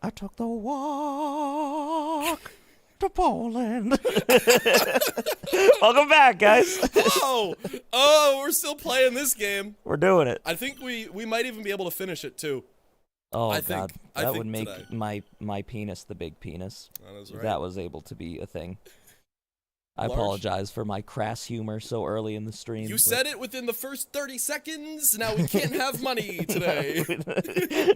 I took the walk to Poland. Welcome back, guys. Oh, we're still playing this game. We're doing it. I think we might even be able to finish it too. Oh, I God. think That would make today. my penis the big penis. That is If right. that was able to be a thing. I Large. apologize for my crass humor so early in the stream. You said it within the first 30 seconds. Now we can't have money today.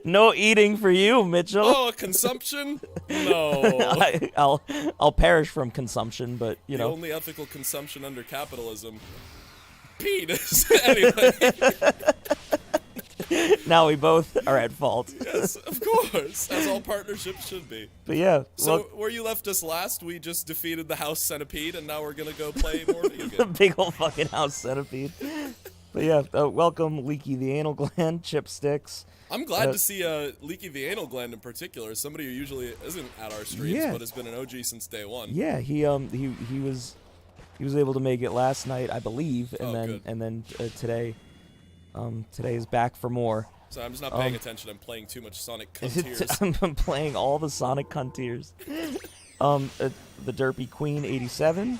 No eating for you, Mitchell. Oh, consumption? No. I'll perish from consumption, but you The know. only ethical consumption under capitalism. Penis. Anyway. Now we both are at fault. Yes, of course. As all partnerships should be. But yeah. So, where you left us last, we just defeated the House Centipede, and now we're gonna go play more video the games. big old fucking house centipede. But yeah, welcome Leaky the Anal Gland, Chipsticks. I'm glad to see Leaky the Anal Gland in particular, somebody who usually isn't at our streams, but has been an OG since day one. Yeah, he was able to make it last night, I believe, and then today is back for more. So I'm just not paying attention. I'm playing too much Sonic Frontiers. I'm playing all the Sonic Frontiers. The Derpy Queen 87,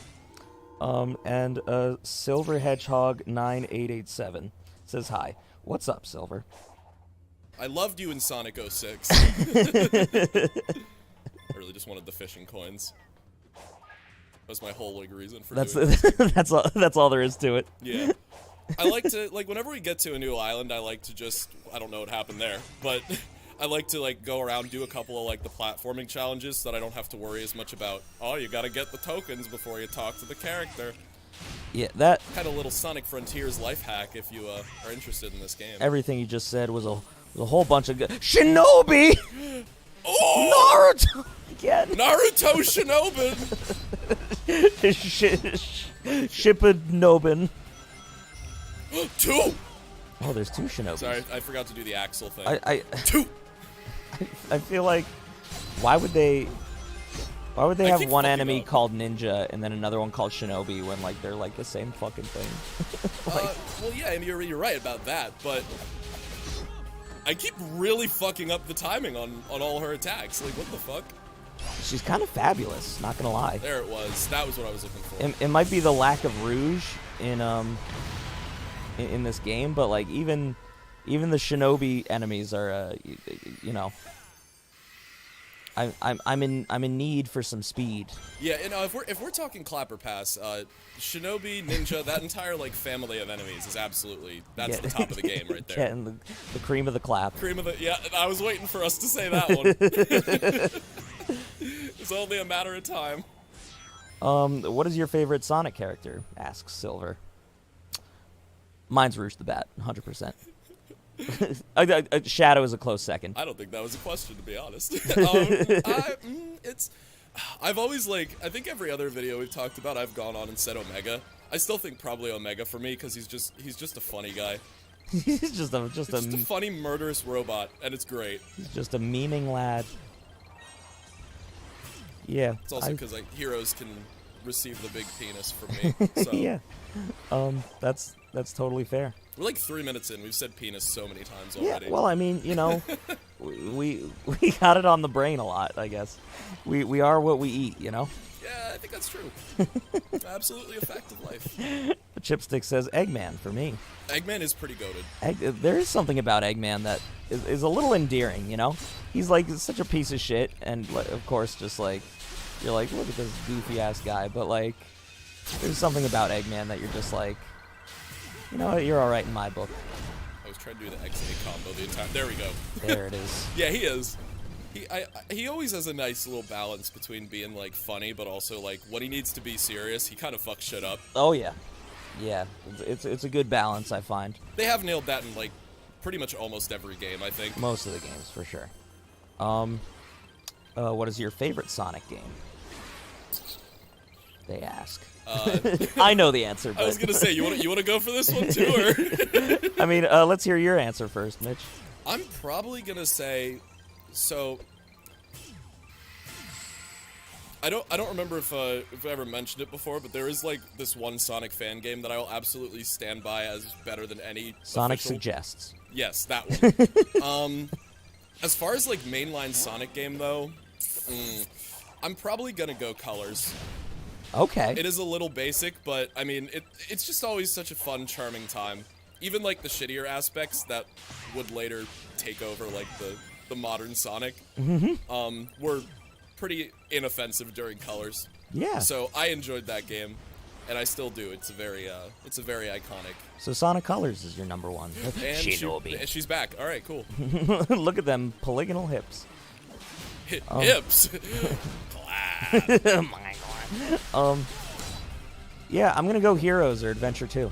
and Silver Hedgehog 9887 says hi. What's up, Silver? I loved you in Sonic 06. I really just wanted the fishing coins. That's my whole reason for doing this. that's all there is to it. Yeah. I like to, whenever we get to a new island, I like to just, I don't know what happened there, but I like to, go around, do a couple of, the platforming challenges so that I don't have to worry as much about, oh, you gotta get the tokens before you talk to the character. Yeah, that... Kind of little Sonic Frontiers life hack if you are interested in this game. Everything you just said was a whole bunch of... Shinobi! Oh! Naruto! Again! Naruto Shinobin! Shippuden. Two! Oh, there's two Shinobis. Sorry, I forgot to do the Axel thing. Two! I feel like... Why would they have one enemy called Ninja and then another one called Shinobi when, they're, the same fucking thing? Well, yeah, and you're right about that, but... I keep really fucking up the timing on all her attacks. What the fuck? She's kind of fabulous, not gonna lie. There it was. That was what I was looking for. It might be the lack of rouge in this game, but even the Shinobi enemies are you know, I'm in need for some speed. Yeah, if we're talking Clapper Pass, Shinobi, Ninja, that entire family of enemies is absolutely the top of the game right there. Getting the cream of the clap. Yeah, I was waiting for us to say that one. It's only a matter of time. What is your favorite Sonic character? Asks Silver. Mine's Rouge the Bat, 100%. Shadow is a close second. I don't think that was a question, to be honest. I've always I think every other video we've talked about, I've gone on and said Omega. I still think probably Omega for me because he's just a funny guy. He's just a funny murderous robot, and it's great. He's just a memeing lad. Yeah. It's also because heroes can receive the big penis from me. So. Yeah. That's totally fair. We're 3 minutes in. We've said penis so many times already. Yeah, well, I mean, we got it on the brain a lot, I guess. We are what we eat, Yeah, I think that's true. Absolutely a fact of life. The Chipstick says Eggman for me. Eggman is pretty goated. There is something about Eggman that is a little endearing, He's such a piece of shit, and of course, just you're look at this goofy ass guy, but there's something about Eggman that you're just you're all right in my book. I was trying to do the XA combo the entire. There we go. There it is. Yeah, he is. He always has a nice little balance between being funny, but also when he needs to be serious, he kind of fucks shit up. Oh yeah, yeah. It's a good balance, I find. They have nailed that in pretty much almost every game, I think. Most of the games, for sure. What is your favorite Sonic game? They ask. I know the answer. But I was gonna say, you want to go for this one too, or? I mean, let's hear your answer first, Mitch. I'm probably gonna say, so. I don't remember if I ever mentioned it before, but there is this one Sonic fan game that I will absolutely stand by as better than any. Sonic official... Suggests. Yes, that one. As far as like mainline Sonic game though, I'm probably gonna go Colors. Okay. It is a little basic, but I mean, it's just always such a fun, charming time. Even like the shittier aspects that would later take over like the modern Sonic, were pretty inoffensive during Colors. Yeah. So I enjoyed that game, and I still do. It's a very iconic. So Sonic Colors is your number one. And Shinobi. she's back. All right, cool. Look at them polygonal hips. Hips. Yeah, I'm gonna go Heroes or Adventure 2.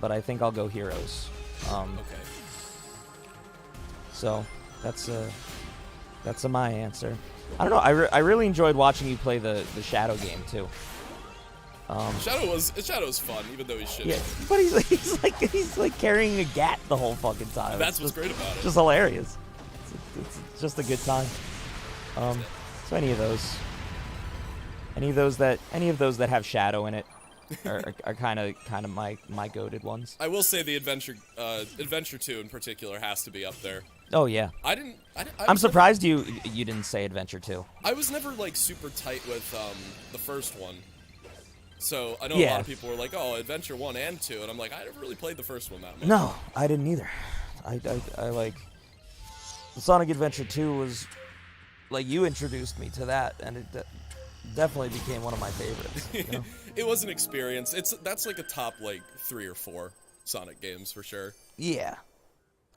But I think I'll go Heroes. Okay. So that's my answer. I don't know. I really enjoyed watching you play the Shadow game too. Shadow was fun, even though he's shitty. Yeah, but he's like carrying a gat the whole fucking time. That's what's great about it. Just hilarious. It's just a good time. So any of those that have Shadow in it are kind of my goated ones. I will say the Adventure 2 in particular has to be up there. Oh yeah. I'm surprised you didn't say Adventure 2. I was never like super tight with the first one. So I know Yeah. a lot of people were like, "Oh, Adventure 1 and 2," and I'm like, I never really played the first one that much. No, I didn't either. I like Sonic Adventure 2 was like you introduced me to that, and it definitely became one of my favorites. You know? It was an experience. That's like a top like 3 or 4 Sonic games for sure. Yeah,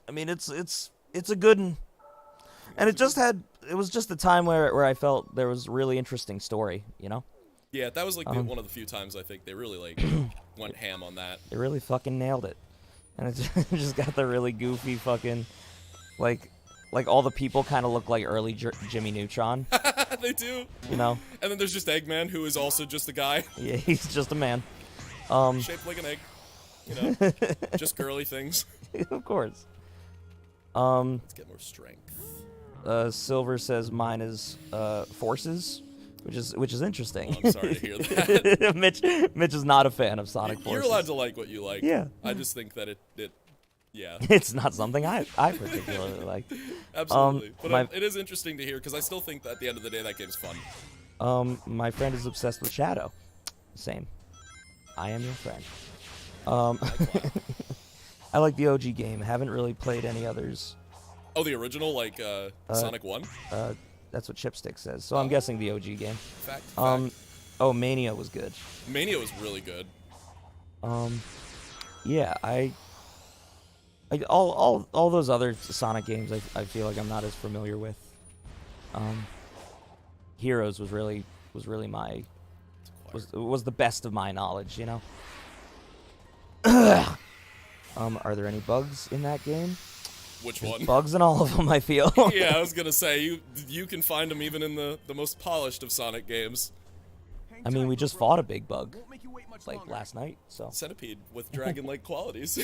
I mean it's a good one, and it was just a time where I felt there was really interesting story. You know. Yeah, that was like one of the few times I think they really like went ham on that. They really fucking nailed it, and it just got the really goofy fucking like all the people kind of look like early Jimmy Neutron. They do. You know. And then there's just Eggman, who is also just a guy. Yeah, he's just a man. Shaped like an egg. You know, just girly things. Of course. Let's get more strength. Silver says mine is Forces, which is interesting. Oh, I'm sorry to hear that. Mitch is not a fan of Sonic Forces. You're allowed to like what you like. Yeah. I just think that it yeah. It's not something I particularly like. Absolutely. But it is interesting to hear because I still think that at the end of the day that game's fun. My friend is obsessed with Shadow. Same. I am your friend. I like the OG game. Haven't really played any others. Oh, the original, like Sonic 1? That's what Chipstick says. So I'm guessing the OG game. Fact. Oh, Mania was good. Mania was really good. Yeah, all those other Sonic games I feel like I'm not as familiar with. Heroes was really my was the best of my knowledge, you know. Are there any bugs in that game? Which There's one? Bugs in all of them, I feel. Yeah, I was gonna say you can find them even in the most polished of Sonic games. I mean, we just fought a big bug like last night, so. Centipede with dragon-like qualities.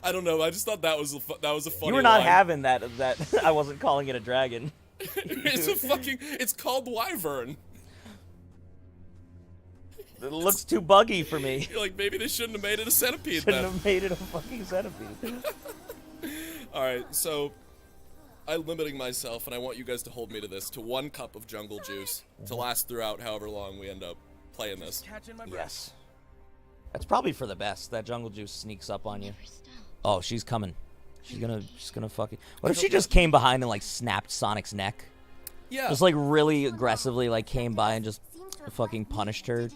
I don't know. I just thought that was a funny. You were not line. having that. I wasn't calling it a dragon. It's called Wyvern. It looks too buggy for me. You're like, maybe they shouldn't have made it a centipede. Shouldn't then. have made it a fucking centipede. All right, so I'm limiting myself, and I want you guys to hold me to this, to 1 cup of jungle juice to last throughout however long we end up playing this. Yes. That's probably for the best. That jungle juice sneaks up on you. Oh, she's coming. She's gonna fucking. What if she just came behind and like snapped Sonic's neck? Yeah. Just like really aggressively like came by and just fucking punished him.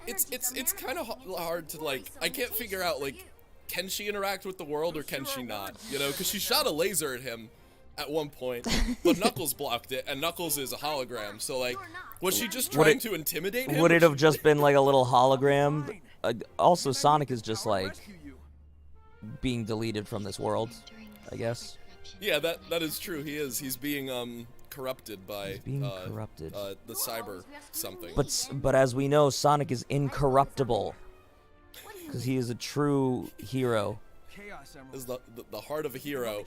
It's kind of hard to like. I can't figure out like, can she interact with the world or can she not? You know, because she shot a laser at him at one point, but Knuckles blocked it, and Knuckles is a hologram. So like, was she just trying to intimidate him? Would it have just been like a little hologram? Also, Sonic is just like being deleted from this world, I guess. Yeah, that is true. He's being corrupted by the cyber something. But as we know, Sonic is incorruptible because he is a true hero. Is the heart of a hero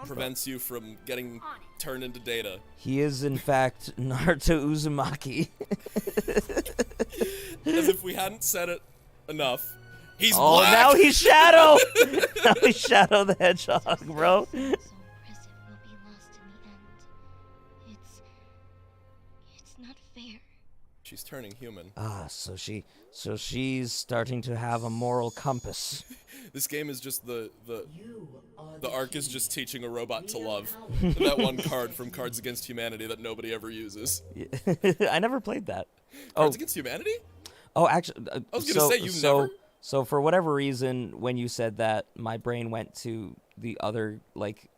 prevents you from getting turned into data. He is in fact Naruto Uzumaki. As if we hadn't said it enough, He's Oh, black. now he's Shadow! Now he's Shadow the Hedgehog, bro. So oppressive will be lost in the end. It's not fair. She's turning human. Ah, so she's starting to have a moral compass. This game is just the arc is just teaching a robot to love. That one card from Cards Against Humanity that nobody ever uses. I never played that. Cards Against Humanity? Oh, actually, I was gonna say you've never. So for whatever reason, when you said that, my brain went to the other like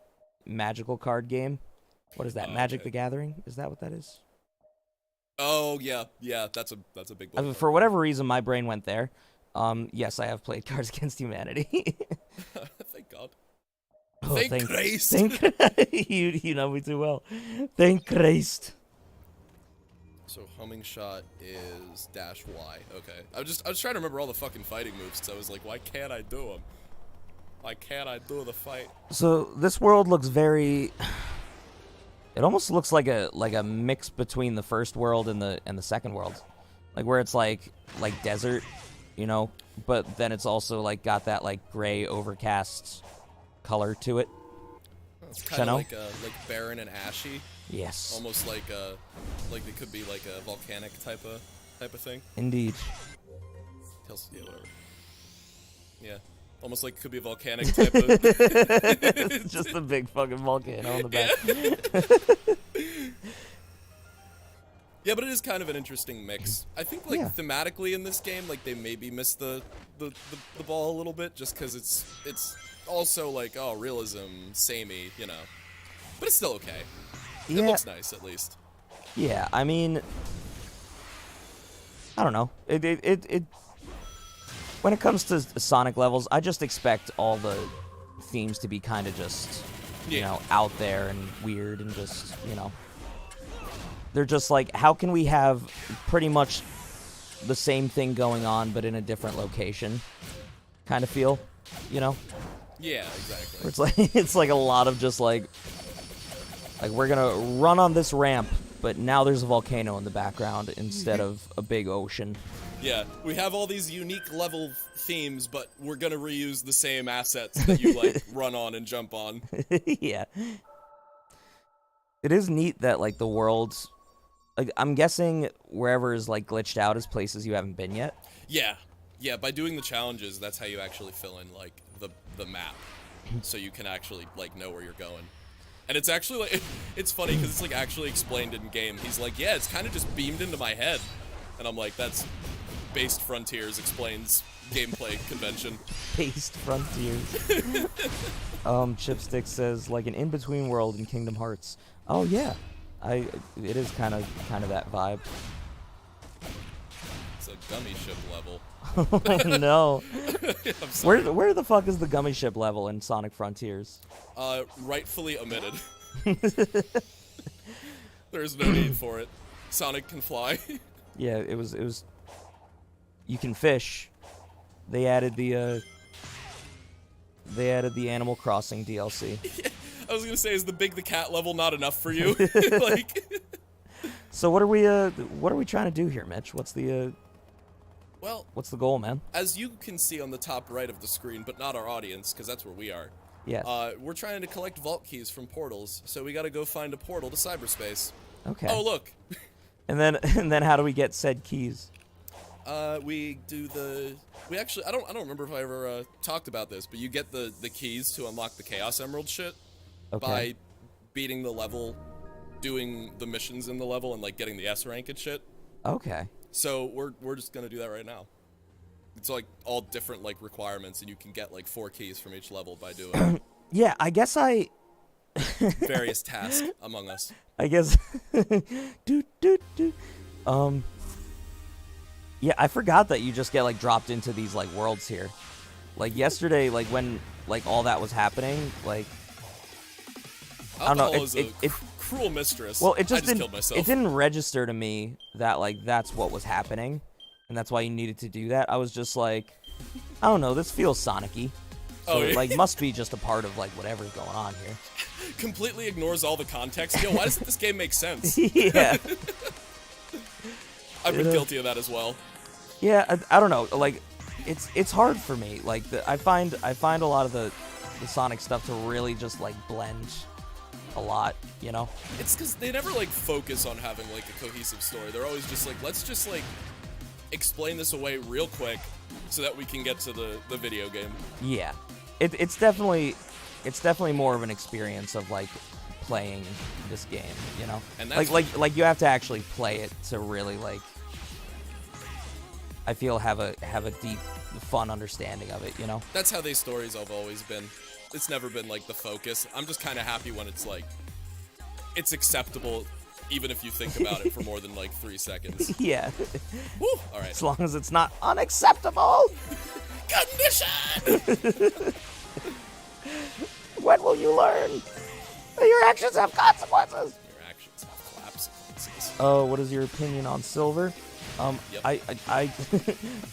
magical card game. What is that? Magic okay. the Gathering? Is that what that is? Oh yeah, that's a big one. For whatever reason, my brain went there. Yes, I have played Cards Against Humanity. Thank God. Oh, Thank Christ. You know me too well. Thank Christ. So homing shot is dash Y. Okay. I was trying to remember all the fucking fighting moves because I was like, why can't I do them? Why can't I do the fight? So this world looks very. It almost looks like a mix between the first world and the second world, like where it's like desert, you know, but then it's also like got that like gray overcast color to it. It's kind of like barren and ashy. Yes. Almost like it could be like a volcanic type of thing. Indeed. Yeah, whatever. Yeah. Almost like it could be a volcanic type of. It's just a big fucking volcano on the back. Yeah, but it is kind of an interesting mix. I think thematically in this game, like they maybe missed the ball a little bit, just because it's also like realism, samey, you know. But it's still okay. It looks nice at least. Yeah, I mean, I don't know. It when it comes to Sonic levels, I just expect all the themes to be kind of just, you know, out there and weird and just, you know. They're just like, how can we have pretty much the same thing going on but in a different location kind of feel, you know? Yeah, exactly. Where it's like a lot of just like we're gonna run on this ramp, but now there's a volcano in the background instead of a big ocean. Yeah, we have all these unique level themes, but we're gonna reuse the same assets that you like run on and jump on. Yeah. It is neat that like the world's like, I'm guessing wherever is like glitched out is places you haven't been yet. Yeah, by doing the challenges, that's how you actually fill in like the map, so you can actually like know where you're going. And it's actually like it's funny because it's like actually explained in game. He's like, yeah, it's kind of just beamed into my head, and I'm like, that's Based Frontiers explains gameplay convention. Based Frontiers. Chipstick says like an in-between world in Kingdom Hearts. Oh yeah, it is kind of that vibe. It's a gummy ship level. Oh no. I'm sorry. Where the fuck is the gummy ship level in Sonic Frontiers? Rightfully omitted. There's no need for it. Sonic can fly. Yeah, it was. You can fish. They added the Animal Crossing DLC. Yeah, I was gonna say, is the cat level not enough for you? Like. So what are we trying to do here, Mitch? What's the goal, man? As you can see on the top right of the screen, but not our audience, because that's where we are. Yes. We're trying to collect vault keys from portals, so we gotta go find a portal to cyberspace. Okay. Oh, look! And then how do we get said keys? We actually, I don't remember if I ever talked about this, but you get the keys to unlock the Chaos Emerald shit by beating the level, doing the missions in the level, and like getting the S rank and shit. Okay. So we're just gonna do that right now. It's like all different like requirements, and you can get like 4 keys from each level by doing Yeah, I guess various tasks among us. I guess. Yeah, I forgot that you just get like dropped into these like worlds here. Like yesterday, like when like all that was happening, like I don't know. Is a cruel mistress. Well, it just killed myself. It didn't register to me that like that's what was happening, and that's why you needed to do that. I was just like, I don't know. This feels Sonic-y. So it like must be just a part of like whatever's going on here. Completely ignores all the context. Yo, why doesn't this game make sense? Yeah. I've been guilty of that as well. Yeah, I don't know. Like, it's hard for me. Like I find a lot of the Sonic stuff to really just like blend a lot, you know? It's because they never like focus on having like a cohesive story. They're always just like, let's just like explain this away real quick so that we can get to the video game. Yeah, it's definitely more of an experience of like playing this game, you know? And that's like you have to actually play it to really like, I feel, have a deep, fun understanding of it, you know? That's how these stories have always been. It's never been like the focus. I'm just kind of happy when it's like, it's acceptable even if you think about it for more than like 3 seconds. Yeah. Woo! All right. As long as it's not unacceptable. Condition! When will you learn that your actions have consequences? Your actions have consequences. Oh, what is your opinion on Silver? Yep.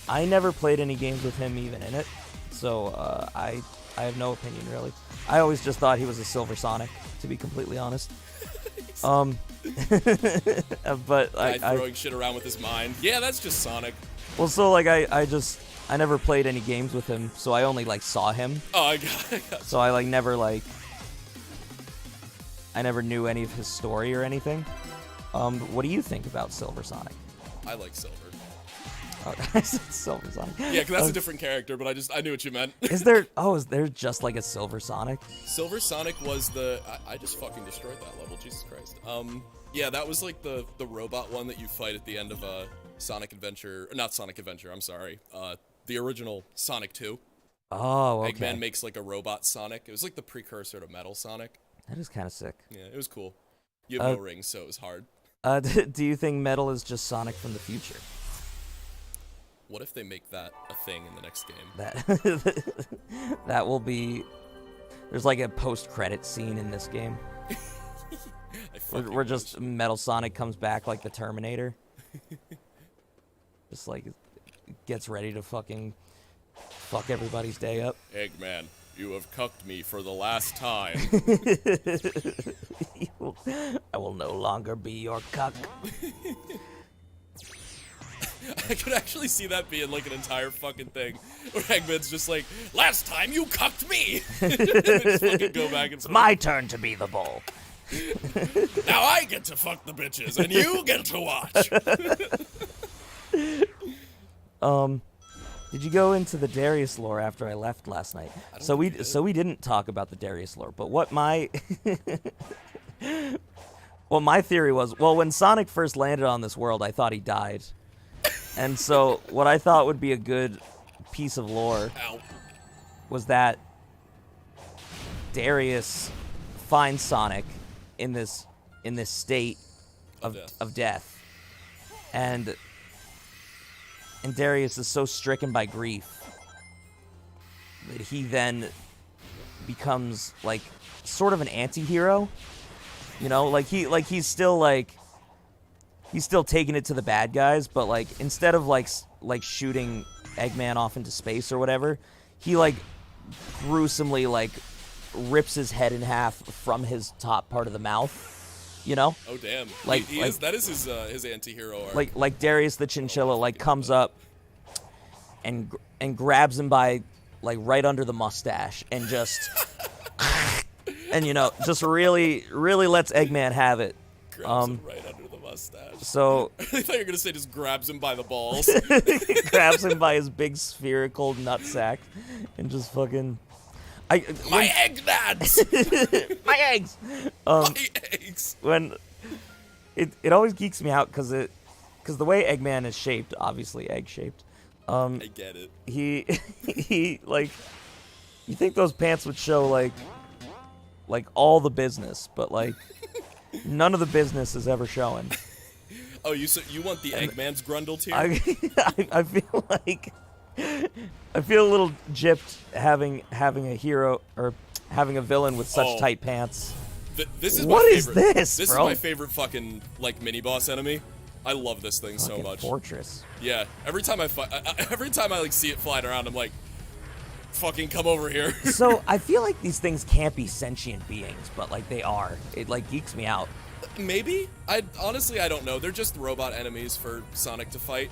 I never played any games with him even in it, so I have no opinion really. I always just thought he was a Silver Sonic, to be completely honest. But Guy throwing shit around with his mind. Yeah, that's just Sonic. Well, so like I never played any games with him, so I only like saw him. Oh, I got So I never knew any of his story or anything. What do you think about Silver Sonic? I like Silver. Oh, I said Silver Sonic. Yeah, because that's a different character, but I knew what you meant. Is there just like a Silver Sonic? Silver Sonic was the... I just fucking destroyed that level, Jesus Christ. Yeah, that was like the robot one that you fight at the end of Sonic Adventure... Not Sonic Adventure, I'm sorry. The original Sonic 2. Oh, okay. Eggman makes like a robot Sonic. It was like the precursor to Metal Sonic. That is kind of sick. Yeah, it was cool. You have no rings, so it was hard. Do you think Metal is just Sonic from the future? What if they make that a thing in the next game? That will be... There's like a post-credit scene in this game. Where just Metal Sonic comes back like the Terminator. Just like gets ready to fucking fuck everybody's day up. Eggman, you have cucked me for the last time. I will no longer be your cuck. I could actually see that being like an entire fucking thing. Where Eggman's just like, last time you cucked me! And they just fucking go back and It's my turn to be the bull. Now I get to fuck the bitches, and you get to watch! Did you go into the Darius lore after I left last night? So we didn't talk about the Darius lore, but what my theory was, well, when Sonic first landed on this world, I thought he died. And so what I thought would be a good piece of lore was that Darius finds Sonic in this state of death. And Darius is so stricken by grief that he then becomes like sort of an anti-hero. You know, he's still taking it to the bad guys, but like instead of like shooting Eggman off into space or whatever, he like gruesomely like rips his head in half from his top part of the mouth. You know? Oh damn! That is his anti-hero arc. Like Darius the Chinchilla like comes up and grabs him by like right under the mustache and just and you know just really lets Eggman have it. Grabs him right under the mustache. So I thought you were gonna say just grabs him by the balls. grabs him by his big spherical nutsack and just fucking. My egg nads! My eggs! My eggs! When it always geeks me out because the way Eggman is shaped, obviously egg shaped. I get it. He like, you think those pants would show like all the business, but like none of the business is ever showing. Oh, you want the Eggman's grundle tier? I feel like. I feel a little gypped having a hero or having a villain with such tight pants. This is what my is favorite. this, This bro? is my favorite fucking like mini boss enemy. I love this thing so much. Fortress. Yeah, every time I like see it flying around, I'm like, fucking come over here. So I feel like these things can't be sentient beings, but like they are. It like geeks me out. Maybe. I honestly don't know. They're just robot enemies for Sonic to fight.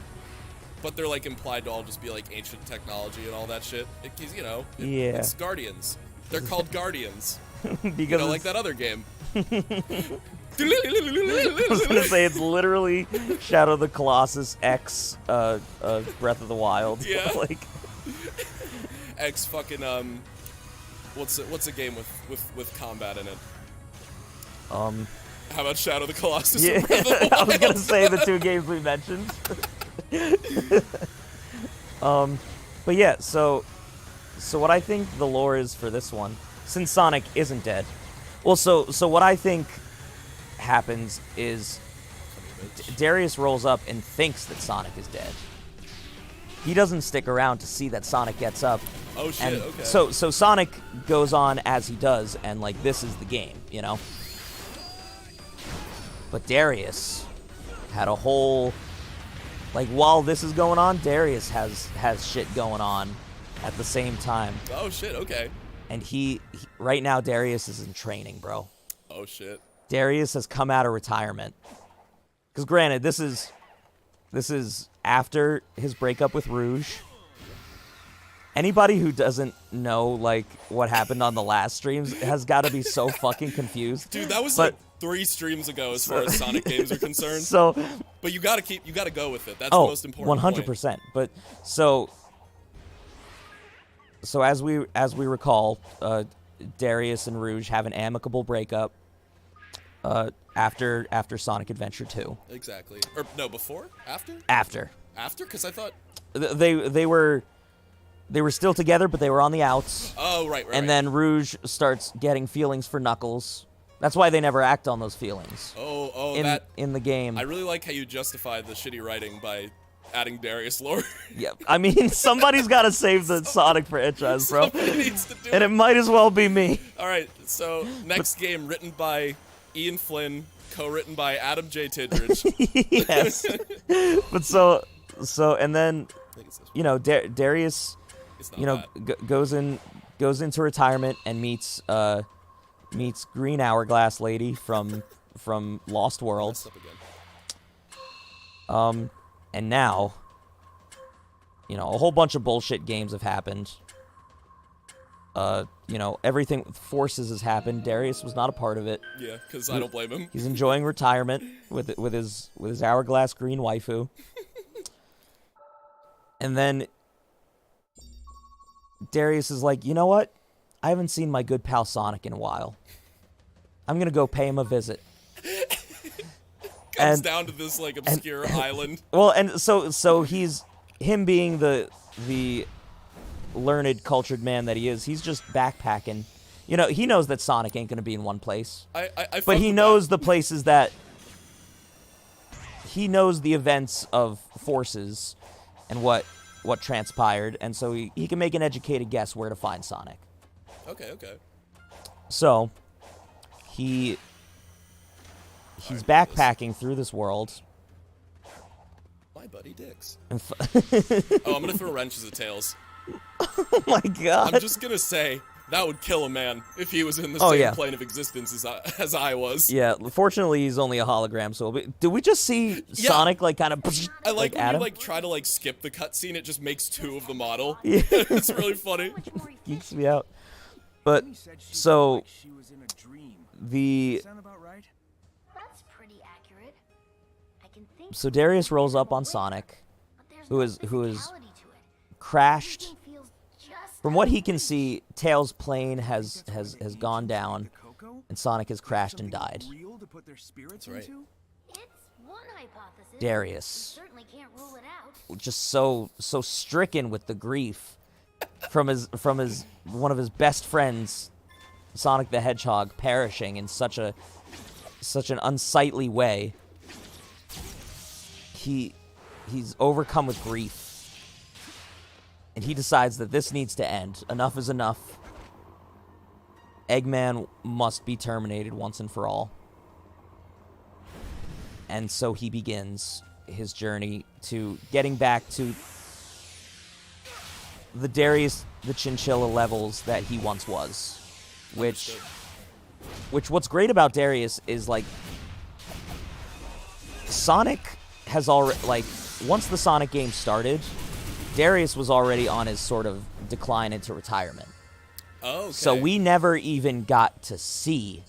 but they're like implied to all just be like ancient technology and all that shit. Yeah. It's Guardians. They're called Guardians. Because Like that other game. I was gonna say it's literally Shadow of the Colossus X Breath of the Wild. Yeah. Like X fucking what's a game with combat in it? How about Shadow of the Colossus? yeah, And Breath of the I was Wild? gonna say the 2 games we mentioned. But yeah, so what I think the lore is for this one, since Sonic isn't dead. Well, so what I think happens is Darius rolls up and thinks that Sonic is dead. He doesn't stick around to see that Sonic gets up. Oh shit, And okay. so Sonic goes on as he does, and like this is the game, you know? But Darius had a whole, like, while this is going on, Darius has shit going on at the same time. Oh shit, okay. And he right now Darius is in training, bro. Oh shit. Darius has come out of retirement. Because granted, this is after his breakup with Rouge. Anybody who doesn't know like what happened on the last streams has got to be so fucking confused. Dude, that was But- like 3 streams ago as far as Sonic games are concerned. So, But you gotta go with it. That's the most important 100%. But so as we recall, Darius and Rouge have an amicable breakup after Sonic Adventure 2. Exactly. Or no, before? After? After. After? Because I thought... They were still together, but they were on the outs. Oh, right. And then Rouge starts getting feelings for Knuckles. That's why they never act on those feelings. In the game. I really like how you justified the shitty writing by adding Darius lore. Yeah, I mean, somebody's got to save the Sonic franchise, bro. Somebody needs to do And it might as well be me. Alright, so next game written by Ian Flynn, co-written by Adam J. Tidridge. Yes. But so and then, I think it's this one. you know, Darius, It's not you know, that. goes into retirement and meets Green Hourglass Lady from Lost World. Messed up again. And now, you know, a whole bunch of bullshit games have happened. You know, everything with Forces has happened. Darius was not a part of it. Yeah, because I don't blame him. He's enjoying retirement with his hourglass green waifu. And then Darius is like, you know what? I haven't seen my good pal Sonic in a while. I'm gonna go pay him a visit. Comes down to this like obscure island. Well, and so he's him being the learned, cultured man that he is. He's just backpacking. You know, he knows that Sonic ain't gonna be in one place, but he knows the places that he knows the events of Forces and what transpired, and so he can make an educated guess where to find Sonic. Okay. So he's backpacking through this world. My buddy Dix. And Oh, I'm gonna throw wrenches at Tails. oh my god! I'm just gonna say that would kill a man if he was in the Oh, same yeah. plane of existence as I was. Yeah, fortunately he's only a hologram. So did we just see Sonic like kind of? I like when at you him? like try to like skip the cutscene. It just makes 2 of the model. Yeah. It's really funny. Geeks me out. But so She was in a dream. the Sound about right? That's pretty accurate. I can think so Darius rolls up on Sonic, but there's who no is physicality to it. crashed. Everything feels just From what he can see, Tails' plane has gone down, Coco? and Sonic has crashed and died. Real to put their spirits That's right. into? It's one hypothesis. Darius, We certainly can't rule it out. just so stricken with the grief from his one of his best friends, Sonic the Hedgehog, perishing in such an unsightly way. He's overcome with grief. And he decides that this needs to end. Enough is enough. Eggman must be terminated once and for all. And so he begins his journey to getting back to the Darius the Chinchilla levels that he once was. Which what's great about Darius is like Sonic has already the Sonic game started, Darius was already on his sort of decline into retirement. Oh, okay. So we never even got to see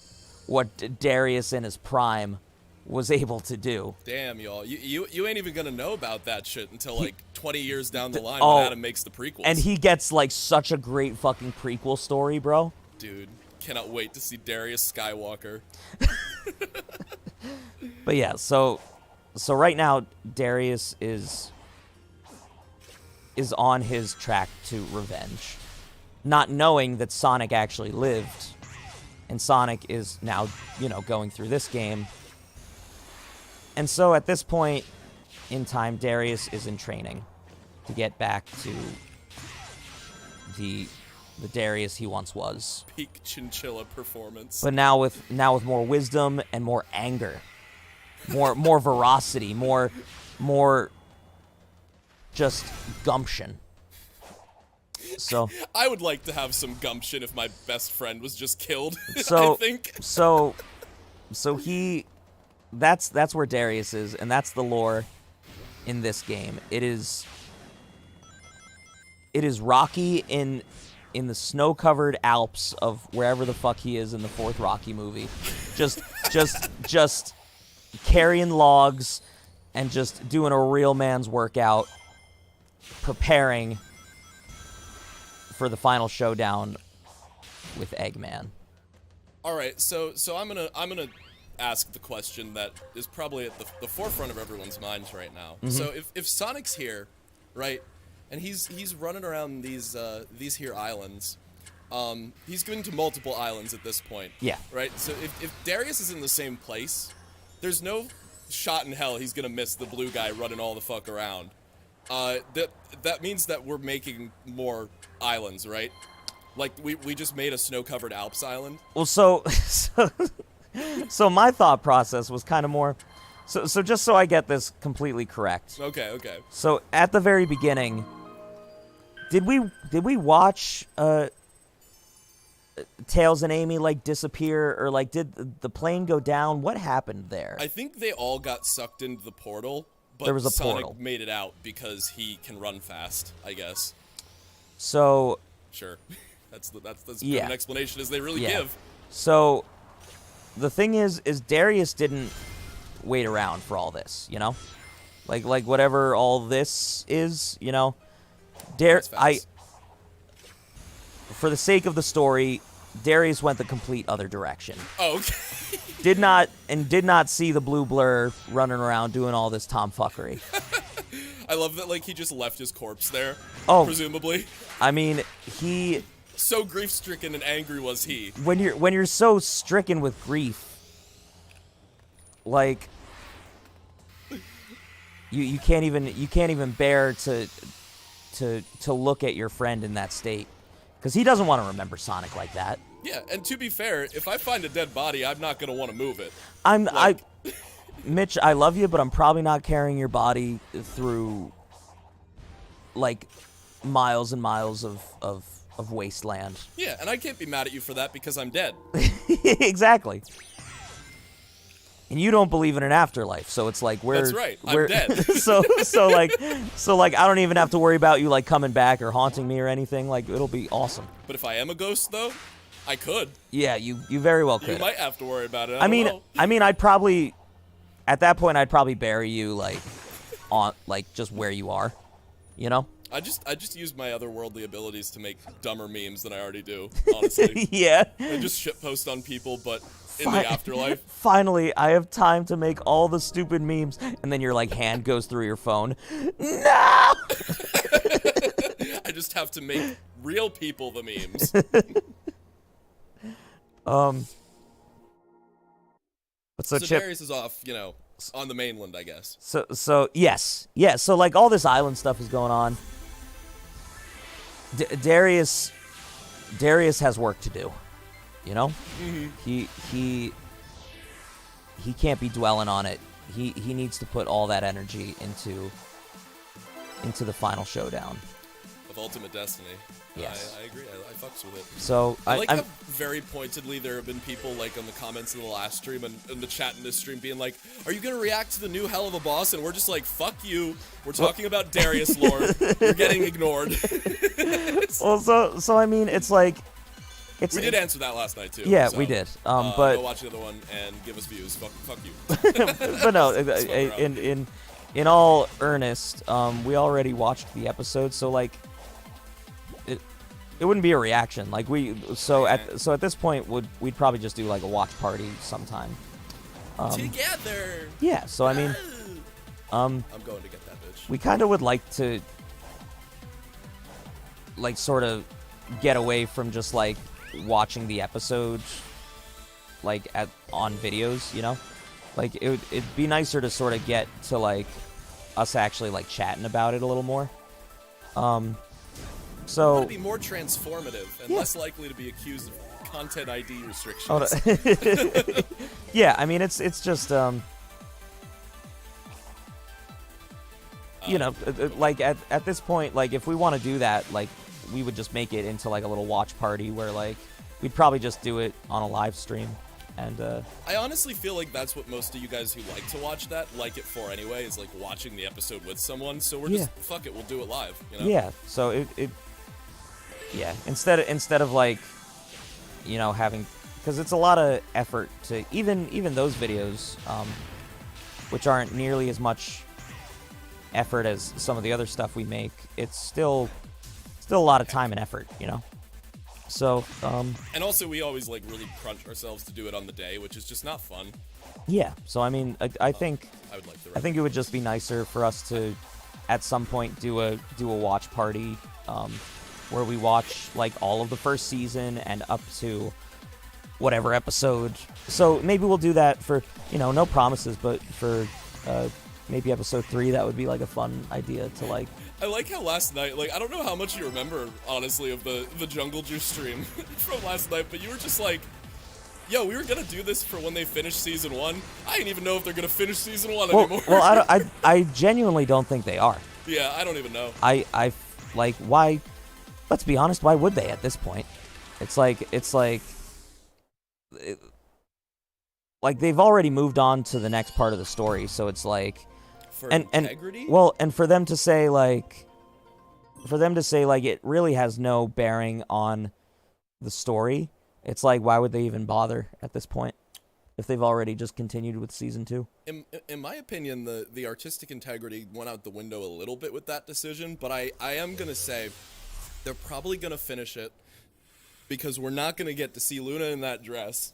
what Darius in his prime was able to do. Damn, y'all. You ain't even gonna know about that shit until like 20 years down the line oh, when Adam makes the prequels. And he gets like such a great fucking prequel story, bro. Dude, cannot wait to see Darius Skywalker. But yeah, so right now Darius is on his track to revenge, not knowing that Sonic actually lived, and Sonic is now, going through this game. And so at this point in time, Darius is in training to get back to the Darius he once was. Peak chinchilla performance. But now with more wisdom and more anger, more veracity, more just gumption. So I would like to have some gumption if my best friend was just killed. So I think. So that's where Darius is, and that's the lore in this game. It is Rocky in the snow-covered Alps of wherever the fuck he is in the fourth Rocky movie, just carrying logs and just doing a real man's workout, preparing for the final showdown with Eggman. All right, so I'm gonna ask the question that is probably at the forefront of everyone's minds right now. Mm-hmm. So if Sonic's here, right, and he's running around these here islands, he's going to multiple islands at this point. Yeah. Right. So if Darius is in the same place, there's no shot in hell he's gonna miss the blue guy running all the fuck around. That means that we're making more islands, right? Like we just made a snow-covered Alps island. Well, so my thought process was kind of more, so just so I get this completely correct. Okay. So at the very beginning, did we watch Tails and Amy like disappear, or like did the plane go down? What happened there? I think they all got sucked into the portal, but There was a Sonic portal. made it out because he can run fast, I guess. So Sure. That's as Yeah. good an explanation as they really yeah. give. So the thing is Darius didn't wait around for all this, like whatever all this is, That's fast. For the sake of the story, Darius went the complete other direction. Oh, okay. Did not see the blue blur running around doing all this tomfuckery. I love that, like, he just left his corpse there, Oh. presumably. I mean, So grief-stricken and angry was he. when you're so stricken with grief, like you can't even bear to look at your friend in that state, because he doesn't want to remember Sonic like that. Yeah, and to be fair, if I find a dead body, I'm not gonna want to move it. Mitch, I love you, but I'm probably not carrying your body through like miles and miles of wasteland. Yeah, and I can't be mad at you for that because I'm dead. Exactly. And you don't believe in an afterlife, so it's like That's right, I'm dead. so like I don't even have to worry about you like coming back or haunting me or anything. Like, it'll be awesome. But if I am a ghost, though, I could. Yeah, you very well could. You might have to worry about it. I mean, don't know. I'd probably at that point I'd probably bury you like on like just where you are, I just use my otherworldly abilities to make dumber memes than I already do, honestly. Yeah. I just shitpost on people, but in Fi- the afterlife. Finally, I have time to make all the stupid memes, and then your like hand goes through your phone. No! I just have to make real people the memes. But so So Chip, Darius is off, on the mainland, I guess. so yes, yeah. So like all this island stuff is going on. Darius has work to do, Mm-hmm. He can't be dwelling on it. He needs to put all that energy into the final showdown. Of Ultimate Destiny. Yes. I agree. I fucks with it. So I like I'm how very pointedly there have been people like on the comments in the last stream and in the chat in this stream being like, "Are you gonna react to the new Hell of a Boss?" And we're just like, "Fuck you. We're talking about Darius Lord. You're getting ignored." well, so I mean, it's like it's We did answer that last night too. Yeah, so, we did. go But watch the other one and give us views. Fuck you. but no, in all earnest, we already watched the episode, so like it wouldn't be a reaction. Like at this point we'd probably just do like a watch party sometime. Together. Yeah, so I mean, I'm going to get that bitch. we kind of would like to like sort of get away from just like watching the episode like on videos, you know? Like it'd be nicer to sort of get to like us actually like chatting about it a little more. So Want to be more transformative and less likely to be accused of content ID restrictions. yeah, I mean it's just you know, like at this point, like if we want to do that, like we would just make it into like a little watch party where like we'd probably just do it on a live stream. And I honestly feel like that's what most of you guys who like to watch that like it for anyway, is like watching the episode with someone. So we're just fuck it, we'll do it live. You know? Yeah. So it instead of like, you know, having, because it's a lot of effort to even those videos, which aren't nearly as much effort as some of the other stuff we make. It's still a lot of time and effort, you know. So, and also we always like really crunch ourselves to do it on the day, which is just not fun. Yeah. So I mean, I think I it would just be nicer for us to, at some point, do a watch party, where we watch like all of the first season and up to whatever episode. So maybe we'll do that for, you know, no promises, but for maybe episode 3, that would be like a fun idea to like. I like how last night, like, I don't know how much you remember, honestly, of the Jungle Juice stream from last night, but you were just like, yo, we were gonna do this for when they finish season 1. I didn't even know if they're gonna finish season 1 anymore. Well, I genuinely don't think they are. Yeah, I don't even know. I like, why, let's be honest, why would they at this point? It's like they've already moved on to the next part of the story, so it's like, For and integrity? well, and for them to say like it really has no bearing on the story, it's like, why would they even bother at this point if they've already just continued with season 2? In my opinion, the artistic integrity went out the window a little bit with that decision, but I am gonna say they're probably gonna finish it because we're not gonna get to see Luna in that dress,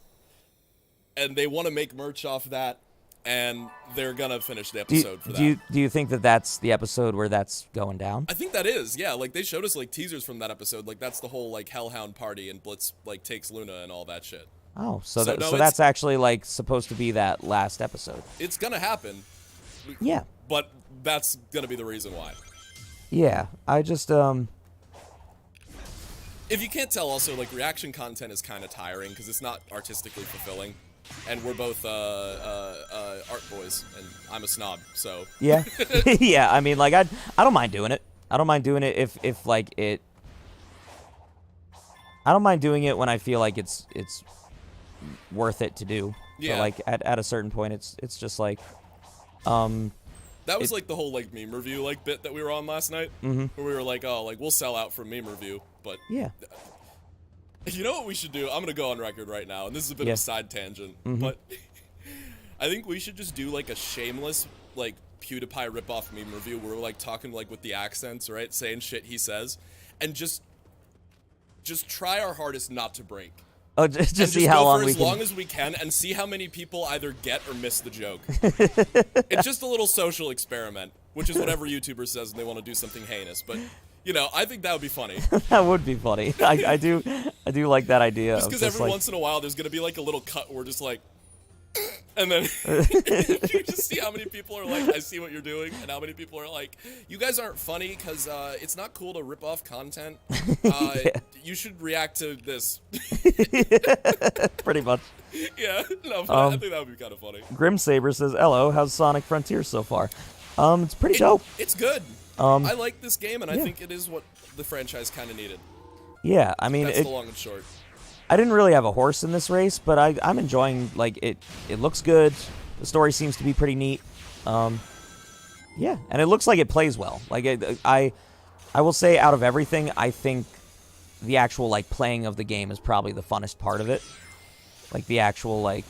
and they want to make merch off that. And they're gonna finish the episode for that. Do you think that that's the episode where that's going down? I think that is, yeah. Like, they showed us, like, teasers from that episode. Like, that's the whole, like, Hellhound party and Blitz, like, takes Luna and all that shit. Oh, so no, that's actually, like, supposed to be that last episode. It's gonna happen. Yeah. But that's gonna be the reason why. Yeah, I just, If you can't tell, also, like, reaction content is kind of tiring because it's not artistically fulfilling. And we're both art boys, and I'm a snob, so yeah. Yeah, I mean, like, I don't mind doing it. I don't mind doing it if like it. I don't mind doing it when I feel like it's worth it to do. Yeah. But, like, at a certain point, it's just like, that was like the whole like meme review like bit that we were on last night, where we were like, oh, like we'll sell out for meme review, but yeah. You know what we should do? I'm gonna go on record right now, and this is a bit of a side tangent, but I think we should just do like a shameless like PewDiePie ripoff meme review where we're like talking like with the accents, right, saying shit he says, and just try our hardest not to break. Oh, just see how long we can. As long as we can, and see how many people either get or miss the joke. It's just a little social experiment, which is whatever YouTuber says when they want to do something heinous, but. You know, I think that would be funny. That would be funny. I do like that idea. Just because every once in a while there's going to be like a little cut where we're just like, and then you just see how many people are like, I see what you're doing, and how many people are like, you guys aren't funny because it's not cool to rip off content. You should react to this. Pretty much. Yeah, no, I think that would be kind of funny. Grim Saber says, "Hello, how's Sonic Frontiers so far?" It's pretty dope. It's good. I like this game, and I think it is what the franchise kind of needed. Yeah, I mean, That's the long and short. I didn't really have a horse in this race, but I'm enjoying, like, it looks good. The story seems to be pretty neat. Yeah, and it looks like it plays well. Like, I will say, out of everything, I think the actual, like, playing of the game is probably the funnest part of it. Like, the actual, like,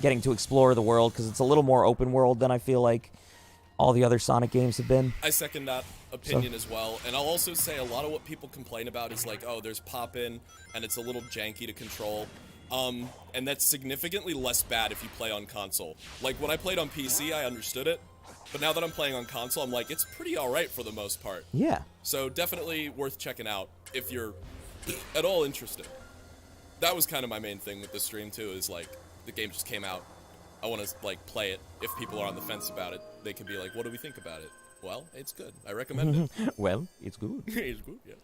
getting to explore the world, because it's a little more open world than I feel like all the other Sonic games have been. I second that opinion as well, and I'll also say a lot of what people complain about is like, oh, there's pop-in, and it's a little janky to control. And that's significantly less bad if you play on console. Like, when I played on PC, I understood it, but now that I'm playing on console, I'm like, it's pretty alright for the most part. Yeah. So definitely worth checking out if you're at all interested. That was kind of my main thing with this stream, too, is like, the game just came out. I want to, like, play it. If people are on the fence about it, they can be like, what do we think about it? Well, it's good. I recommend it. Well, it's good. It's good, yes.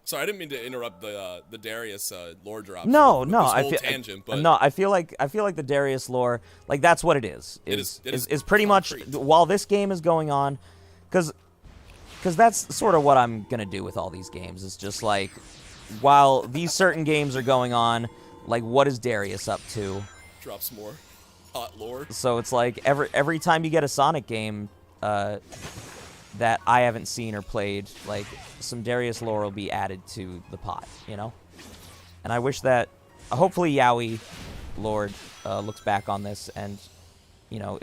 Sorry, I didn't mean to interrupt the Darius lore drop. No, with no, this I whole feel tangent, but no, I feel like the Darius lore, like, that's what it is. It is Pretty much concrete. while this game is going on, because that's sort of what I'm gonna do with all these games. Is just like, while these certain games are going on, like, what is Darius up to? drops more hot lore. So it's like every time you get a Sonic game that I haven't seen or played, like, some Darius lore will be added to the pot, you know? And I wish that, hopefully Yowie Lord looks back on this and, you know,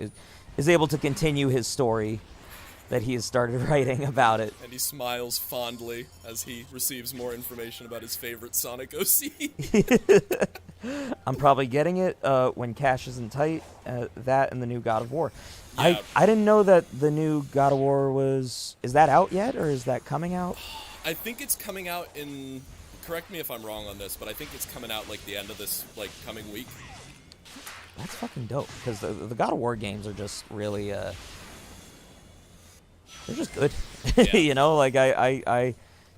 is able to continue his story that he has started writing about it. And he smiles fondly as he receives more information about his favorite Sonic OC. I'm probably getting it when cash isn't tight, that and the new God of War. Yeah. I didn't know that the new God of War is that out yet, or is that coming out? I think it's coming out in, correct me if I'm wrong on this, but I think it's coming out like the end of this, like, coming week. That's fucking dope, because the God of War games are just really, they're just good. Yeah. You know, like, I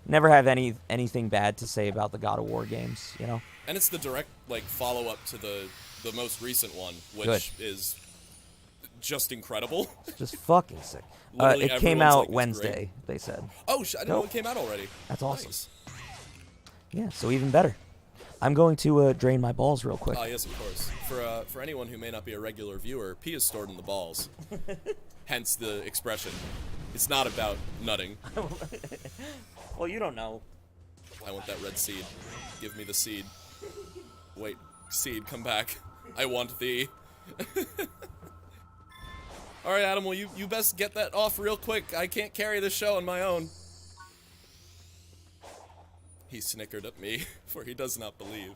never have anything bad to say about the God of War games, you know? And it's the direct, like, follow-up to the most recent one, which Good. is just incredible. Just fucking sick. Literally It came everyone's out like, it's Wednesday, great. they said. Oh, I didn't know it came out already. That's awesome. Nice. Yeah, so even better. I'm going to drain my balls real quick. Oh, yes, of course. For anyone who may not be a regular viewer, pee is stored in the balls. Hence the expression. It's not about nutting. Well, you don't know. I want that red seed. Give me the seed. Wait, seed, come back. I want thee. Alright, Adam, well, you best get that off real quick. I can't carry this show on my own. He snickered at me, for he does not believe.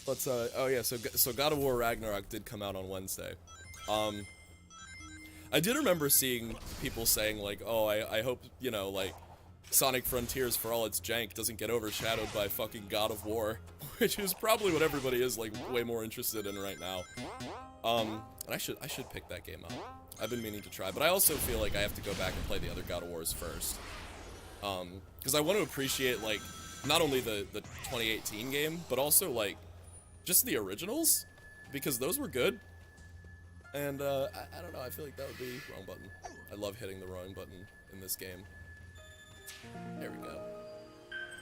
Let's, oh yeah, so God of War Ragnarok did come out on Wednesday. I did remember seeing people saying, like, oh, I hope, you know, like, Sonic Frontiers, for all its jank, doesn't get overshadowed by fucking God of War, which is probably what everybody is, like, way more interested in right now. And I should pick that game up. I've been meaning to try, but I also feel like I have to go back and play the other God of Wars first. Because I want to appreciate, like, not only the 2018 game, but also, like, just the originals, because those were good. And, I don't know, I feel like that would be wrong button. I love hitting the wrong button in this game. There we go.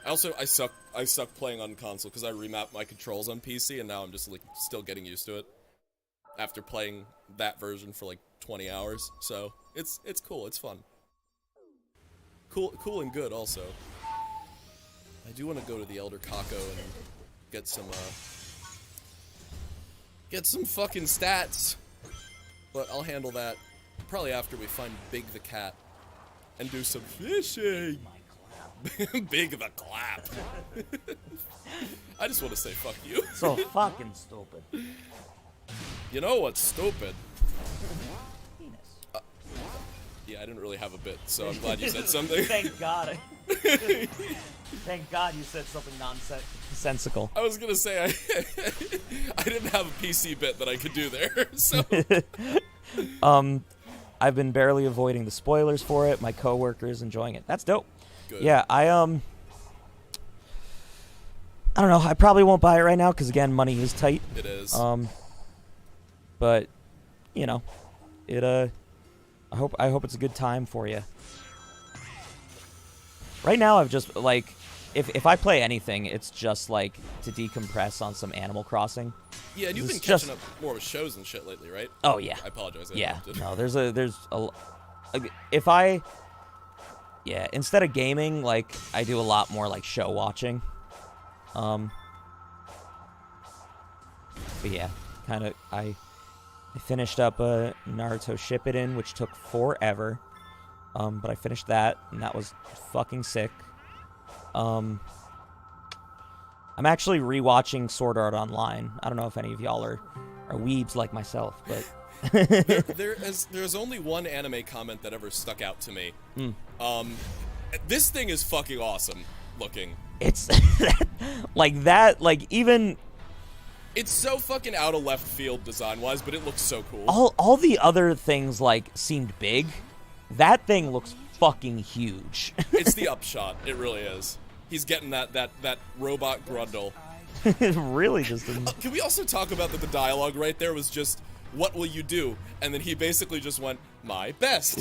I suck playing on console, because I remapped my controls on PC, and now I'm just, like, still getting used to it. After playing that version for, like, 20 hours, so it's cool, it's fun. Cool and good, also. I do want to go to the Elder Kako and get some fucking stats. But I'll handle that probably after we find Big the Cat and do some fishing. Big the Clap. I just want to say fuck you. So fucking stupid. You know what's stupid? Penis. Yeah, I didn't really have a bit, so I'm glad you said something. Thank God. Thank God you said something nonsensical. I was gonna say, I didn't have a PC bit that I could do there, so... I've been barely avoiding the spoilers for it. My coworker's enjoying it. That's dope. Good. Yeah, I don't know. I probably won't buy it right now because, again, money is tight. It is. But, you know, I hope it's a good time for you. Right now, I've just like, if I play anything, it's just like to decompress on some Animal Crossing. Yeah, and you've been It's catching just- up more with shows and shit lately, right? Oh yeah. I apologize. I Yeah. interrupted. No, instead of gaming, like I do a lot more like show watching. But yeah, kind of I finished up Naruto Shippuden, which took forever. But I finished that, and that was fucking sick. I'm actually rewatching Sword Art Online. I don't know if any of y'all are weebs like myself, but There's only one anime comment that ever stuck out to me. This thing is fucking awesome looking. it's like that, like even It's so fucking out of left field design-wise, but it looks so cool. all the other things like seemed big. That thing looks fucking huge. It's the upshot. It really is. He's getting that robot grundle. It really just Can we also talk about that the dialogue right there was just, what will you do? And then he basically just went, my best.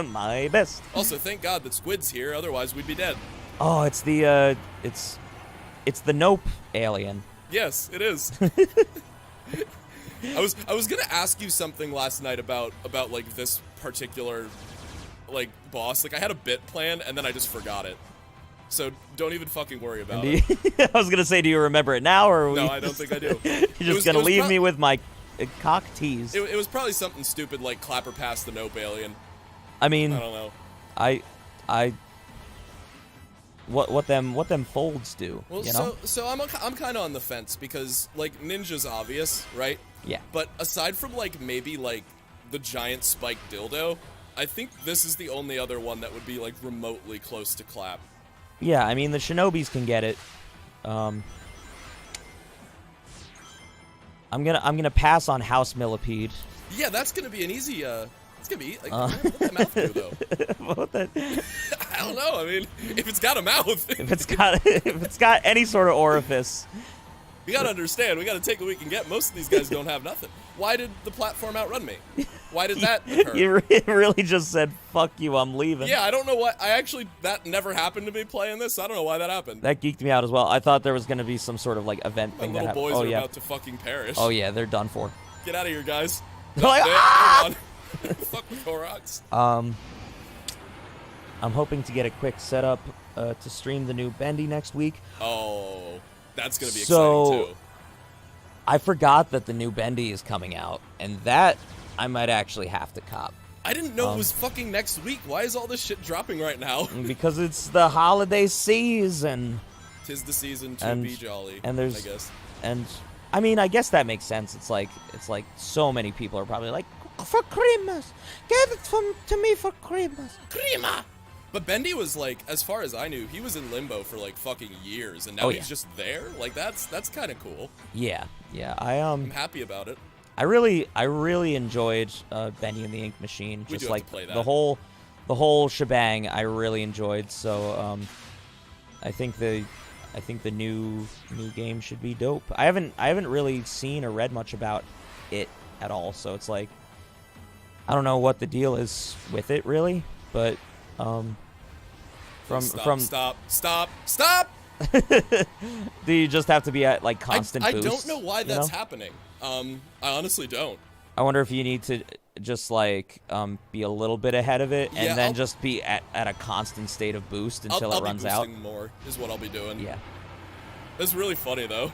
my best. Also, thank God that Squid's here, otherwise we'd be dead. Oh, it's the Nope alien. Yes, it is. I was gonna ask you something last night about like this particular like boss. Like I had a bit planned and then I just forgot it. So don't even fucking worry about it. I was gonna say, do you remember it now, or No, I don't think I do. You're just gonna leave me with my cock tease? It was probably something stupid like clapper past the Nope alien. I mean, I don't know. I what them folds do? Well, you know? so I'm kind of on the fence because like Ninja's obvious, right? Yeah. But aside from like maybe like the giant spiked dildo, I think this is the only other one that would be like remotely close to clap. Yeah, I mean the Shinobis can get it. I'm gonna pass on House Millipede. Yeah, that's gonna be an easy. It's gonna be like, what that mouth do though? What the- I don't know. I mean, if it's got a mouth, if it's got any sort of orifice. you gotta understand. We gotta take what we can get. Most of these guys don't have nothing. Why did the platform outrun me? Why did that occur? You really just said, "Fuck you, I'm leaving." Yeah, I don't know what. That never happened to me playing this. I don't know why that happened. That geeked me out as well. I thought there was gonna be some sort of like event My thing that little happened. boys Oh are yeah. about to fucking perish. Oh yeah, they're done for. Get out of here, guys. They're like, They're "Ah!" gone. Fuck the Koroks. I'm hoping to get a quick setup to stream the new Bendy next week. Oh, that's gonna be So- exciting too. I forgot that the new Bendy is coming out, and that I might actually have to cop. I didn't know it was fucking next week. Why is all this shit dropping right now? Because it's the holiday season. 'Tis the season to And- be jolly. and there's- I guess. And I mean, I guess that makes sense. It's like so many people are probably like, for Christmas, give it to me for Christmas. Crema! But Bendy was like, as far as I knew, he was in limbo for like fucking years, and now Oh, he's yeah. just there. Like that's kind of cool. Yeah. I'm happy about it. I really enjoyed Bendy and the Ink Machine. We Just do have like to play that. the whole shebang. I really enjoyed. So I think the new game should be dope. I haven't really seen or read much about it at all. So it's like I don't know what the deal is with it really, but Stop! do you just have to be at like constant I boost? don't know why you that's know? happening. I honestly don't. I wonder if you need to just like be a little bit ahead of it, and Yeah, then I'll- just be at a constant state of boost until I'll it runs be out. boosting more is what I'll be doing. Yeah. That's really funny though.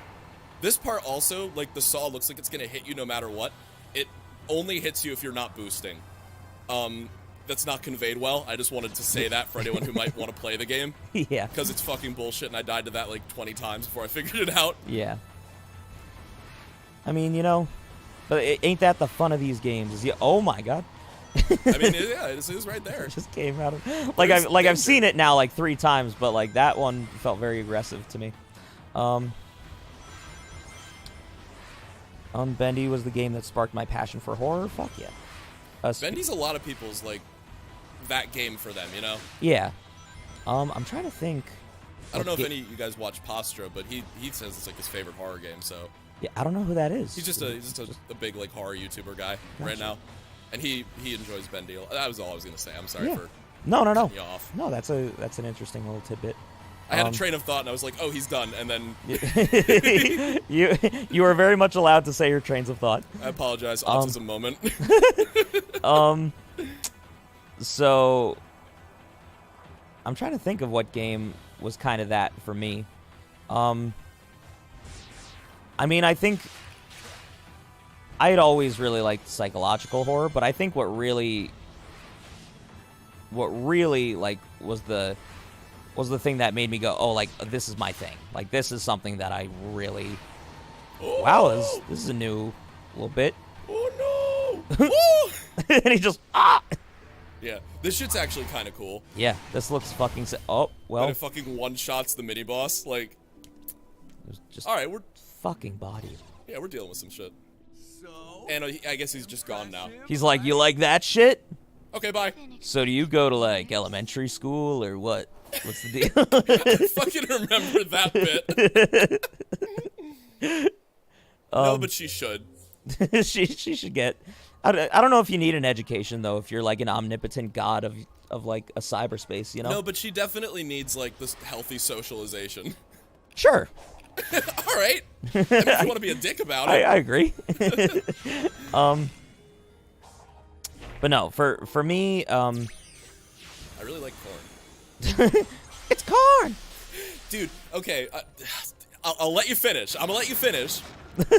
This part also, like the saw looks like it's gonna hit you no matter what. It only hits you if you're not boosting. That's not conveyed well. I just wanted to say that for anyone who might want to play the game. Yeah. Because it's fucking bullshit and I died to that like 20 times before I figured it out. Yeah. I mean, but ain't that the fun of these games? Is oh my god. I mean, yeah, it is right there. It just came out of There's I've danger. seen it now like 3 times, but like that one felt very aggressive to me. Bendy was the game that sparked my passion for horror. Fuck yeah. Bendy's a lot of people's like that game for them, you know? Yeah. I'm trying to think. I don't know if Okay. any of you guys watch Postra, but he says it's like his favorite horror game, so Yeah, I don't know who that is. He's just a big like horror YouTuber guy right now, and he enjoys Bendy. That was all I was gonna say. I'm sorry for no. cutting you off. No, that's an interesting little tidbit. I had a train of thought, and I was like, oh, he's done, and then you are very much allowed to say your trains of thought. I apologize. Autism moment. So I'm trying to think of what game was kind of that for me. I mean, I think I had always really liked psychological horror, but I think what really like was the thing that made me go, oh, like this is my thing. Like this is something that I really. Oh. Wow, this is a new little bit. Oh no! And he just Yeah, this shit's actually kind of cool. Yeah, this looks fucking. Oh well. And it fucking one shots the mini boss. Like, just all right, we're fucking bodied. Yeah, we're dealing with some shit. So, And I guess he's just gone now. He's like, you like that shit? Okay, bye. So do you go to like elementary school or what? What's the deal? I fucking remember that bit. No, but she should. she should get. I don't know if you need an education though. If you're like an omnipotent god of like a cyberspace, you know. No, but she definitely needs like this healthy socialization. Sure. All right. I mean, if you want to be a dick about it. I agree. But no, for me, I really like corn. it's corn. Dude, okay. I'll let you finish. I'm gonna let you finish.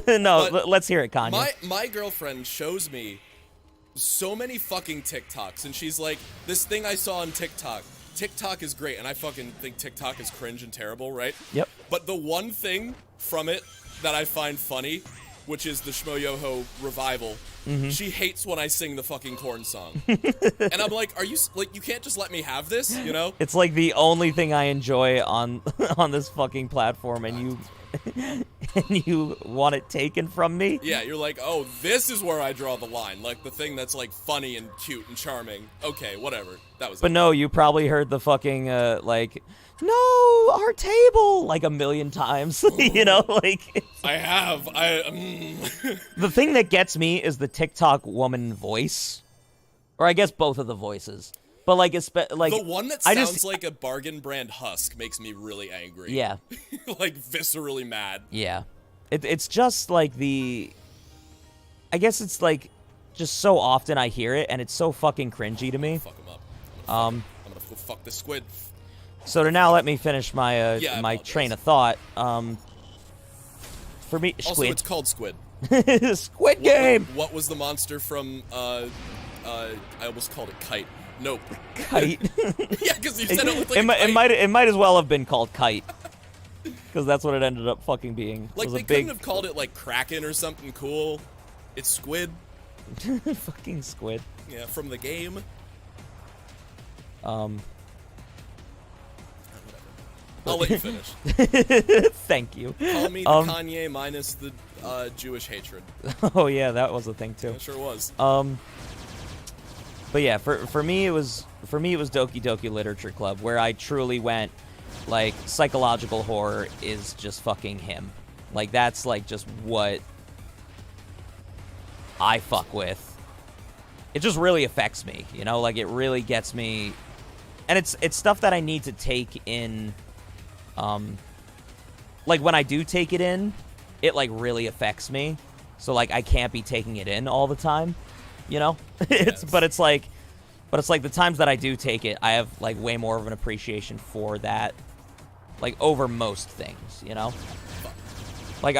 No, But let's hear it, Kanye. My girlfriend shows me so many fucking TikToks, and she's like, this thing I saw on TikTok. TikTok is great, and I fucking think TikTok is cringe and terrible, right? Yep. But the one thing from it that I find funny, which is the Shmo-Yoho revival, she hates when I sing the fucking corn song. And I'm like, are you, like, you can't just let me have this, you know? It's like the only thing I enjoy on this fucking platform, and you want it taken from me? Yeah, you're like, oh, this is where I draw the line. Like, the thing that's, like, funny and cute and charming. Okay, whatever. That was But it. no, you probably heard the fucking, like, no, our table, like a million times, you know, like. I have. The thing that gets me is the TikTok woman voice. Or I guess both of the voices. But, like, like The one that sounds like a bargain brand husk makes me really angry. Yeah. Like, viscerally mad. Yeah. It's just, like, I guess it's, like, just so often I hear it, and it's so fucking cringy to me. Fuck him up. I'm gonna go fuck this squid. So to now let me finish my Yeah, my apologize. train of thought. For me, Also, squid. it's called squid. Squid Game. What was the monster from, I almost called it kite. Nope. Kite. Yeah, because you said it looked like a kite. It might as well have been called Kite. Because that's what it ended up fucking being. Like, It was they a big couldn't have called it, like, Kraken or something cool. It's squid. fucking squid. Yeah, from the game. I'll let you finish. Thank you. Call me the Kanye minus the Jewish hatred. Oh yeah, that was a thing too. It sure was. But yeah, for me it was Doki Doki Literature Club, where I truly went like psychological horror is just fucking him. Like that's like just what I fuck with. It just really affects me, you know, like it really gets me, and it's stuff that I need to take in. Like when I do take it in, it like really affects me. So like I can't be taking it in all the time, you know. But it's like the times that I do take it, I have like way more of an appreciation for that, like over most things, you know. Like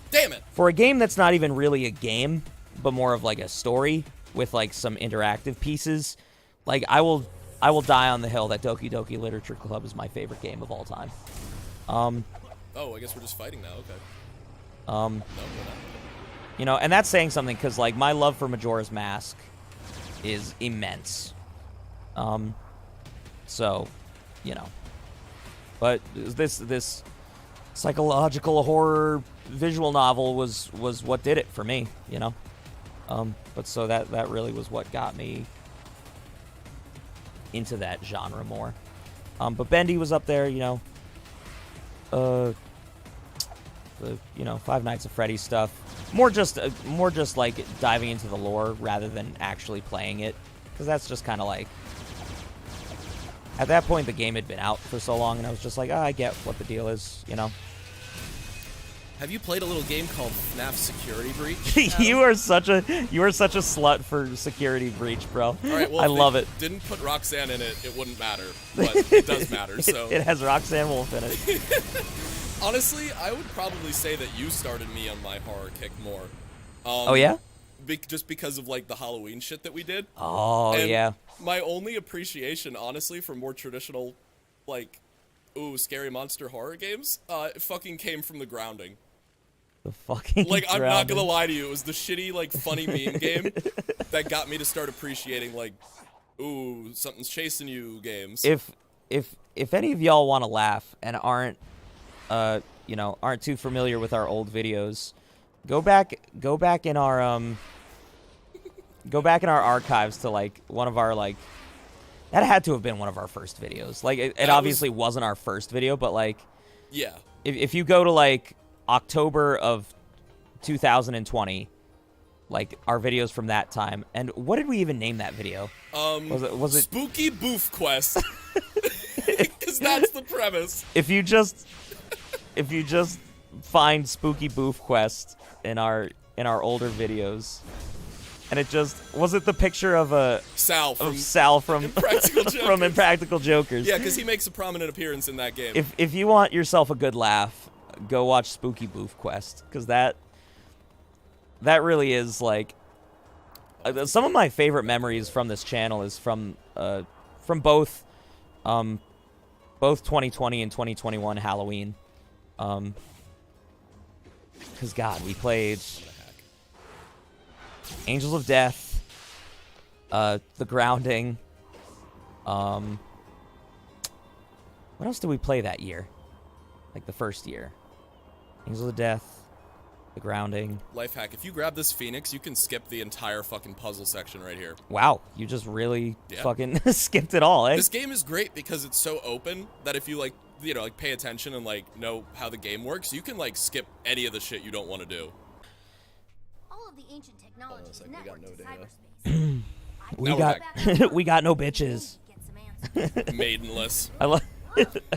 Damn it! for a game that's not even really a game, but more of like a story with like some interactive pieces, like I will die on the hill that Doki Doki Literature Club is my favorite game of all time. Oh, I guess we're just fighting now. Okay. Um, No, we're not. You know, and that's saying something because like my love for Majora's Mask is immense. So, you know, but this psychological horror visual novel was what did it for me, you know. But so that really was what got me into that genre more. But Bendy was up there, you know. the Five Nights at Freddy's stuff. More just like diving into the lore rather than actually playing it, because that's just kind of like, at that point the game had been out for so long, and I was just like, I get what the deal is, Have you played a little game called FNAF Security Breach? You are such a slut for Security Breach, bro. All right, well, I if love they it. Didn't put Roxanne in it, it wouldn't matter, but it does matter. So It has Roxanne Wolf in it. honestly, I would probably say that you started me on my horror kick more. Oh yeah? Just because of like the Halloween shit that we did. Oh And yeah. My only appreciation, honestly, for more traditional, like, scary monster horror games, it fucking came from the Grounding. The fucking Like, I'm not gonna Grounding. lie to you, it was the shitty, like, funny meme game that got me to start appreciating, like, something's chasing you games. If any of y'all want to laugh and aren't too familiar with our old videos, go back in our archives to like one of our like, that had to have been one of our first videos. Like it obviously wasn't our first video, but like, yeah. if you go to like October of 2020, like our videos from that time, and what did we even name that video? Was it Spooky Boof Quest? Because that's the premise. If you just find Spooky Boof Quest in our older videos, and it just was it the picture of Sal from Impractical Jokers. from Impractical Jokers. Yeah, because he makes a prominent appearance in that game. If you want yourself a good laugh, go watch Spooky Boof Quest, because that really is like some of my favorite memories from this channel is from both 2020 and 2021 Halloween. Because God, we played Angels of Death, The Grounding. What else did we play that year? Like the first year. Angels of Death, The Grounding. Life hack, if you grab this Phoenix, you can skip the entire fucking puzzle section right here. Wow, you just really fucking skipped it all, eh? This game is great because it's so open that if you like pay attention and like know how the game works, you can like skip any of the shit you don't want to do. All of the ancient technologies we got networked no to data. cyberspace. we Now got we're we got no bitches. Get some answers. Maidenless. I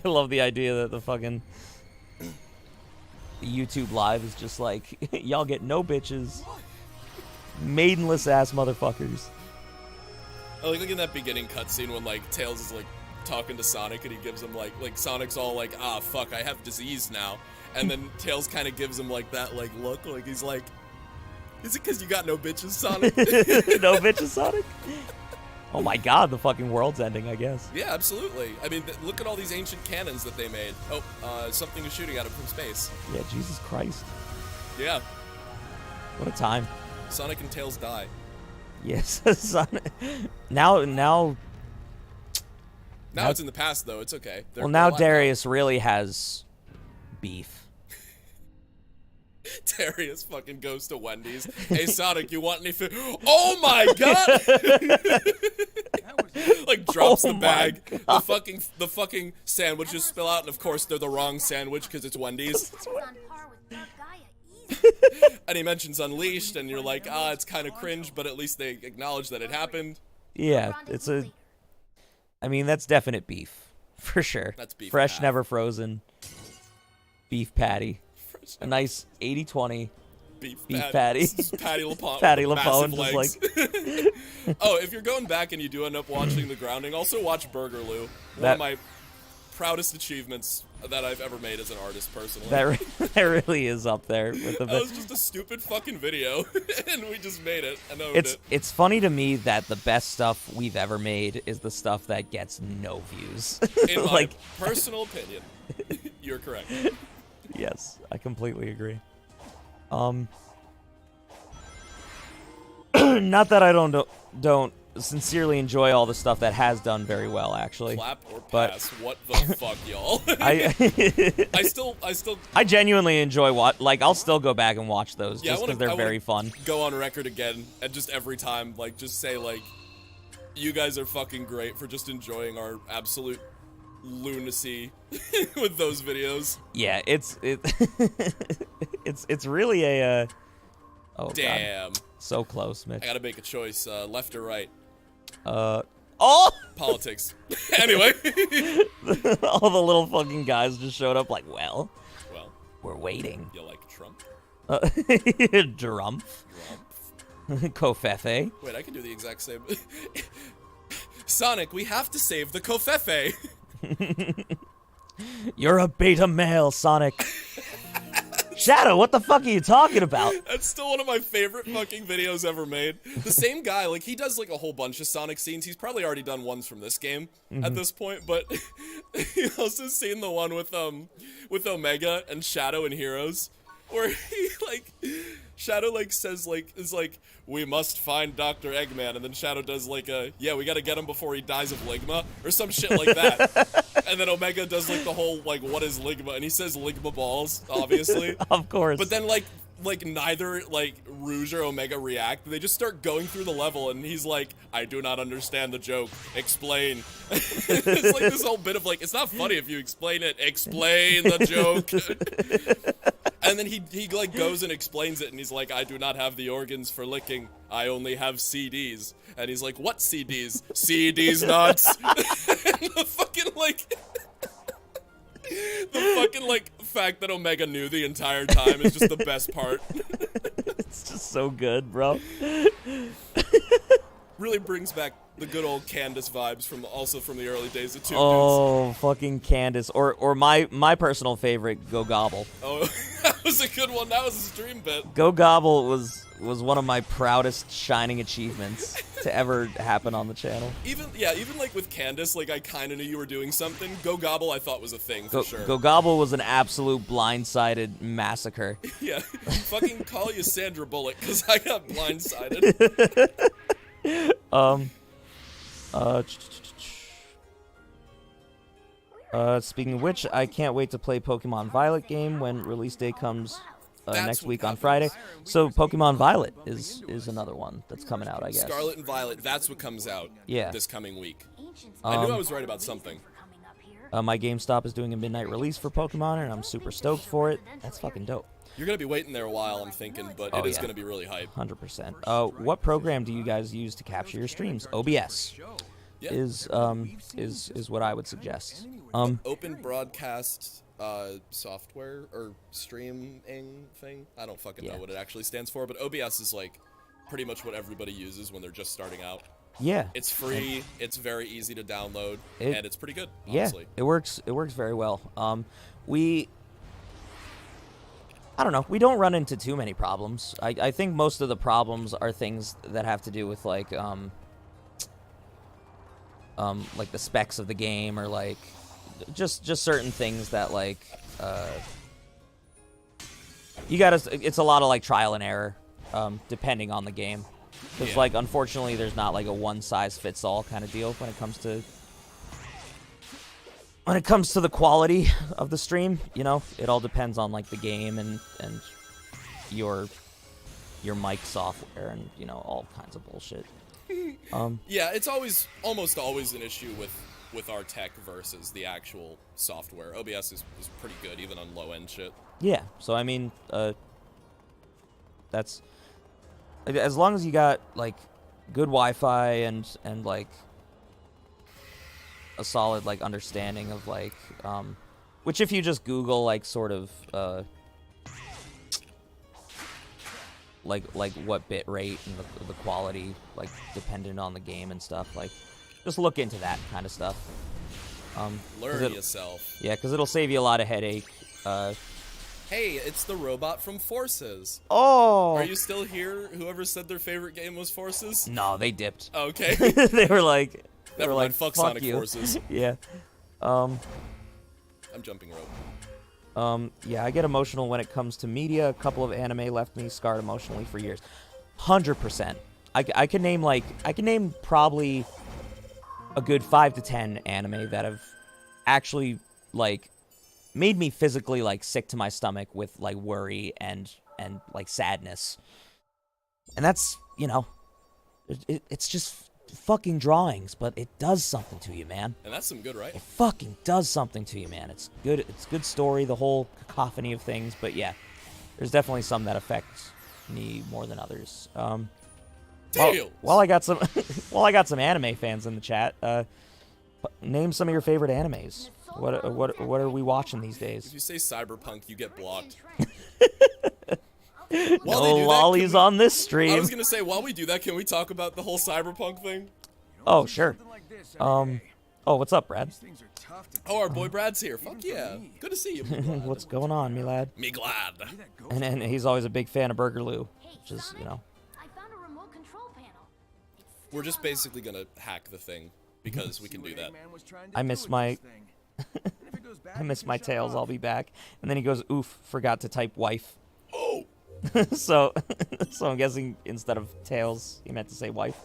love the idea that the fucking YouTube live is just like, y'all get no bitches, maidenless ass motherfuckers. I like in that beginning cutscene when like Tails is like talking to Sonic and he gives him like Sonic's all like, ah fuck, I have disease now, and then Tails kind of gives him like that like look, like he's like, is it because you got no bitches, Sonic? No bitches, Sonic. Oh my God, the fucking world's ending, I guess. Yeah, absolutely. I mean, look at all these ancient cannons that they made. Oh, something is shooting at him from space. Yeah, Jesus Christ. Yeah. What a time. Sonic and Tails die. Yes, Sonic. Now Now it's in the past, though. It's okay. well, now Darius really has beef. Darius fucking goes to Wendy's. Hey, Sonic, you want any food? Oh my God! Like drops the bag. The fucking sandwiches spill out, and of course they're the wrong sandwich because it's Wendy's. On par with Dark Gaia, easy. And he mentions Unleashed, and you're like, it's kind of cringe, but at least they acknowledge that it happened. Yeah, it's a. I mean, that's definite beef, for sure. That's beef. Fresh, half. never frozen. Beef patty. A nice 80-20 beef patty. Patty LaPone. Patty with LaPone, massive just legs. Oh, if you're going back and you do end up watching The Grounding, also watch Burgerloo. One of my proudest achievements that I've ever made as an artist, personally. That really is up there with the. That was just a stupid fucking video, and we just made it and owned it. It's funny to me that the best stuff we've ever made is the stuff that gets no views. In my like, personal opinion, you're correct. Yes, I completely agree. Not that I don't sincerely enjoy all the stuff that has done very well, actually. Clap or But- pass? What the fuck, y'all? I genuinely enjoy I'll still go back and watch those just because they're very fun. Go on record again, and just every time, like, just say like, you guys are fucking great for just enjoying our absolute lunacy with those videos. Yeah, it's really a oh Damn. God. So close, Mitch. I gotta make a choice, left or right. Oh! Politics. Anyway. All the little fucking guys just showed up like, well, we're waiting. You like Trump? Drumpf. Kofefe. Wait, I can do the exact same. Sonic, we have to save the Kofefe. You're a beta male, Sonic. Shadow, what the fuck are you talking about? That's still one of my favorite fucking videos ever made. The same guy, like, he does, like, a whole bunch of Sonic scenes. He's probably already done ones from this game at this point, but he also seen the one with Omega and Shadow and Heroes, where he, like, Shadow, like, says, like, is like, we must find Dr. Eggman, and then Shadow does, like, yeah, we gotta get him before he dies of Ligma, or some shit like that. And then Omega does, like, the whole, like, what is Ligma? And he says Ligma balls, obviously. Of course. But then, like neither, like, Rouge or Omega react. They just start going through the level, and he's like, I do not understand the joke. Explain. It's like this whole bit of, like, it's not funny if you explain it. Explain the joke. And then he like, goes and explains it, and he's like, I do not have the organs for licking. I only have CDs. And he's like, what CDs? CDs nuts. And the fucking, like... The fucking, like, fact that Omega knew the entire time is just the best part. It's just so good, bro. Really brings back the good old Candace vibes from the early days of Tube Oh, fucking Candace. Or my personal favorite, Go Gobble. Oh, that was a good one. That was a stream bit. Go Gobble was one of my proudest shining achievements to ever happen on the channel. Even like with Candace, like, I kind of knew you were doing something. Go Gobble I thought was a thing for sure. Go Gobble was an absolute blindsided massacre. Yeah, fucking call you Sandra Bullock, because I got blindsided. Speaking of which, I can't wait to play Pokemon Violet game when release day comes next week on Friday. So Pokemon Violet is another one that's coming out, I guess. Scarlet and Violet, that's what comes out this coming week. I knew I was right about something. My GameStop is doing a midnight release for Pokemon, and I'm super stoked for it. That's fucking dope. You're gonna be waiting there a while, I'm thinking, but it is gonna be really hype. 100%. What program do you guys use to capture your streams? OBS is what I would suggest. Open broadcast software or streaming thing. I don't fucking know what it actually stands for, but OBS is like pretty much what everybody uses when they're just starting out. Yeah. It's free. It's very easy to download, and it's pretty good. Honestly. Yeah, it works. It works very well. I don't know. We don't run into too many problems. I think most of the problems are things that have to do with like the specs of the game, or like just certain things that like you gotta. It's a lot of like trial and error, depending on the game. Because like unfortunately, there's not like a one size fits all kind of deal when it comes to. When it comes to the quality of the stream, you know, it all depends on like the game and your mic software and, you know, all kinds of bullshit. Yeah, it's almost always an issue with our tech versus the actual software. OBS is pretty good even on low end shit. Yeah, so I mean, that's as long as you got like good Wi-Fi and like a solid like understanding of like which if you just Google like sort of like what bit rate and the quality like dependent on the game and stuff, like just look into that kind of stuff. Learn yourself. Yeah, because it'll save you a lot of headache. Hey, it's the robot from Forces. Oh, are you still here? Whoever said their favorite game was Forces? No, they dipped. Okay. They were like. Never mind, fuck Sonic you. Forces. Yeah. I'm jumping rope. Yeah, I get emotional when it comes to media. A couple of anime left me scarred emotionally for years. 100%. I can name probably a good 5 to 10 anime that have actually like made me physically like sick to my stomach with like worry and like sadness. And that's, you know, it's just fucking drawings, but it does something to you, man. And that's some good writing. It fucking does something to you, man. It's good. It's good story, the whole cacophony of things. But yeah, there's definitely some that affect me more than others. While I got some, while I got some anime fans in the chat, name some of your favorite animes. What are we watching these If days? you say cyberpunk, you get blocked. No lollies on this I stream. was gonna say, while we do that, can we talk about the whole cyberpunk thing? Oh sure. Oh, what's up, Brad? These things are tough to Oh, our boy Brad's here. Fuck yeah. Good to see you. What's going on, me lad? Me glad. And he's always a big fan of Burgerloo, which is, you know. I found a remote control panel. We're just basically gonna hack the thing because we can do that. I miss my I miss my tails. I'll be back. And then he goes, oof, forgot to type wife. Oh! so I'm guessing instead of tails, he meant to say wife.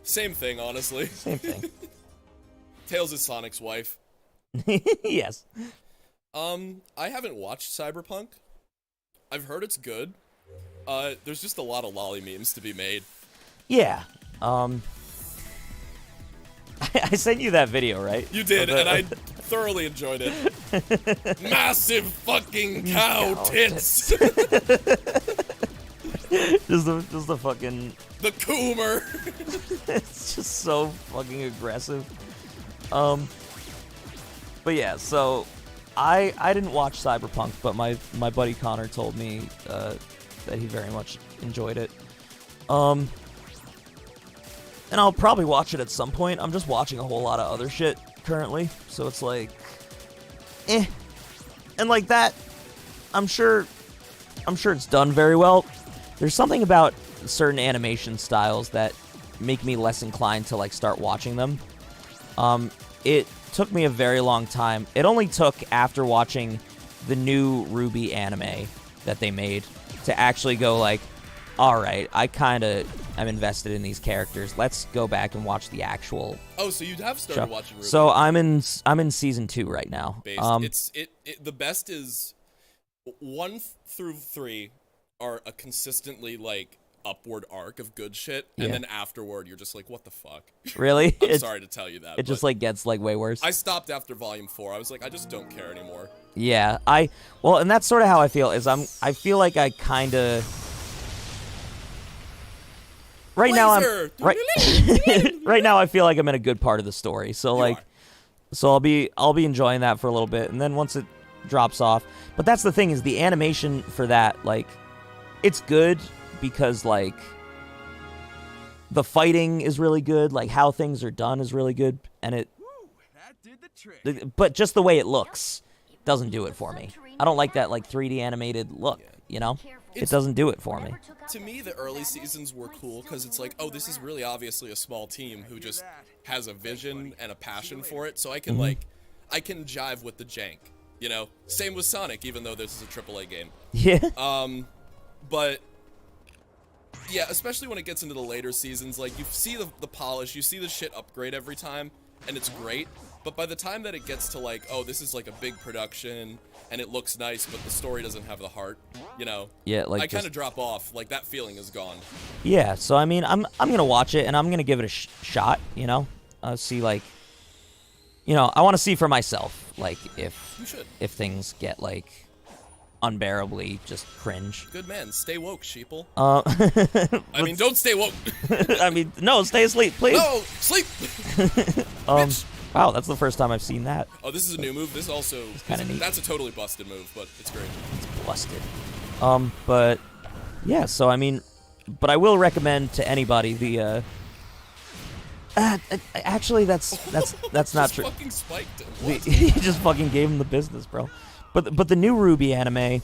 Same thing, honestly. Same thing. Tails is Sonic's wife. Yes. I haven't watched Cyberpunk. I've heard it's good. There's just a lot of lolly memes to be made. Yeah. I sent you that video, right? You did, and I thoroughly enjoyed it. Massive fucking cow tits! just the fucking... The Coomer! It's just so fucking aggressive. But yeah, so I didn't watch Cyberpunk, but my buddy Connor told me that he very much enjoyed it. And I'll probably watch it at some point. I'm just watching a whole lot of other shit currently, so it's like, eh. And like that, I'm sure it's done very well. There's something about certain animation styles that make me less inclined to like start watching them. It took me a very long time. It only took after watching the new Ruby anime that they made to actually go like, all right, I kind of am invested in these characters. Let's go back and watch the actual. Oh, so you have started show. watching Ruby. So I'm in season 2 right now. Based. The best is 1 through 3 are a consistently like upward arc of good shit, and then afterward you're just like, what the fuck? Really? I'm sorry to tell you that. It just like gets like way worse. I stopped after volume 4. I was like, I just don't care anymore. Yeah, and that's sort of how I feel. I feel like I kind of. Right now I'm right now I feel like I'm in a good part of the story. So like so I'll be enjoying that for a little bit, and then once it drops off. But that's the thing, is the animation for that, like, it's good because like the fighting is really good, like how things are done is really good, and That did the trick. but just the way it looks doesn't do it for me. I don't like that like 3D animated look, you know? It doesn't do it for me. To me, the early seasons were cool because it's like, oh, this is really obviously a small team who just has a vision and a passion for it, so I can I can jive with the jank, you know? Same with Sonic, even though this is a AAA game. Yeah. But yeah, especially when it gets into the later seasons, like you see the polish, you see the shit upgrade every time, and it's great. But by the time that it gets to like, oh, this is like a big production and it looks nice, but the story doesn't have the heart, you know? Yeah, like I kind of drop off. Like that feeling is gone. Yeah, so I mean, I'm gonna watch it and I'm gonna give it a shot, you know? See, like, you know, I want to see for myself, like if things get like unbearably just cringe. Good man, stay woke, sheeple. I mean, don't stay woke. I mean, no, stay asleep, please. No, sleep. Bitch. Wow, that's the first time I've seen that. Oh, this is a new move. This also kind of neat. That's a totally busted move, but it's great. It's busted. But yeah, so I mean, but I will recommend to anybody the. Actually, that's not true. Fucking spiked him. He just fucking gave him the business, bro. But the new Ruby anime,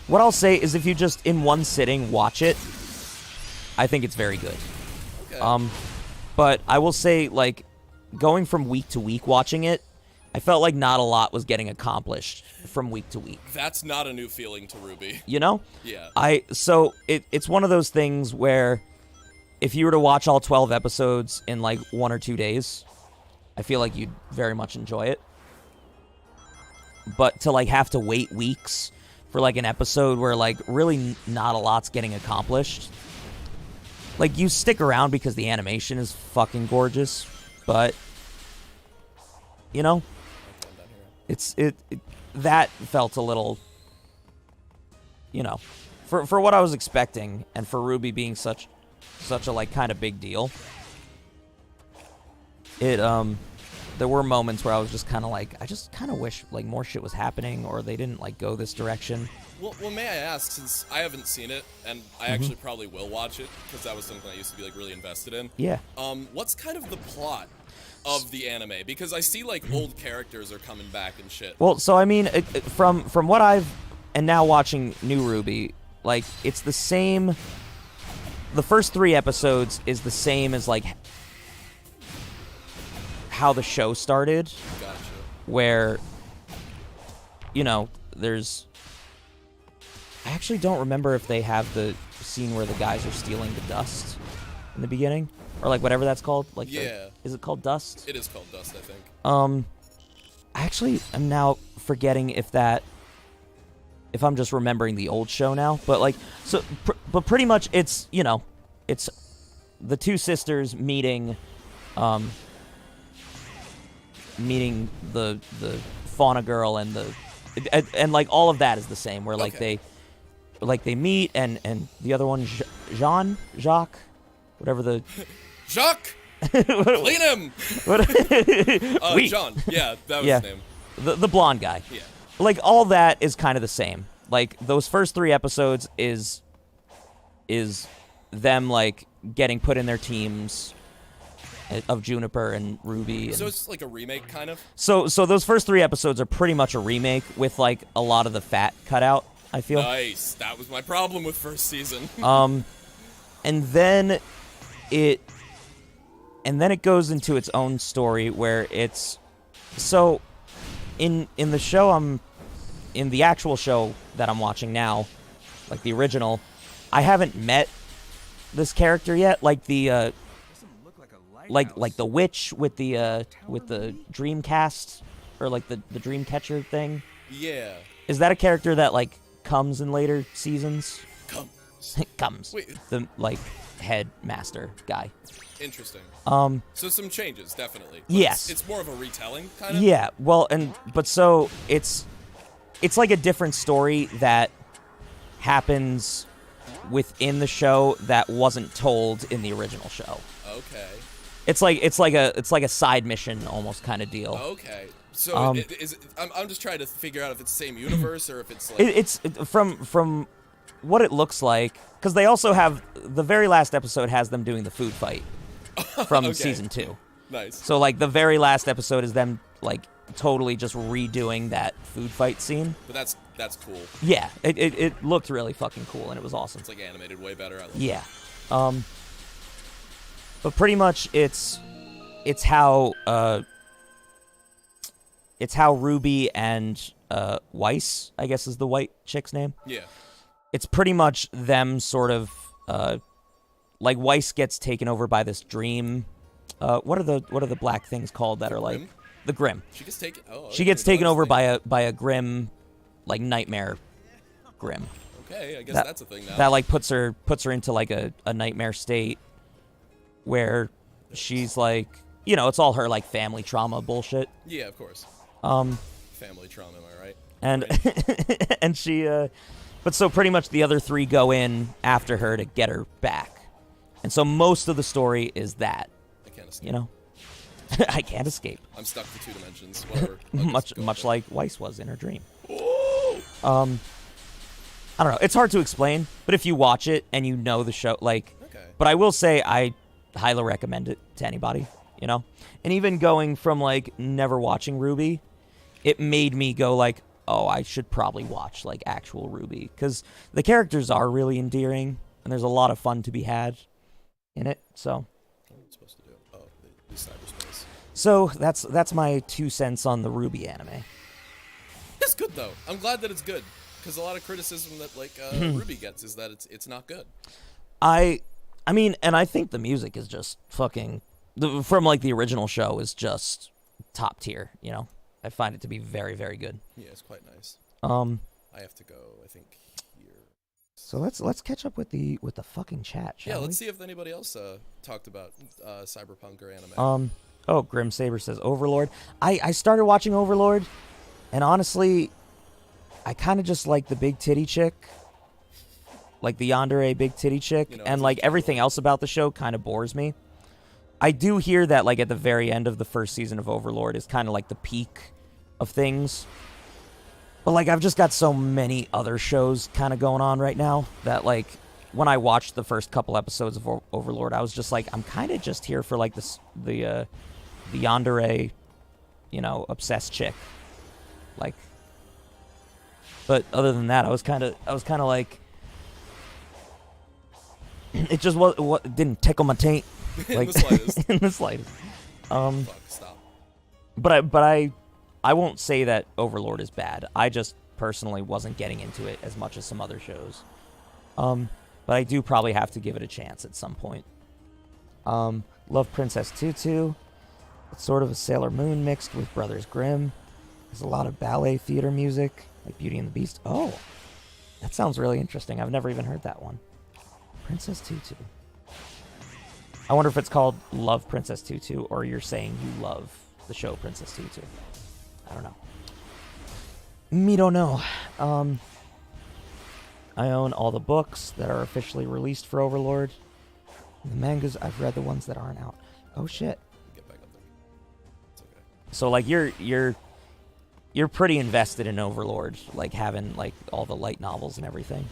what I'll say is if you just in one sitting watch it, I think it's very good. Okay. But I will say, like, going from week to week watching it, I felt like not a lot was getting accomplished from week to week. That's not a new feeling to Ruby. You know? Yeah. So it's one of those things where if you were to watch all 12 episodes in like 1 or 2 days, I feel like you'd very much enjoy it. But to like have to wait weeks for like an episode where like really not a lot's getting accomplished, like, you stick around because the animation is fucking gorgeous, but, you know, that felt a little, you know, for what I was expecting, and for Ruby being such a, like, kind of big deal, there were moments where I was just kind of like, I just kind of wish, like, more shit was happening, or they didn't, like, go this direction. Well, may I ask, since I haven't seen it, and I actually probably will watch it, because that was something I used to be, like, really invested in. Yeah. What's kind of the plot of the anime? Because I see, like, old characters are coming back and shit. Well, so, I mean, from what I've, and now watching New Ruby, like, it's the same, the first 3 episodes is the same as, like, how the show started. Gotcha. Where, you know, there's, I actually don't remember if they have the scene where the guys are stealing the dust in the beginning, or like whatever that's called. Like, yeah, is it called dust? It is called dust, I think. Actually, I'm now forgetting if I'm just remembering the old show now. But like, so, but pretty much it's, you know, it's the 2 sisters meeting the fauna girl and and like all of that is the same, where like they meet, and the other one, Jacques, whatever the Jacques, clean him. John, yeah, that was his name. The blonde guy. Yeah, like all that is kind of the same. Like those first 3 episodes is them like getting put in their teams of Juniper and Ruby. And so it's like a remake, kind of? So those first 3 episodes are pretty much a remake with, like, a lot of the fat cut out, I feel. Nice. That was my problem with first season. And then it goes into its own story where it's, so in the show in the actual show that I'm watching now, like the original, I haven't met this character yet, like the like the witch with the Dreamcast, or like the Dreamcatcher thing. Yeah. Is that a character that like comes in later seasons? Comes. Wait. The like headmaster guy. Interesting. So some changes, definitely. But yes. It's more of a retelling, kind of. Yeah. Well, but so it's like a different story that happens within the show that wasn't told in the original show. Okay. It's like a side mission almost kind of deal. Okay. So I'm just trying to figure out if it's the same universe or if it's like it's from what it looks like, because they also have the very last episode has them doing the food fight from season 2. Nice. So like the very last episode is them like totally just redoing that food fight scene. But that's cool. Yeah, it looked really fucking cool, and it was awesome. It's like animated way better. I love yeah. But pretty much it's how Ruby and Weiss, I guess is the white chick's name. Yeah. It's pretty much them sort of like Weiss gets taken over by this dream. What are the black things called that are like the Grim? She gets taken. Oh. She gets taken over by a Grim, like nightmare Grim. Okay, I guess that's a thing now. That like puts her into like a nightmare state where she's like, you know, it's all her like family trauma bullshit. Yeah, of course. Family trauma, am I right? And right. and she but so pretty much the other 3 go in after her to get her back. And so most of the story is that. I can't escape. You know? I can't escape. I'm stuck for 2 dimensions. Whatever. much like Weiss was in her dream. I don't know. It's hard to explain, but if you watch it and you know the show, like, okay. But I will say I highly recommend it to anybody, you know? And even going from, like, never watching Ruby, it made me go, like, oh, I should probably watch, like, actual Ruby. Because the characters are really endearing, and there's a lot of fun to be had in it, so. What am I supposed to do? Oh, the cyberspace. So, that's my 2 cents on the Ruby anime. It's good, though. I'm glad that it's good. Because a lot of criticism that, like, Ruby gets is that it's not good. I mean, and I think the music is just fucking, from like the original show, is just top tier, you know? I find it to be very, very good. Yeah, it's quite nice. I have to go, I think, here So let's catch up with the fucking chat, shall Yeah, we? let's see if anybody else talked about cyberpunk or anime. Oh, Grim Saber says Overlord. I started watching Overlord, and honestly, I kind of just like the big titty chick, like the yandere big titty chick, You know, and it's like everything enjoyable. else about the show kind of bores me. I do hear that like at the very end of the first season of Overlord is kind of like the peak of things. But like I've just got so many other shows kind of going on right now that like when I watched the first couple episodes of Overlord, I was just like, I'm kind of just here for like the yandere, you know, obsessed chick. Like, but other than that, I was kind of like, it just didn't tickle my taint. Like, In the slightest. in the slightest. Fuck, stop. But I won't say that Overlord is bad. I just personally wasn't getting into it as much as some other shows. But I do probably have to give it a chance at some point. Love Princess Tutu. It's sort of a Sailor Moon mixed with Brothers Grimm. There's a lot of ballet theater music, like Beauty and the Beast. Oh, that sounds really interesting. I've never even heard that one. Princess Tutu. I wonder if it's called Love Princess Tutu, or you're saying you love the show Princess Tutu. I don't know. Me don't know. I own all the books that are officially released for Overlord. The mangas, I've read the ones that aren't out. Oh shit. Get back up there. It's okay. So like you're pretty invested in Overlord, like having like all the light novels and everything.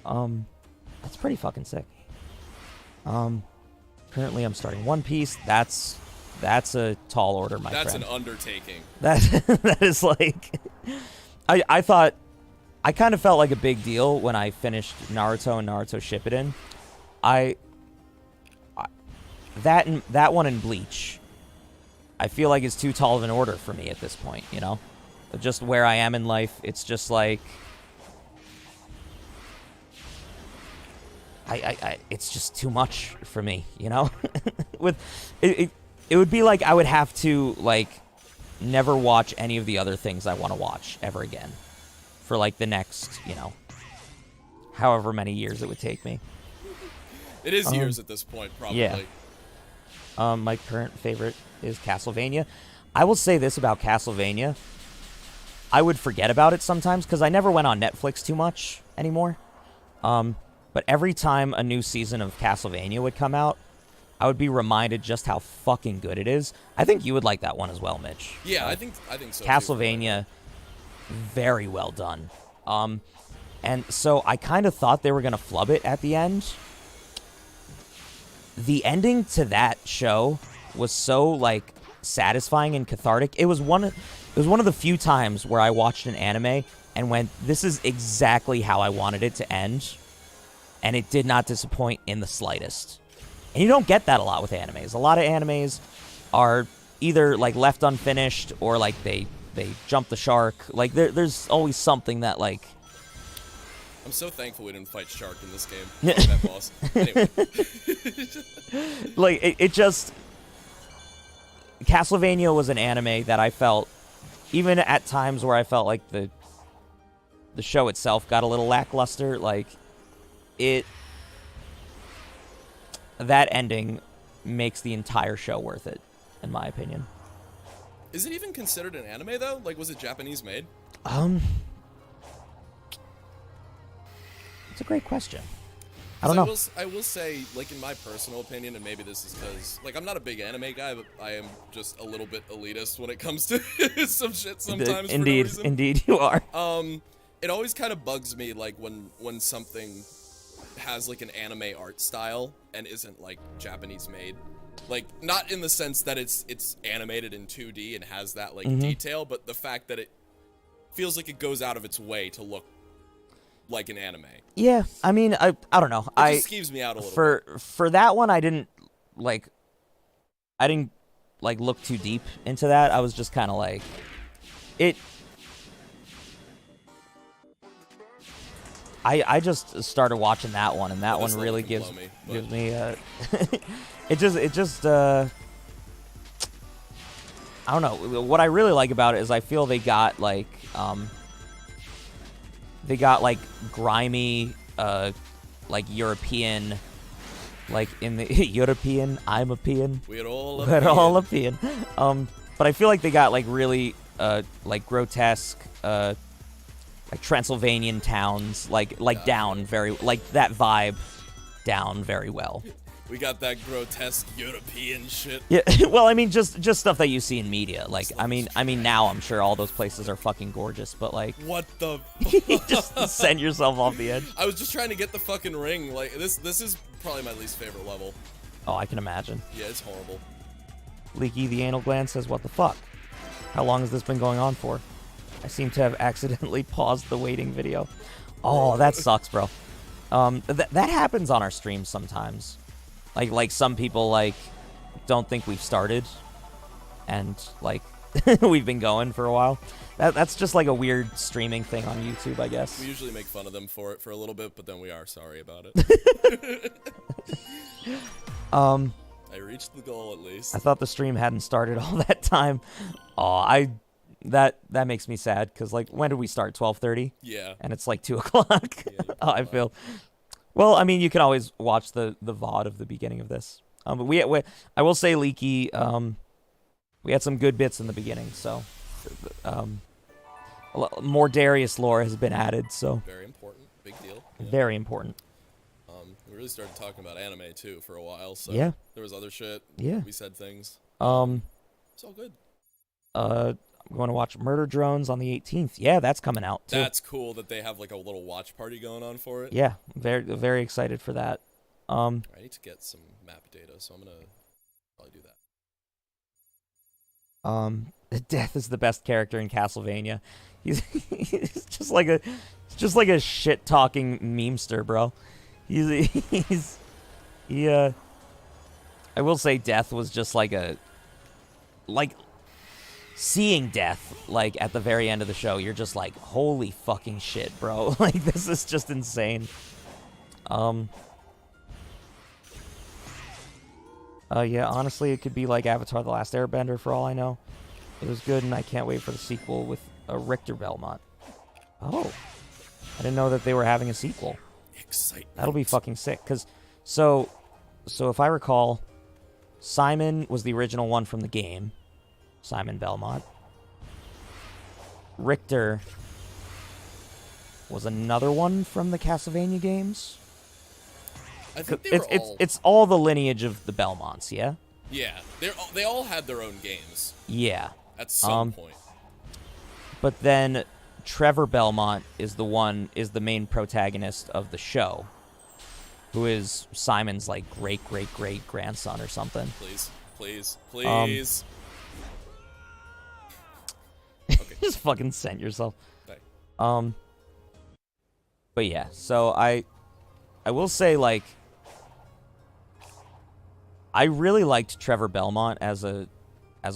That's pretty fucking sick. Currently I'm starting One Piece. That's a tall order, my That's friend. an undertaking. That is like, I thought, I kind of felt like a big deal when I finished Naruto and Naruto Shippuden. That one in Bleach, I feel like is too tall of an order for me at this point, you know? Just where I am in life, it's just like, it's just too much for me, you know? With it would be like I would have to like never watch any of the other things I want to watch ever again for like the next, you know, however many years it would take me. It is years at this point, probably. Yeah. My current favorite is Castlevania. I will say this about Castlevania. I would forget about it sometimes because I never went on Netflix too much anymore. But every time a new season of Castlevania would come out, I would be reminded just how fucking good it is. I think you would like that one as well, Mitch. Yeah, I think so. Castlevania, very well done. And so I kind of thought they were going to flub it at the end. The ending to that show was so like satisfying and cathartic. It was one of the few times where I watched an anime and went, this is exactly how I wanted it to end. And it did not disappoint in the slightest. And you don't get that a lot with animes. A lot of animes are either like left unfinished or like they jump the shark. Like there's always something that like. I'm so thankful we didn't fight Shark in this game. Fuck that boss. Anyway. Like it just. Castlevania was an anime that I felt, even at times where I felt like the show itself got a little lackluster, like that ending makes the entire show worth it, in my opinion. Is it even considered an anime though? Like, was it Japanese made? It's a great question. I don't know. I will say, like, in my personal opinion, and maybe this is because, like, I'm not a big anime guy, but I am just a little bit elitist when it comes to some shit sometimes. Indeed, for no reason. indeed, you are. It always kind of bugs me, like, when something has, like, an anime art style and isn't, like, Japanese made. Like, not in the sense that it's animated in 2D and has that, like, detail, but the fact that it feels like it goes out of its way to look like an anime. Yeah, I mean, I don't know. It just skeeves me out a little bit. For that one, I didn't look too deep into that. I was just kind of like, it. I just started watching that one, and that one really gives me it just I don't know. What I really like about it is I feel they got like grimy like European, like in the European, I'm a peon. We're all We're all a peon. But I feel like they got like really like grotesque like Transylvanian towns, like down very, like that vibe down very well. We got that grotesque European shit. Yeah, well, I mean, just stuff that you see in media. Like, I mean, now I'm sure all those places are fucking gorgeous, but like, What the? just send yourself off the edge. I was just trying to get the fucking ring. Like this is probably my least favorite level. Oh, I can imagine. Yeah, it's horrible. Leaky the anal gland says, "What the fuck? How long has this been going on for? I seem to have accidentally paused the waiting video. Oh, that sucks, bro. That happens on our streams sometimes. Like some people like don't think we've started, and like we've been going for a while. That's just like a weird streaming thing on YouTube, I guess. We usually make fun of them for it for a little bit, but then we are sorry about it. I reached the goal at least. I thought the stream hadn't started all that time. Oh, that makes me sad because like when did we start? 12:30. Yeah. And it's like 2 o'clock. Yeah, Oh, I feel. Well, I mean, you can always watch the VOD of the beginning of this. But we I will say, Leaky, we had some good bits in the beginning, so more Darius lore has been added, so Very important. Big deal. Yeah. very important. We really started talking about anime too for a while, so Yeah. there was other shit. Yeah. We said things. It's all good. I'm going to watch Murder Drones on the 18th. Yeah, that's coming out too. That's cool that they have like a little watch party going on for it. Yeah, very very excited for that. I need to get some map data, so I'm gonna probably do that. Death is the best character in Castlevania. He's just like a shit talking memester, bro. I will say Death was just like seeing Death like at the very end of the show, you're just like, holy fucking shit, bro. Like this is just insane. Yeah, honestly, it could be like Avatar: The Last Airbender for all I know. It was good, and I can't wait for the sequel with a Richter Belmont. Oh, I didn't know that they were having a sequel. Excitement. That'll be fucking sick. Cause so if I recall, Simon was the original one from the game, Simon Belmont. Richter was another one from the Castlevania games. I think It's all the lineage of the Belmonts, yeah? Yeah, they all had their own games Yeah. at some point. But then Trevor Belmont is the main protagonist of the show, who is Simon's like great grandson or something. Please. Okay. Just fucking sent yourself. Bye. But yeah, so I will say, like, I really liked Trevor Belmont as a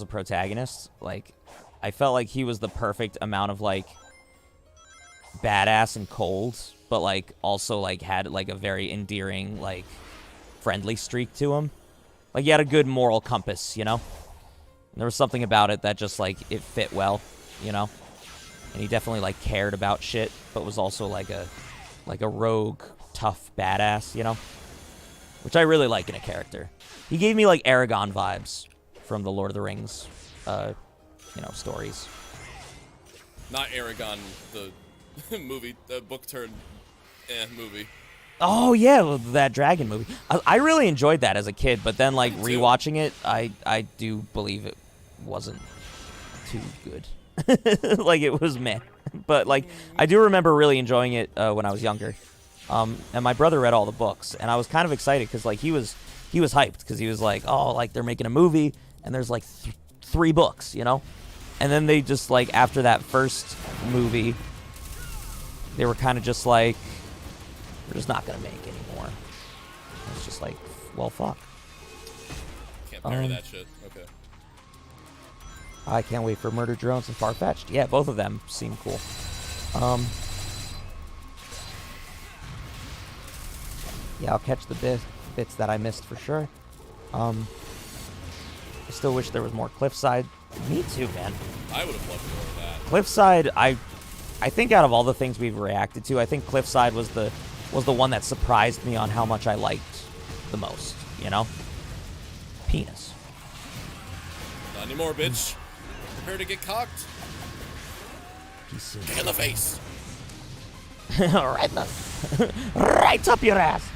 protagonist. Like, I felt like he was the perfect amount of like badass and cold, but like also like had like a very endearing, like friendly streak to him. Like he had a good moral compass, you know? And there was something about it that just like it fit well, you know? And he definitely like cared about shit, but was also like a rogue, tough badass, you know? Which I really like in a character. He gave me like Aragon vibes from the Lord of the Rings stories. Not Aragon, the movie, the book turned movie. Oh yeah, well, that dragon movie. I really enjoyed that as a kid, but then like rewatching it, I do believe it wasn't too good. Like it was meh. But like I do remember really enjoying it when I was younger. And my brother read all the books, and I was kind of excited because like he was hyped because he was like, oh, like they're making a movie and there's like 3 books, you know? And then they just like after that first movie, they were kind of just like, we're just not gonna make anymore. It's just like, well, fuck. Can't parry that shit. Okay. I can't wait for Murder Drones and Far-Fetched. Yeah, both of them seem cool. Yeah, I'll catch the bits that I missed for sure. I still wish there was more Cliffside. Me too, man. I would have loved more of that. Cliffside, I think out of all the things we've reacted to, I think Cliffside was the was the one that surprised me on how much I liked the most, you know? Penis. Not anymore, bitch. Prepare to get cocked. Kick in the face. right, right up your ass.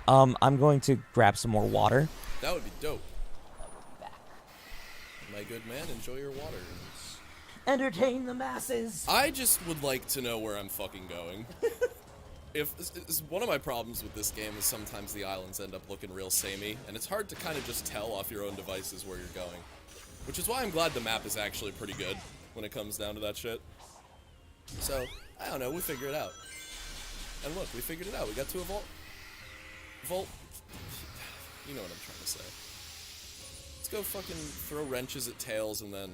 I'm going to grab some more water. That would be dope. My good man, enjoy your water. Entertain the masses. I just would like to know where I'm fucking going. One of my problems with this game is sometimes the islands end up looking real samey, and it's hard to kind of just tell off your own devices where you're going. Which is why I'm glad the map is actually pretty good when it comes down to that shit. So, I don't know, we figured it out. And look, we figured it out. We got to a vault. You know what I'm trying to say. Let's go fucking throw wrenches at tails and then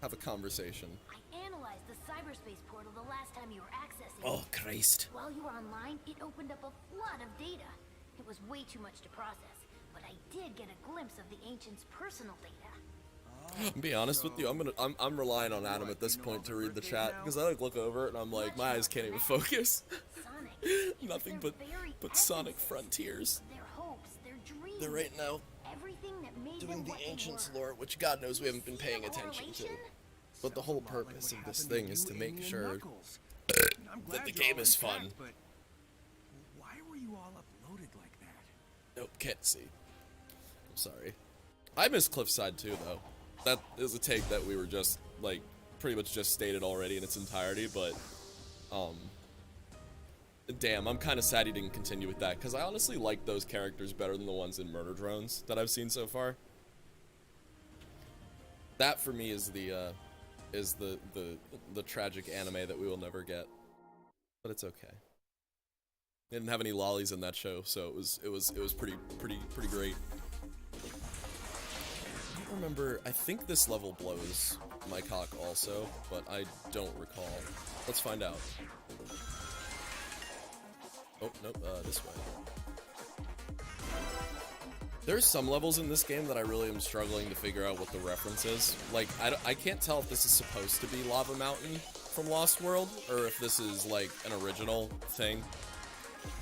have a conversation. I analyzed the cyberspace portal the last time you were accessing Oh, it. Christ. While you were online, it opened up a flood of data. It was way too much to process, but I did get a glimpse of the Ancient's personal data. Be honest with you, I'm relying on Adam at this point to read the chat because I like look over it and I'm like, my eyes can't even focus. Sonic, it Nothing was but their very Sonic essence, Frontiers. their hopes, their dreams. They're right now Everything that made doing them the what they Ancients were. lore, which God knows we haven't been paying See the attention to. correlation? But the whole purpose of this thing is to make sure that the game is fun. But why were you all uploaded like that? Nope, can't see. I'm sorry. I miss Cliffside too, though. That is a take that we were just, like, pretty much just stated already in its entirety, but, damn, I'm kind of sad he didn't continue with that, because I honestly like those characters better than the ones in Murder Drones that I've seen so far. That, for me, is the tragic anime that we will never get. But it's okay. They didn't have any lollies in that show, so it was pretty great. I don't remember, I think this level blows my cock also, but I don't recall. Let's find out. Oh, nope, this way. There's some levels in this game that I really am struggling to figure out what the reference is. Like, I can't tell if this is supposed to be Lava Mountain from Lost World, or if this is, like, an original thing.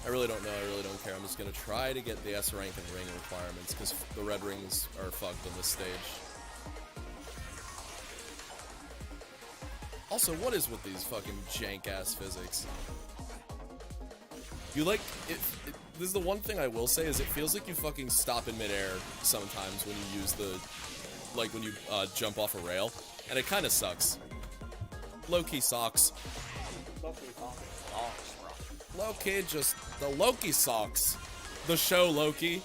I really don't know, I really don't care. I'm just gonna try to get the S rank and ring requirements, because the red rings are fucked on this stage. Also, what is with these fucking jank-ass physics? You like, this is the one thing I will say, is it feels like you fucking stop in midair sometimes when you use the, like when you jump off a rail, and it kinda sucks. Low-key socks. Loki, just the Loki socks. The show Loki.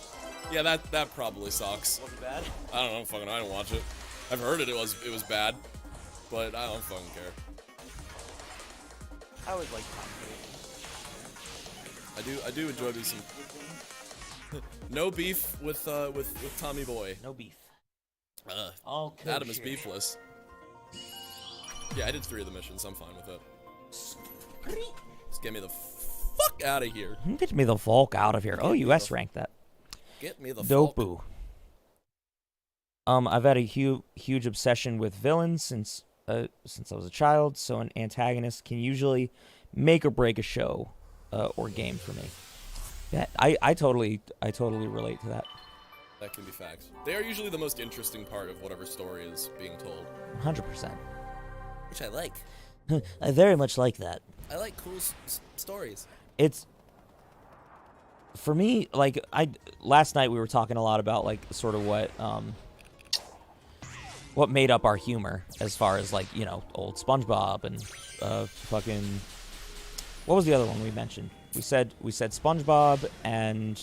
Yeah, that probably sucks. Was it bad? I don't know, fucking I didn't watch it. I've heard it was bad, but I don't fucking care. I always like comedy. I do enjoy me some. No beef with Tommy Boy. No beef. All Adam is beefless. Yeah, I did 3 of the missions. I'm fine with it. Just get me the fuck out of here. Get me the fuck out of here. Oh, US ranked that. Get me the fuck. Dopu. I've had a huge obsession with villains since I was a child, so an antagonist can usually make or break a show or game for me. Yeah, I totally relate to that. That can be facts. They are usually the most interesting part of whatever story is being told. 100%. Which I like. I very much like that. I like cool stories. It's, for me, like, last night we were talking a lot about, like, sort of what made up our humor, as far as, like, you know, old SpongeBob and fucking, what was the other one we mentioned? We said SpongeBob and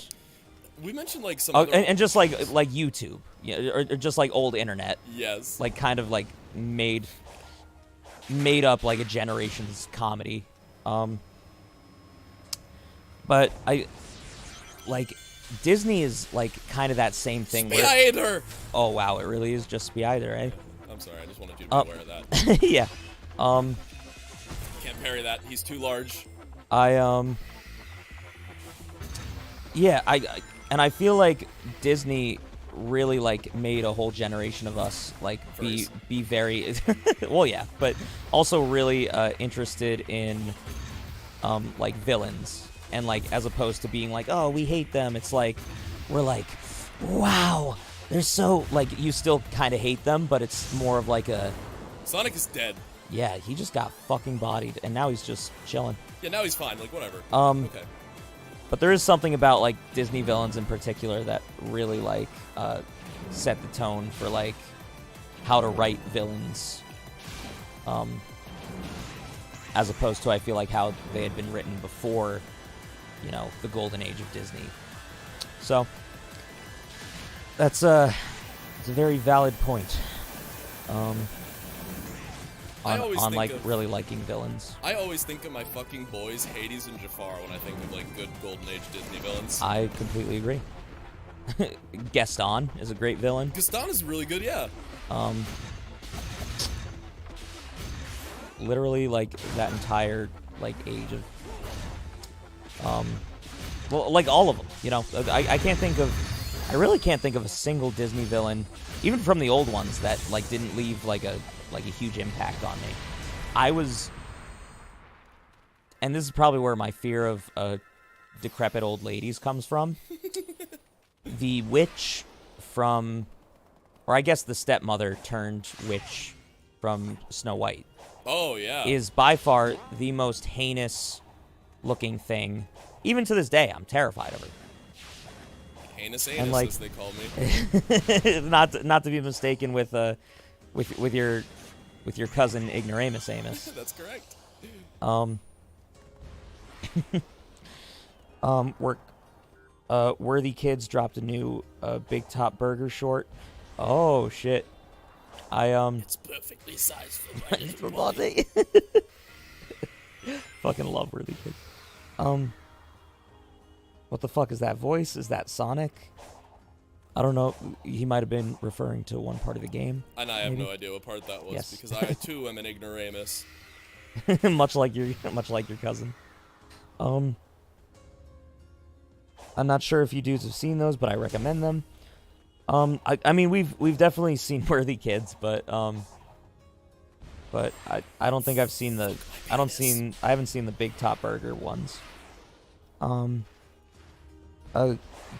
We mentioned like some and just like YouTube, yeah, or just like old internet. Yes. Like kind of like made up like a generation's comedy. But I like Disney is like kind of that same thing. Spider! Oh wow, it really is just Spider, eh? I'm sorry, I just wanted you to be aware of that. Yeah. Can't parry that. He's too large. Yeah, I feel like Disney really like made a whole generation of us like be very well, yeah, but also really interested in like villains, and like as opposed to being like, oh, we hate them, it's like we're like, wow, they're so like, you still kind of hate them, but it's more of like a Sonic is dead. yeah, he just got fucking bodied, and now he's just chilling. Yeah, now he's fine. Like whatever. Okay. But there is something about like Disney villains in particular that really like set the tone for like how to write villains, as opposed to I feel like how they had been written before, you know, the golden age of Disney. So that's it's a very valid point. On like really liking villains. I always think of my fucking boys Hades and Jafar when I think of like good golden age Disney villains. I completely agree. Gaston is a great villain. Gaston is really good, yeah. Literally like that entire like age of well, like all of them, you know. I really can't think of a single Disney villain, even from the old ones, that like didn't leave like a huge impact on me. And this is probably where my fear of decrepit old ladies comes from. The witch from, or I guess the stepmother turned witch from Snow White. Oh, yeah. Is by far the most heinous looking thing. Even to this day, I'm terrified of her. Heinous And, anus, like, as they call me. not to be mistaken with your cousin Ignoramus Amos. That's correct. Worthy Kids dropped a new Big Top Burger short. Oh shit. It's perfectly sized for my little body. Fucking love Worthy Kids. What the fuck is that voice? Is that Sonic? I don't know. He might have been referring to one part of the game. And I have no idea what part that was, Yes. because I too am an ignoramus. much like your cousin. I'm not sure if you dudes have seen those, but I recommend them. I mean we've definitely seen Worthy Kids, but I don't think I've seen I haven't seen the Big Top Burger ones.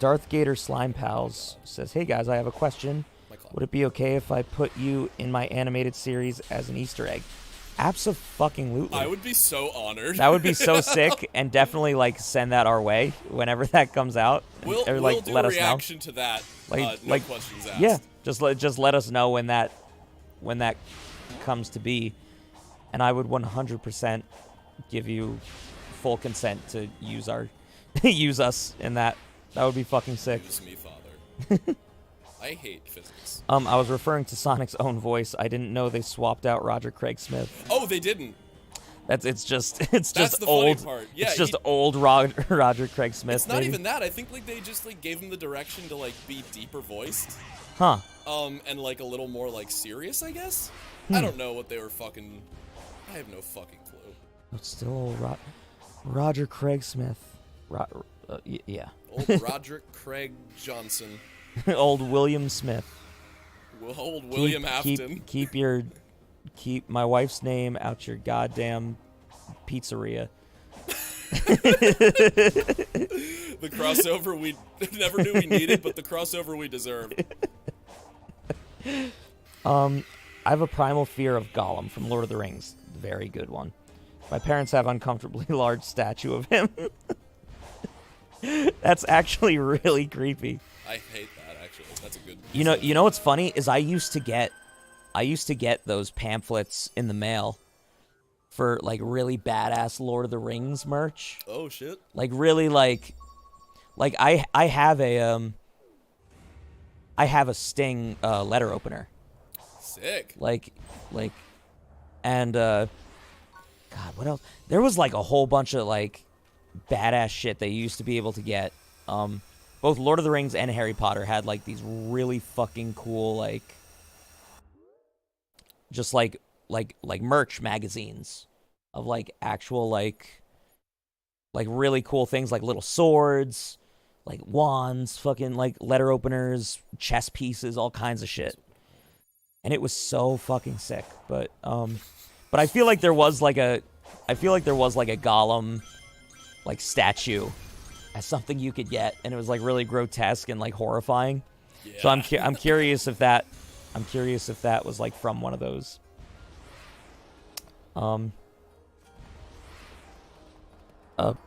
Darth Gator Slime Pals says, "Hey guys, I have a question. Would it be okay if I put you in my animated series as an Easter egg?" Abso-fucking-lutely. I would be so honored. That would be so sick, and definitely like send that our way whenever that comes out. We'll do let a us know. reaction to that. No questions asked. Yeah, just let us know when that comes to be, and I would 100% give you full consent to use us in that. That would be fucking sick. Use me, father. I hate physics. I was referring to Sonic's own voice. I didn't know they swapped out Roger Craig Smith. Oh, they didn't. It's just That's the old. funny part. Yeah, it's just old Roger Craig Smith. It's not maybe. even that. I think like they just like gave him the direction to like be deeper voiced. Huh. And like a little more like serious, I guess. I don't know what they were fucking. I have no fucking clue. It's still old Roger Craig Smith. Yeah. Old Roderick Craig Johnson. Old William Smith. Old William Afton. Keep my wife's name out your goddamn pizzeria. The crossover we never knew we needed, but the crossover we deserve. I have a primal fear of Gollum from Lord of the Rings. Very good one. My parents have uncomfortably large statue of him. That's actually really creepy. I hate that, actually. That's a good. You know what's funny is I used to get those pamphlets in the mail for like really badass Lord of the Rings merch. Oh shit. Like really like I have a Sting letter opener. Sick. And God, what else? There was like a whole bunch of like badass shit they used to be able to get. Both Lord of the Rings and Harry Potter had like these really fucking cool like just like merch magazines of like actual like really cool things, like little swords, like wands, fucking like letter openers, chess pieces, all kinds of shit. And it was so fucking sick. But I feel like there was like a I feel like there was like a golem like statue as something you could get, and it was like really grotesque and like horrifying. Yeah. So I'm curious if that was like from one of those.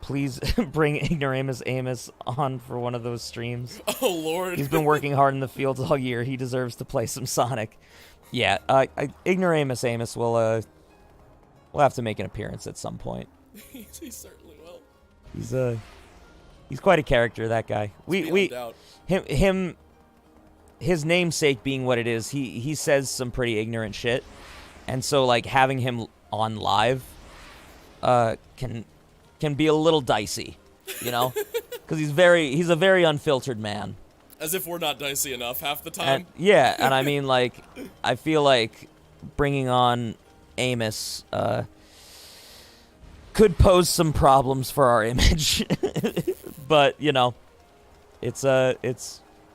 Please bring Ignoramus Amos on for one of those streams. Oh Lord. He's been working hard in the fields all year. He deserves to play some Sonic. Yeah, Ignoramus Amos will have to make an appearance at some point. He certainly will. He's quite a character, that guy. His namesake being what it is, he says some pretty ignorant shit, and so like having him on live can be a little dicey, you know, because he's a very unfiltered man. As if we're not dicey enough half the time. And, yeah, and I mean, like, I feel like bringing on Amos could pose some problems for our image, but you know, it's a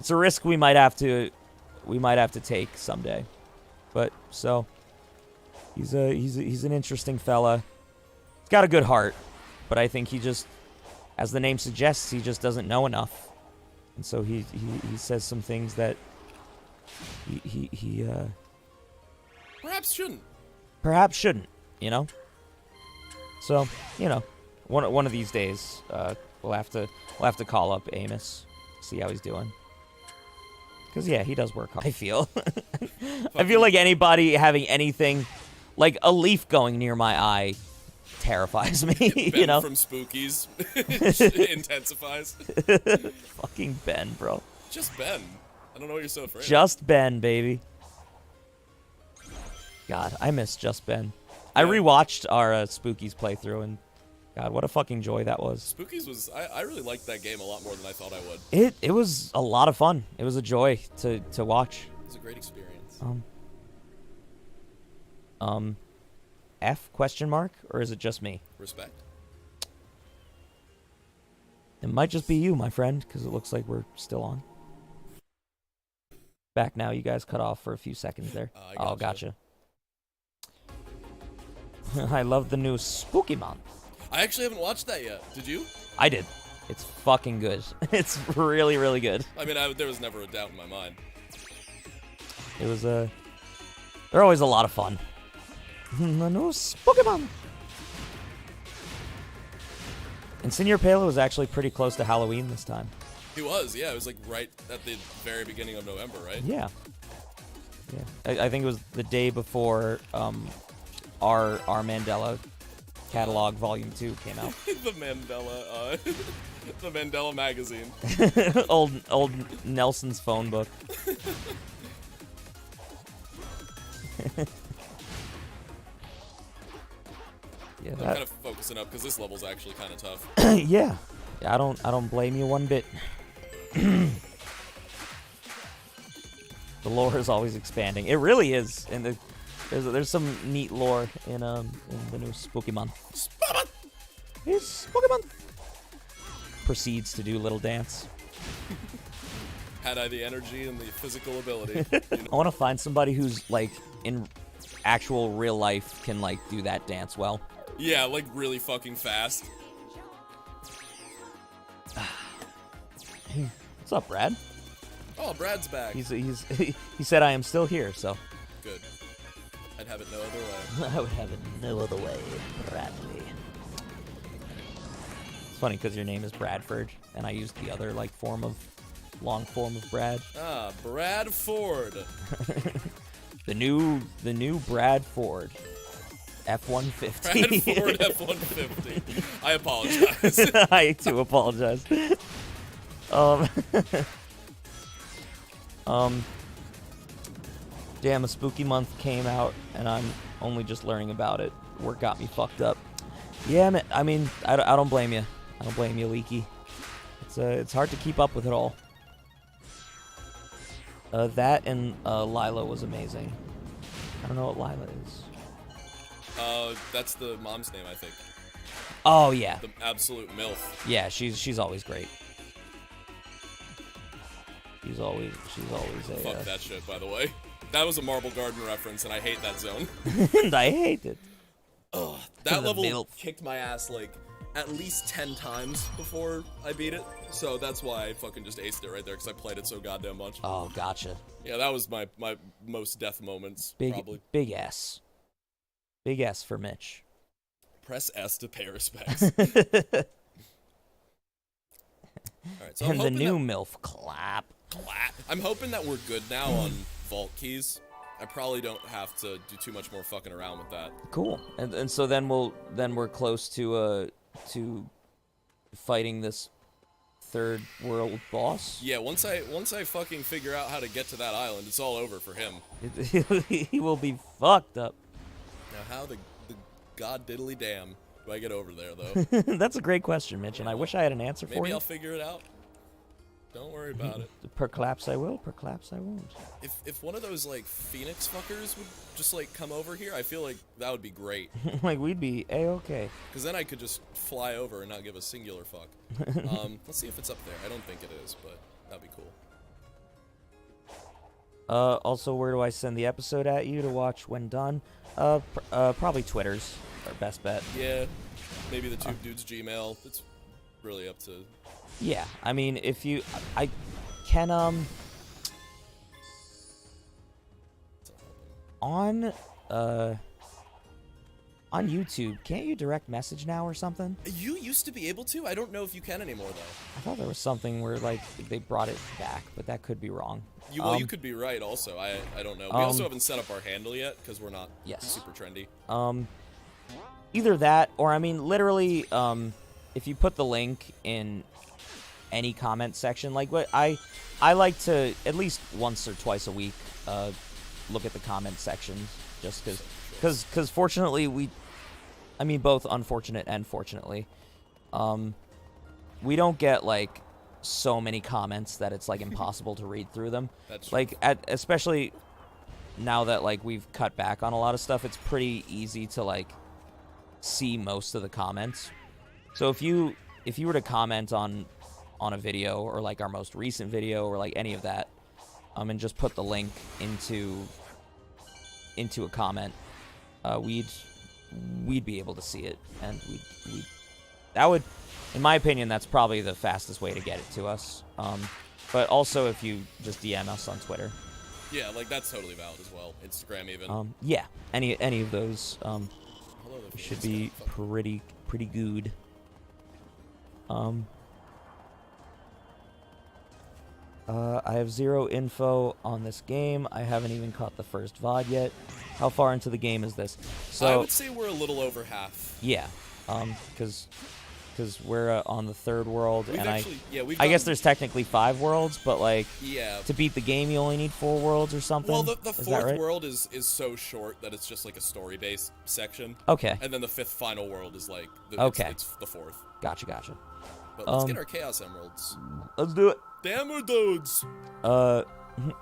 risk we might have to take someday. But so he's an interesting fella. He's got a good heart, but I think he just, as the name suggests, he just doesn't know enough, and so he says some things that he perhaps shouldn't, you know. So, you know, one of these days, we'll have to call up Amos, see how he's doing. Cause yeah, he does work hard. I feel like anybody having anything, like a leaf going near my eye, terrifies me. Ben you know, from Spookies intensifies. Fucking Ben, bro. Just Ben. I don't know what you're so afraid of. Just Ben, baby. God, I miss Just Ben. I rewatched our Spookies playthrough, and God, what a fucking joy that was. Spookies was... I really liked that game a lot more than I thought I would. It was a lot of fun. It was a joy to watch. It was a great experience. F question mark? Or is it just me? Respect. It might just be you, my friend, because it looks like we're still on. Back now, you guys cut off for a few seconds there. Oh, gotcha. I love the new Spooky Month. I actually haven't watched that yet. Did you? I did. It's fucking good. It's really, really good. I mean, there was never a doubt in my mind. It was they're always a lot of fun. The new Spooky Month. And Senor Palo was actually pretty close to Halloween this time. He was, yeah. It was like right at the very beginning of November, right? Yeah. Yeah. I think it was the day before our Mandela catalog volume 2 came out. the Mandela magazine. old Nelson's phone book. Yeah, I'm kind of focusing up because this level's actually kind of tough. Yeah. I don't blame you one bit. The lore is always expanding. It really is. And there's some neat lore in the new Spooky Month. It's Spooky Month. Proceeds to do little dance. Had I the energy and the physical ability. I want to find somebody who's like in actual real life can like do that dance well. Yeah, like really fucking fast. What's up, Brad? Oh, Brad's back. He said I am still here, so. Good. I'd have it no other way. I would have it no other way, Bradley. It's funny because your name is Bradford, and I used the other like long form of Brad. Ah, Brad Ford. the new Brad Ford. F-150. Brad Ford F-150. I apologize. I too apologize. Damn, a Spooky Month came out, and I'm only just learning about it. Work got me fucked up. Yeah, man, I mean, I don't blame you. I don't blame you, Leaky. It's hard to keep up with it all. That and Lila was amazing. I don't know what Lila is. That's the mom's name, I think. Oh yeah. The absolute MILF. Yeah, she's always great. She's always a. Fuck that shit, by the way. That was a Marble Garden reference, and I hate that zone. And I hate it. Ugh, that The level MILF. kicked my ass like at least 10 times before I beat it. So that's why I fucking just aced it right there, because I played it so goddamn much. Oh, gotcha. Yeah, that was my most death moments, probably. Big S. Big S for Mitch. Press S to pay respects. Alright, so I'm And the hoping new that, MILF clap. I'm hoping that we're good now on vault keys. I probably don't have to do too much more fucking around with that. Cool. And so then we're close to fighting this third world boss. Yeah, once I fucking figure out how to get to that island, it's all over for him. He will be fucked up. Now how the god diddly damn do I get over there though? That's a great question, Mitch, and I wish I had an answer for Maybe you. I'll figure it out. Don't worry about it. Per claps I will, per claps I won't. If one of those like Phoenix fuckers would just like come over here, I feel like that would be great. Like we'd be a-okay. Because then I could just fly over and not give a singular fuck. Let's see if it's up there. I don't think it is, but that'd be cool. Also, where do I send the episode at you to watch when done? Probably Twitter's our best bet. Yeah, maybe the Tube Dude's Gmail. It's really up to... Yeah, I mean, if you... I can, on YouTube, can't you direct message now or something? You used to be able to? I don't know if you can anymore, though. I thought there was something where, like, they brought it back, but that could be wrong. You could be right, also. I don't know. We also haven't set up our handle yet, because we're not super trendy. Either that, or, I mean, literally, if you put the link in any comment section, like, what I like to, at least once or twice a week, look at the comment sections, just because fortunately I mean, both unfortunate and fortunately, we don't get, like, so many comments that it's, like, impossible to read through them. That's true. Like, especially now that, like, we've cut back on a lot of stuff, it's pretty easy to, like, see most of the comments. So if you were to comment on a video, or like our most recent video, or like any of that, and just put the link into a comment, we'd be able to see it, and that would, in my opinion, that's probably the fastest way to get it to us. But also if you just DM us on Twitter. Yeah, like that's totally valid as well. Instagram even. Yeah, any of those Hello, should be pretty good. I have zero info on this game. I haven't even caught the first VOD yet. How far into the game is this? So I would say we're a little over half. yeah, because we're on the third world, We've and actually, I guess there's technically 5 worlds, but like yeah. to beat the game you only need 4 worlds or something. Well, the Is that fourth right? world is so short that it's just like a story-based section. Okay, And then the 5th final world is like it's the 4th. gotcha. But let's get our Chaos Emeralds. Let's do it. Damn it, dudes!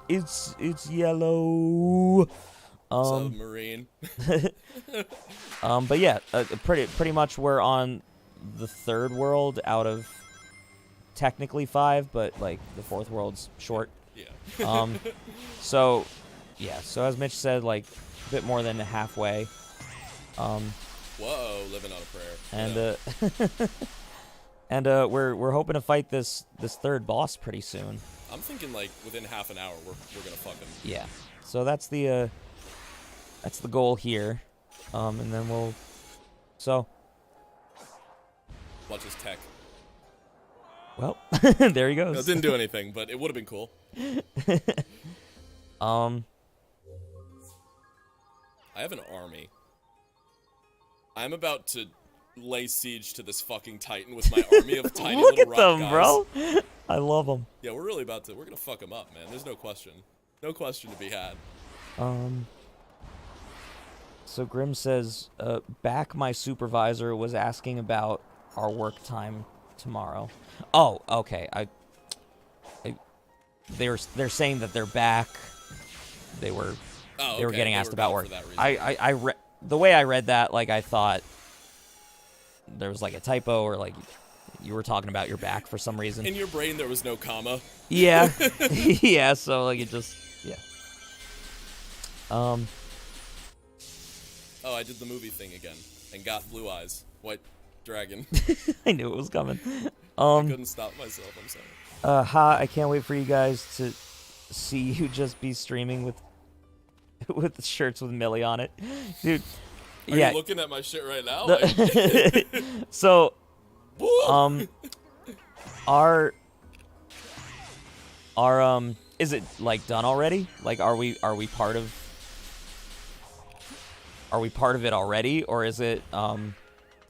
It's yellow. Submarine. But yeah, pretty much we're on the third world out of technically 5, but like the 4th world's short. Yeah. So as Mitch said, like a bit more than halfway. Whoa, living on a prayer. And and we're hoping to fight this third boss pretty soon. I'm thinking like within half an hour we're gonna fuck him. Yeah. So that's the goal here. And then Watch his tech. well, there he goes. No, it didn't do anything, but it would have been cool. I have an army. I'm about to lay siege to this fucking Titan with my army of tiny Look little at rock them, guys. bro. I love them. Yeah, we're gonna fuck him up, man. There's no question. No question to be had. So Grim says, back my supervisor was asking about our work time tomorrow. Oh, okay. They're saying that they're back. They were getting asked about work. The way I read that, like I thought there was like a typo, or like you were talking about your back for some reason. In your brain there was no comma. Yeah. Yeah, so like it just Oh, I did the movie thing again. and got blue eyes. White dragon. I knew it was coming. I couldn't stop myself. I'm sorry. I can't wait for you guys to see you just be streaming with the shirts with Millie on it, dude. Are yeah. you looking at my shit right now? So, is it like done already? Like, are we part of it already, or is it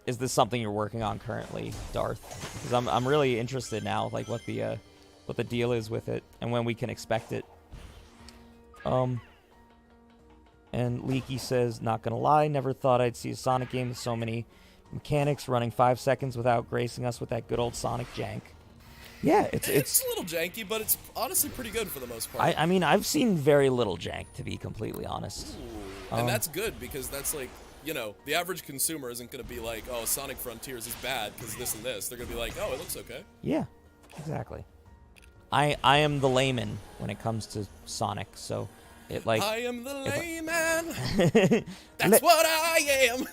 is this something you're working on currently, Darth? Because I'm really interested now, like what the deal is with it and when we can expect it. And Leaky says, not gonna lie, never thought I'd see a Sonic game with so many mechanics running 5 seconds without gracing us with that good old Sonic jank. Yeah, it's a little janky, but it's honestly pretty good for the most part. I mean, I've seen very little jank, to be completely honest. Ooh. And that's good, because that's like, you know, the average consumer isn't going to be like, oh, Sonic Frontiers is bad because this and this. They're going to be like, oh, it looks okay. Yeah, exactly. I am the layman when it comes to Sonic, so it like... I am the layman. That's what I am.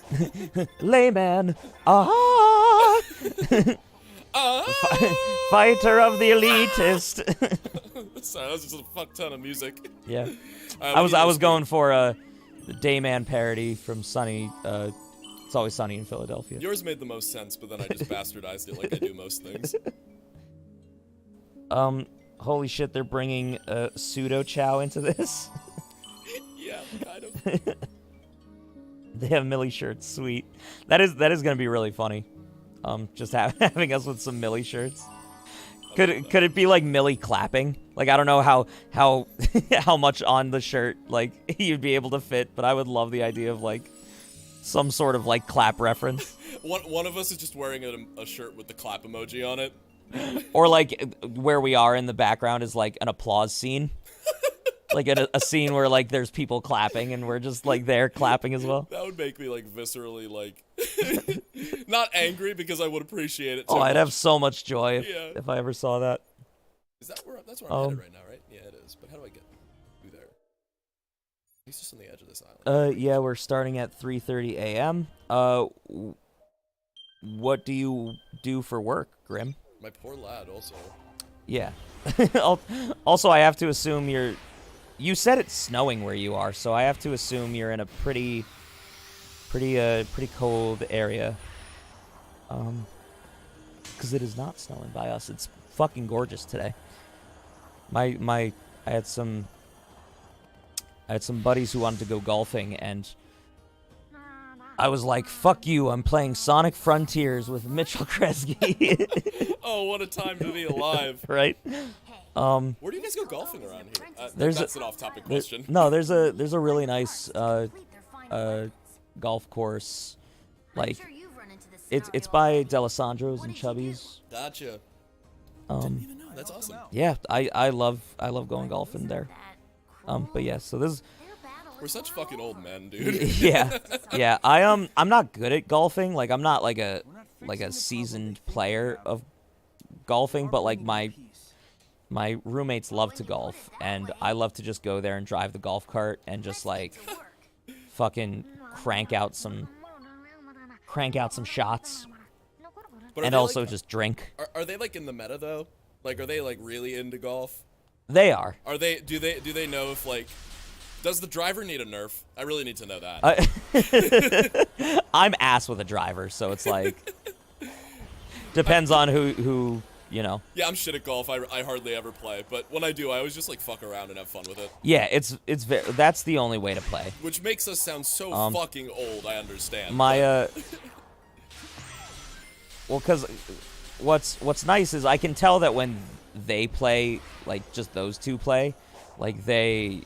Layman. Ah! Fighter of the elitist. Sorry, that was just a fuck ton of music. Yeah. I was going for the Dayman parody from Sunny. It's Always Sunny in Philadelphia. Yours made the most sense, but then I just bastardized it like I do most things. Holy shit, they're bringing pseudo Chow into this. Yeah, kind of. They have Millie shirts, sweet. That is gonna be really funny. Just having us with some Millie shirts. Could it be like Millie clapping? Like, I don't know how how much on the shirt like you'd be able to fit, but I would love the idea of like some sort of like clap reference. One of us is just wearing a shirt with the clap emoji on it. Or like where we are in the background is like an applause scene. Like a scene where like there's people clapping and we're just like there clapping as well. That would make me like viscerally like not angry, because I would appreciate it. Oh, I'd have so much joy if I ever saw that. Is that where that's where I'm headed right now, right? Yeah, it is. But how do I get through there? He's just on the edge of this island. Yeah, we're starting at 3:30 a.m. What do you do for work, Grim? My poor lad, also. Yeah. Also, I have to assume you said it's snowing where you are, so I have to assume you're in a pretty cold area. Because it is not snowing by us. It's fucking gorgeous today. I had some buddies who wanted to go golfing, and I was like, fuck you, I'm playing Sonic Frontiers with Mitchell Kresge. Oh, what a time to be alive. Right? Where do you guys go golfing around here? That's an off-topic question. No, there's a really nice golf course. Like, it's by D'Alessandro's and Chubby's. Gotcha. Didn't even know. That's awesome. Yeah, I love going golfing there. But yeah, so this is... We're such fucking old men, dude. Yeah. I'm not good at golfing. Like, I'm not like a seasoned player of golfing, but like my roommates love to golf, and I love to just go there and drive the golf cart and just like fucking crank out some shots, and also like, just drink. Are they like in the meta though? Like, are they like really into golf? They are. Are they? Do they know if like? Does the driver need a nerf? I really need to know that. I'm ass with a driver, so it's like depends on who you know. Yeah, I'm shit at golf. I hardly ever play, but when I do, I always just like fuck around and have fun with it. Yeah, that's the only way to play. Which makes us sound so fucking old. I understand. Well, because what's nice is I can tell that when they play, like just those two play, like they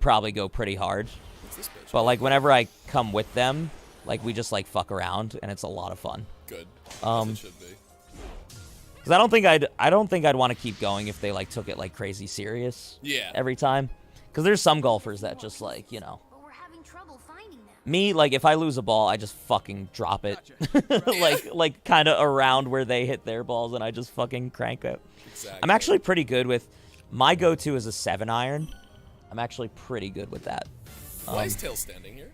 probably go pretty hard. What's this bitch? But like whenever I come with them, like we just like fuck around and it's a lot of fun. Good. As it should be. Because I don't think I'd want to keep going if they like took it like crazy serious. Yeah. Every time. Because there's some golfers that just like, you know. But we're having trouble finding them. Me, like if I lose a ball, I just fucking drop it. like kind of around where they hit their balls, and I just fucking crank it. Exactly. I'm actually pretty good with, my go-to is a 7-iron. I'm actually pretty good with that. Why is Tail standing here?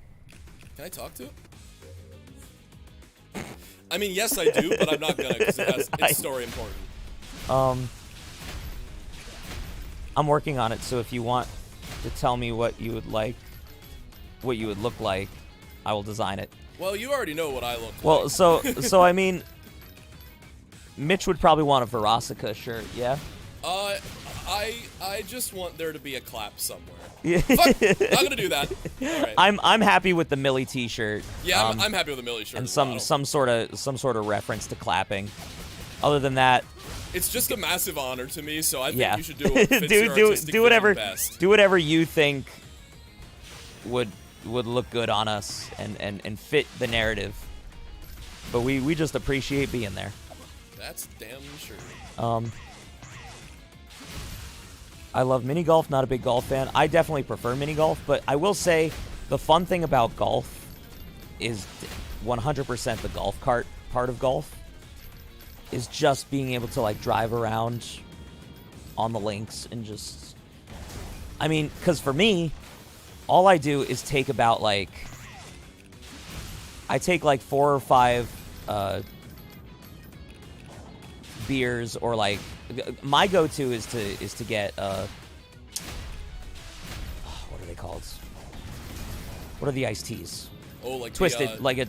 Can I talk to it? I mean, yes, I do, but I'm not gonna because it's story important. I'm working on it, so if you want to tell me what you would like, what you would look like, I will design it. Well, you already know what I look like. Well, so I mean, Mitch would probably want a Verosica shirt, yeah? I just want there to be a clap somewhere. Yeah. Fuck, not gonna do that. All right. I'm happy with the Millie T-shirt. Yeah, I'm happy with the Millie shirt. And as well. some sort of reference to clapping. Other than that, it's just a massive honor to me, so I think yeah. you should do what fits your artistic do whatever vision best. do whatever you think would look good on us and fit the narrative. But we just appreciate being there. That's damn sure. I love mini golf, not a big golf fan. I definitely prefer mini golf, but I will say the fun thing about golf is 100% the golf cart part of golf is just being able to like drive around on the links and just, I mean, because for me, all I do is take about like, I take like 4 or 5 beers, or like my go-to is to get what are they called? What are the iced teas? Oh, like Twisted, the, like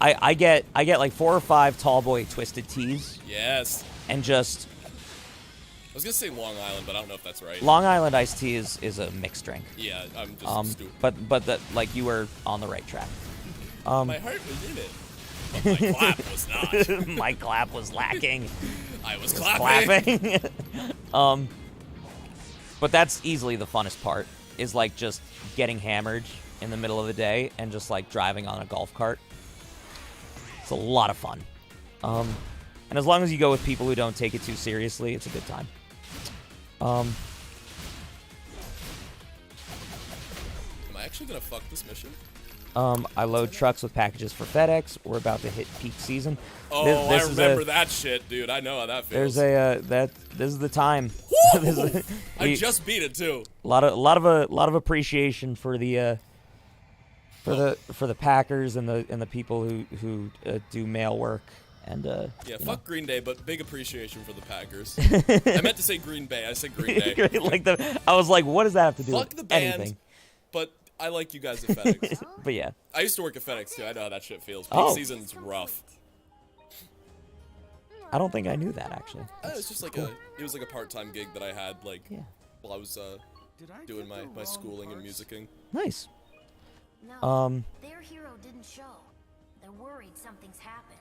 I get like 4 or 5 tall boy twisted teas, yes. and just I was gonna say Long Island, but I don't know if that's right. Long Island iced tea is a mixed drink. Yeah, I'm just stupid. But that, like, you were on the right track. My heart was in it. But my clap was not. My clap was lacking. I was clapping. But that's easily the funnest part, is like just getting hammered in the middle of the day and just like driving on a golf cart. It's a lot of fun. And as long as you go with people who don't take it too seriously, it's a good time. Am I actually gonna fuck this mission? I load trucks with packages for FedEx. We're about to hit peak season. Oh, This I remember that shit, dude. I know how that feels. There's this is the time. I just beat it too. A lot of appreciation for the packers and the people who do mail work and yeah, fuck know. Green Day, but big appreciation for the Packers. I meant to say Green Bay. I said Green Day. Like I was like, what does that have to do Fuck with the band, anything? but I like you guys at FedEx. But yeah, I used to work at FedEx too. I know how that shit feels. Peak Oh. season's rough. I don't think I knew that actually. It was just like it was like a part-time gig that I had like Yeah. while I was doing my schooling and musicking. Nice. No, their hero didn't show. They're worried something's happened.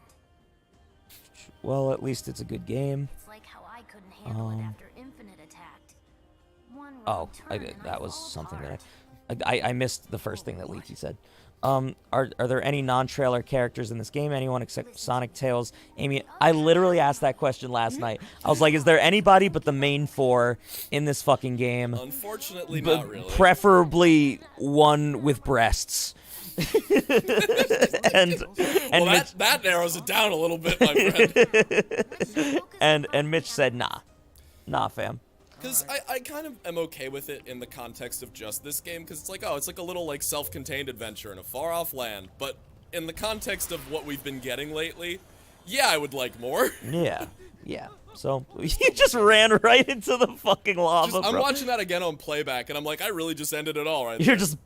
Well, at least it's a good game. It's like how I couldn't handle it after Infinite attacked. One Oh, wrong turn and I that was fall something apart. that I missed the first thing that Leaky said. Are there any non-trailer characters in this game? Anyone except Sonic, Tails, Amy? I literally asked that question last night. I was like, is there anybody but the main 4 in this fucking game? Unfortunately, not really. Preferably one with breasts. and Well, Mitch, that narrows it down a little bit, my friend. and Mitch said, nah, fam. Because I kind of am okay with it in the context of just this game, because it's like, oh, it's like a little like self-contained adventure in a far-off land. But in the context of what we've been getting lately, yeah, I would like more. Yeah. So you just ran right into the fucking lava. I'm bro. watching that again on playback, and I'm like, I really just ended it all right You're there. just.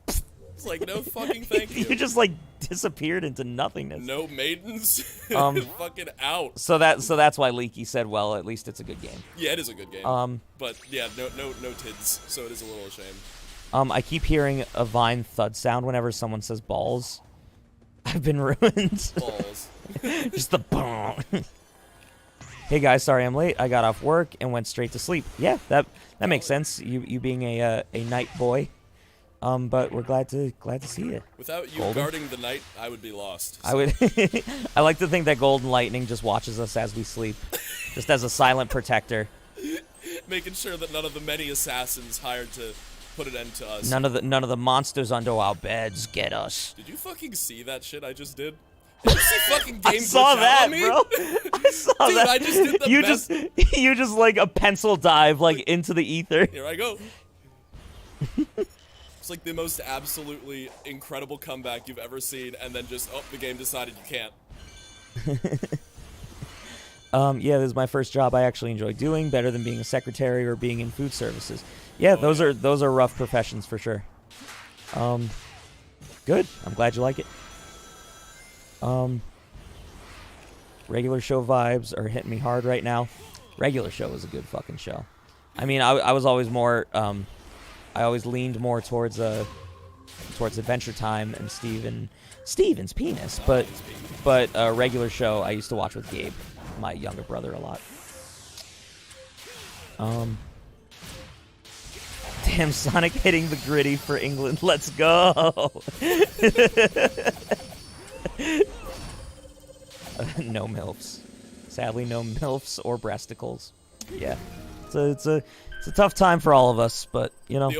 It's like, no fucking thank you. You just like disappeared into nothingness. No maidens. Fucking out. So that's why Leaky said, well, at least it's a good game. Yeah, it is a good game. But yeah, no tids, so it is a little shame. I keep hearing a Vine thud sound whenever someone says balls. I've been ruined. Balls. Just the bong. Hey guys, sorry I'm late. I got off work and went straight to sleep. Yeah, that makes sense. You being a night boy. But we're glad to see you. Without you Golden. guarding the night, I would be lost. I would. I like to think that Golden Lightning just watches us as we sleep, just as a silent protector. Making sure that none of the many assassins hired to put an end to us. None of the monsters under our beds get us. Did you fucking see that shit I just did? Did you see fucking game I saw glitch out that, on me? bro. I saw Dude, that. I just did the you best. you just like a pencil dive like into the ether. Here I go. It's like the most absolutely incredible comeback you've ever seen, and then just, oh, the game decided you can't. Yeah, this is my first job I actually enjoy doing, better than being a secretary or being in food services. Yeah, those are rough professions for sure. Good. I'm glad you like it. Regular show vibes are hitting me hard right now. Regular show is a good fucking show. I mean, I was always more, I always leaned more towards Adventure Time and Steven's penis, but regular show I used to watch with Gabe, my younger brother, a lot. Damn, Sonic hitting the gritty for England. Let's go. No MILFs. Sadly, no MILFs or breasticles. Yeah, it's a tough time for all of us, but you know. The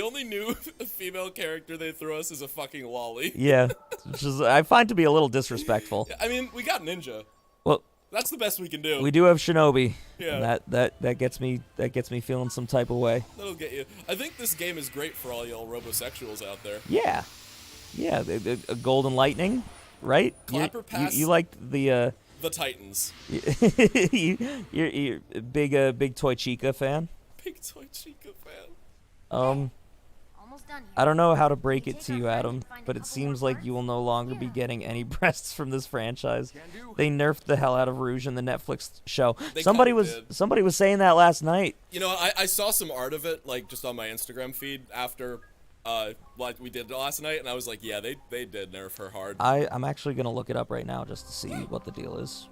only new female character they threw us is a fucking lolly. Yeah, which is, I find to be a little disrespectful. I mean, we got Ninja. Well, that's the best we can do. we do have Shinobi. Yeah. And that gets me feeling some type of way. That'll get you. I think this game is great for all y'all robosexuals out there. Yeah, a Golden Lightning, right? Clapper Pass. You liked the Titans. you're a big Toy Chica fan. Big Toy Chica fan. Almost done here. I don't know how to break it to you, Adam, but it seems like you will no longer be getting any breasts from this franchise. They nerfed the hell out of Rouge in the Netflix show. They Somebody kinda was did. saying that last night. You know, I saw some art of it, like, just on my Instagram feed after, like we did last night, and I was like, yeah, they did nerf her hard. I'm actually gonna look it up right now just to see what the deal is.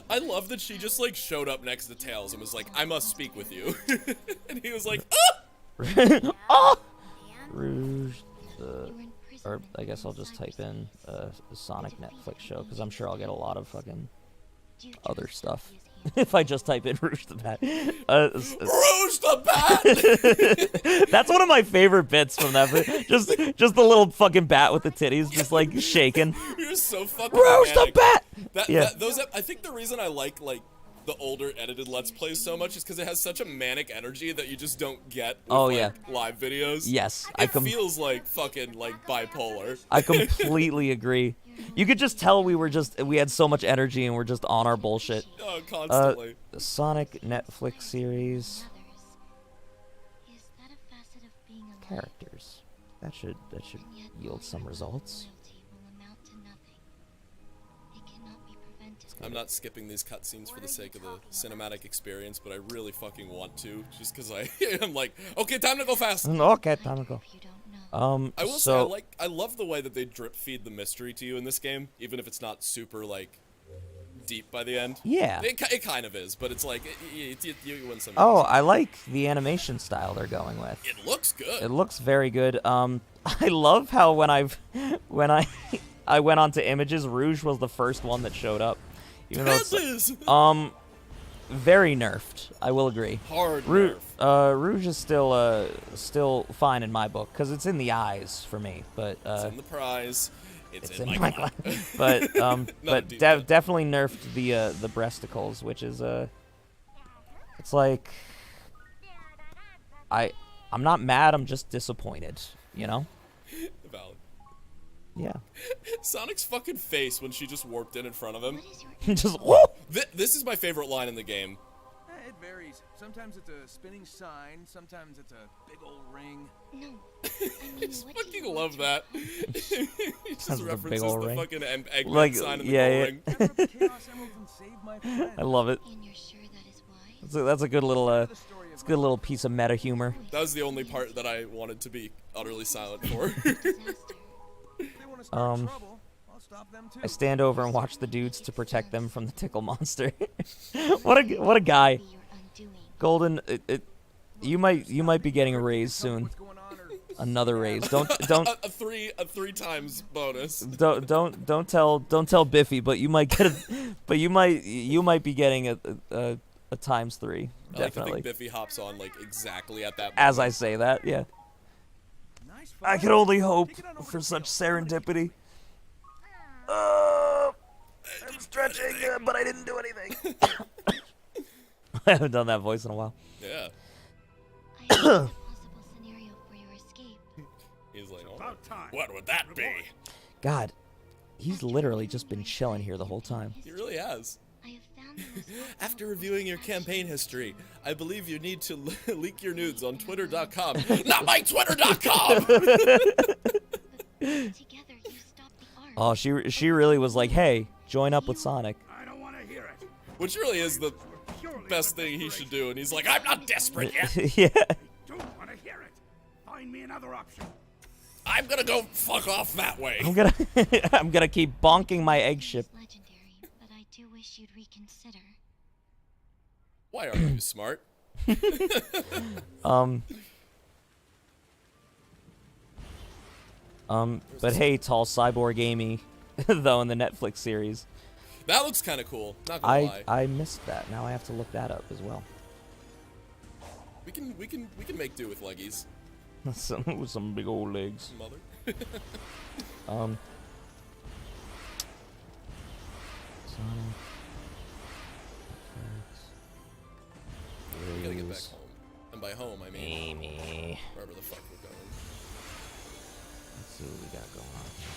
I love that she just, like, showed up next to Tails and was like, I must speak with you. And he was like, ah! Oh! And Rouge, You were in prison or and I guess I'll you just signed type in Sonic Netflix show, because I'm sure I'll get a lot of fucking Do you other trust stuff. Sophie's hand? If I just type in Rouge the Bat. Rouge the Bat! That's one of my favorite bits from that. Just the little fucking bat with the titties just like shaking. You're so fucking Rouge the manic. Bat! Yeah. I think the reason I like the older edited Let's Plays so much is because it has such a manic energy that you just don't get with, live videos. Yes, It feels like fucking, like, bipolar. I completely agree. You could just tell we had so much energy and we're just on our bullshit. Oh, constantly. The Sonic Netflix series Others. Is that a facet of being alive? characters. That should And yet yield some all results. loyalty will amount to nothing. It cannot be prevented. I'm not skipping these cutscenes for the sake of the cinematic experience, but I really fucking want to, just because I'm like, okay, time to go fast. Okay, time to go. If you don't know. I will say I love the way that they drip feed the mystery to you in this game, even if it's not super like deep by the end. Yeah. It kind of is, but it's like you win some. Oh, I like the animation style they're going with. It looks good. It looks very good. I love how when I went onto images, Rouge was the first one that showed up. Even though it's, very nerfed. I will agree. Hard nerf. Rouge is still fine in my book because it's in the eyes for me. But It's in the prize. It's in in my my glass. but deep definitely nerfed the breasticles, which is it's like I'm not mad. I'm just disappointed. You know. Valid. Yeah. Sonic's fucking face when she just warped in front of him. What is your Just whoa! This is my favorite line in the game. It varies. Sometimes it's a spinning sign, sometimes it's a big old ring. No. I I mean, just what do fucking you love want that. He just Has the big references ol' the ring. fucking Eggman Like, sign in the yeah, gold yeah. ring. Gather up the Chaos Emeralds and save my friend. I love it. And you're sure that is why? That's a good little The story it's of a good little piece of meta humor. That was the only part that I wanted to be utterly silent for. Disaster. If they want to start Um, trouble, I'll stop them too. I stand over and watch the dudes to protect them from the tickle monster. what a guy. Be your undoing. Golden, you might be getting a raise soon. What's going on, or Another raise. Don't a three times bonus. don't tell Biffy, but you might get you might be getting a times 3 I like to definitely. think Biffy hops on like exactly at that. As I say that, yeah. nice I fun. can only hope Take it on over for to such Phil. serendipity. I'm stretching, but I didn't do anything. I haven't done that voice in a while. Yeah. I have a possible scenario for your escape. He's like, oh, About time. what would that be? God, He's literally just been chilling here the whole time. He really has. I have found the most After reviewing your campaign history, I believe you need to leak your nudes on twitter.com. Not my twitter.com! together you stop the arm. Oh, she really was like, hey, join up with Sonic. I don't want to hear it. Which really is the best thing he should do, and he's like, I'm not desperate yet. Yeah. Don't want to hear it. Find me another option. I'm gonna go fuck off that way. I'm gonna keep bonking my egg ship. Legendary, but I do wish you'd reconsider. Why aren't you smart? But hey, tall cyborg Amy, though in the Netflix series, That looks kind of cool. Not gonna lie. I missed that. Now I have to look that up as well. We can make do with leggies, some big old legs. mother. Sonic. We gotta get back home, and by home I mean Amy. wherever the fuck we're going. Let's see what we got going on here.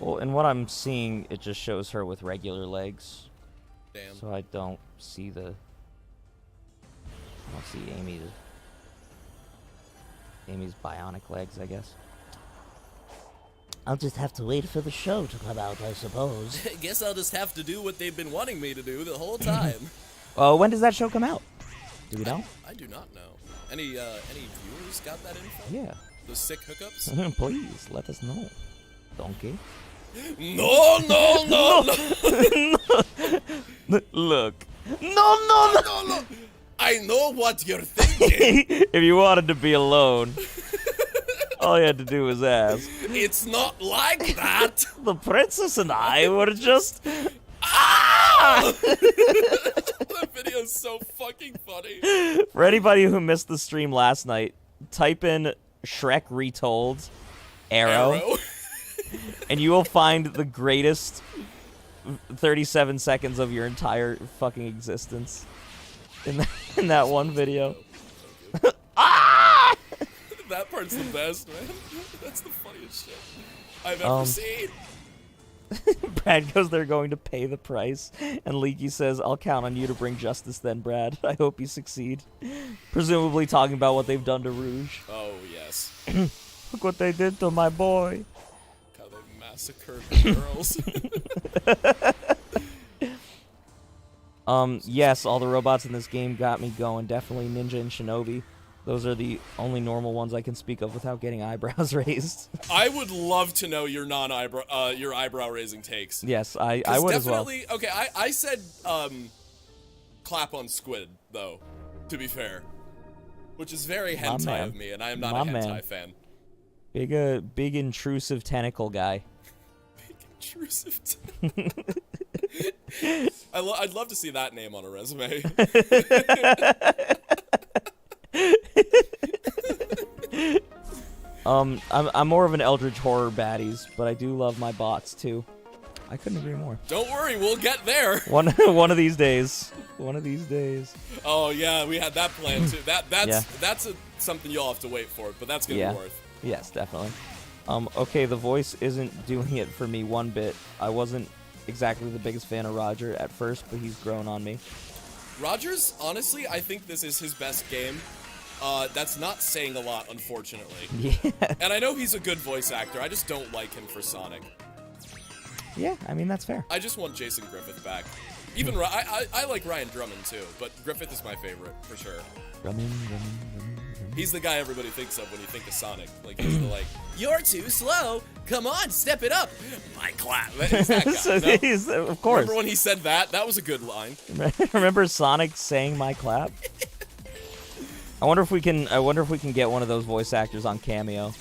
Well, in what I'm seeing, it just shows her with regular legs. Damn. So I don't see the... I don't see Amy's bionic legs, I guess. I'll just have to wait for the show to come out, I suppose. Guess I'll just have to do what they've been wanting me to do the whole time. When does that show come out? Do we know? I do not know. Any viewers got that info? Yeah. The sick hookups? Please, let us know. Donkey. No, no, no, no. Look. No. No. I know what you're thinking. If you wanted to be alone, all you had to do was ask. It's not like that. The princess and I were just... Ah! That video's so fucking funny. For anybody who missed the stream last night, type in Shrek Retold Arrow. And you will find the greatest 37 seconds of your entire fucking existence in that one video. Ah! That part's the best, man. That's the funniest shit I've ever seen. Brad goes, they're going to pay the price. And Leaky says, I'll count on you to bring justice then, Brad. I hope you succeed. Presumably talking about what they've done to Rouge. Oh, yes. Look what they did to my boy. How they massacred the girls. Yes, all the robots in this game got me going. Definitely Ninja and Shinobi. Those are the only normal ones I can speak of without getting eyebrows raised. I would love to know your your eyebrow raising takes. Yes, I would as well. Okay, I said clap on squid though, to be fair, which is very hentai of me, and I am not a hentai fan. Big intrusive tentacle guy. Big intrusive. I'd love to see that name on a resume. I'm more of an Eldritch horror baddies, but I do love my bots too. I couldn't agree more. Don't worry, we'll get there. One of these days. One of these days. Oh yeah, we had that plan too. That's something you'll have to wait for, but that's gonna be worth. Yes, definitely. Okay, the voice isn't doing it for me one bit. I wasn't exactly the biggest fan of Roger at first, but he's grown on me. Rogers, honestly, I think this is his best game. That's not saying a lot, unfortunately. Yeah. And I know he's a good voice actor, I just don't like him for Sonic. Yeah, I mean, that's fair. I just want Jason Griffith back. Even I like Ryan Drummond too, but Griffith is my favorite, for sure. Drummond. He's the guy everybody thinks of when you think of Sonic. Like, he's the you're too slow. Come on, step it up. My clap. He's that guy. No? Of course. Remember when he said that? That was a good line. Remember Sonic saying my clap? I wonder if we can get one of those voice actors on Cameo.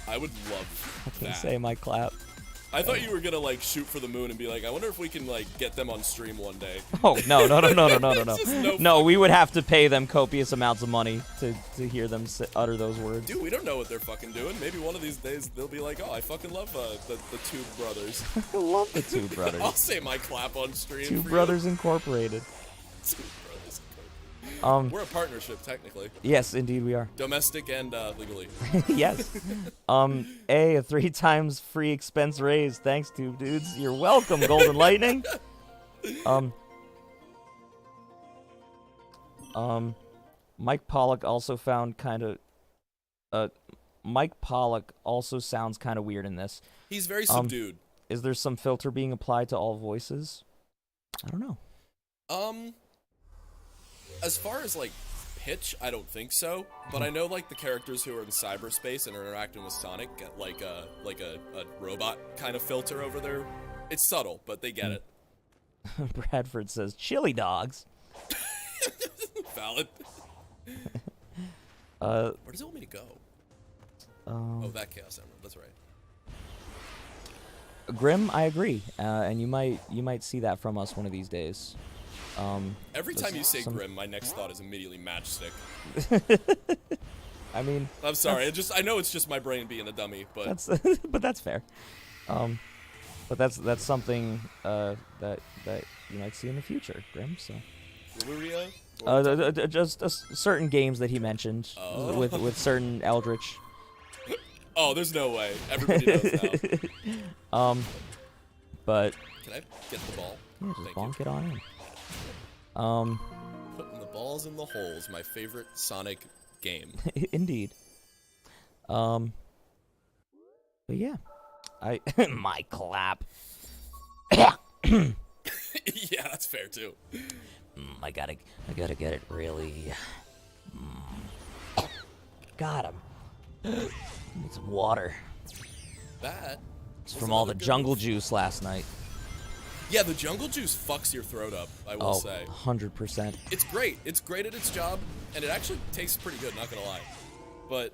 I would love I can that. say my clap. I thought you were gonna like shoot for the moon and be like, I wonder if we can like get them on stream one day. Oh no. Just no No, we would have to pay them copious amounts of money to hear them utter those words. Dude, we don't know what they're fucking doing. Maybe one of these days they'll be like, oh, I fucking love the Tube Brothers. I love the Two Brothers. I'll say my clap on stream. Two for Brothers Incorporated. You. Two Brothers. Um, We're a partnership, technically. yes, indeed we are. Domestic and legally. Yes. A 3 times free expense raised. Thanks, Tube Dudes. You're welcome, Golden Lightning. Mike Pollock also found kind of... Mike Pollock also sounds kind of weird in this. He's very subdued. Is there some filter being applied to all voices? I don't know. As far as like pitch, I don't think so. But I know like the characters who are in cyberspace and are interacting with Sonic get like a robot kind of filter over there. It's subtle, but they get it. Bradford says chili dogs. Valid. Where does it want me to go? Oh, that Chaos Emerald. That's right. Grim, I agree, and you might see that from us one of these days. Every time you say Grim, my next thought is immediately Matchstick. I mean, I'm sorry. I know it's just my brain being a dummy, but that's fair. But that's something that you might see in the future, Grim. So. Lilia? Just certain games that he mentioned with certain Eldritch. Oh, there's no way. Everybody knows now. But Can I get the ball? yeah, just Thank bonk you. it on in. Putting the balls in the holes, my favorite Sonic game. Indeed. But yeah, my clap. Yeah, that's fair too. I gotta get it really. Got him. Need some water. That It's from all the jungle juice last night. Yeah, the jungle juice fucks your throat up, I will say. 100%. It's great. It's great at its job, and it actually tastes pretty good, not gonna lie. But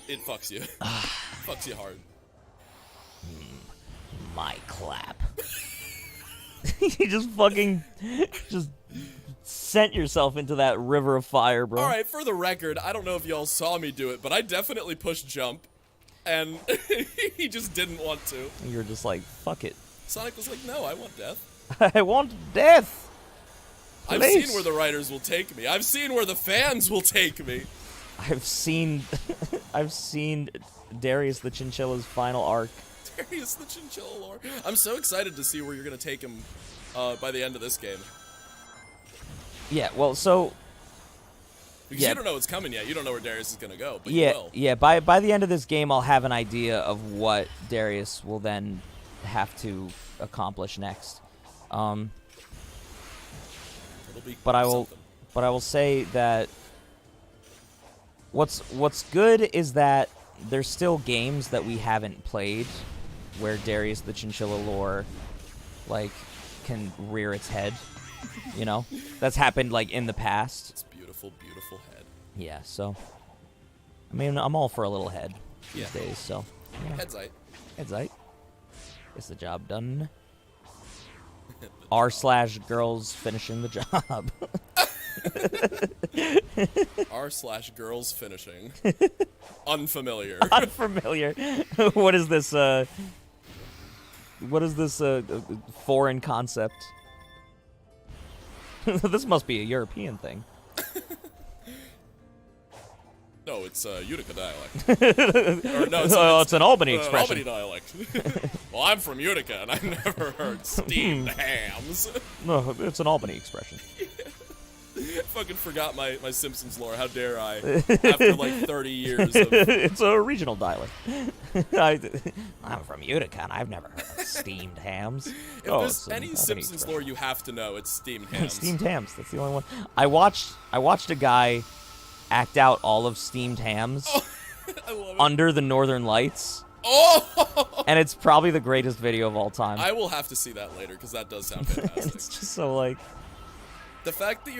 it fucks you. Fucks you hard. My clap. You just fucking sent yourself into that river of fire, bro. Alright, for the record, I don't know if y'all saw me do it, but I definitely pushed jump, and he just didn't want to. And you're just like, fuck it. Sonic was like, no, I want death. I want death. I've Please. seen where the writers will take me. I've seen where the fans will take me. I've seen Darius the Chinchilla's final arc. Darius the Chinchilla lore. I'm so excited to see where you're gonna take him by the end of this game. Yeah, well, so Because yeah. you don't know what's coming yet. You don't know where Darius is gonna go, but yeah, you will. yeah. By the end of this game, I'll have an idea of what Darius will then have to accomplish next. It'll be But I something. will say that what's good is that there's still games that we haven't played where Darius the Chinchilla lore like can rear its head. You know, that's happened like in the past. It's beautiful, beautiful head. Yeah, so I mean, I'm all for a little head these Yeah. days. So yeah. Head's eye. It's like, gets the job done. R/girls finishing the job. R/girls finishing. Unfamiliar. Unfamiliar. What is this? What is this? Foreign concept? This must be a European thing. No, it's Utica dialect. Or, no, It's an Albany expression. Albany dialect. Well, I'm from Utica, and I've never heard steamed hams. No, it's an Albany expression. Fucking forgot my Simpsons lore. How dare I? After like 30 years of... It's a regional dialect. I'm from Utica, and I've never heard of steamed hams. If Oh, there's it's an any Albany Simpsons expression. lore you have to know, it's steamed hams. Steamed hams. That's the only one. I watched a guy act out all of steamed hams I love it. under the Northern Lights, Oh! and it's probably the greatest video of all time. I will have to see that later, because that does sound And fantastic. it's just so like, The fact that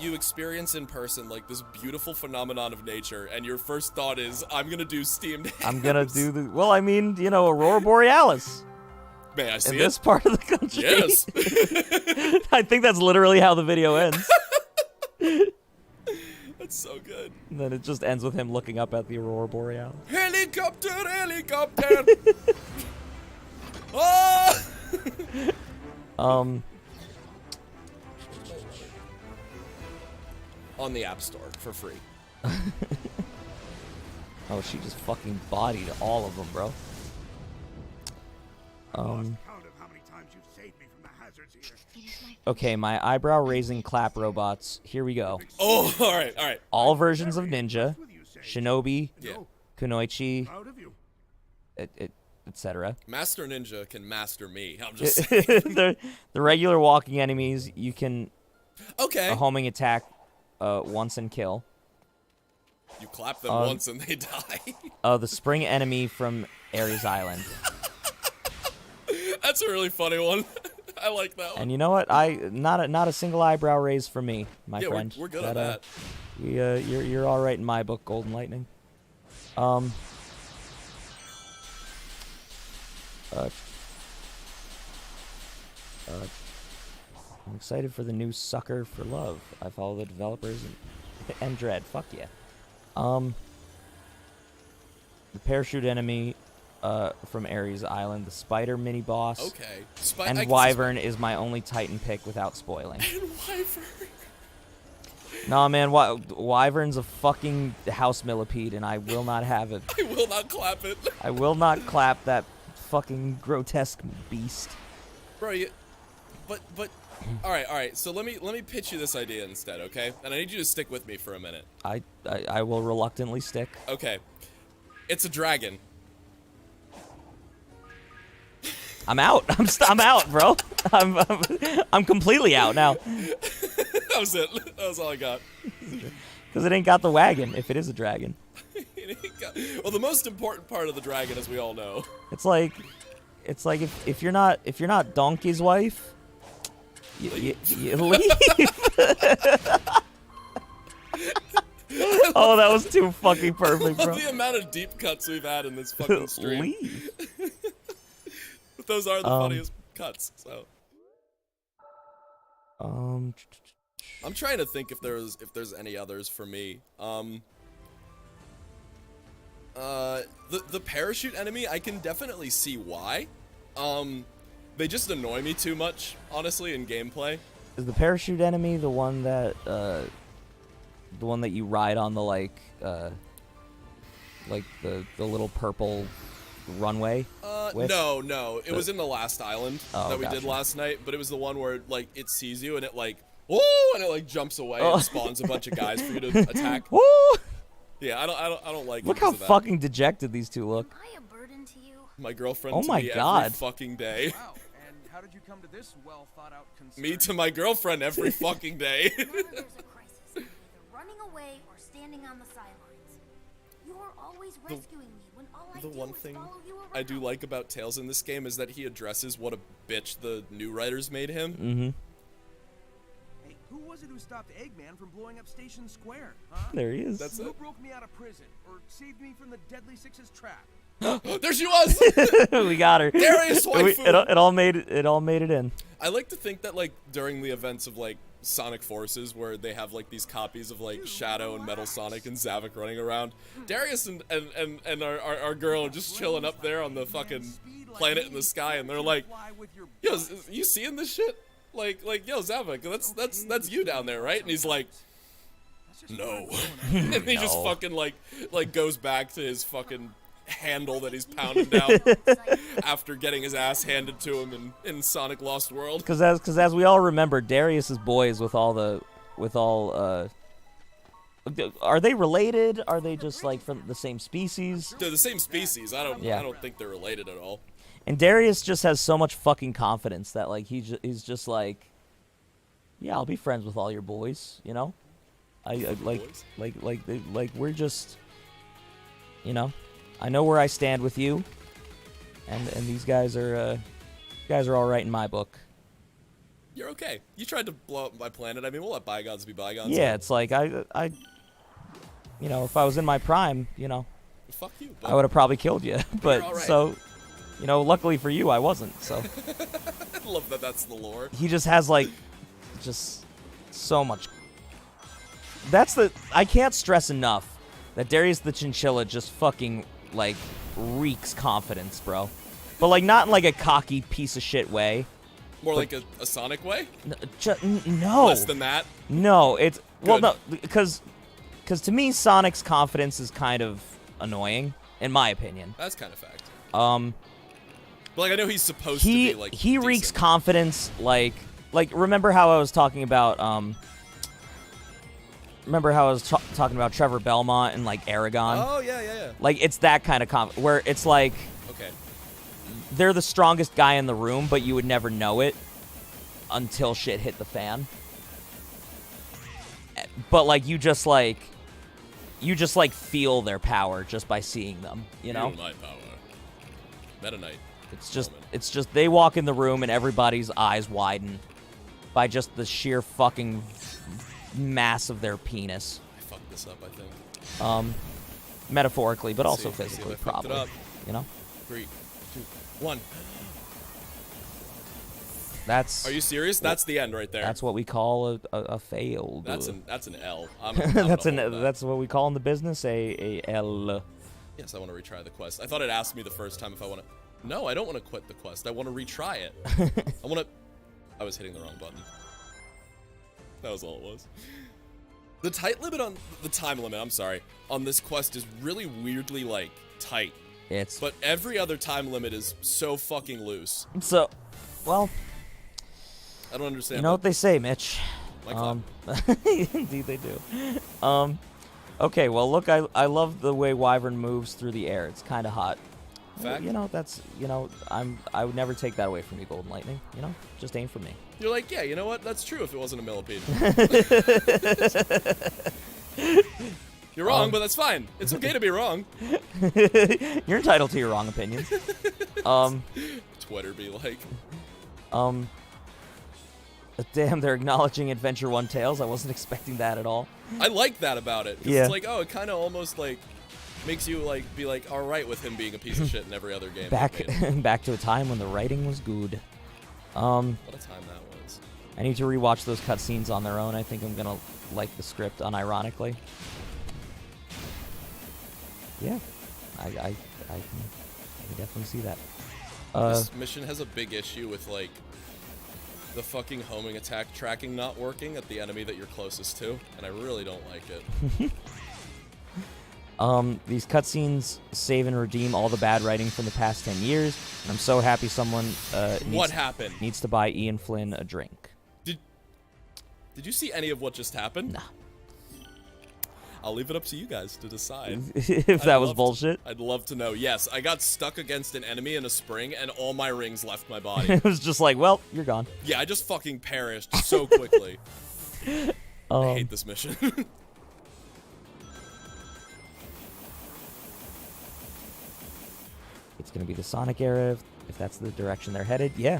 you experience in person like this beautiful phenomenon of nature, and your first thought is, I'm gonna do steamed hams. I'm gonna do the. Well, I mean, you know, Aurora Borealis. May I see In it? this part of the country. Yes. I think that's literally how the video ends. That's so good. And then it just ends with him looking up at the Aurora Borealis. Helicopter, helicopter. Oh! On the App Store for free. Oh, she just fucking bodied all of them, bro. Okay, my eyebrow-raising clap robots. Here we go. Oh, all right, all right. All versions of Ninja, Shinobi, Yeah. Kunoichi, etc. Master Ninja can master me. I'm just the regular walking enemies, you can okay. a homing attack once and kill. You clap them once and they die. The spring enemy from Ares Island. That's a really funny one. I like that one. And you know what? Not a single eyebrow raise for me, my friend. We're good at that. You're all right in my book, Golden Lightning. I'm excited for the new Sucker for Love. I follow the developers and Dread. Fuck yeah. The parachute enemy from Ares Island, the spider mini boss. Okay. And Wyvern is my only Titan pick without spoiling. And Wyvern. Nah, man, Wyvern's a fucking house millipede, and I will not have it. I will not clap it. I will not clap that fucking grotesque beast. Bro, but all right. So let me pitch you this idea instead, okay? And I need you to stick with me for a minute. I will reluctantly stick. Okay. It's a dragon. I'm out. I'm out, bro. I'm completely out now. That was it. That was all I got. Because it ain't got the wagon. If it is a dragon, well, the most important part of the dragon, as we all know. it's like if you're not Donkey's wife, you leave. Oh, that was too fucking perfect, bro. The amount of deep cuts we've had in this fucking stream. Leave. But those are the funniest cuts. So. I'm trying to think if there's any others for me. The parachute enemy, I can definitely see why. They just annoy me too much, honestly, in gameplay. Is the parachute enemy the one that you ride on the like the little purple runway with? No. It was in the last island that we did last night, but it was the one where like it sees you and it like and it like jumps away and spawns a bunch of guys for you to attack. Woo! Yeah, I don't like. Look how fucking dejected these two look. Am I a burden to you? My girlfriend. Oh to my me God. Every fucking day. Wow, and how did you come to this well-thought-out concern? Me to my girlfriend every fucking day. Whenever there's a crisis, you're either running away or standing on the sidelines. You're always rescuing me when all I The do one is thing follow you around. I do like about Tails in this game is that he addresses what a bitch the new writers made him. Mm-hmm. Hey, who was it who stopped Eggman from blowing up Station Square? Huh? There he is. That's Who it. broke me out of prison or saved me from the Deadly Six's trap? There she was. We got her. Darius waifu. It all made it in. I like to think that like during the events of like Sonic Forces, where they have like these copies of like Shadow and Metal Sonic and Zavok running around, Darius and our girl are just chilling up there on the fucking planet in the sky, and they're like, "Yo, you seeing this shit? Like, yo, Zavok, that's you down there, right?" And he's like, "No," and he just fucking like goes back to his fucking handle that he's pounding down after getting his ass handed to him in Sonic Lost World. Because as we all remember, Darius is boys with all. Are they related? Are they just like from the same species? They're the same species. I don't think they're related at all. And Darius just has so much fucking confidence that like he's just like, yeah, I'll be friends with all your boys, you know. Like we're just, you know, I know where I stand with you, and these guys are all right in my book. You're okay. You tried to blow up my planet. I mean, we'll let bygones be bygones. Yeah, it's like I, you know, if I was in my prime, you know, Fuck you. I would have probably killed you. But all right. so, you know, luckily for you, I wasn't. So I love that that's the lore. he just has like, just so much. I can't stress enough that Darius the Chinchilla just fucking like reeks confidence, bro. But like not in like a cocky piece of shit way. More like a Sonic way? No. Less than that? No, it's well, Good. no, because to me, Sonic's confidence is kind of annoying, in my opinion. That's kind of fact. Um, But like I know he's supposed to be like he reeks decent. confidence like remember how I was talking about talking about Trevor Belmont and like Aragon? Oh yeah. Like it's that kind of where it's like Okay. they're the strongest guy in the room, but you would never know it until shit hit the fan. But like you just feel their power just by seeing them, you know? Feel my power. Meta Knight. It's just they walk in the room and everybody's eyes widen by just the sheer fucking mass of their penis. I fucked this up, I think. Metaphorically, but also Let's see if physically, I fucked it probably. up. You know? 3, 2, 1. That's Are you serious? That's the end right there. that's what we call a failed. That's an L. That's what we call in the business a L. Yes, I want to retry the quest. I thought it asked me the first time if I want to. No, I don't want to quit the quest. I want to retry it. I was hitting the wrong button. That was all it was. The time limit, I'm sorry, on this quest is really weirdly like tight. But every other time limit is so fucking loose. So, well, I don't understand. you know what they say, Mitch. My clap. Indeed they do. Okay, well, look, I love the way Wyvern moves through the air. It's kind of hot. Fact. You know, I would never take that away from you, Golden Lightning. You know, just aim for me. You're like, yeah, you know what? That's true if it wasn't a millipede. You're wrong, but that's fine. It's okay to be wrong. You're entitled to your wrong opinions. Twitter be like. Damn, they're acknowledging Adventure 1 Tales. I wasn't expecting that at all. I like that about it. 'Cause Yeah. It's like, oh, it kind of almost like makes you like be like, all right with him being a piece of shit in every other game. Back they've made. back to a time when the writing was good. What a time that was. I need to rewatch those cutscenes on their own. I think I'm gonna like the script unironically. Yeah, I can definitely see that. This mission has a big issue with like the fucking homing attack tracking not working at the enemy that you're closest to, and I really don't like it. These cutscenes save and redeem all the bad writing from the past 10 years. And I'm so happy someone What happened? needs to buy Ian Flynn a drink. Did you see any of what just happened? Nah. I'll leave it up to you guys to decide. If that was bullshit. I'd love to know. Yes, I got stuck against an enemy in a spring, and all my rings left my body. It was just like, well, you're gone. Yeah, I just fucking perished so quickly. I hate this mission. It's gonna be the Sonic era if that's the direction they're headed. Yeah,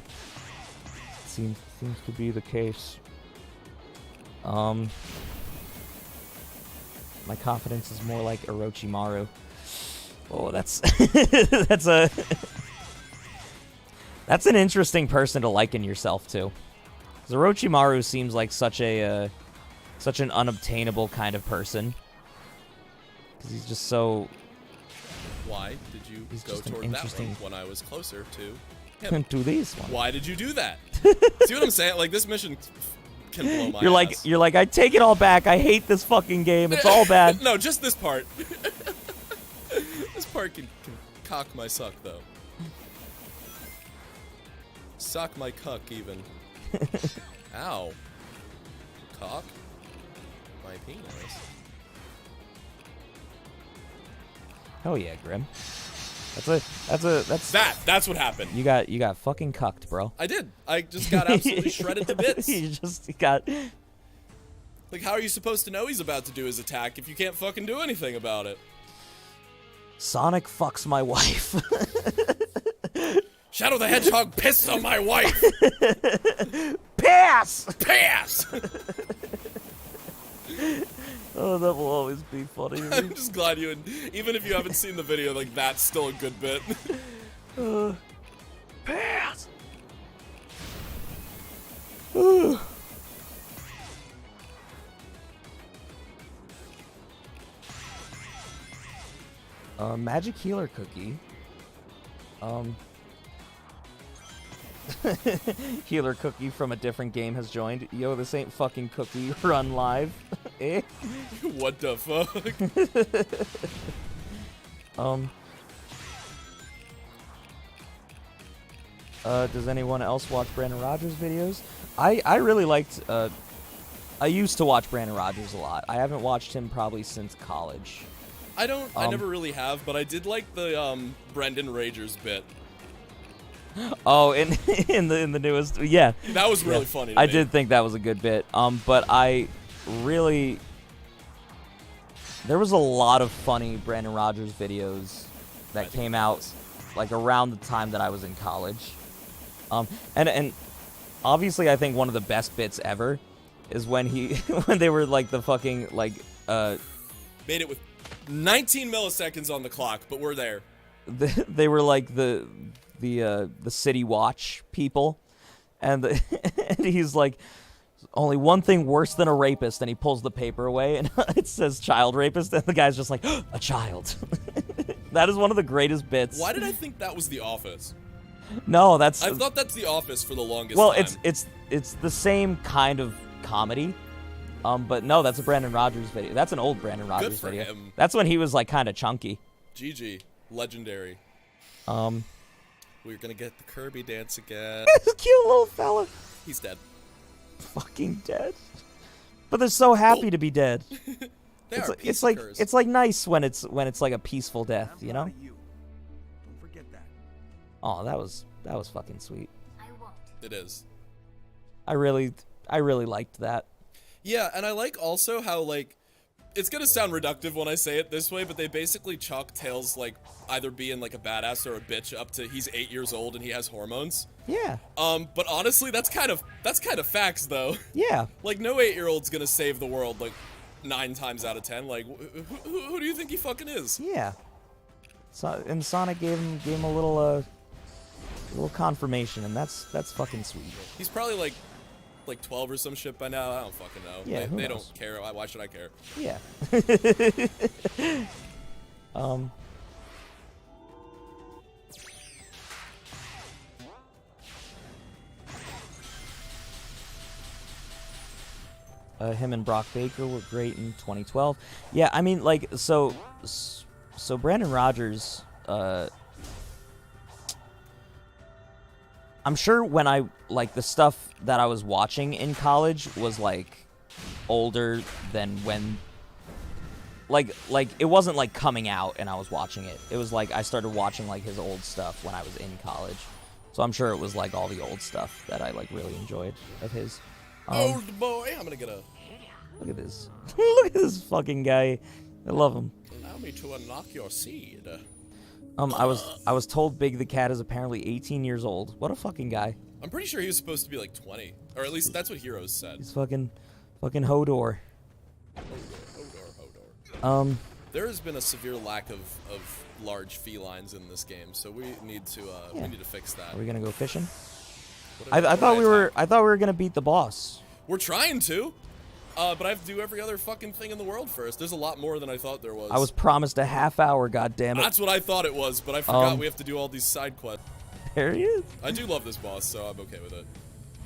seems to be the case. My confidence is more like Orochimaru. Oh, that's that's an interesting person to liken yourself to. 'Cause Orochimaru seems like such an unobtainable kind of person. Because he's just so. Why did you He's go just an toward that interesting- one when I was closer to him? To these ones. Why did you do that? See what I'm saying? Like, this mission can blow my ass. You're like, I take it all back. I hate this fucking game. It's all bad. No, just this part. This part can cock my suck, though. Suck my cuck, even. Ow. Cock? My penis. Hell yeah, Grim. That's what happened. You got fucking cucked, bro. I did. I just got absolutely shredded to bits. You just got. Like, how are you supposed to know he's about to do his attack if you can't fucking do anything about it? Sonic fucks my wife. Shadow the Hedgehog pissed on my wife! Pass! Pass! Oh, that will always be funny. I'm just glad you, even if you haven't seen the video, like, that's still a good bit. Pass! Magic healer cookie. Healer cookie from a different game has joined. Yo, this ain't fucking Cookie Run live. Eh? What the fuck? Does anyone else watch Brandon Rogers videos? I really liked, I used to watch Brandon Rogers a lot. I haven't watched him probably since college. I never really have, but I did like the, Brendan Ragers bit. Oh, in the newest, yeah. That was really funny to me. I did think that was a good bit. But I really, there was a lot of funny Brandon Rogers videos that came out like around the time that I was in college. And obviously I think one of the best bits ever is when when they were like the fucking like made it with 19 milliseconds on the clock, but we're there. They were like the City Watch people, and, and he's like, only one thing worse than a rapist, and he pulls the paper away, and it says child rapist, and the guy's just like, a child. That is one of the greatest bits. Why did I think that was The Office? No, that's... I thought that's The Office for the longest well, time. it's the same kind of comedy, but no, that's a Brandon Rogers video. That's an old Brandon Rogers for video. him. That's when he was like kind of chunky. GG. Legendary. We're gonna get the Kirby dance again. This cute little fella. He's dead. Fucking dead. But they're so happy to be dead. It's like nice when it's like a peaceful death, you know? Don't forget that. Oh, that was fucking sweet. I won't. It is. I really liked that. Yeah, and I like also how, like, it's gonna sound reductive when I say it this way, but they basically chalk Tails, like, either being, like, a badass or a bitch up to he's 8 years old and he has hormones. Yeah. But honestly, that's kind of facts, though. Yeah. Like, no 8-year-old's gonna save the world, like, 9 times out of 10. Like, who do you think he fucking is? Yeah. So, and Sonic gave him a little confirmation, and that's fucking sweet. He's probably, like 12 or some shit by now. I don't fucking know. Yeah, they knows? don't care. Why should I care? Yeah. Him and Brock Baker were great in 2012. Yeah, I mean, like, so Brandon Rogers, I'm sure when I, like, the stuff that I was watching in college was, like, older than when, like, it wasn't, like, coming out and I was watching it. It was, like, I started watching, like, his old stuff when I was in college. So I'm sure it was, like, all the old stuff that I, like, really enjoyed of his. Old boy, I'm gonna get a... Look at this. Look at this fucking guy. I love him. Allow me to unlock your seed. I was told Big the Cat is apparently 18 years old. What a fucking guy. I'm pretty sure he was supposed to be like 20, or at least that's what Heroes said. He's fucking Hodor. Hodor. There has been a severe lack of large felines in this game, so we need to fix that. Are we gonna go fishing? I thought we were gonna beat the boss. We're trying to, but I have to do every other fucking thing in the world first. There's a lot more than I thought there was. I was promised a half hour. God damn it! That's what I thought it was, but I forgot we have to do all these side quests. There he is. I do love this boss, so I'm okay with it.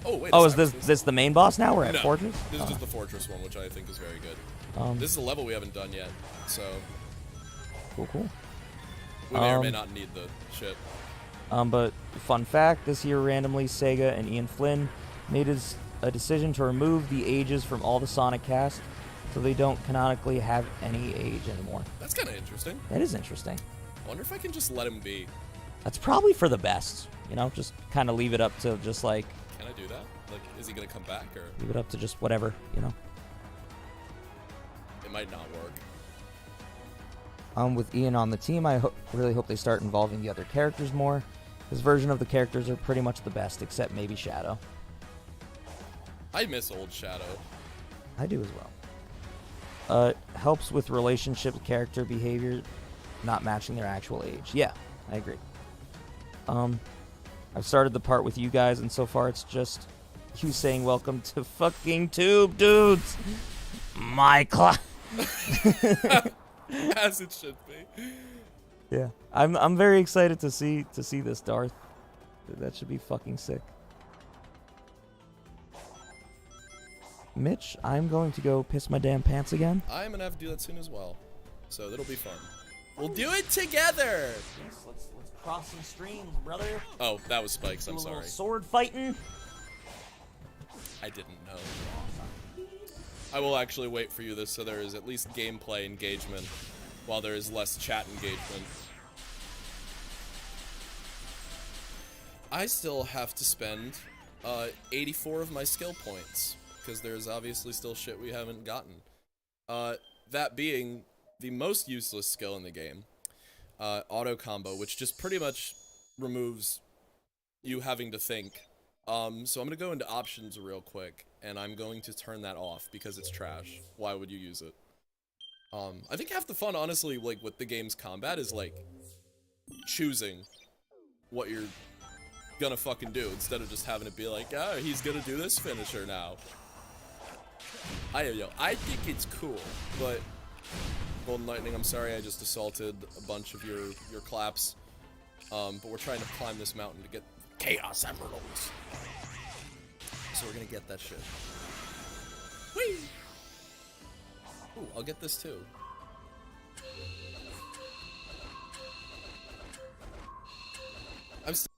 Oh wait. Oh, is this the main boss now? We're at No, Fortress. This is just the Fortress one, which I think is very good. This is a level we haven't done yet, so Cool. we may or may not need the shit. But fun fact: this year, randomly, Sega and Ian Flynn made a decision to remove the ages from all the Sonic cast, so they don't canonically have any age anymore. That's kind of interesting. That is interesting. I wonder if I can just let him be. That's probably for the best, you know. Just kind of leave it up to just like. Can I do that? Like, is he gonna come back, or Leave it up to just whatever, you know. it might not work? With Ian on the team, I really hope they start involving the other characters more. His version of the characters are pretty much the best, except maybe Shadow. I miss old Shadow. I do as well. Helps with relationship, character, behavior, not matching their actual age. Yeah, I agree. I've started the part with you guys, and so far it's just you saying welcome to fucking Tube Dudes. My class. As it should be. Yeah, I'm very excited to see this, Darth. That should be fucking sick. Mitch, I'm going to go piss my damn pants again. I'm gonna have to do that soon as well, so that'll be fun. We'll do it together. Yes, let's cross some streams, brother. Oh, that was Spikes. Do I'm a little sorry. sword fighting. I didn't know. I will actually wait for you this so there is at least gameplay engagement, while there is less chat engagement. I still have to spend 84 of my skill points, because there's obviously still shit we haven't gotten. That being the most useless skill in the game, auto combo, which just pretty much removes you having to think. So I'm gonna go into options real quick, and I'm going to turn that off because it's trash. Why would you use it? I think half the fun, honestly, like with the game's combat is like choosing what you're gonna fucking do instead of just having it be like, oh, he's gonna do this finisher now. I think it's cool, but Golden Lightning, I'm sorry I just assaulted a bunch of your claps. But we're trying to climb this mountain to get Chaos Emeralds. So we're gonna get that shit. Whee! Ooh, I'll get this too. I'm still.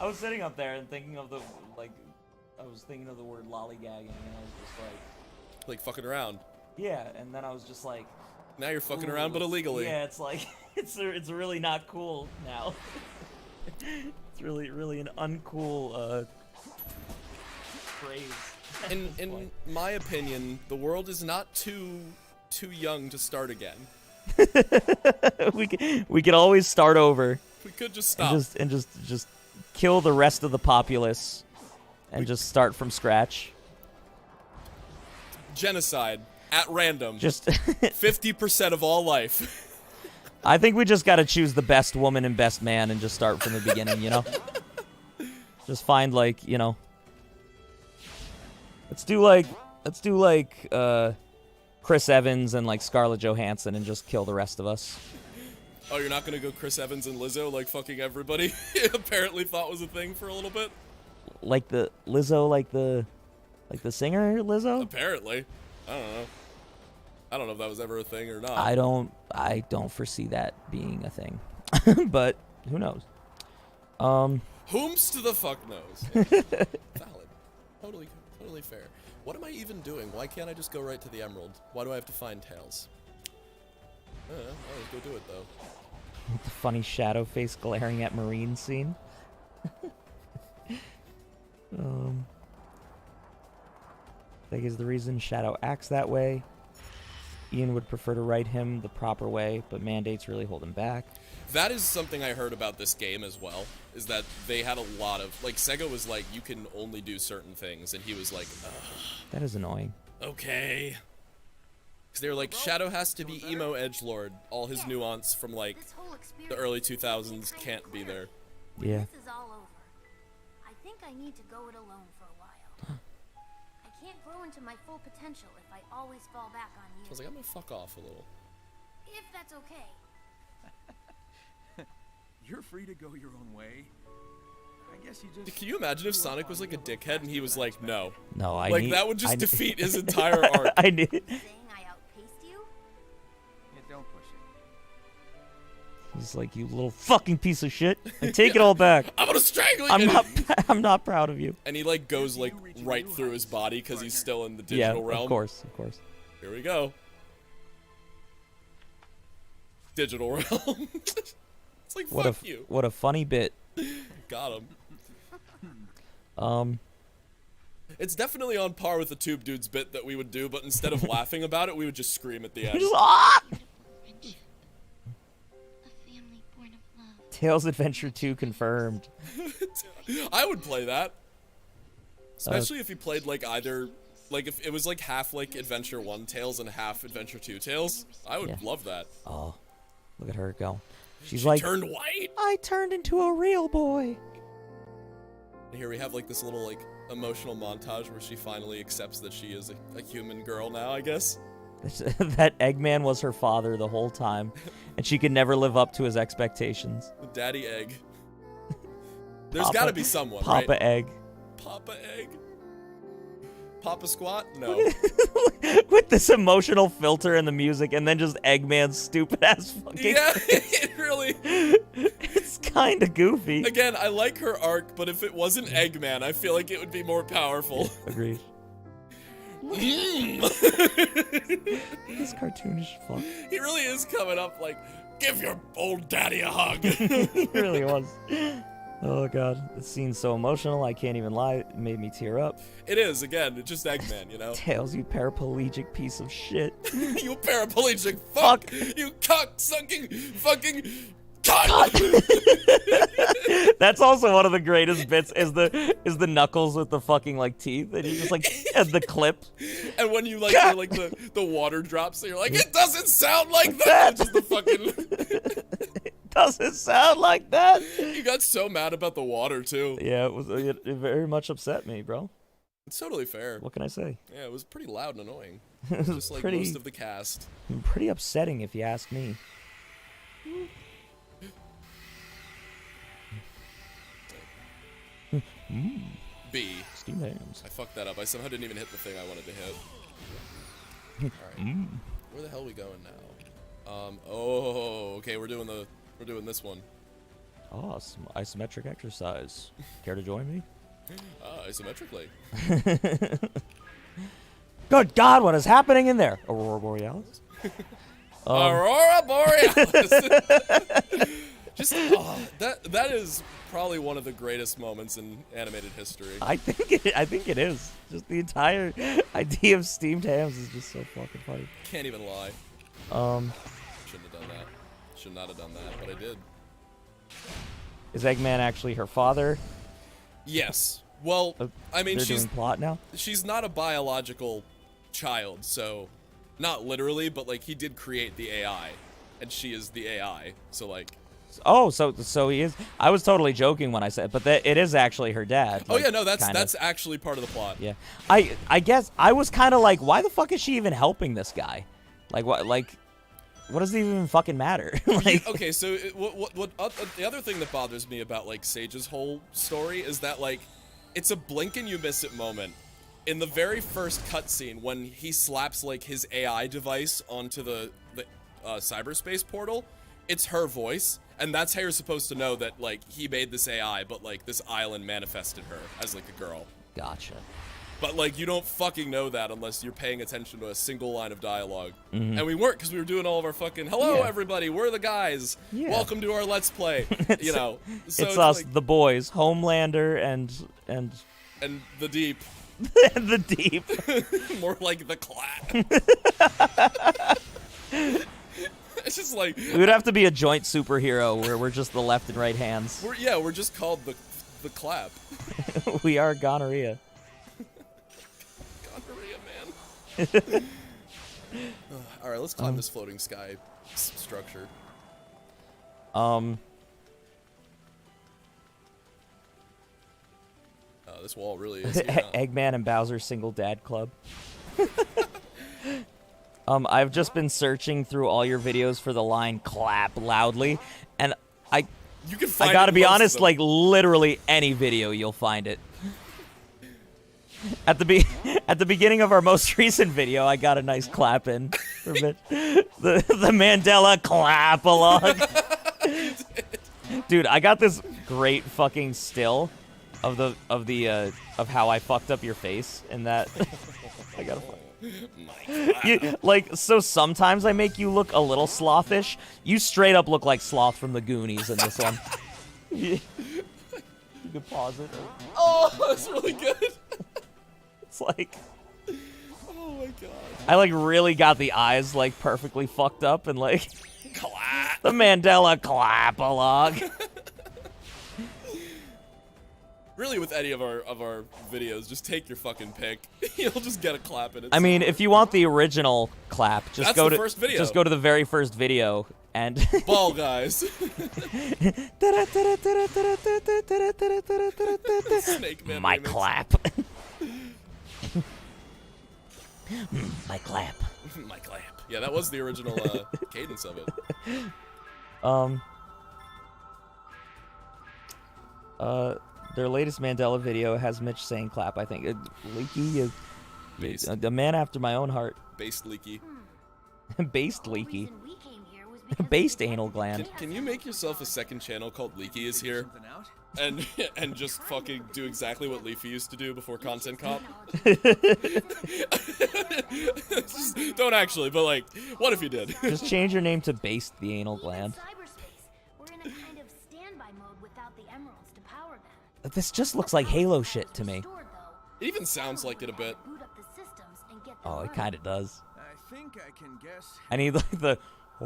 I was sitting up there and thinking of the I was thinking of the word lollygagging, and I was just like fucking around. yeah, and then I was just like, Now you're fucking ooh, around, but illegally. Yeah, it's like it's really not cool now. It's really an uncool phrase. In my opinion, the world is not too young to start again. we could always start over. We could just stop. And just kill the rest of the populace and just start from scratch. Genocide at random. Just 50% of all life. I think we just got to choose the best woman and best man and just start from the beginning, you know? Just find like, you know, let's do like Chris Evans and like Scarlett Johansson and just kill the rest of us. Oh, you're not gonna go Chris Evans and Lizzo like fucking everybody apparently thought was a thing for a little bit? Like the Lizzo, like the singer Lizzo? Apparently. I don't know. I don't know if that was ever a thing or not. I don't foresee that being a thing. But who knows? Whomst the fuck knows? Yeah. Valid. Totally fair. What am I even doing? Why can't I just go right to the emerald? Why do I have to find Tails? Let's go do it though. The funny shadow face glaring at Marine scene. I think is the reason Shadow acts that way. Ian would prefer to write him the proper way, but mandates really hold him back. That is something I heard about this game as well, is that they had a lot of, like, Sega was like, you can only do certain things, and he was like, ugh. That is annoying. Okay. Because they were like, Shadow has to be emo edgelord. All his nuance from, like, the early 2000s can't be there. Yeah. This is all over. I think I need to go it alone for a while. I can't grow into my full potential if I always fall back on you. I was like, I'm gonna fuck off a little. If that's okay. You're free to go your own way. I guess you just. Can you imagine if Sonic was like a dickhead and he was like, no? No, That would just defeat his entire arc. I need. Saying I outpaced you? Yeah, don't push it. He's like, you little fucking piece of shit. I take it all back. I'm gonna strangle you! I'm not proud of you. And he like goes like right through his body because he's still in the digital realm. Of course. Here we go. Digital realm. It's like, fuck you. What a funny bit. Got him. It's definitely on par with the Tube Dudes bit that we would do, but instead of laughing about it, we would just scream at the end. Friendship. A family born of love. Tails Adventure 2 confirmed. I would play that. Especially if you played like either, like if it was like half like Adventure 1 Tales and half Adventure 2 Tales. I would love that. Oh, look at her go. She's She like, turned white. I turned into a real boy. And here we have like this little like emotional montage where she finally accepts that she is a human girl now, I guess. That Eggman was her father the whole time, and she could never live up to his expectations. Daddy Egg. There's got to be someone, Papa right? Egg. Papa Egg. Papa Squat? No. With this emotional filter and the music, and then just Eggman's stupid ass fucking. Yeah, it really. It's kind of goofy. Again, I like her arc, but if it wasn't Eggman, I feel like it would be more powerful. Agreed. He's cartoonish fuck. He really is coming up like, give your old daddy a hug. He really was. Oh god, this scene's so emotional, I can't even lie. It made me tear up. It is, again, it's just Eggman, you know? Tails, you paraplegic piece of shit. You paraplegic fuck! You cock-sucking fucking cunt! That's also one of the greatest bits is the Knuckles with the fucking like teeth, and you just like and the clip. And when you like hear, like the water drops, you're like, it doesn't sound like that! Just the fucking Doesn't sound like that. You got so mad about the water too. Yeah, it very much upset me, bro. It's totally fair. What can I say? Yeah, it was pretty loud and annoying. It was Just like most of the cast. Pretty upsetting if you ask me. B. Steam hands. I fucked that up. I somehow didn't even hit the thing I wanted to hit. Alright. Where the hell are we going now? Oh, okay, we're doing this one. Oh, some isometric exercise. Care to join me? Isometrically. Good God, what is happening in there? Aurora Borealis? Aurora Borealis! Just, that is probably one of the greatest moments in animated history. I think it is. Just the entire idea of steamed hams is just so fucking funny. Can't even lie. Shouldn't have done that. Should not have done that, but I did. Is Eggman actually her father? Yes. Well, I mean, They're doing plot now? she's not a biological child, so not literally, but like he did create the AI, and she is the AI. So like. Oh, so he is. I was totally joking when I said, but it is actually her dad. Oh like, yeah, no, that's actually part of the plot. Yeah, I guess I was kind of like, why the fuck is she even helping this guy? Like what? Like, what does it even fucking matter? Like, Okay, so the other thing that bothers me about like Sage's whole story is that like it's a blink and you miss it moment. In the very first cutscene, when he slaps like his AI device onto the cyberspace portal, it's her voice, and that's how you're supposed to know that like he made this AI, but like this island manifested her as like a girl. Gotcha. But like you don't fucking know that unless you're paying attention to a single line of dialogue. And we weren't, because we were doing all of our fucking hello everybody, we're the guys. Yeah. Welcome to our Let's Play. You know. So it's us, like, the boys, Homelander and the deep. the deep. More like the clap. It's just like We would have to be a joint superhero where we're just the left and right hands. we're just called the clap. We are gonorrhea. Gonorrhea, man. All right, let's climb this floating sky structure. This wall really is. Eggman and Bowser single dad club. I've just been searching through all your videos for the line "clap loudly," and I gotta be honest, like literally any video you'll find it. At the beginning of our most recent video, I got a nice clap in for a bit. The Mandela clap along. Dude, I got this great fucking still of how I fucked up your face in that. I gotta. So sometimes I make you look a little slothish. You straight up look like Sloth from the Goonies in this one. You can pause it. Oh, that's really good. It's like, oh my god. I like really got the eyes like perfectly fucked up and like Clap. the Mandela clap along. Really, with any of our videos, just take your fucking pick. You'll just get a clap in it. I mean, if you want the original clap, just That's go the to first video. just go to the very first video and Ball guys. Snake Man my remix. clap. My clap. My clap. Yeah, that was the original cadence of it. Their latest Mandela video has Mitch saying clap, I think. Leaky, Based. a man after my own heart. Based leaky. Based leaky. reason we came here was because Based we anal had gland. to Can you make yourself a second channel called Leaky is here? Something out? And just fucking do exactly what Leafy used to do before Content Cop? Just don't actually, but like, what if you did? Just change your name to Based the anal Even gland. cyberspace, we're in a kind of standby mode without the emeralds to power them. This just looks like Halo shit to me. Restored, though, It even sounds like it a bit. boot up the systems and get them Oh, it running. kind of does. I think I can guess. I need like the. Oh.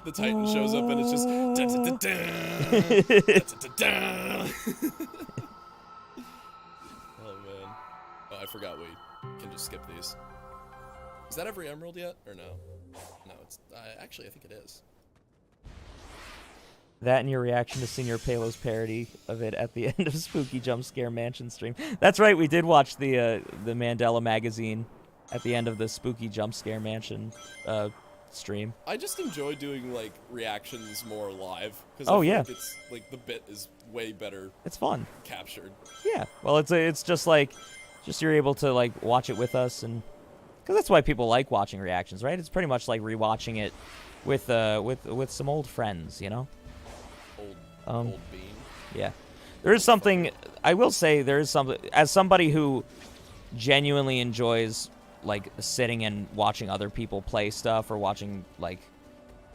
The Titan shows up and it's just. Oh man. Oh, I forgot we can just skip these. Is that every emerald yet, or no? No, it's actually I think it is. That and your reaction to Senior Palo's parody of it at the end of Spooky Jump Scare Mansion stream. That's right, we did watch the Mandela magazine at the end of the Spooky Jump Scare Mansion stream. I just enjoy doing like reactions more live because Oh, I feel yeah. like it's like the bit is way better It's fun. captured. Yeah. Well, it's just like, just you're able to like watch it with us, and because that's why people like watching reactions, right? It's pretty much like rewatching it with some old friends, you know. Old bean. Yeah. There is something, I will say, there is something, as somebody who genuinely enjoys, like, sitting and watching other people play stuff or watching, like,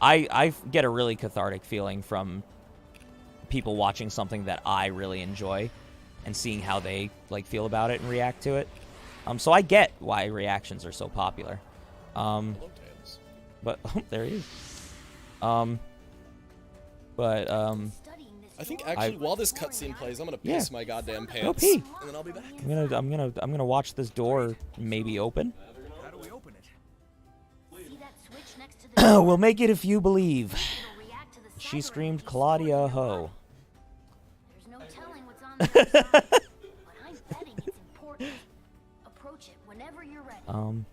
I get a really cathartic feeling from people watching something that I really enjoy and seeing how they, like, feel about it and react to it. So I get why reactions are so popular. Hello, Tails. But, oh, there he is. But, Studying this I think lore actually, is while this boring cutscene out plays, I'm gonna Yeah. piss my goddamn Go pants, pee. and then I'll be back. I'm gonna watch this door maybe open. How do we open it? See that switch next to the We'll make it if you believe. It'll react to the She cyber screamed, energy Claudia stored in your Ho. body. There's no telling what's on the other side, but I'm betting it's important. Approach it whenever you're ready. I'm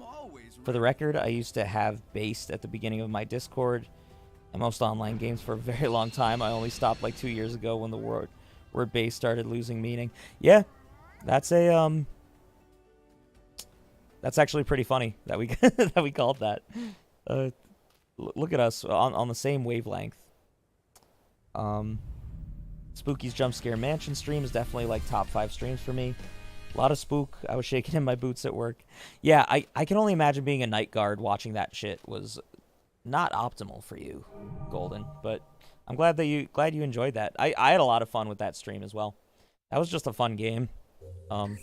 always For the record, I used to have Based at the beginning of my Discord and most online games for a very long time. I only stopped like 2 years ago when the word Based started losing meaning. Yeah, that's a that's actually pretty funny that we that we called that. Look at us on the same wavelength. Spooky's Jump Scare Mansion stream is definitely like top 5 streams for me. A lot of spook. I was shaking in my boots at work. Yeah, I can only imagine being a night guard watching that shit was not optimal for you, Golden. But I'm glad you enjoyed that. I had a lot of fun with that stream as well. That was just a fun game. We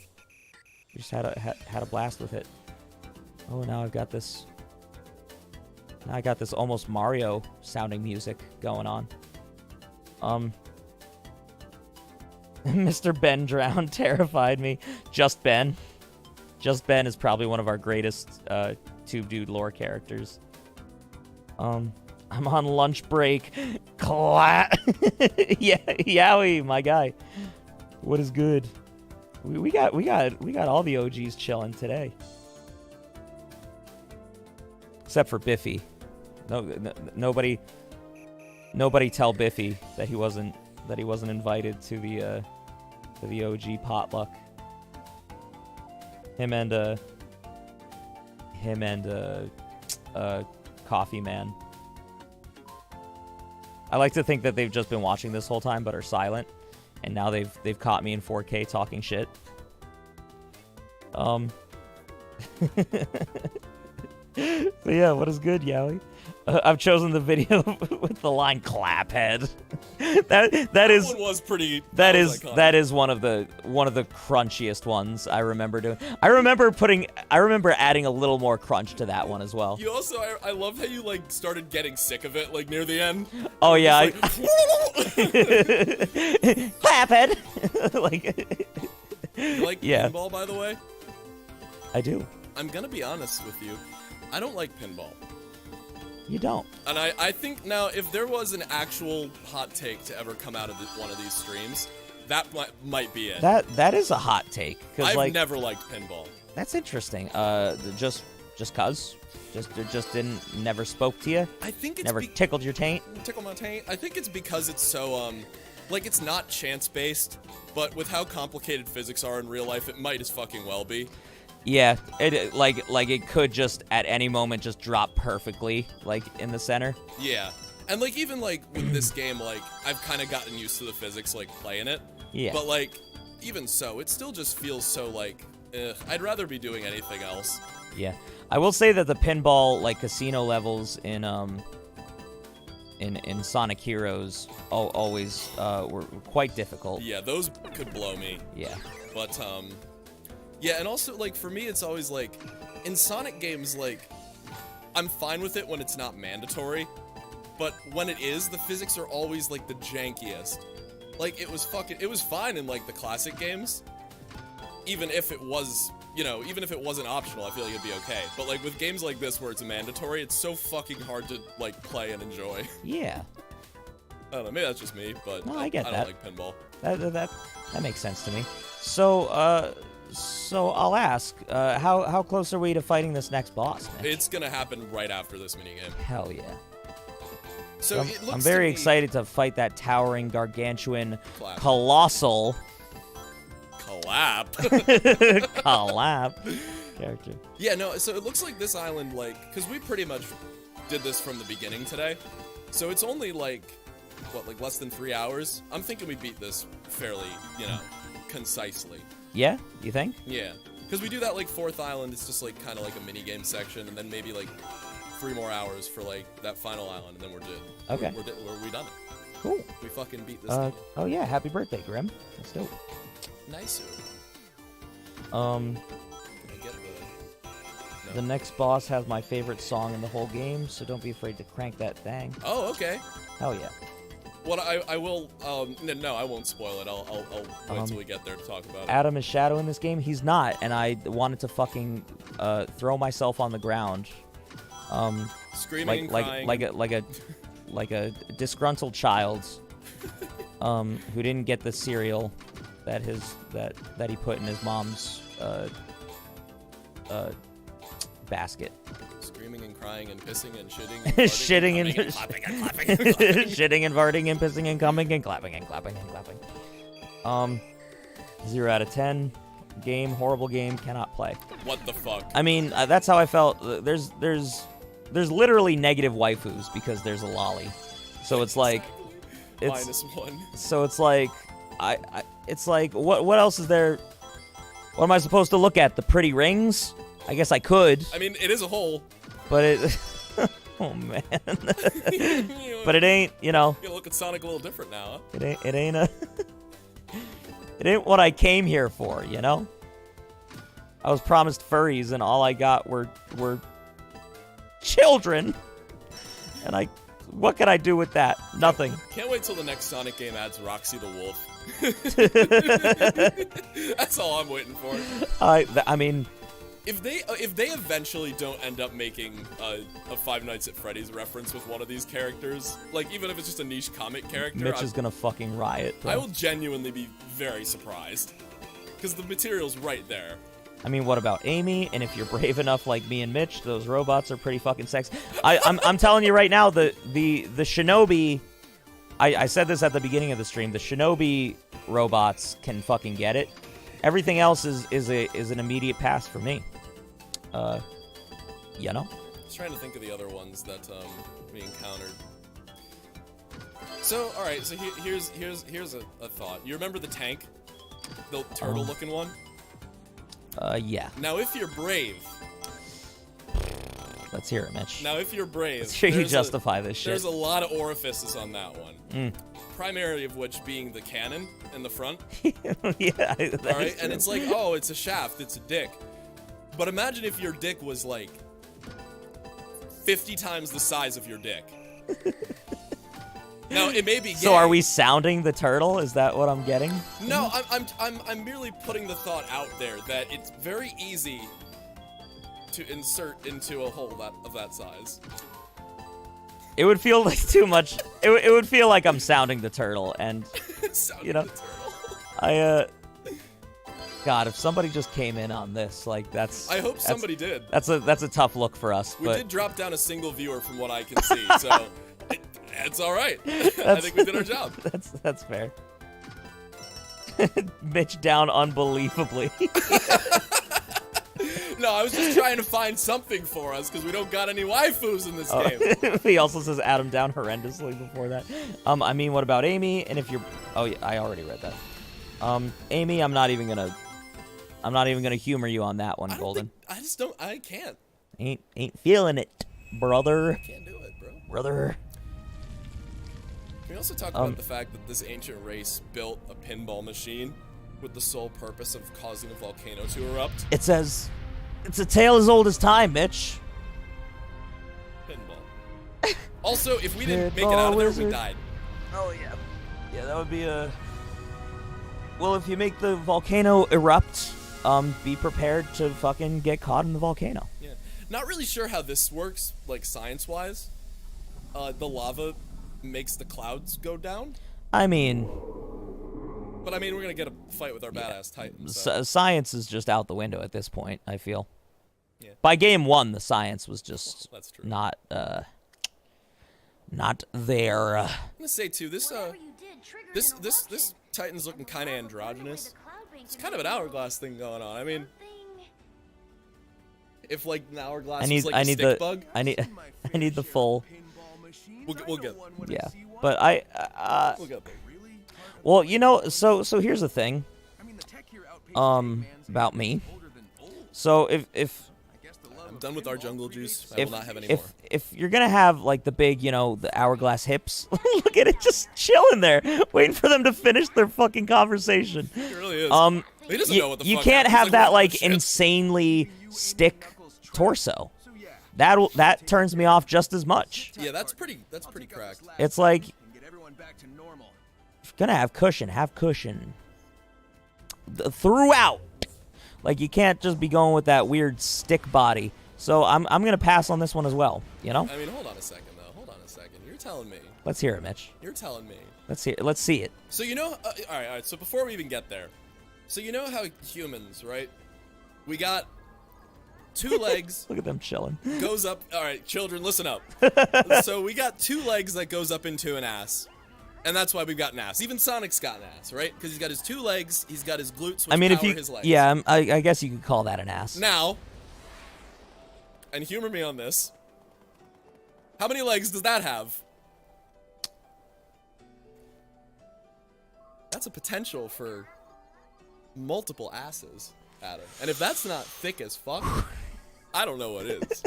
just had a blast with it. Oh, now I've got this. Now I got this almost Mario sounding music going on. Mr. Ben drowned terrified me. Just Ben. Just Ben is probably one of our greatest Tube Dude lore characters. I'm on lunch break. Yeah, Yowie, my guy. What is good? We got all the OGs chilling today. Except for Biffy. Nobody tell Biffy that he wasn't invited to the OG potluck. Him and Coffee Man. I like to think that they've just been watching this whole time but are silent, and now they've caught me in 4K talking shit. So yeah, what is good, Yowie? I've chosen the video with the line "claphead." that is one was pretty. that was is iconic. that is one of the crunchiest ones I remember doing. I remember adding a little more crunch to that one as well. You also, I love how you like started getting sick of it like near the end. Oh yeah, Like, claphead. Like you like yeah. pinball, by the way? I do. I'm gonna be honest with you. I don't like pinball. You don't. And I think now, if there was an actual hot take to ever come out of one of these streams, that might be it. That is a hot take. Cause I've like never liked pinball. that's interesting. Just cause. Just never spoke to you. I think it's Never tickled your taint. tickle my taint. I think it's because it's so like it's not chance based, but with how complicated physics are in real life, it might as fucking well be. Yeah, it like it could just at any moment just drop perfectly like in the center. Yeah, and like even like with this game, like I've kind of gotten used to the physics like playing it. Yeah. But like even so, it still just feels so like I'd rather be doing anything else. Yeah, I will say that the pinball like casino levels in Sonic Heroes always were quite difficult. Yeah, those could blow me. Yeah. But yeah, and also like for me, it's always like in Sonic games, like I'm fine with it when it's not mandatory, but when it is, the physics are always like the jankiest. Like it was fine in like the classic games, even if it was, you know, even if it wasn't optional, I feel like it'd be okay. But like with games like this where it's mandatory, it's so fucking hard to like play and enjoy. Yeah. I don't know, maybe that's just me, but No, I get I that. don't like pinball. That makes sense to me. So so I'll ask, how close are we to fighting this next boss, Nick? It's gonna happen right after this minigame. Hell yeah. So I'm, it looks I'm to very me- excited to fight that towering, gargantuan, Clap. colossal Clap. collab character. Yeah, no, so it looks like this island, like, because we pretty much did this from the beginning today. So it's only, like, what, like less than 3 hours? I'm thinking we beat this fairly, you know, concisely. Yeah, you think? Yeah. Because we do that, like, 4th island, it's just, like, kind of like a mini-game section, and then maybe, like, 3 more hours for, like, that final island, and then we're good. Okay. We're done it. Cool. We fucking beat this thing. Oh yeah, happy birthday, Grim. That's dope. Nice. Um, Can I get the... the next boss has my favorite song in the whole game, so don't be afraid to crank that thing. Oh, okay. Hell yeah. What I will, no, I won't spoil it. I'll wait till we get there to talk about it. Adam is Shadow in this game? He's not, and I wanted to fucking throw myself on the ground. Screaming and crying. Like a disgruntled child who didn't get the cereal that he put in his mom's basket. Screaming and crying and pissing and shitting and farting Shitting and and clapping and clapping and clapping. shitting and farting and pissing and coming and clapping and clapping and clapping. 0 out of 10. Game, horrible game, cannot play. What the fuck? I mean, that's how I felt. There's literally negative waifus because there's a lolly. So it's like, it's -1. so it's like, it's like, what else is there? What am I supposed to look at? The pretty rings? I guess I could, I mean, it is a hole. but it. Oh man. But it ain't, you know. You look at Sonic a little different now, huh? It ain't a. It ain't what I came here for, you know. I was promised furries, and all I got were children. And what can I do with that? Nothing. Can't wait till the next Sonic game adds Roxy the Wolf. That's all I'm waiting for. I mean, If they eventually don't end up making a Five Nights at Freddy's reference with one of these characters, like even if it's just a niche comic character, Mitch is gonna fucking riot. Bro. I will genuinely be very surprised. Because the material's right there. I mean, what about Amy? And if you're brave enough like me and Mitch, those robots are pretty fucking sexy. I'm telling you right now, the Shinobi, I said this at the beginning of the stream, the Shinobi robots can fucking get it. Everything else is an immediate pass for me. You know? I was trying to think of the other ones that we encountered. So, all right. So here's a thought. You remember the tank, the turtle-looking one? Yeah. Now, if you're brave, Let's hear it, Mitch. Now, if you're brave, Let's hear you there's justify this shit. There's a lot of orifices on that one. Primarily of which being the cannon in the front. Yeah, All right, and it's like, oh, it's a shaft, it's a dick. But imagine if your dick was like 50 times the size of your dick. Now, it may be gay. So are we sounding the turtle? Is that what I'm getting? No, I'm merely putting the thought out there that it's very easy to insert into a hole of that size. It would feel like too much. It would feel like I'm sounding the turtle, and you know, God, if somebody just came in on this, like that's. I hope somebody did. That's a tough look for us. We but did drop down a single viewer from what I can see, so it's all right. I think we did our job. That's fair. Mitch down unbelievably. No, I was just trying to find something for us because we don't got any waifus in this game. He also says Adam down horrendously before that. I mean, what about Amy? And if you're, oh yeah, I already read that. Amy, I'm not even gonna humor you on that one, Golden. I can't. Ain't feeling it, brother. I can't do it, bro. Brother. Can we also talk about the fact that this ancient race built a pinball machine with the sole purpose of causing a volcano to erupt? It says, it's a tale as old as time, Mitch. Pinball. Also, if we didn't make it out of there, we died. Oh, yeah. Yeah, that would be a... Well, if you make the volcano erupt, be prepared to fucking get caught in the volcano. Yeah. Not really sure how this works, like, science-wise. The lava makes the clouds go down. I mean... But, I mean, we're gonna get a fight with our badass Titans. Science is just out the window at this point, I feel. Yeah. By game one, the science was just that's true. not there. I'm gonna say, too, this Titan's looking kind of androgynous. It's kind of an hourglass thing going on. I mean, if like an hourglass was like a stick bug. I need the full. We'll get. Yeah, but We'll get there. well, you know, so here's the thing. About me. So if I'm done with our jungle juice, I will not have any more. If you're gonna have like the big, you know, the hourglass hips, look at it, just chilling there, waiting for them to finish their fucking conversation. It really is. He doesn't know what the you fuck can't happens. have that what the like shit? insanely stick torso. That turns me off just as much. Yeah, that's pretty cracked. It's like, if you're gonna have cushion throughout. Like, you can't just be going with that weird stick body. So I'm gonna pass on this one as well. You know? I mean, hold on a second though. Hold on a second. You're telling me. Let's hear it, Mitch. You're telling me. Let's see it. So you know, all right. So before we even get there, so you know how humans, right? We got 2 legs. Look at them chilling. Goes up. All right, children, listen up. So we got 2 legs that goes up into an ass. And that's why we've got an ass. Even Sonic's got an ass, right? Because he's got his 2 legs, he's got his glutes, which power his legs. Yeah, I guess you could call that an ass. Now, and humor me on this, how many legs does that have? That's a potential for multiple asses, Adam. And if that's not thick as fuck, I don't know what is.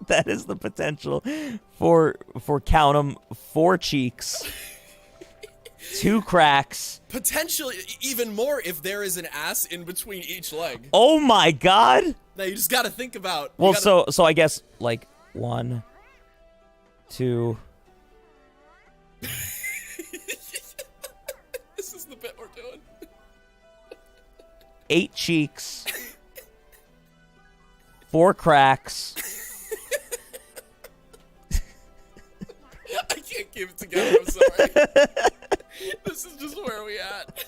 That is the potential for count 'em, 4 cheeks. 2 cracks. Potentially even more if there is an ass in between each leg. Oh my god! Now you just gotta think about. Well, so I guess like 1, 2. This is the bit we're doing. 8 cheeks. 4 cracks. I can't keep it together. I'm sorry. This is just where we at.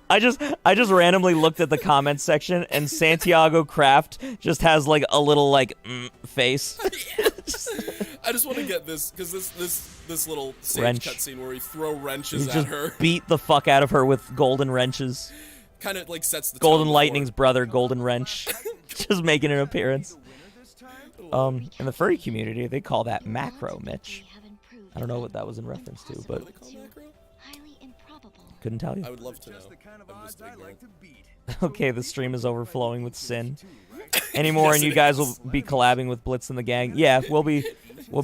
I just randomly looked at the comments section, and Santiago Craft just has like a little like face. I just want to get this because this little Sage Wrench. cutscene where we throw wrenches He at just her beat the fuck out of her with golden wrenches. kind of like sets the Golden tone Lightning's brother, Golden Wrench, just making an appearance. In the furry community, they call that macro, Mitch. I don't know what that was in reference to, but What do they call macro? Highly improbable. couldn't tell you. I would love to know. I'm just ignorant. Okay, the stream is overflowing with sin. anymore, Yes, and you it guys is. will be collabing with Blitz and the gang. Yeah, we'll be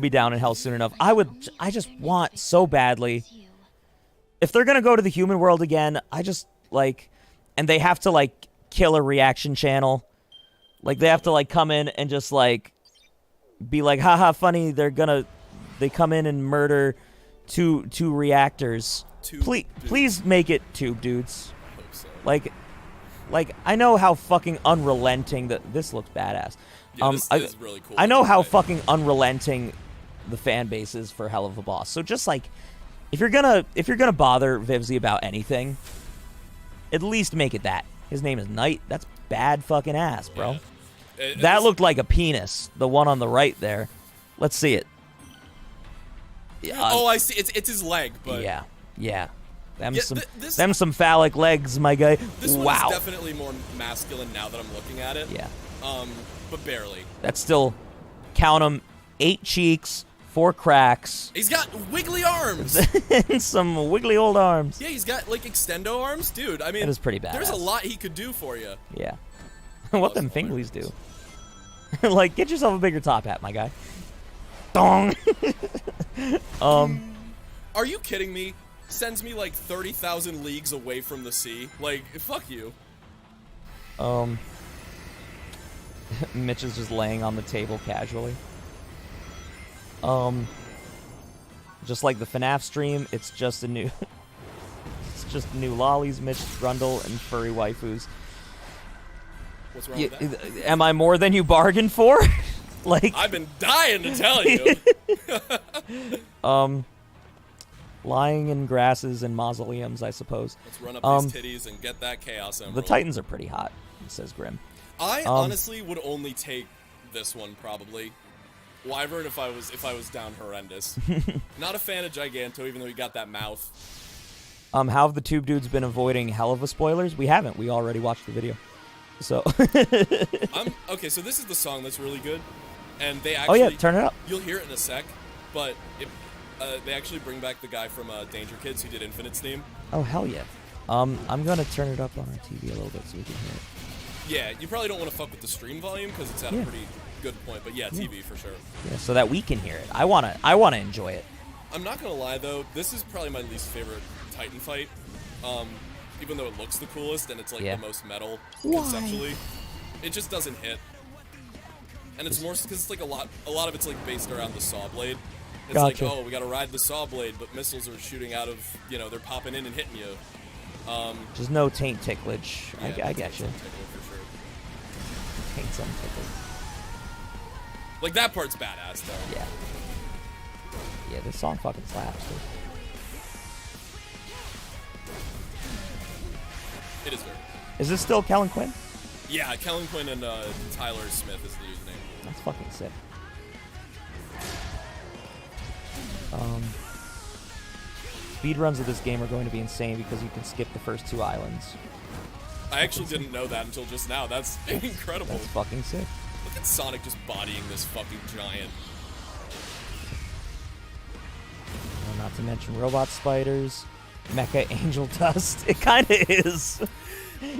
down in hell soon enough. I just want so badly. If they're gonna go to the human world again, I just like, and they have to like kill a reaction channel. Like they have to like come in and just like be like, haha, funny. They come in and murder two reactors. Please make it tube dudes. I hope so. Like I know how fucking unrelenting that this looks badass. Yeah, this is really cool. I know how Right. fucking unrelenting the fan base is for Hell of a Boss. So just like, if you're gonna bother Vivzy about anything, at least make it that. His name is Knight. That's bad fucking ass, bro. Yeah. That looked like a penis. The one on the right there. Let's see it. Oh, I see. It's his leg, but Yeah. Them Yeah, them some phallic legs, my guy. this one Wow. is definitely more masculine now that I'm looking at it. Yeah. But barely. That's still, count them, 8 cheeks, 4 cracks, He's got wiggly arms. and some wiggly old arms. Yeah, he's got like extendo arms, dude. I mean, That is pretty There's a badass. lot he could do for you. Yeah. What them finglies do. Like, get yourself a bigger top hat, my guy. Dong. Are you kidding me? Sends me like 30,000 leagues away from the sea. Like, fuck you. Mitch is just laying on the table casually. Just like the FNAF stream, it's just new lollies, Mitch Grundle, and furry waifus. What's wrong with that? Am I more than you bargained for? Like, I've been dying to tell you. lying in grasses and mausoleums, I suppose. Let's run up these titties and get that chaos The emerald. Titans are pretty hot, says Grim. I honestly would only take this one probably. Wyvern if I was down horrendous. Not a fan of Giganto, even though he got that mouth. How have the tube dudes been avoiding hell of a spoilers? We haven't. We already watched the video. So. Okay, so this is the song that's really good, and they Oh actually. yeah, turn it up. You'll hear it in a sec, but they actually bring back the guy from Danger Kids who did Infinite's theme. Oh hell yeah. I'm gonna turn it up on our TV a little bit so we can hear it. Yeah, you probably don't want to fuck with the stream volume because it's at Yeah. a pretty good point, but yeah, TV for sure. Yeah, so that we can hear it. I wanna enjoy it. I'm not gonna lie though, this is probably my least favorite Titan fight. Even though it looks the coolest and it's like Yeah. the most metal Why? conceptually, it just doesn't hit. And it's more because it's like a lot of it's like based around the saw blade. It's Gotcha. like, oh, we gotta ride the saw blade, but missiles are shooting out of, they're popping in and hitting you. Just no taint ticklage. Yeah, I get you. tickle for sure. Taint some tickle. Like that part's badass though. Yeah. Yeah, this song fucking slaps, dude. It is very. Is this still Kellen Quinn? Yeah, Kellen Quinn and Tyler Smith is the username. That's fucking sick. Speedruns of this game are going to be insane because you can skip the first 2 islands. I actually didn't know that until just now. That's incredible. That's fucking sick. Look at Sonic just bodying this fucking giant. Not to mention robot spiders, mecha angel dust. It kind of is.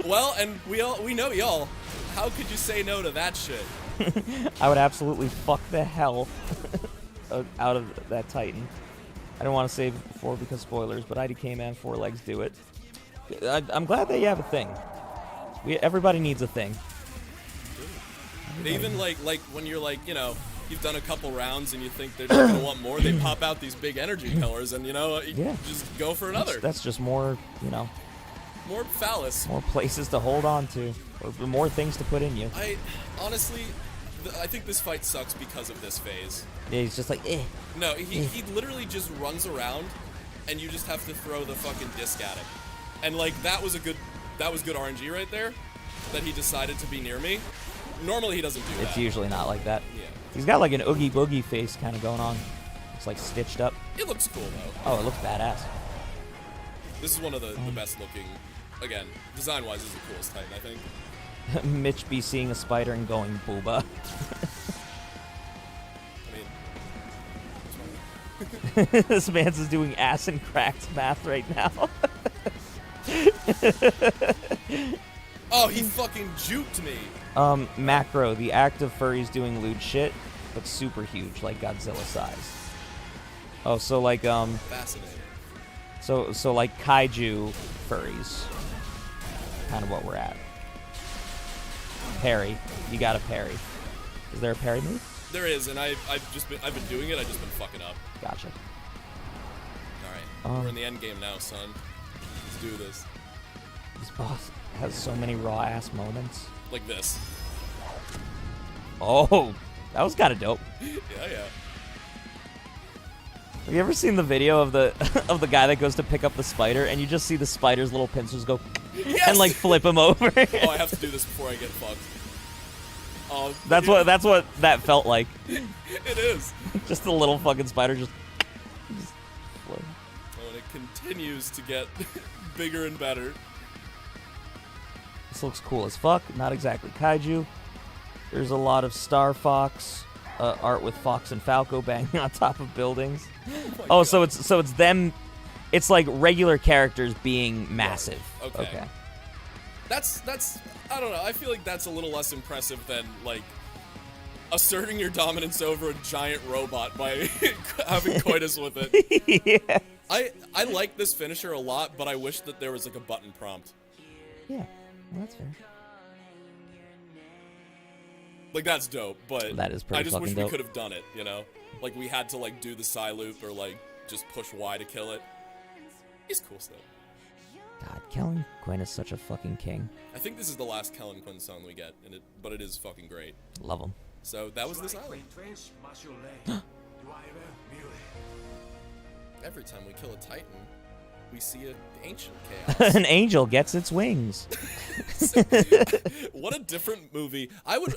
Well, and we know y'all. How could you say no to that shit? I would absolutely fuck the hell out of that Titan. I don't want to save it before because spoilers, but IDK Man 4 legs do it. I'm glad that you have a thing. Everybody needs a thing. They even like when you're like, you've done a couple rounds and you think they're just gonna want more, they pop out these big energy pillars and you Yeah. just go for another. That's just more, More phallus. more places to hold on to, or more things to put in you. I honestly, I think this fight sucks because of this phase. Yeah, he's just like, eh. No, he literally just runs around, and you just have to throw the fucking disc at him. And like that was good RNG right there, that he decided to be near me. Normally he doesn't do that. It's usually not like that. Yeah. He's got like an Oogie Boogie face kind of going on. It's like stitched up. It looks cool though. Oh, it looks badass. This is one of the best looking. Again, design wise, is the coolest Titan, I think. Mitch be seeing a spider and going booba. I mean, This man's is doing ass and cracks math right now. oh, he fucking juked me. Macro, the act of furries doing lewd shit, but super huge, like Godzilla size. Oh, so like, Fascinating. So like kaiju furries. Kind of what we're at. Parry. You got a parry. Is there a parry move? There is, and I've been doing it. I've just been fucking up. Gotcha. All right, we're in the end game now, son. Let's do this. This boss has so many raw ass moments. Like this. Oh, that was kind of dope. Yeah. Have you ever seen the video of the of the guy that goes to pick up the spider, and you just see the spider's little pincers go and like flip him over? Oh, I have to do this before I get fucked. Oh, that's what that felt like. It is. Just a little fucking spider just flip. Oh, and it continues to get bigger and better. This looks cool as fuck. Not exactly kaiju. There's a lot of Star Fox art with Fox and Falco banging on top of buildings. Oh, so it's them. It's like regular characters being massive. Okay. That's I don't know. I feel like that's a little less impressive than like asserting your dominance over a giant robot by having coitus with it. Yeah. I like this finisher a lot, but I wish that there was like a button prompt. Yeah, well, that's fair. Like that's dope, but That is pretty I just wish fucking we dope. could have done it, you know? Like we had to like do the side loop or like just push Y to kill it. He's cool still. God, Kellen Quinn is such a fucking king. I think this is the last Kellen Quinn song we get, but it is fucking great. Love him. So that was this island. Every time we kill a Titan, we see an ancient chaos. An angel gets its wings. What a different movie. I would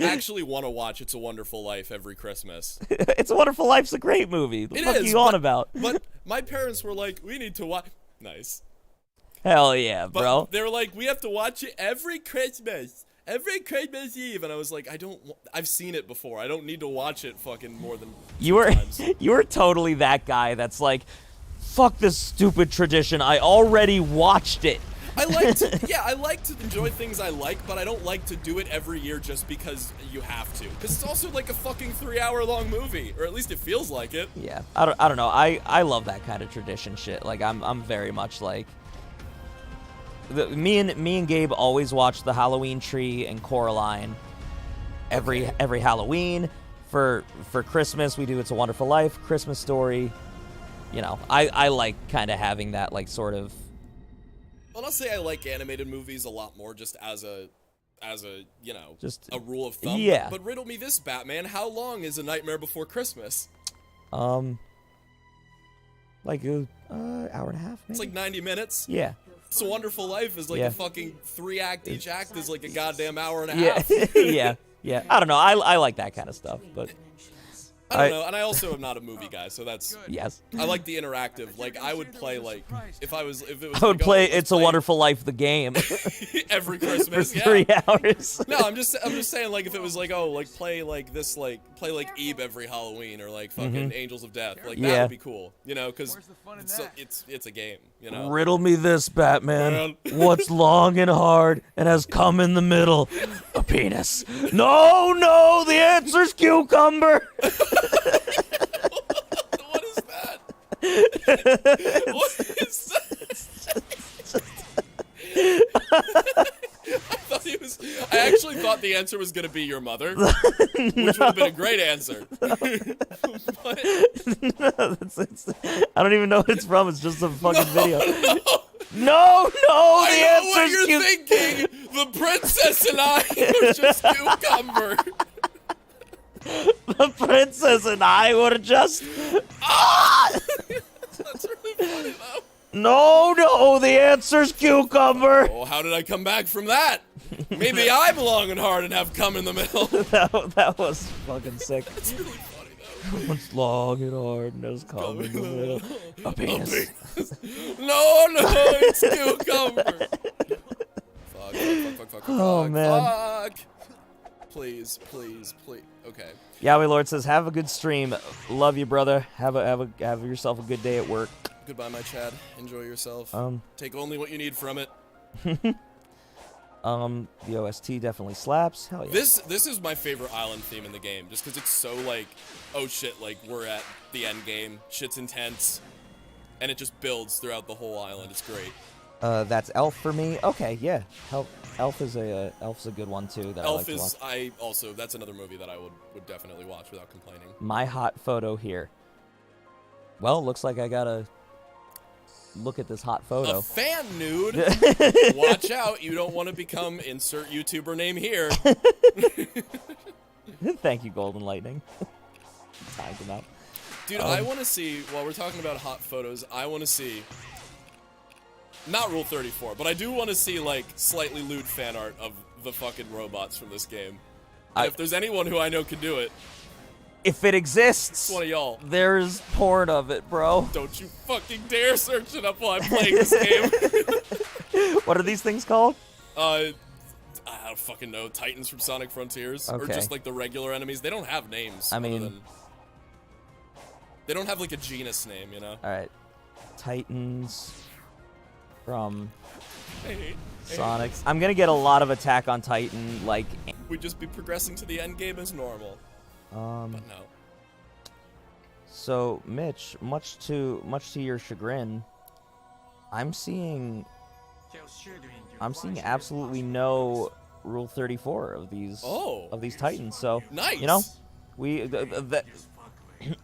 actually want to watch It's a Wonderful Life every Christmas. It's a Wonderful Life's a great movie. The fuck are you on about? But my parents were like, we need to watch. Nice. Hell yeah, But bro. they were like, we have to watch it every Christmas. Every Christmas Eve. And I was like, I've seen it before. I don't need to watch it fucking more than You were times. you were totally that guy that's like, fuck this stupid tradition. I already watched it. I like to enjoy things I like, but I don't like to do it every year just because you have to. Because it's also like a fucking 3-hour-long movie, or at least it feels like it. Yeah, I don't know. I love that kind of tradition shit. Like I'm very much like me and Gabe always watch the Halloween Tree and Coraline every Halloween. For Christmas we do It's a Wonderful Life, Christmas Story. You know, I like kind of having that like sort of. Well, I'll say I like animated movies a lot more just as a you know, Just a rule of thumb. yeah. But riddle me this, Batman. How long is A Nightmare Before Christmas? Like a hour and a half. Maybe? It's like 90 minutes. Yeah. It's a Wonderful Life is like Yeah. a fucking 3-act. Each act is like a goddamn hour and a Yeah. half. yeah. I don't know. I like that kind of stuff, but I don't know, and I also am not a movie guy, so that's. yes. I like the interactive. Like I would play like if it was. I would like, play let's It's a Wonderful Life the game every for Christmas. 3 hours. No, I'm just saying like if it was like play like this play like Eve every Halloween or like fucking Angels of Death like that Yeah. would be cool, you know, because Where's the fun in it's that? it's a game, you know. Riddle me this, Batman. Man. What's long and hard and has cum in the middle? A penis. No, the answer's cucumber. What is that? What is that? I actually thought the answer was gonna be your mother, which would have been a great answer. But, I don't even know what it's from. It's just a fucking video. No, I the know what answer's you're thinking. The princess and I were just cucumber. The princess and I would have just. That's really funny though. No, the answer's cucumber. Oh, how did I come back from that? Maybe I'm long and hard and have cum in the middle. That was fucking sick. It's really funny though. It's long and hard and has cum in the middle. A penis. No, it's cucumber. Fuck. Oh, man. Fuck. Please. Okay. Yahweh Lord says, "Have a good stream. Love you, brother. Have yourself a good day at work." Goodbye, my Chad. Enjoy yourself. Take only what you need from it. The OST definitely slaps. Hell yeah. This is my favorite island theme in the game, just because it's so like, oh shit, like we're at the end game, shit's intense, and it just builds throughout the whole island. It's great. That's Elf for me. Okay, yeah. Elf's a good one too. That Elf I like to watch. that's another movie that I would definitely watch without complaining. My hot photo here. Well, looks like I gotta look at this hot photo. A fan nude. Watch out, you don't want to become insert YouTuber name here. Thank you, Golden Lightning. Tied them up. Dude, I want to see, while we're talking about hot photos, I want to see, not Rule 34, but I do want to see, like, slightly lewd fan art of the fucking robots from this game. If there's anyone who I know can do it, If it exists, it's one of y'all. There's porn of it, bro. Don't you fucking dare search it up while I'm playing this game. What are these things called? I don't fucking know. Titans from Sonic Frontiers. Or Okay. just, like, the regular enemies. They don't have names. I mean... They don't have, like, a genus name, you know? Alright. Titans from Hey, Sonic. I'm gonna get a lot of Attack on Titan, like... we'd just be progressing to the end game as normal. But no. So, Mitch, much to your chagrin, I'm seeing absolutely no Rule 34 of these Titans. So, Nice. you know,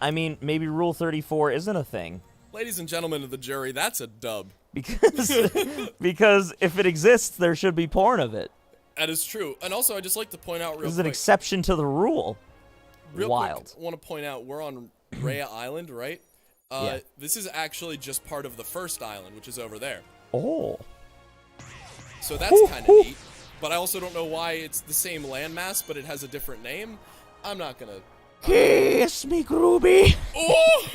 I mean, maybe Rule 34 isn't a thing. Ladies and gentlemen of the jury, that's a dub. Because if it exists, there should be porn of it. That is true. And also, I'd just like to point out real This is quick. an exception to the rule. Real Wild. quick, I want to point out, we're on Rhea Island, right? Yeah. This is actually just part of the first island, which is over there. Oh. So that's kind of neat. But I also don't know why it's the same landmass, but it has a different name. I'm not gonna... Kiss me, Groovy. Oh!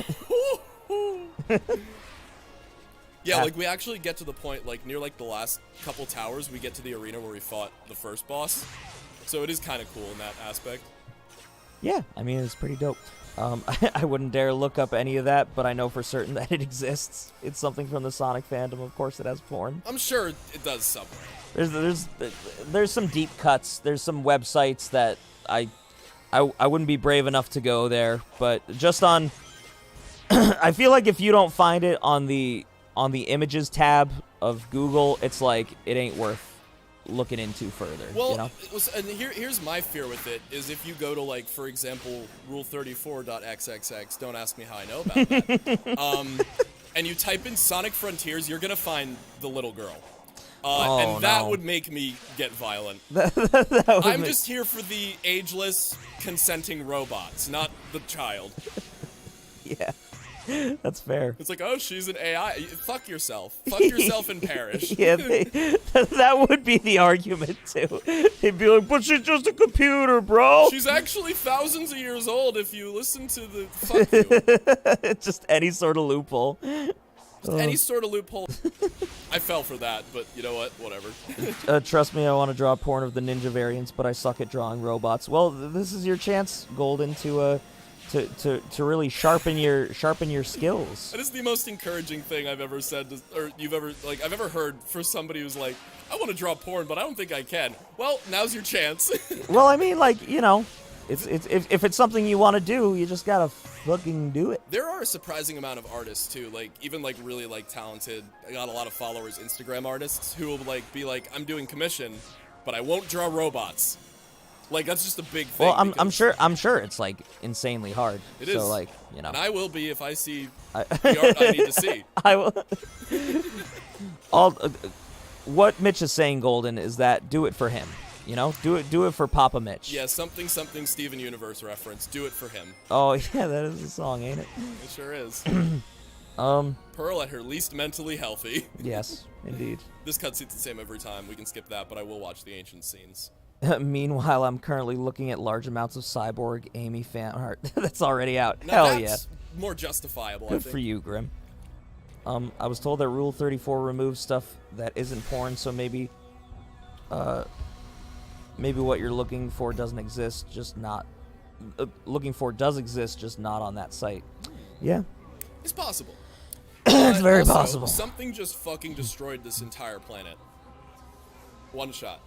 Yeah, like, we actually get to the point, like, near, like, the last couple towers, we get to the arena where we fought the first boss. So it is kind of cool in that aspect. Yeah, I mean, it's pretty dope. I wouldn't dare look up any of that, but I know for certain that it exists. It's something from the Sonic fandom. Of course, it has porn. I'm sure it does somewhere. There's some deep cuts. There's some websites that I wouldn't be brave enough to go there, but just on... I feel like if you don't find it on the images tab of Google, it's like, it ain't worth looking into further. Well, you know? and here's my fear with it, is if you go to, like, for example, rule34.xxx, don't ask me how I know about that, and you type in Sonic Frontiers, you're gonna find the little girl. And that would make me get violent. I'm just here for the ageless, consenting robots, not the child. Yeah. That's fair. It's like, oh, she's an AI. Fuck yourself. Fuck yourself and perish. Yeah, that would be the argument, too. They'd be like, but she's just a computer, bro. She's actually thousands of years old if you listen to the... Fuck you. Just any sort of loophole. Any sort of loophole. I fell for that, but you know what? Whatever. Trust me, I want to draw porn of the ninja variants, but I suck at drawing robots. Well, this is your chance, Golden, to really sharpen your skills. That is the most encouraging thing I've ever said, or I've ever heard for somebody who's like, I want to draw porn, but I don't think I can. Well, now's your chance. Well, I mean, like, you know, if it's something you want to do, you just gotta fucking do it. There are a surprising amount of artists too, like even like really like talented. I got a lot of followers, Instagram artists who will like be like, I'm doing commission, but I won't draw robots. Like, that's just a big thing. Well, I'm sure it's like insanely hard. It so is. like, you know. And I will be if I see the art I need to see. I will. What Mitch is saying, Golden, is that do it for him. You know, do it for Papa Mitch. Yeah, something Steven Universe reference. Do it for him. Oh yeah, that is a song, ain't it? It sure is. Pearl at her least mentally healthy. Yes, indeed. This cutscene's the same every time. We can skip that, but I will watch the ancient scenes. Meanwhile, I'm currently looking at large amounts of Cyborg Amy fan art that's already out. Now Hell that's more justifiable, I Good think. for you, Grim. I was told that Rule 34 removes stuff that isn't porn, so maybe what you're looking for doesn't exist, just not... looking for does exist, just not on that site. Yeah. It's possible. It's very also, possible. Something just fucking destroyed this entire planet. One shot.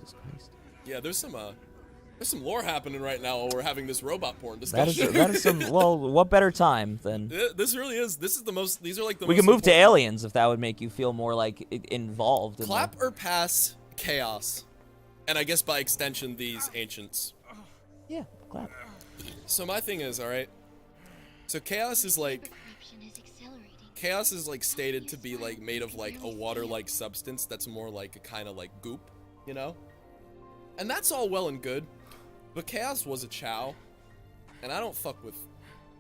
Jesus Christ. Yeah, there's some lore happening right now while we're having this robot porn That discussion. is some. Well, what better time than This really is. This is the most. These are like the. we most can move to important- aliens if that would make you feel more like involved. In Clap or pass chaos, and I guess by extension these ancients. Yeah, clap. So my thing is, all right. So chaos is like. Corruption is accelerating. Chaos is like stated to be like made of like a water-like substance that's more like a kind of like goop, you know? And that's all well and good, but chaos was a chow, and I don't fuck with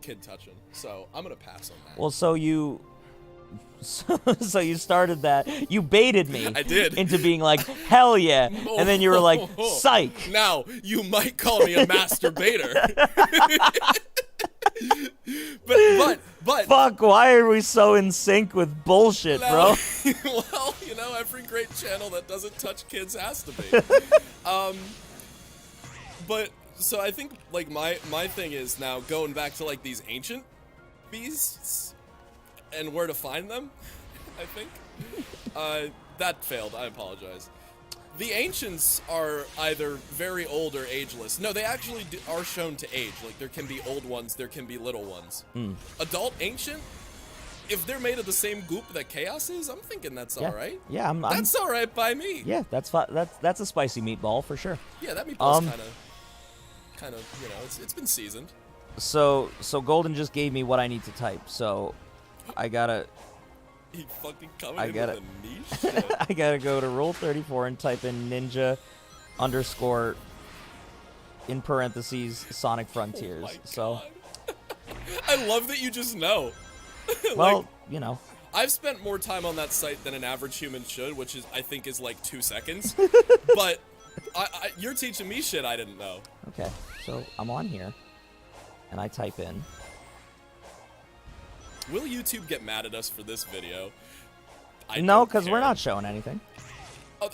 kid touching, so I'm gonna pass on that. Well, so you started that. You baited me. I did. Into being like, hell yeah, and then you were like, psych. Now you might call me a masturbator. but Fuck, why are we so in sync with bullshit, bro? Well, you know, every great channel that doesn't touch kids has to be. But so I think like my thing is now going back to like these ancient beasts and where to find them. I think that failed. I apologize. The ancients are either very old or ageless. No, they actually are shown to age. Like, there can be old ones, there can be little ones. Adult ancient, if they're made of the same goop that Chaos is, I'm thinking that's Yeah. alright. Yeah, That's alright by me. Yeah, that's that's a spicy meatball for sure. Yeah, that meatball's kind of, you know, it's been seasoned. So Golden just gave me what I need to type. So I gotta He fucking coming I in gotta- with a niche shit. I gotta go to Rule 34 and type in ninja _ in parentheses Sonic Frontiers. Oh my So God. I love that you just know. well, Like, you know. I've spent more time on that site than an average human should, which is I think is like 2 seconds. But you're teaching me shit I didn't know. Okay, so I'm on here, and I type in. Will YouTube get mad at us for this video? No, don't because we're care. not showing anything.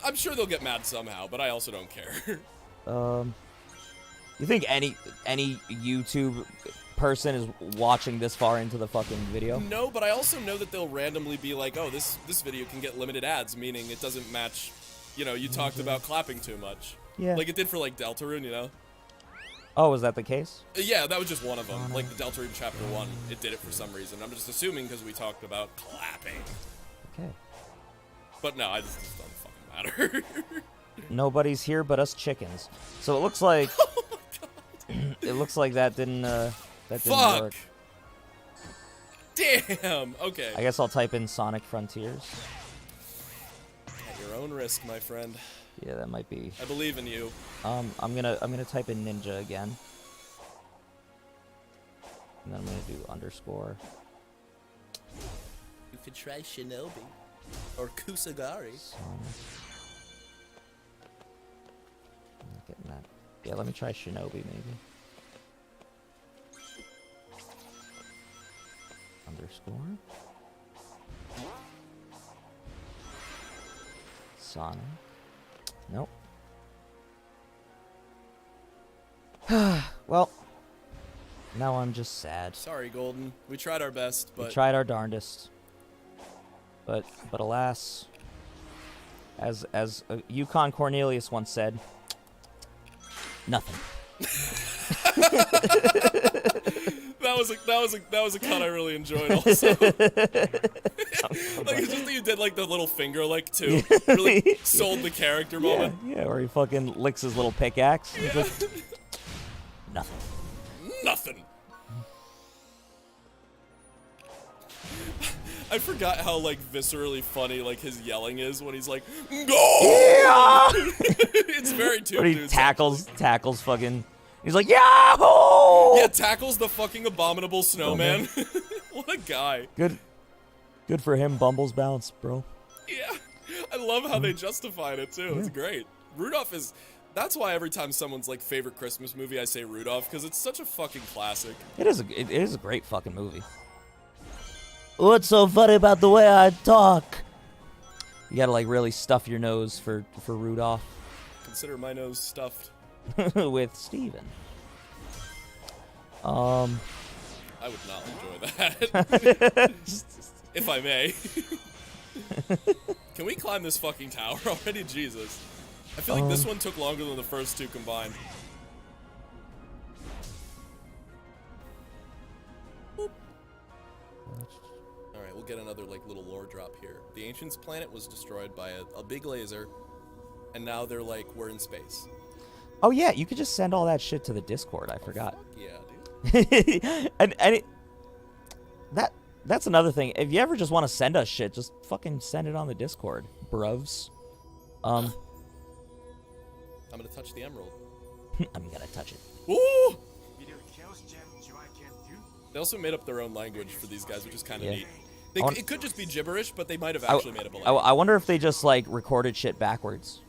I'm sure they'll get mad somehow, but I also don't care. You think any YouTube person is watching this far into the fucking video? No, but I also know that they'll randomly be like, oh, this video can get limited ads, meaning it doesn't match, you know, you talked about clapping too much. Yeah. Like it did for like Deltarune, you know? Oh, is that the case? Yeah, that was just one of them. Like the Deltarune Chapter 1, it did it for some reason. I'm just assuming because we talked about clapping. Okay. But no, it just doesn't fucking matter. Nobody's here but us chickens. So it looks like it looks like that didn't Fuck! work. Damn! Okay. I guess I'll type in Sonic Frontiers. At your own risk, my friend. Yeah, that might be. I believe in you. I'm gonna type in ninja again. And then I'm gonna do underscore. You could try Shinobi. Or Kusagari. Sonic. I'm not getting that. Yeah, let me try Shinobi maybe. Underscore. Sonic. Nope. Well, now I'm just sad. Sorry, Golden. We tried our best, We but tried our darndest. But alas, as Yukon Cornelius once said, nothing. that was a cut I really enjoyed also. Like it's just that you did like the little finger lick too. Really sold the character moment. Yeah, where he fucking licks his little pickaxe. He's like, nothing. Nothing. I forgot how like viscerally funny like his yelling is when he's like, "Go!" Yeah! It's very two But he dudes. tackles fucking. He's like, Yahoo! Yeah, tackles the fucking abominable snowman. What a guy. Good for him. Bumbles bounce, bro. Yeah, I love how they justified it too. It's great. Rudolph is. That's why every time someone's like favorite Christmas movie, I say Rudolph because it's such a fucking classic. It is a great fucking movie. What's so funny about the way I talk? You gotta like really stuff your nose for Rudolph Consider my nose stuffed. with Steven. I would not enjoy that. If I may. Can we climb this fucking tower already? Jesus. I feel like this one took longer than the first two combined. Boop. Alright, we'll get another like little lore drop here. The Ancients' planet was destroyed by a big laser, and now they're like, we're in space. Oh yeah, you could just send all that shit to the Discord. I forgot. Yeah, dude. and that's another thing. If you ever just want to send us shit, just fucking send it on the Discord, bruvs. I'm gonna touch the emerald. I'm gonna touch it. Ooh! They also made up their own language for these guys, which is kind of neat. It could just be gibberish, but they might have actually made up a language. I wonder if they just like recorded shit backwards,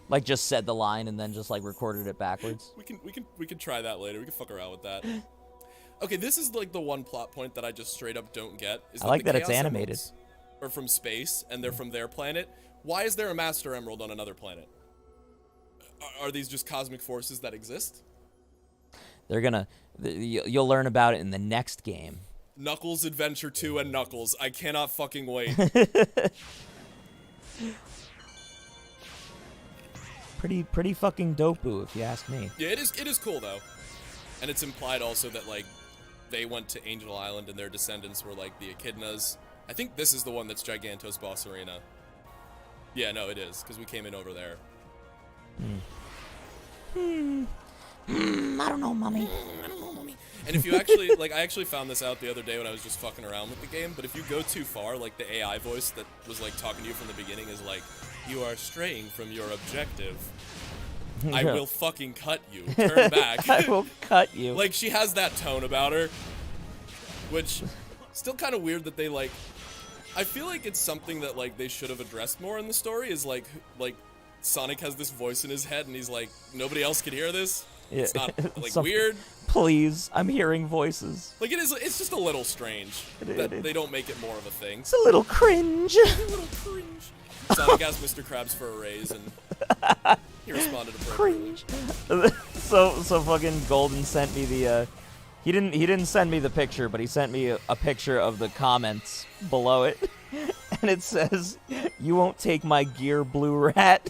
like just said the line and then just like recorded it backwards. We can try that later. We can fuck around with that. Okay, this is like the one plot point that I just straight up don't get. Is I like the that it's Chaos animated. Emeralds are from space and they're from their planet. Why is there a Master Emerald on another planet? Are these just cosmic forces that exist? They're gonna. You'll learn about it in the next game. Knuckles Adventure 2 and Knuckles. I cannot fucking wait. Pretty fucking dope-oo, if you ask me. Yeah, it is cool though. And it's implied also that like they went to Angel Island and their descendants were like the Echidnas. I think this is the one that's Gigantos Boss Arena. Yeah, no, it is, because we came in over there. I don't know, mommy. And if you actually, like, I actually found this out the other day when I was just fucking around with the game, but if you go too far, like, the AI voice that was, like, talking to you from the beginning is like, you are straying from your objective. I will fucking cut you. Turn back. I will cut you. Like, she has that tone about her, which, still kind of weird that they, like, I feel like it's something that, like, they should have addressed more in the story, is, like, Sonic has this voice in his head, and he's like, nobody else can hear this? Yeah. It's not, like, weird? Please, I'm hearing voices. Like, it's just a little strange that they don't make it more of a thing. It's a little cringe. A little cringe. Sonic asked Mr. Krabs for a raise, and he responded appropriately. Cringe. So fucking Golden sent me the, he didn't send me the picture, but he sent me a picture of the comments below it. And it says, "You won't take my gear, blue rat."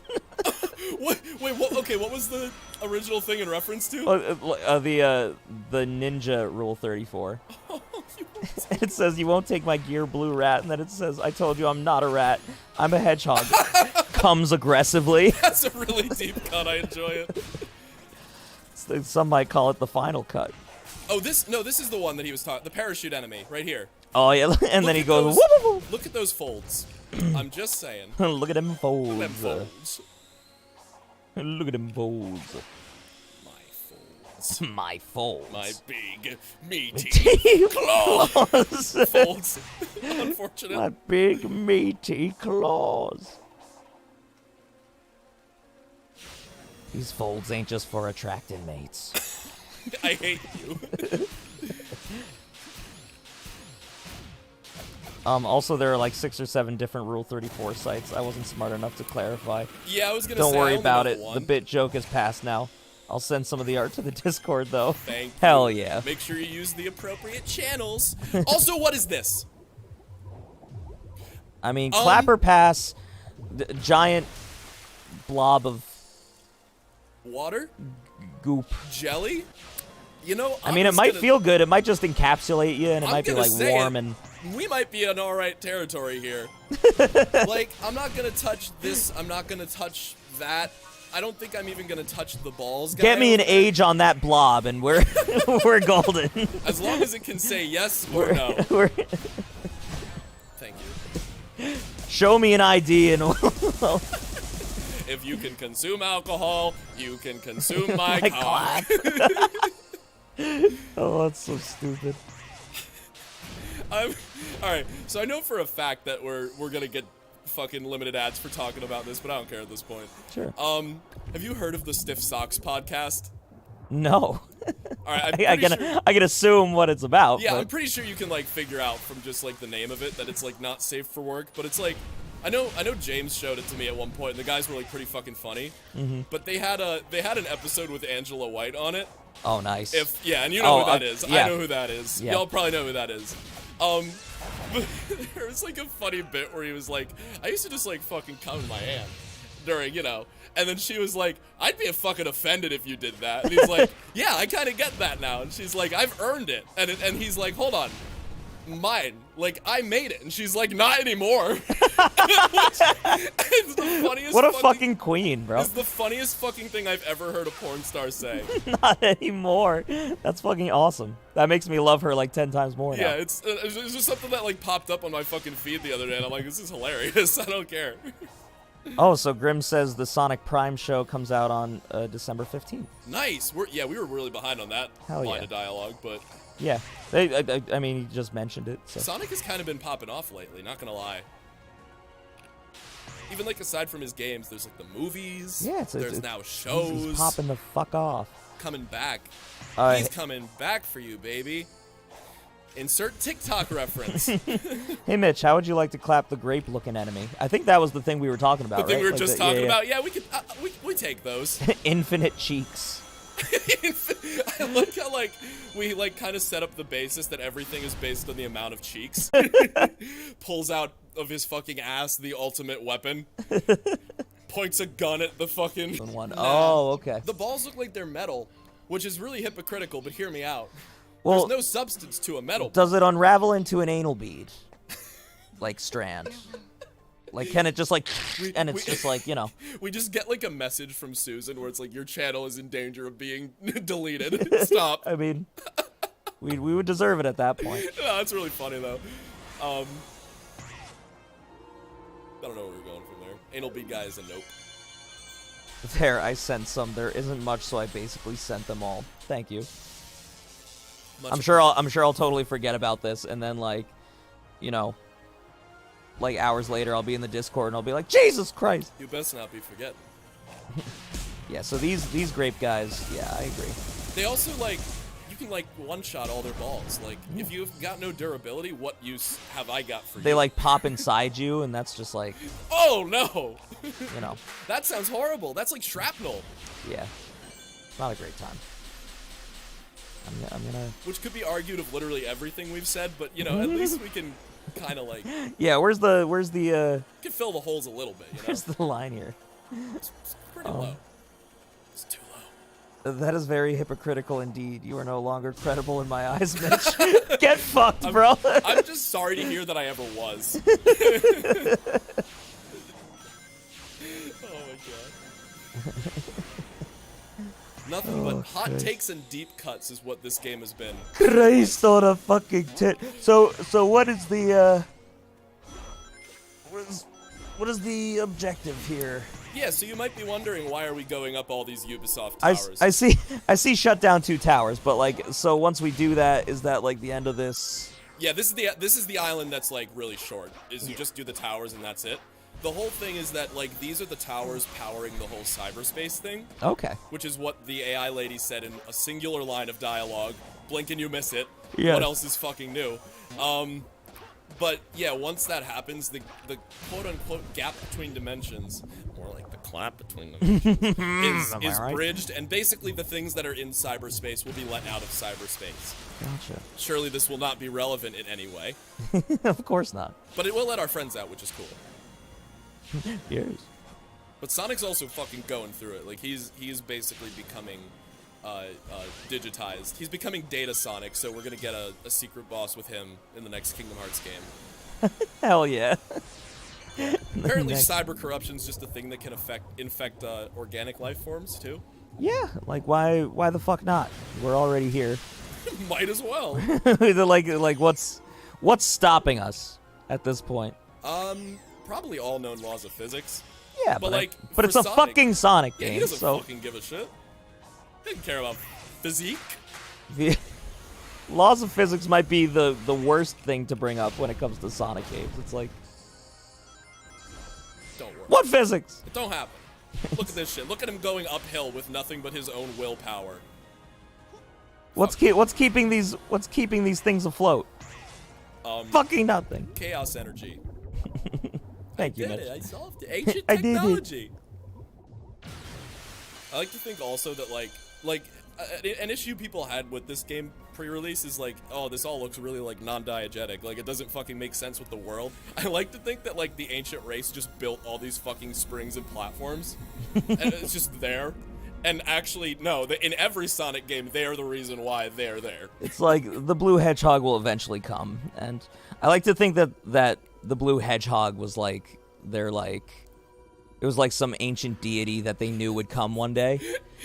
Wait, what? Okay, what was the original thing in reference to? The ninja rule 34. And it says, "You won't take my gear, blue rat," and then it says, "I told you I'm not a rat. I'm a hedgehog." Comes aggressively. That's a really deep cut. I enjoy it. Some might call it the final cut. Oh, this is the one that he was talking. The parachute enemy, right here. Oh yeah, and then he goes, those, whoop, whoop. Look at those folds. I'm just saying. Look at them folds. Look at them folds. Look at them folds. My folds. My folds. My big, meaty claws. Folds. Unfortunate. My big, meaty claws. These folds ain't just for attracting mates. I hate you. Also, there are like 6 or 7 different Rule 34 sites. I wasn't smart enough to clarify. Yeah, I was gonna say. Don't worry I only about know it. one. The bit joke is past now. I'll send some of the art to the Discord, though. Thank Hell you. yeah. Make sure you use the appropriate channels. Also, what is this? I mean, Clapper Pass, giant blob of Water? goop. Jelly? You know, I mean, it might feel good. It might just encapsulate you, and it I'm might be gonna like say warm it. and. We might be in alright territory here. Like, I'm not gonna touch this. I'm not gonna touch that. I don't think I'm even gonna touch the balls. Get me an age on that blob, and we're we're golden. As long as it can say yes or no. Thank you. Show me an ID, and we'll If you can consume alcohol, you can consume my My cock. Oh, that's so stupid. Alright, so I know for a fact that we're gonna get fucking limited ads for talking about this, but I don't care at this point. Sure. Have you heard of the Stiff Socks podcast? No. Alright, I can assume what it's about. Yeah, but I'm pretty sure you can like figure out from just like the name of it that it's like not safe for work, but it's like I know James showed it to me at one point, and the guys were like pretty fucking funny. Mm-hmm. But they had an episode with Angela White on it. Oh, nice. And you know who that is. yeah. I know who that is. Yeah. Y'all probably know who that is. But there was like a funny bit where he was like, I used to just like fucking come in my hand. during, you know. And then she was like, I'd be fucking offended if you did that. And he's like, yeah, I kind of get that now. And she's like, I've earned it. And he's like, hold on. Mine. Like, I made it. And she's like, not anymore. It's the funniest What a fucking queen, bro. It's the funniest fucking thing I've ever heard a porn star say. Not anymore. That's fucking awesome. That makes me love her like 10 times more now. Yeah, it's just something that like popped up on my fucking feed the other day, and I'm like, this is hilarious. I don't care. Oh, so Grim says the Sonic Prime show comes out on December 15th. Nice. We were really behind on that Hell line yeah. of dialogue, but Yeah. I mean, you just mentioned it. So. Sonic has kind of been popping off lately, not gonna lie. Even like aside from his games, there's like the movies. Yeah, there's now shows. He's popping the fuck off. Coming back. Uh, He's coming back for you, baby. Insert TikTok reference. Hey, Mitch, how would you like to clap the grape-looking enemy? I think that was the thing we were talking about, The thing right? we were Like just the- talking yeah. about. Yeah, we could. We take those. Infinite cheeks. I like how like we like kind of set up the basis that everything is based on the amount of cheeks. Pulls out of his fucking ass the ultimate weapon. Points a gun at the fucking One. Oh, okay. The balls look like they're metal, which is really hypocritical, but hear me out. Well, There's no substance to a metal. does it unravel into an anal bead? Like strand? Like, can it just like, and it's just like, you know. We just get like a message from Susan where it's like, your channel is in danger of being deleted. Stop. I mean, we would deserve it at that point. No, that's really funny though. I don't know where we're going from there. Anal bead guy is a nope. There, I sent some. There isn't much, so I basically sent them all. Thank you. I'm sure I'll totally forget about this, and then like, you know, like hours later, I'll be in the Discord and I'll be like, Jesus Christ. You best not be forgetting. Yeah. So these grape guys, yeah, I agree. They also like, you can like one-shot all their balls. Like, if you've got no durability, what use have I got for you? They like pop inside you, and that's just like, Oh no! you know, That sounds horrible. That's like shrapnel. yeah, not a great time. I'm gonna. Which could be argued of literally everything we've said, but you know, at least we can kind of like, Yeah, where's the can fill the holes a little bit, you know? where's the line here? It's pretty low. It's too low. That is very hypocritical indeed. You are no longer credible in my eyes, Mitch. Get fucked, bro. I'm just sorry to hear that I ever was. Oh my god. Nothing but hot takes and deep cuts is what this game has been. Christ on a fucking tit. So what is the what is the objective here? Yeah, so you might be wondering, why are we going up all these Ubisoft I towers? I see shut down 2 towers, but like, so once we do that, is that like the end of this? Yeah, this is the island that's like really short. Is you just do the towers and that's it. The whole thing is that like these are the towers powering the whole cyberspace thing, Okay. which is what the AI lady said in a singular line of dialogue. Blink and you miss it. Yeah. What else is fucking new? But yeah, once that happens, the quote-unquote gap between dimensions, more like the clap between dimensions, is right? bridged, and basically the things that are in cyberspace will be let out of cyberspace. Gotcha. Surely this will not be relevant in any way, Of course not. but it will let our friends out, which is cool. Yes. But Sonic's also fucking going through it. Like, he's basically becoming digitized. He's becoming Data Sonic, so we're gonna get a secret boss with him in the next Kingdom Hearts game. Hell yeah. Apparently, Next. cyber corruption's just a thing that can infect organic life forms too. Yeah. Like, why the fuck not? We're already here. Might as well. like what's stopping us at this point? Probably all known laws of physics. Yeah, But, but like, but for it's a Sonic- fucking Sonic Yeah, game, he doesn't so fucking give a shit. He doesn't care about physique. the laws of physics might be the worst thing to bring up when it comes to Sonic games. It's like, Don't worry. what physics? It don't happen. Look at this shit. Look at him going uphill with nothing but his own willpower. What's keeping these things afloat? Fucking nothing. Chaos energy. Thank you, Did Mitch. it. I solved it. Ancient I did it. technology. I like to think also that like an issue people had with this game pre-release is like, oh, this all looks really like non-diegetic. Like, it doesn't fucking make sense with the world. I like to think that like the ancient race just built all these fucking springs and platforms, and it's just there. And actually, no, in every Sonic game, they're the reason why they're there. It's like the blue hedgehog will eventually come, and I like to think that the blue hedgehog was like it was like some ancient deity that they knew would come one day,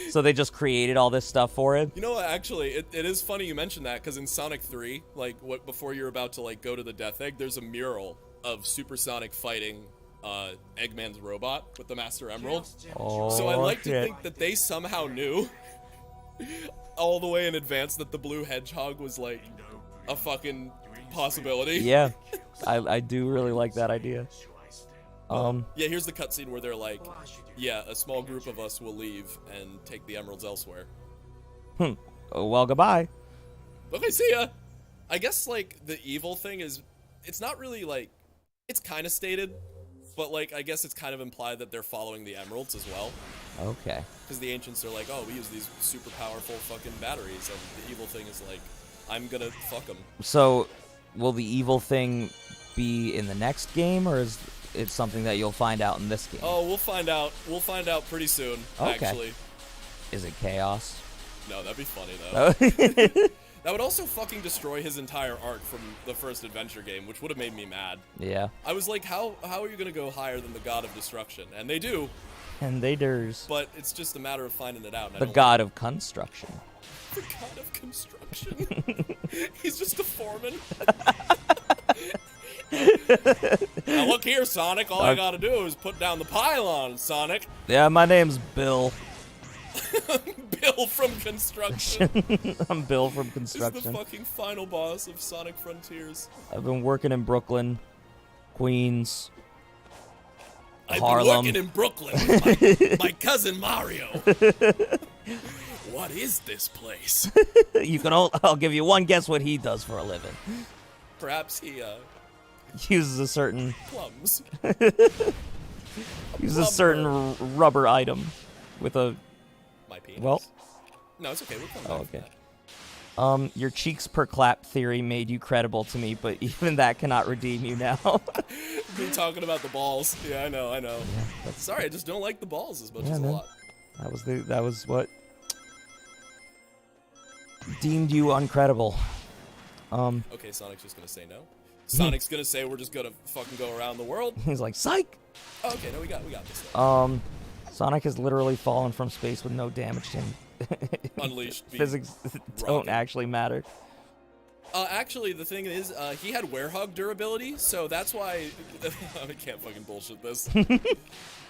so they just created all this stuff for it. You know what? Actually, it is funny you mentioned that, because in Sonic 3, like before you're about to like go to the Death Egg, there's a mural of Super Sonic fighting Eggman's robot with the Master Emerald. Oh, so I like to shit. think that they somehow knew all the way in advance that the blue hedgehog was like a fucking possibility. Yeah, I do really like that idea. Yeah, here's the cutscene where they're like, yeah, a small group of us will leave and take the emeralds elsewhere. Oh, well, goodbye. Okay, see ya. I guess like the evil thing is, it's not really like, it's kind of stated, but like I guess it's kind of implied that they're following the emeralds as well. Okay. Because the ancients are like, oh, we use these super powerful fucking batteries, and the evil thing is like, I'm gonna fuck them. So, will the evil thing be in the next game, or is it something that you'll find out in this game? Oh, we'll find out. We'll find out pretty soon, Okay. actually. Is it chaos? No, that'd be funny, though. Oh. That would also fucking destroy his entire arc from the first adventure game, which would have made me mad. Yeah. I was like, how are you gonna go higher than the God of Destruction? And they do, And they ders. but it's just a matter of finding it out. and I The don't god of construction. like the God of Construction? He's just a foreman. Now look here, Sonic. All I gotta do is put down the pylon, Sonic. Yeah, my name's Bill. Bill from Construction. I'm Bill from This is the construction. fucking final boss of Sonic Frontiers. I've been working in Brooklyn, Queens, I've Harlem. been working in Brooklyn with my cousin Mario. What is this place? You can. I'll give you one guess what he does for a living. Perhaps he Uses a certain plums. rubber item with a. My penis. Well. No, it's okay. We'll come back Oh, to okay. that. Your cheeks per clap theory made you credible to me, but even that cannot redeem you now. Me talking about the balls. Yeah, I know. Sorry, I just don't like the balls as much as a man. lot. That was what deemed you uncredible. Okay, Sonic's just gonna say no. Sonic's gonna say we're just gonna fucking go around the world. He's like, psych. Oh, okay, no, we got this thing. Sonic has literally fallen from space with no damage to him. Unleashed. be Physics don't rocking. actually matter. Actually, the thing is, he had werehog durability, so that's why I can't fucking bullshit this.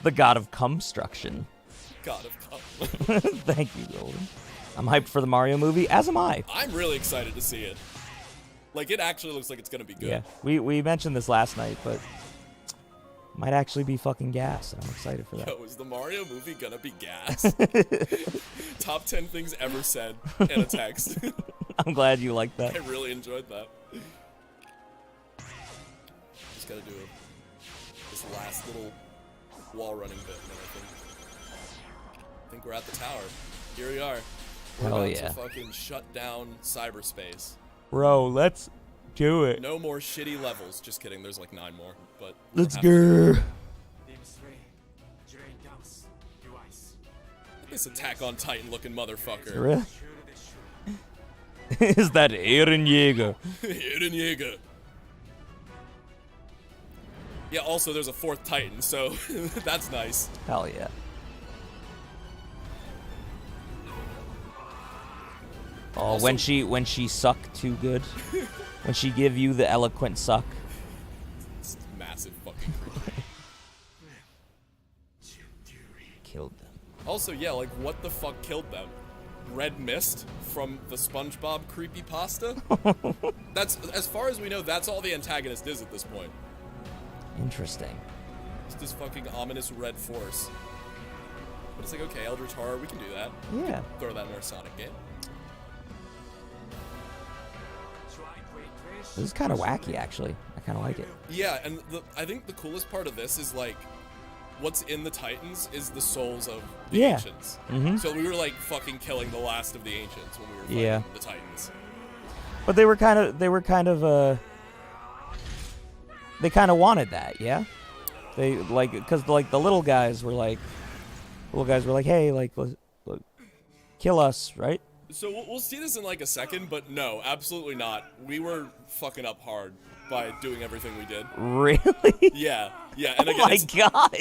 The god of construction. God of cum. Thank you, Golden. I'm hyped for the Mario movie, as am I. I'm really excited to see it. Like, it actually looks like it's gonna be good. Yeah, we mentioned this last night, but might actually be fucking gas, and I'm excited for that. Yo, is the Mario movie gonna be gas? Top 10 things ever said in a text. I'm glad you like that. I really enjoyed that. Just gotta do this last little wall running bit, and then I think we're at the tower. Here we are. We're Hell about yeah. to fucking shut down cyberspace. Bro, let's do it. No more shitty levels. Just kidding. There's like 9 more, but Let's we'll have go. this Attack on Titan looking motherfucker. Really? Is that Eren Yeager? Eren Yeager. Yeah, also there's a 4th Titan, so that's nice. Hell yeah. Oh, Also- when she suck too good, when she give you the eloquent suck. It's massive fucking creature. Killed them. Also, yeah, like what the fuck killed them? Red mist from the SpongeBob creepypasta? That's, as far as we know, that's all the antagonist is at this point. Interesting. It's this fucking ominous red force. But it's like, okay, Eldritch Horror, we can do that. Yeah. Throw that in our Sonic game. This is kind of wacky, actually. I kind of like it. Yeah, and I think the coolest part of this is like, what's in the Titans is the souls of the Yeah. ancients. Mhm. So we were like fucking killing the last of the ancients when we were fighting Yeah. the Titans. But they kind of wanted that, yeah. They like, because like the little guys were like, hey, like, look, kill us, right? So we'll see this in like a second, but no, absolutely not. We were fucking up hard by doing everything we did. Really? Yeah, yeah. And Oh again, my god!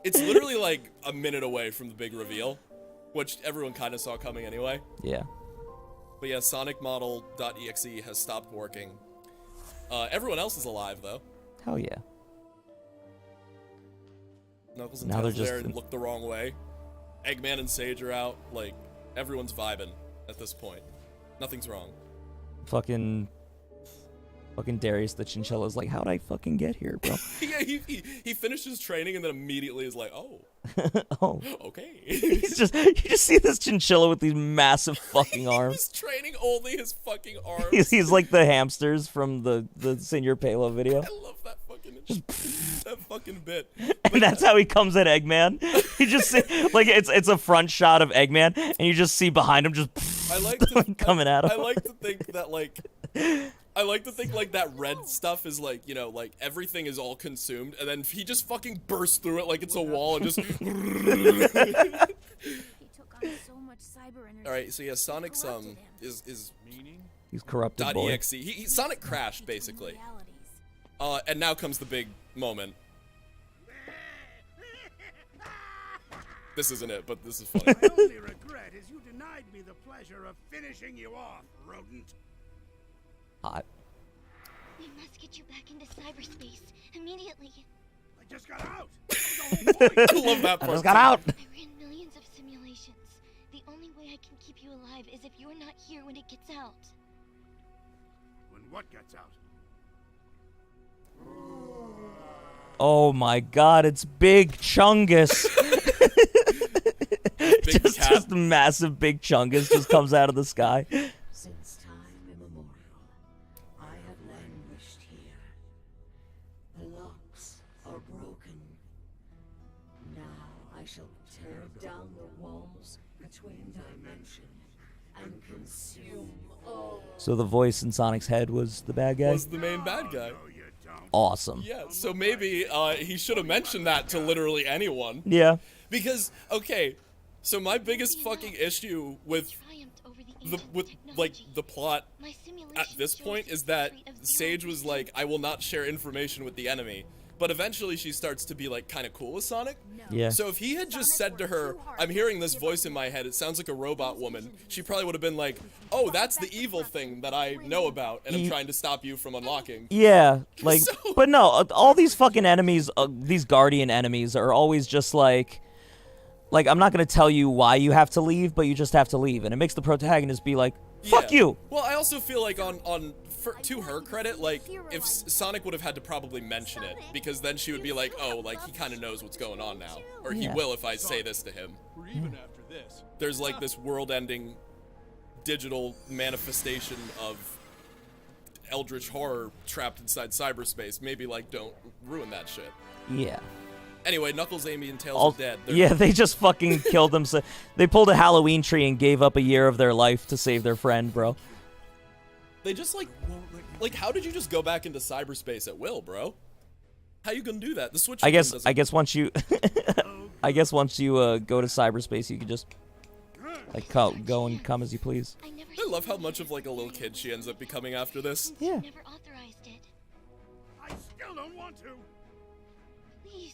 it's literally like a minute away from the big reveal, which everyone kind of saw coming anyway. Yeah. But yeah, sonicmodel.exe has stopped working. Everyone else is alive though. Hell yeah. Knuckles and Now they're Tails are there just- and look the wrong way. Eggman and Sage are out. Like, everyone's vibing at this point. Nothing's wrong. Fucking Darius the Chinchilla's like, how'd I fucking get here, bro? Yeah, he finished his training and then immediately is like, oh, Oh. okay. You just see this chinchilla with these massive fucking arms. He's training only his fucking arms. He's like the hamsters from the Senior Palo video. I love that fucking bit. And that's how he comes at Eggman. You just see, like, it's a front shot of Eggman, and you just see behind him just I like to coming at him. I like to think that like that red stuff is like, you know, like everything is all consumed, and then he just fucking bursts through it like it's a wall and just. He took on so much cyber energy. All right, so yeah, Sonic's Corrupted him. is He's corrupted boy. .exe. He Sonic crashed basically. Realities. And now comes the big moment. This isn't it, but this is funny. My only regret is you denied me the pleasure of finishing you off, rodent. Hot. We must get you back into cyberspace immediately. I just got out. That was the whole point. I love that I part. just got out. I ran millions of simulations. The only way I can keep you alive is if you're not here when it gets out. When what gets out? Oh my god, it's Big Chungus. Big cat. just massive Big Chungus just comes out of the sky. Since time immemorial, I have languished here. The locks are broken. Now I shall tear down the walls between dimension and consume all. So the voice in Sonic's head was the bad guy? Was the main bad guy. No, you don't. Awesome. Yeah, so maybe he should have mentioned that to literally anyone. Yeah. Because, okay, so my biggest fucking issue with Triumphed over the the ancient with like technology. the plot My simulation at this shows point the is that history of Sage was 0% like, I will not share information with the enemy. But eventually she starts to be like kind of cool with Sonic. Yeah. So if he had just said to her, I'm hearing this voice in my head, it sounds like a robot woman, she probably would have been like, oh, that's the evil thing that I know about and I'm trying to stop you from unlocking. Yeah, like, So- but no, all these fucking enemies, these Guardian enemies are always just like, I'm not gonna tell you why you have to leave, but you just have to leave, and it makes the protagonist be like, fuck Yeah. you. Well, I also feel like to her credit, like, if Sonic would have had to probably mention it, because then she would be like, oh, like, he kind of knows what's going on now. Or he Yeah. will if I say this to him. We're even after this. There's like this world-ending digital manifestation of eldritch horror trapped inside cyberspace. Maybe, like, don't ruin that shit. Yeah. Anyway, Knuckles, Amy, and Tails All- are dead. They're- yeah, they just fucking killed them. They pulled a Halloween tree and gave up a year of their life to save their friend, bro. They just, like, how did you just go back into cyberspace at will, bro? How you gonna do that? The Switch. I doesn't- guess once you, go to cyberspace, you can just like go and come as you please. I never I love how much of like a little kid she ends up becoming after this. Yeah. Never authorized it. I still don't want to. Please.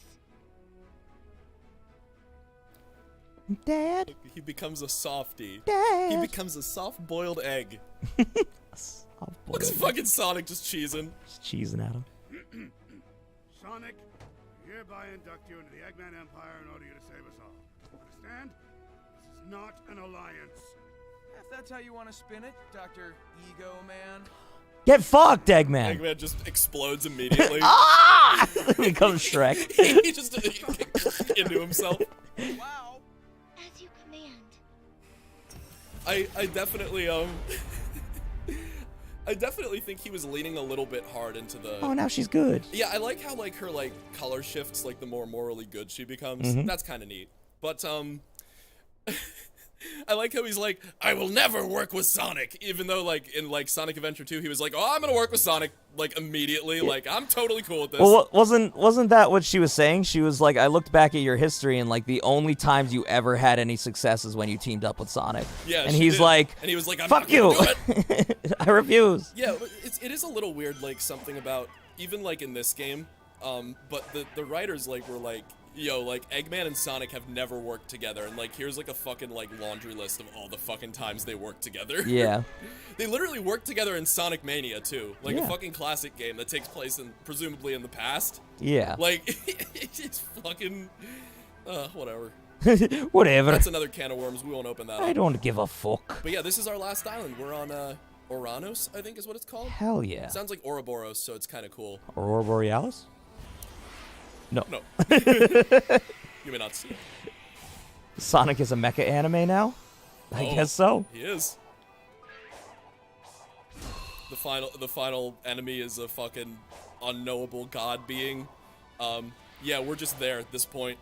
Dad, He becomes a softie. Dad. He becomes a soft-boiled egg. Oh, boy. Look at fucking Sonic just cheesing. Just cheesing at him. Sonic, I hereby induct you into the Eggman Empire and order you to save us all. Understand? This is not an alliance. If that's how you want to spin it, Dr. Ego Man. Get fucked, Eggman. Eggman just explodes immediately. Ah! Becomes Shrek. He just into himself. Wow. As you command. I definitely I definitely think he was leaning a little bit hard into the... Oh, now she's good. Yeah, I like how, like, her, like, color shifts, like, the more morally good she becomes. That's kind of neat. But, I like how he's like, I will never work with Sonic, even though, like, in, like, Sonic Adventure 2, he was like, oh, I'm gonna work with Sonic, like, immediately. Like, I'm totally cool with this. Well, wasn't that what she was saying? She was like, I looked back at your history, and, like, the only times you ever had any success is when you teamed up with Sonic. Yeah, and she he's did. like, and he was like, I'm fuck not you! gonna do it. I refuse. Yeah, but it is a little weird, like, something about, even, like, in this game, but the writers, like, were like, yo, like, Eggman and Sonic have never worked together, and, like, here's, like, a fucking, like, laundry list of all the fucking times they worked together. Yeah. They literally worked together in Sonic Mania, too. Like, Yeah. a fucking classic game that takes place in, presumably in the past. Yeah. Like, it's fucking, whatever. Whatever. That's another can of worms, we won't open that I up. don't give a fuck. But yeah, this is our last island. We're on, Oranos, I think is what it's called. Hell yeah. Sounds like Ouroboros, so it's kind of cool. Aurora Borealis? No. No. You may not see it. Sonic is a mecha anime now? I Oh, guess so. He is. The final enemy is a fucking unknowable god being. Yeah, we're just there at this point.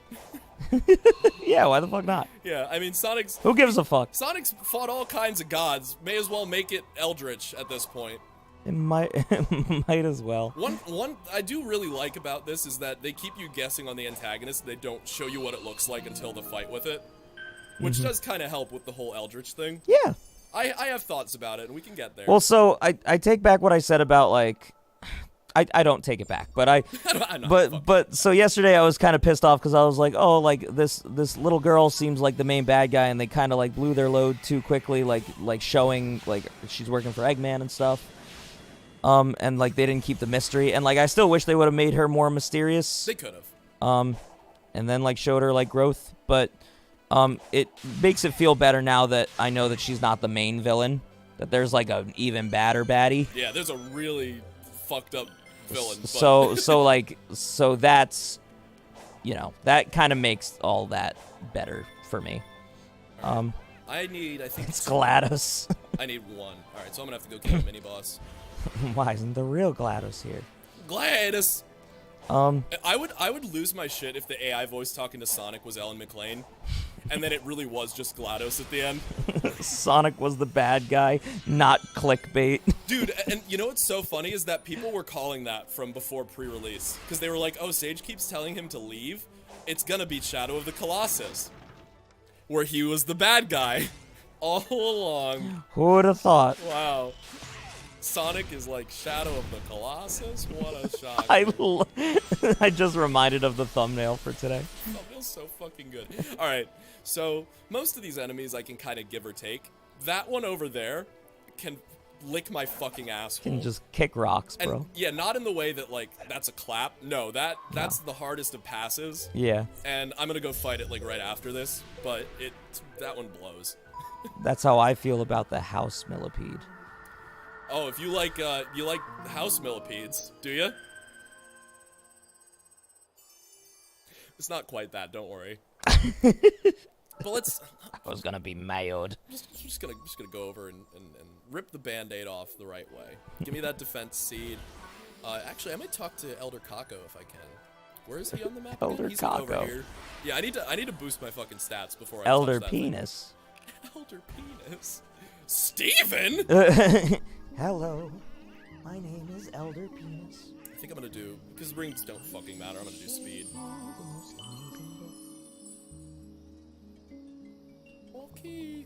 Yeah, why the fuck not? Yeah, I mean, Sonic's Who gives a fuck? fought all kinds of gods. May as well make it Eldritch at this point. It might, might as well. One I do really like about this is that they keep you guessing on the antagonist. They don't show you what it looks like until the fight with it, which does kind of help with the whole Eldritch thing. Yeah. I have thoughts about it, and we can get there. Well, so I take back what I said about, like, I don't take it back, but I know, but so yesterday I was kind of pissed off because I was like, oh, like this little girl seems like the main bad guy, and they kind of like blew their load too quickly, like showing like she's working for Eggman and stuff. And like they didn't keep the mystery, and like I still wish they would have made her more mysterious. They could have. And then like showed her like growth, but it makes it feel better now that I know that she's not the main villain. That there's like an even badder baddie. Yeah, there's a really fucked up villain. But So that's, you know, that kind of makes all that better for me. I think It's GLaDOS. I need one. All right, so I'm gonna have to go kill a mini boss. Why isn't the real GLaDOS here? GLaDOS. I would lose my shit if the AI voice talking to Sonic was Ellen McLean, and then it really was just GLaDOS at the end. Sonic was the bad guy, not clickbait. Dude, and you know what's so funny is that people were calling that from before pre-release, because they were like, oh, Sage keeps telling him to leave. It's gonna be Shadow of the Colossus, where he was the bad guy all along. Who would have thought? Wow. Sonic is like Shadow of the Colossus? What a shock. I just reminded of the thumbnail for today. That feels so fucking good. Alright, so most of these enemies I can kind of give or take. That one over there can lick my fucking asshole. Can just kick rocks, bro. And, yeah, not in the way that, like, that's a clap. No, that's the hardest of passes. Yeah. And I'm gonna go fight it, like, right after this. But that one blows. That's how I feel about the house millipede. Oh, if you like house millipedes, do you? It's not quite that, don't worry. But let's... I was gonna be mayoed. I'm just gonna go over and rip the band-aid off the right way. Give me that defense seed. Actually, I might talk to Elder Kako if I can. Where is he on the map? Elder He's over Kako. here. Yeah, I need to boost my fucking stats before I Elder touch that thing. penis. Elder penis. Steven? Hello, my name is Elder Penis. I think I'm gonna do, because rings don't fucking matter, I'm gonna do speed. Okay.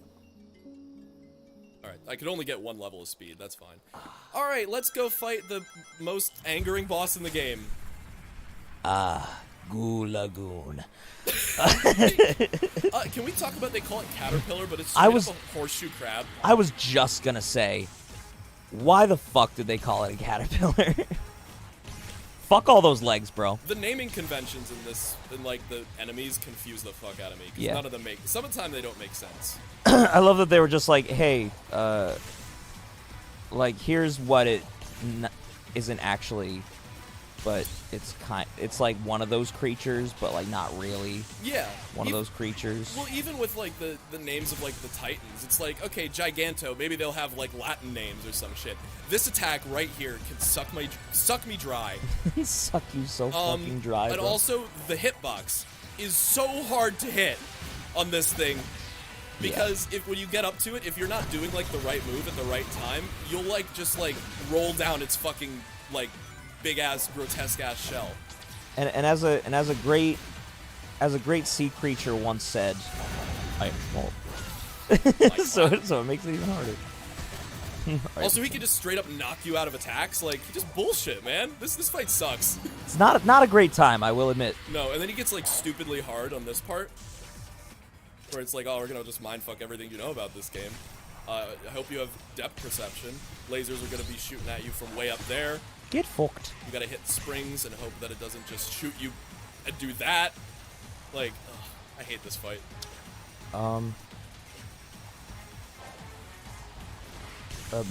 Alright, I could only get one level of speed, that's fine. Alright, let's go fight the most angering boss in the game. Goo Lagoon. Can we talk about, they call it Caterpillar, but it's straight up a horseshoe crab? I was just gonna say, why the fuck did they call it a caterpillar? Fuck all those legs, bro. The naming conventions in this, in like the enemies, confuse the fuck out of me, because Yeah. none of them make, some of the time they don't make sense. I love that they were just like, hey, like, here's what it isn't actually but it's like one of those creatures, but like not really Yeah. one of those creatures. Well, even with like the names of like the Titans, it's like, okay, Giganto, maybe they'll have like Latin names or some shit. This attack right here can suck me dry. Suck you so fucking dry. And bro. also the hitbox is so hard to hit on this thing. Because when you get up to it, if you're not doing like the right move at the right time, you'll like just like roll down its fucking like big ass grotesque ass shell. And as a great sea creature once said, I won't. so it makes it even harder. Also, he can just straight up knock you out of attacks. Like, he just bullshit, man. This fight sucks. It's not a great time, I will admit. No, and then he gets like stupidly hard on this part, where it's like, oh, we're gonna just mindfuck everything you know about this game. I hope you have depth perception. Lasers are gonna be shooting at you from way up there. Get fucked. You gotta hit springs and hope that it doesn't just shoot you and do that. Like, ugh, I hate this fight.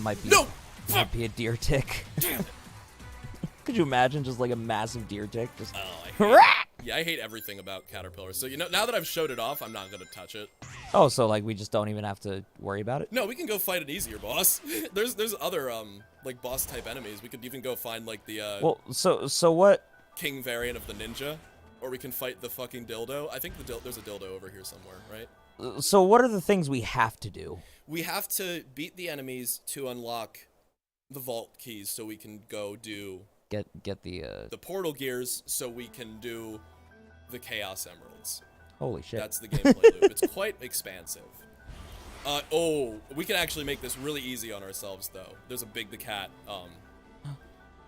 Might be a deer tick. Damn it. Could you imagine just like a massive deer tick? Just I hate everything about Caterpillar. So, you know, now that I've showed it off, I'm not gonna touch it. Oh, so like we just don't even have to worry about it? No, we can go fight an easier boss. There's other like boss type enemies. We could even go find like the Well, so what? king variant of the ninja, or we can fight the fucking dildo. I think there's a dildo over here somewhere, right? So what are the things we have to do? We have to beat the enemies to unlock the vault keys, so we can go do Get the portal gears, so we can do the chaos emeralds. holy shit. That's the gameplay loop. It's quite expansive. Oh, we can actually make this really easy on ourselves, though. There's a Big the Cat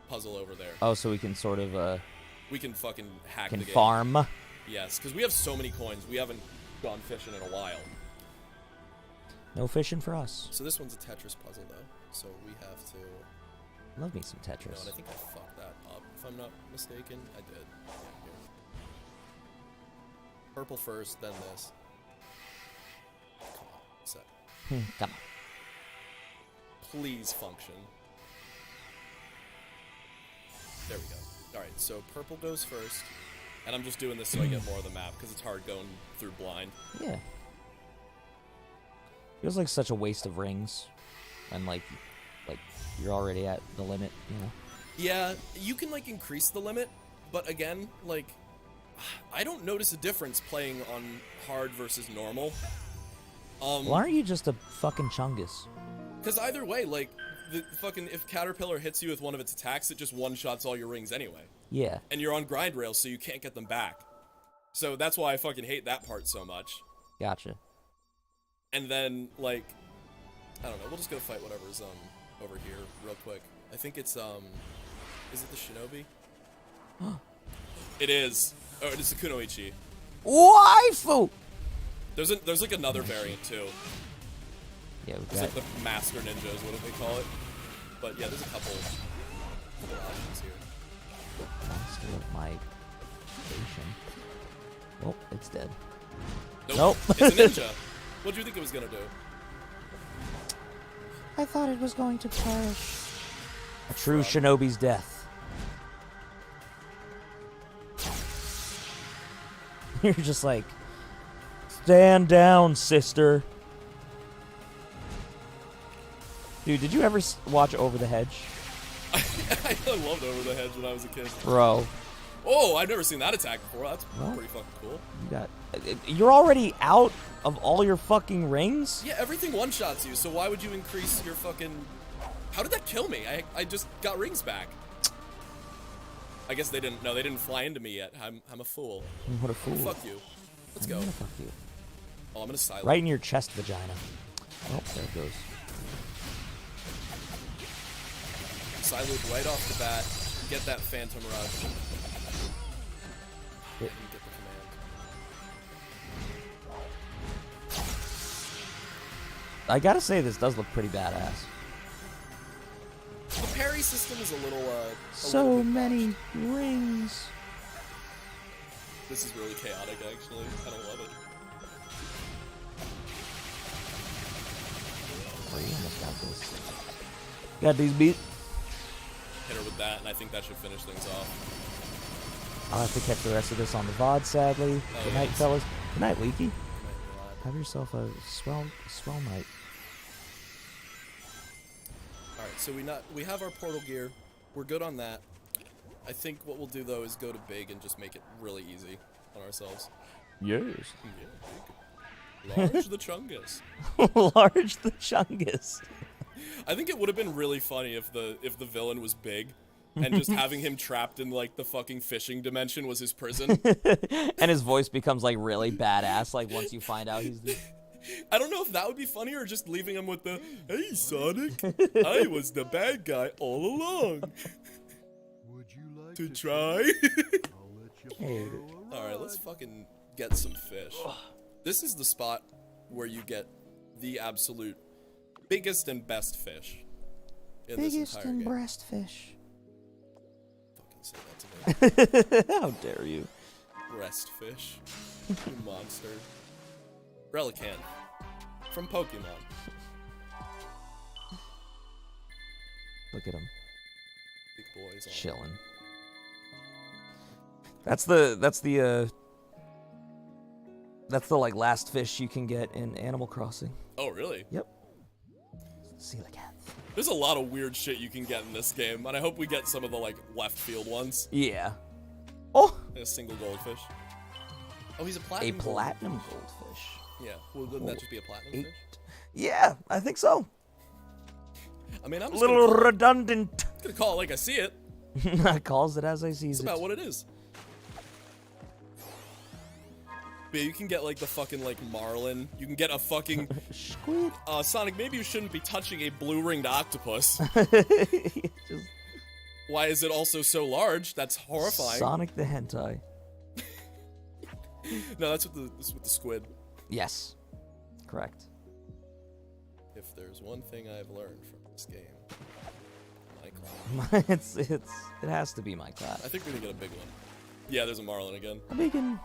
puzzle over there. Oh, so we can sort of We can fucking hack the game. farm. Yes, because we have so many coins. We haven't gone fishing in a while. No fishing for us. So this one's a Tetris puzzle, though. So we have to... Love me some No, Tetris. and I think I fucked that up, if I'm not mistaken. I did. Yeah, here. Purple first, then this. Come on, set. Come on. Please function. There we go. Alright, so purple goes first. And I'm just doing this so I get more of the map, because it's hard going through blind. Yeah. Feels like such a waste of rings, and like you're already at the limit, you know. Yeah, you can like increase the limit, but again, like I don't notice a difference playing on hard versus normal. Why aren't you just a fucking chungus? Because either way, like the fucking if Caterpillar hits you with one of its attacks, it just one-shots all your rings anyway. Yeah. And you're on grind rails, so you can't get them back. So that's why I fucking hate that part so much. Gotcha. And then, like, I don't know, we'll just go fight whatever's, over here real quick. I think it's, is it the Shinobi? It is. Oh, it is the Kunoichi. Waifu! There's like another variant, too. Yeah, we It's got like the Master Ninja is what they call it. But yeah, there's a couple options here. Master of my station. Oh, it's dead. Nope. It's a ninja. What do you think it was gonna do? I thought it was going to perish. A true shinobi's death. You're just like, stand down, sister. Dude, did you ever watch Over the Hedge? I loved Over the Hedge when I was a kid. Bro. Oh, I've never seen that attack before. That's What? pretty fucking cool. You're already out of all your fucking rings? Yeah, everything one-shots you, so why would you increase your fucking... How did that kill me? I just got rings back. I guess they didn't... No, they didn't fly into me yet. I'm a fool. What a fool. Fuck you. Let's go. Fuck you. Oh, I'm gonna silence. Right in your chest vagina. Oh, there it goes. Silence right off the bat. Get that Phantom Rush. Yeah. And get the command. I gotta say, this does look pretty badass. The parry system is a little So bit many botched. rings. This is really chaotic, actually. I don't love it. Oh, you almost got this. Got these beat. hit her with that, and I think that should finish things off. I'll have to catch the rest of this on the VOD, sadly. Oh, Good night, yes. fellas. Good night, Leaky. Might be a lot. Have yourself a swell night. All right, so we have our portal gear. We're good on that. I think what we'll do though is go to big and just make it really easy on ourselves. Yes. Yeah, big. Large the chungus. Large the chungus. I think it would have been really funny if the villain was big, and just having him trapped in like the fucking fishing dimension was his prison. And his voice becomes like really badass. Like once you find out he's the. I don't know if that would be funny or just leaving him with the, "Hey Sonic, I was the bad guy all along." Would you like To try? I'll let you Hey. All right, let's fucking get some fish. This is the spot where you get the absolute biggest and best fish in this entire game. breast fish. Fucking say that to me. How dare you? Breast fish. You monster. Relican. From Pokemon. Look at him Big boys on. chilling. That's the like last fish you can get in Animal Crossing. Oh, really? Yep. See the cat. There's a lot of weird shit you can get in this game, and I hope we get some of the, like, left field ones. Yeah. Oh, Like a single goldfish. Oh, he's a a platinum platinum goldfish. Yeah, well, wouldn't that just be a platinum Eight. fish? Yeah, I think so. I mean, I'm A just little gonna redundant. call it like I see it. I calls it as I sees It's it. about what it is. But yeah, you can get, like, the fucking, like, marlin. You can get a fucking... Squid. Sonic, maybe you shouldn't be touching a blue-ringed octopus. Just Why is it also so large? That's horrifying. Sonic the hentai. No, that's with the squid. Yes, correct. If there's one thing I've learned from this game, my clown. it has to be my class. I think we're gonna get a big one. Yeah, there's a marlin again. A big one.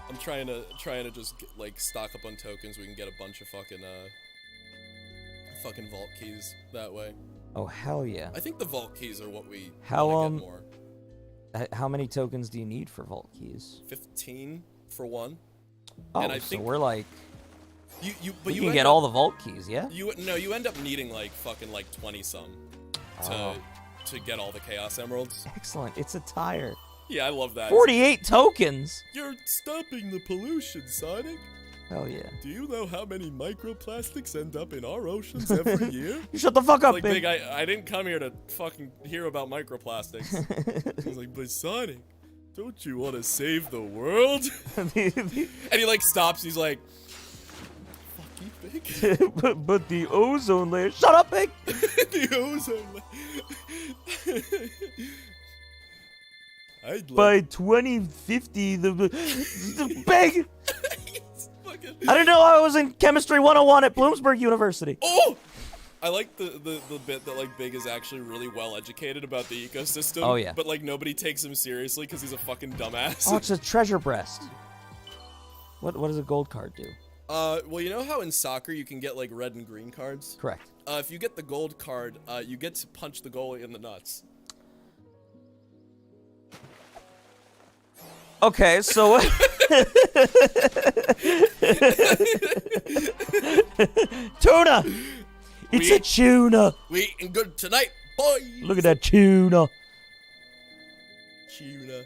I'm trying to just get, like, stock up on tokens. We can get a bunch of fucking vault keys that way. Oh hell yeah! I think the vault keys are what we How, wanna get more. How many tokens do you need for vault keys? 15 for one. Oh, And I so think we're like, you we you can end get up, all the vault keys, yeah? you end up needing like fucking like 20 some to get all the chaos emeralds. Excellent. It's a tire. Yeah, I love that. 48 tokens. You're stopping the pollution, Sonic. Hell yeah! Do you know how many microplastics end up in our oceans every year? You shut the fuck up, Like, Big. Big, I didn't come here to fucking hear about microplastics. He's like, but Sonic, don't you want to save the world? And he like stops. He's like, fuck you, Big. but the ozone layer. Shut up, Big. The ozone layer. I'd By like 2050, the Big. fucking... I didn't know I was in chemistry 101 at Bloomsburg University. Oh! I like the bit that, like, Big is actually really well educated about the ecosystem. Oh, yeah. But, like, nobody takes him seriously because he's a fucking dumbass. Oh, it's a treasure breast. What does a gold card do? Well, you know how in soccer you can get, like, red and green cards? Correct. If you get the gold card, you get to punch the goalie in the nuts. Okay, so tuna. It's a tuna. We eating good tonight, boy. Look at that tuna. Tuna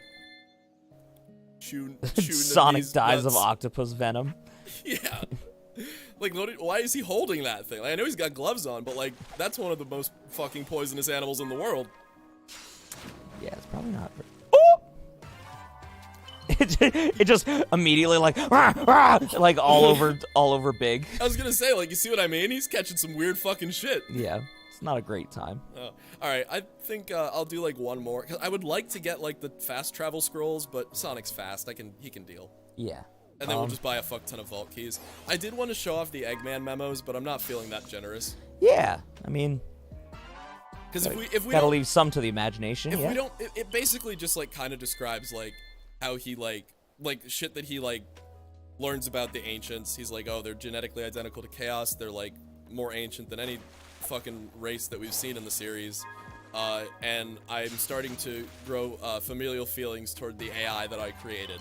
Sonic these dies of nuts. octopus venom. Yeah. Like, why is he holding that thing? Like, I know he's got gloves on, but, like, that's one of the most fucking poisonous animals in the world. Yeah, it's probably not. Oh! It just immediately like rah, rah, like all over Big. I was gonna say, like, you see what I mean? He's catching some weird fucking shit. Yeah, it's not a great time. Oh. Alright, I think I'll do, like, one more. 'Cause I would like to get, like, the fast travel scrolls, but Sonic's fast. He can deal. Yeah. And then we'll just buy a fuck ton of vault keys. I did want to show off the Eggman memos, but I'm not feeling that generous. Yeah, I mean, Because if we gotta don't, leave some to the imagination. if Yeah. we don't, it basically just, like, kind of describes, like, how he, like shit that he, like, learns about the ancients. He's like, oh, they're genetically identical to Chaos. They're, like, more ancient than any fucking race that we've seen in the series. And I'm starting to grow familial feelings toward the AI that I created.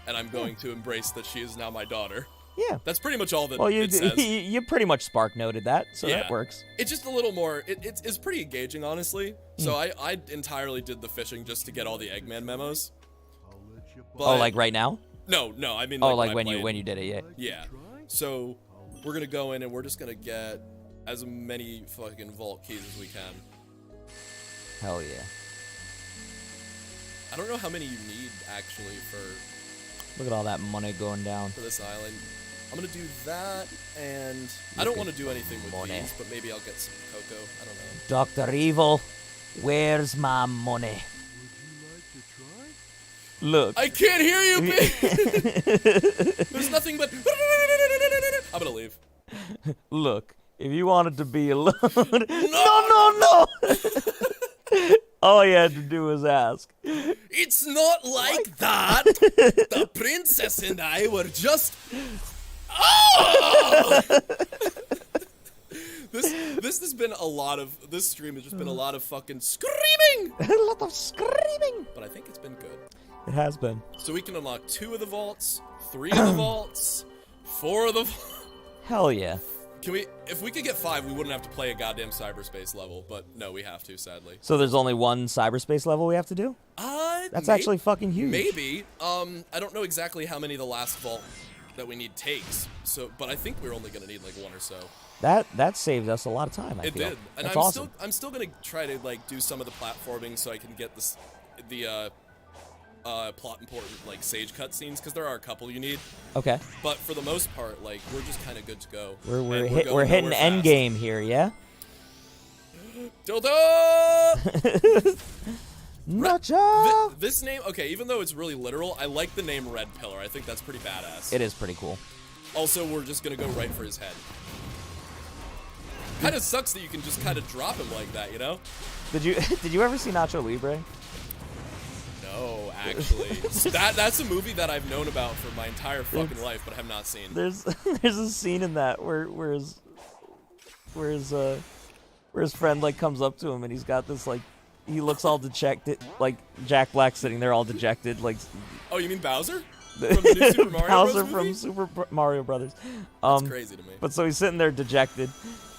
And I'm going to embrace that she is now my daughter. Yeah. That's pretty much all that Well, it says. you pretty much spark noted that, so Yeah. that works. It's just a little more, it's pretty engaging, honestly. So I entirely did the fishing just to get all the Eggman memos. But, Oh, like right now? No, I mean Oh, like like I played. when you did it, yeah. Yeah. So we're gonna go in and we're just gonna get as many fucking vault keys as we can. Hell yeah. I don't know how many you need actually for Look at all that money going down. this island. I'm gonna do that, and I don't want to do anything with money. these, but maybe I'll get some cocoa. I don't know. Dr. Evil, where's my money? Look. I can't hear you, bitch! There's nothing but. I'm gonna leave. Look, if you wanted to be alone. No! All you had to do was ask. It's not like that. The princess and I were just. Oh! This has been a lot of. This stream has just been a lot of fucking screaming. A lot of screaming. But I think it's been good. It has been. So we can unlock 2 of the vaults, 3 of the vaults, 4 of the. Hell yeah. Can we? If we could get 5, we wouldn't have to play a goddamn cyberspace level. But no, we have to, sadly. So there's only one cyberspace level we have to do? That's actually fucking huge. Maybe. I don't know exactly how many the last vault that we need takes. So, but I think we're only gonna need like 1 or so. That saved us a lot of time, I It feel. did, and That's I'm awesome. still gonna try to like do some of the platforming so I can get the plot important like sage cutscenes, because there are a couple you need. Okay. But for the most part, like we're just kind of good to go. We're And going hitting nowhere end fast. game here, yeah? Dildo! Nacho! This name, okay, even though it's really literal, I like the name Red Pillar. I think that's pretty badass. It is pretty cool. Also, we're just gonna go right for his head. Kind of sucks that you can just kind of drop him like that, you know? Did you ever see Nacho Libre? No, actually. That's a movie that I've known about for my entire fucking life, but have not seen. There's a scene in that where his friend like comes up to him and he's got this like, he looks all dejected, like Jack Black sitting there all dejected, like. Oh, you mean Bowser? From the new Super Mario Bowser Bros. from movie? Super Mario Brothers. That's crazy to me. But so he's sitting there dejected,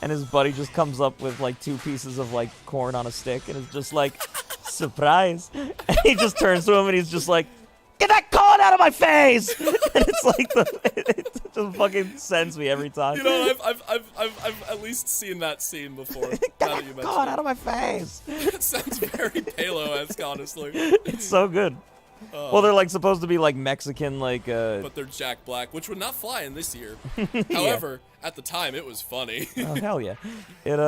and his buddy just comes up with like 2 pieces of like corn on a stick, and is just like, surprise. And he just turns to him and he's just like, get that corn out of my face! And it's like it just fucking sends me every time. You know, I've at least seen that scene before. Get now that that you mention corn it. out of my face! It sounds very Halo-esque, honestly. It's so good. Well, they're like supposed to be like Mexican, like But they're Jack Black, which would not fly in this year. However, at the time, it was funny. Oh hell yeah! It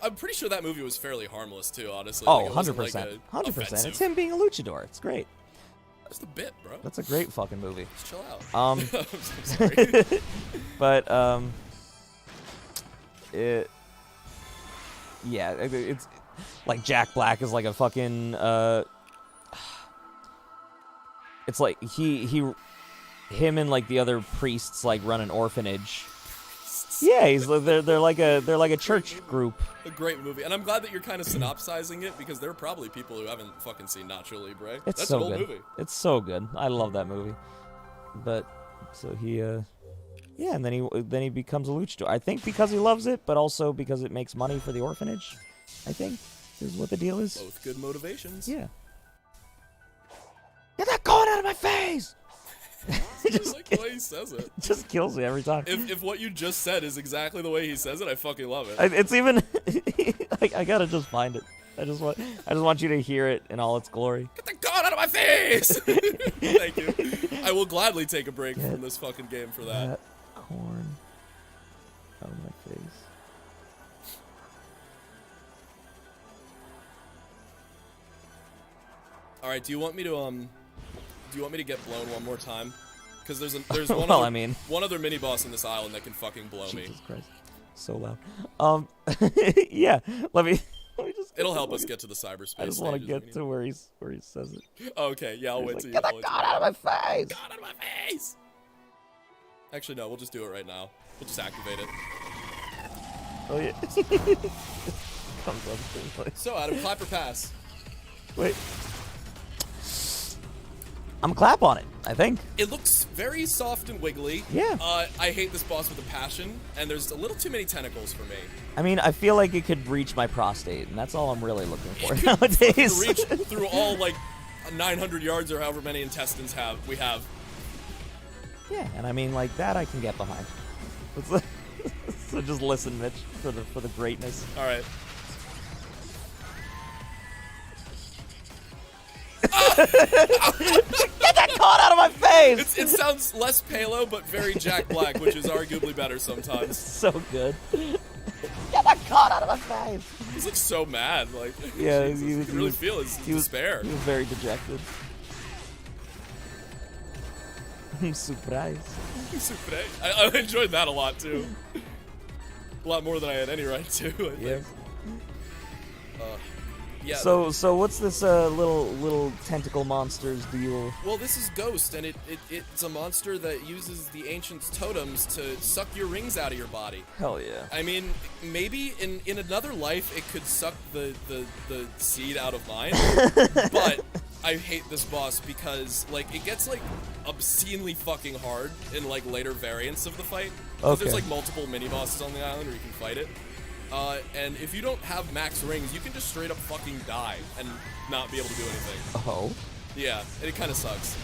I'm pretty sure that movie was fairly harmless too. Honestly. Oh, Like, it wasn't, 100%, like, a 100%. offensive. It's him being a luchador. It's great. That's the bit, bro. That's a great fucking movie. Just chill out. I'm so sorry. But it's like Jack Black is like a fucking it's like him and like the other priests like run an orphanage. Yeah, they're like a church group. A great movie, and I'm glad that you're kind of synopsizing it, because there are probably people who haven't fucking seen Nacho Libre. It's That's so an old good. movie. It's so good. I love that movie. But so he yeah, and then he becomes a luchador. I think because he loves it, but also because it makes money for the orphanage. I think is what the deal is. Both good motivations. Yeah. Get that corn out of my face! Just like the way he says it. Just kills me every time. If what you just said is exactly the way he says it, I fucking love it. It's even. I gotta just find it. I just want you to hear it in all its glory. Get the gun out of my face! Thank you. I will gladly take a break from this fucking game for that. That corn out of my face. All right, do you want me to get blown one more time? Because there's one Well, other, I mean, one other mini boss in this island that can fucking blow me. Jesus Christ, so loud. Yeah. Let me just. It'll help us get to the cyberspace. I just want to stages get to where he says it. Okay, yeah, I'll wait till you. Get that corn out of my face! God out of my face! Actually, no, we'll just do it right now. We'll just activate it. Oh yeah. Comes up things like. So, Adam, clap or pass? Wait. I'm clap on it, I think. It looks very soft and wiggly. Yeah. I hate this boss with a passion, and there's a little too many tentacles for me. I mean, I feel like it could reach my prostate, and that's all I'm really looking for nowadays. Reach through all, like, 900 yards or however many intestines we have. Yeah, and I mean, like, that I can get behind. So just listen, Mitch, for the greatness. All right. Get that caught out of my face! It sounds less Palo, but very Jack Black, which is arguably better sometimes. So good. Get that caught out of my face! He's like so mad, like Yeah, Jesus, you can really feel his despair. He was very dejected. I'm surprised. I enjoyed that a lot too. A lot more than I had any right to. I think. Yeah. Yeah. So what's this little tentacle monster's deal? Well, this is Ghost, and it's a monster that uses the Ancients' totems to suck your rings out of your body. Hell yeah. I mean, maybe in another life it could suck the seed out of mine, but I hate this boss because, like, it gets, like, obscenely fucking hard in, like, later variants of the fight. Because there's, like, multiple mini-bosses on the island where you can fight it. And if you don't have max rings, you can just straight up fucking die and not be able to do anything. Oh? Yeah, and it kind of sucks.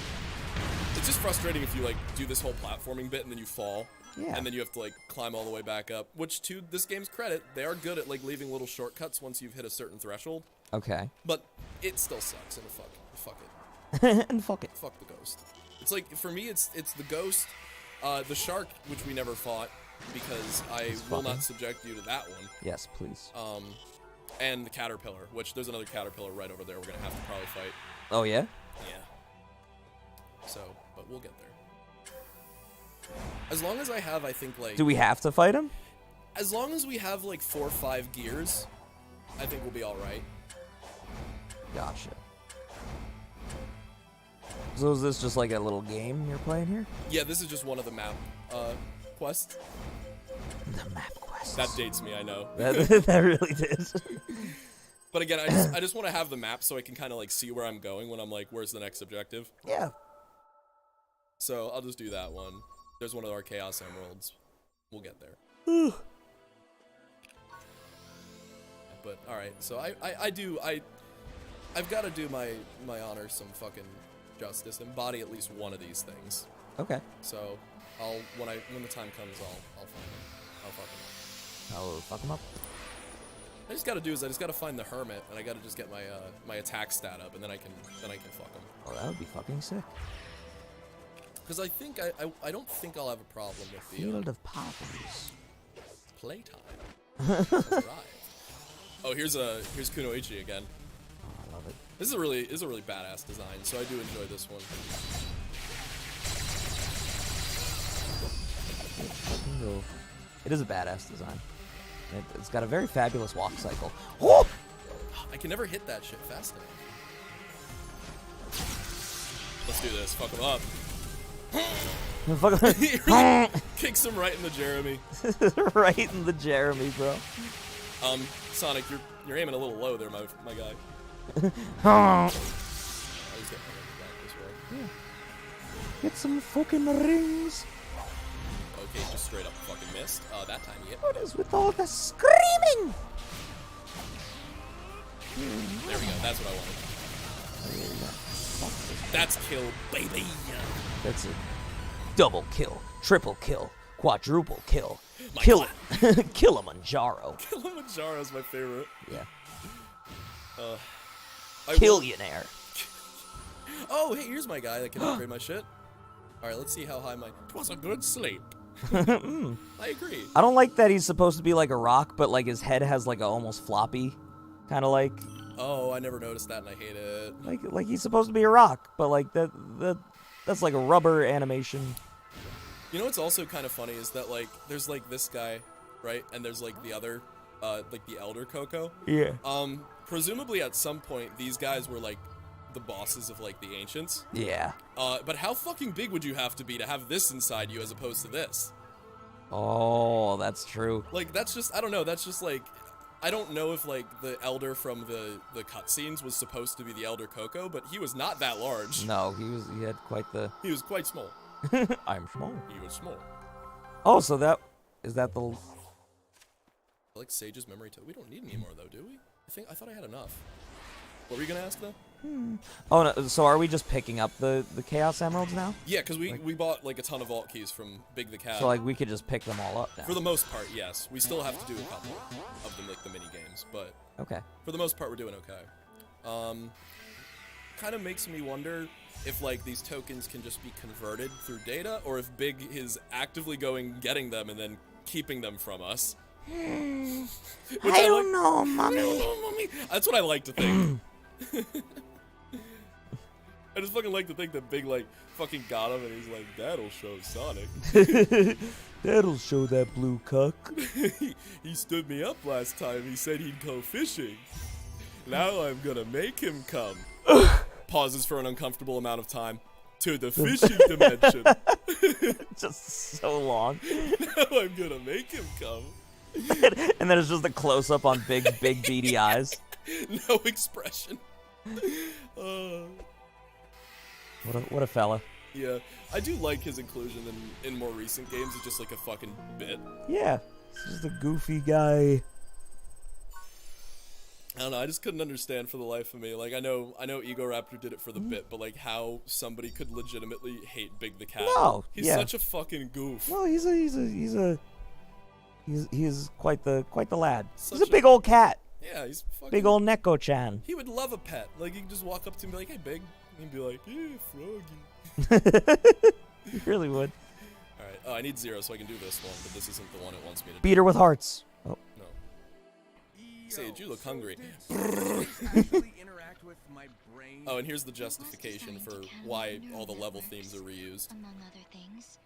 It's just frustrating if you, like, do this whole platforming bit and then you fall. Yeah. And then you have to, like, climb all the way back up. Which, to this game's credit, they are good at, like, leaving little shortcuts once you've hit a certain threshold. Okay. But it still sucks, and fuck it. And fuck it. Fuck the ghost. It's like, for me, it's the ghost, the shark, which we never fought, because I will not subject you to that one. Yes, please. And the caterpillar, which there's another caterpillar right over there we're gonna have to probably fight. Oh, yeah? Yeah. So, but we'll get there. As long as I have, I think, like... Do we have to fight him? As long as we have, like, 4 or 5 gears, I think we'll be alright. Gotcha. So is this just like a little game you're playing here? Yeah, this is just one of the map quests. The map quest. That dates me, I know. That really did. But again, I just want to have the map so I can kind of, like, see where I'm going when I'm like, where's the next objective? Yeah. So I'll just do that one. There's one of our Chaos Emeralds. We'll get there. But alright, so I've got to do my honor some fucking justice, embody at least one of these things. Okay. So when the time comes, I'll find them. I'll fuck them up. I'll fuck him up. I just gotta do is I just gotta find the hermit, and I gotta just get my my attack stat up, and then I can fuck him. Oh, that would be fucking sick. Because I think I don't think I'll have a problem with the Field of poppies. playtime. Has arrived. Oh, here's Kunoichi again. Oh, I love it. This is a really badass design, so I do enjoy this one. It is a badass design. It's got a very fabulous walk cycle. Whoop! I can never hit that shit fast enough. Let's do this. Fuck him up. He really kicks him right in the Jeremy. Right in the Jeremy, bro. Sonic, you're aiming a little low there, my guy. Oh. I just get my back this way. Yeah. Get some fucking rings. Okay, just straight up fucking missed. That time you hit. What is with all the screaming? There we go. That's what I wanted. That's kill, baby. That's a double kill, triple kill, quadruple kill. My Kilimanjaro. Kilimanjaro's my favorite. Yeah. Killionaire. Oh, hey, here's my guy that can upgrade my shit. All right, let's see how high my... It was a good sleep. I agree. I don't like that he's supposed to be like a rock, but like his head has like a almost floppy, kind of like. Oh, I never noticed that, and I hate it. Like he's supposed to be a rock, but like that's like a rubber animation. You know what's also kind of funny is that, like, there's like this guy, right, and there's like the other, like the Elder Coco. Yeah. Presumably at some point these guys were like the bosses of like the Ancients. Yeah. But how fucking big would you have to have this inside you as opposed to this? Oh, that's true. Like, that's just, I don't know, that's just like, I don't know if like the elder from the cutscenes was supposed to be the Elder Coco, but he was not that large. No, he had quite the... He was quite small. I'm small. He was small. Oh, so is that the... I like Sage's memory too. We don't need any more though, do we? I thought I had enough. What were you gonna ask though? Oh, no, so are we just picking up the Chaos Emeralds now? Yeah, because we bought like a ton of vault keys from Big the Cat. So, like, we could just pick them all up now? For the most part, yes. We still have to do a couple of them, like the mini games, but Okay. for the most part, we're doing okay. Kind of makes me wonder if like these tokens can just be converted through data, or if Big is actively getting them and then keeping them from us. I don't know, mommy. That's what I like to think. I just fucking like to think that Big like fucking got him and he's like, that'll show Sonic. That'll show that blue cuck. He stood me up last time. He said he'd go fishing. Now I'm gonna make him come. Pauses for an uncomfortable amount of time. To the fishing dimension. Just so long. Now I'm gonna make him come. And then it's just a close-up on big beady eyes. No expression. What a fella. Yeah, I do like his inclusion in more recent games. It's just like a fucking bit. Yeah, he's just a goofy guy. I don't know, I just couldn't understand for the life of me. Like, I know Ego Raptor did it for the bit, but like how somebody could legitimately hate Big the Cat. No, He's yeah. such a fucking goof. No, he's quite the lad. Such He's a big old cat. Yeah, he's fucking... Big old Neko-chan. He would love a pet. Like, he could just walk up to him and be like, hey, Big. And he'd be like, yeah, Froggy. He really would. Alright, oh, I need 0 so I can do this one, but this isn't the one it wants me to do. Beat her with hearts. Oh. No. Sage, you look hungry. Actually interact with my brain. Oh, and here's the justification for why all the level themes are reused. Among other things.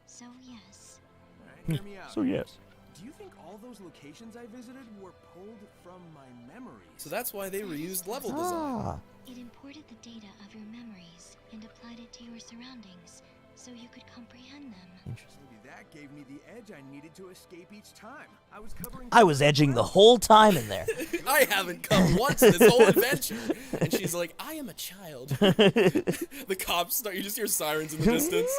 So yes. Alright, hear me out. So yes. Do you think all those locations I visited were pulled from my memories? So that's why they reused level design. Ah. It imported the data of your memories and applied it to your surroundings, so you could comprehend them. Interesting. Maybe that gave me the edge I needed to escape each time. I was edging the whole time in there. I haven't come once this whole adventure. And she's like, I am a child. The cops start, you just hear sirens in the distance.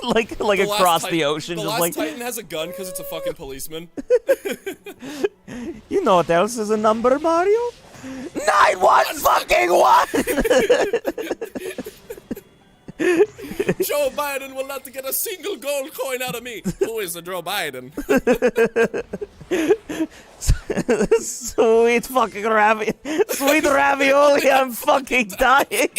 like The last across Titan- the ocean, The just last like Titan has a gun because it's a fucking policeman. you know what else is a number, Mario? 9-1 fucking 1. Joe Biden will not get a single gold coin out of me. Who is the Joe Biden? Sweet fucking sweet ravioli, I'm fucking dying.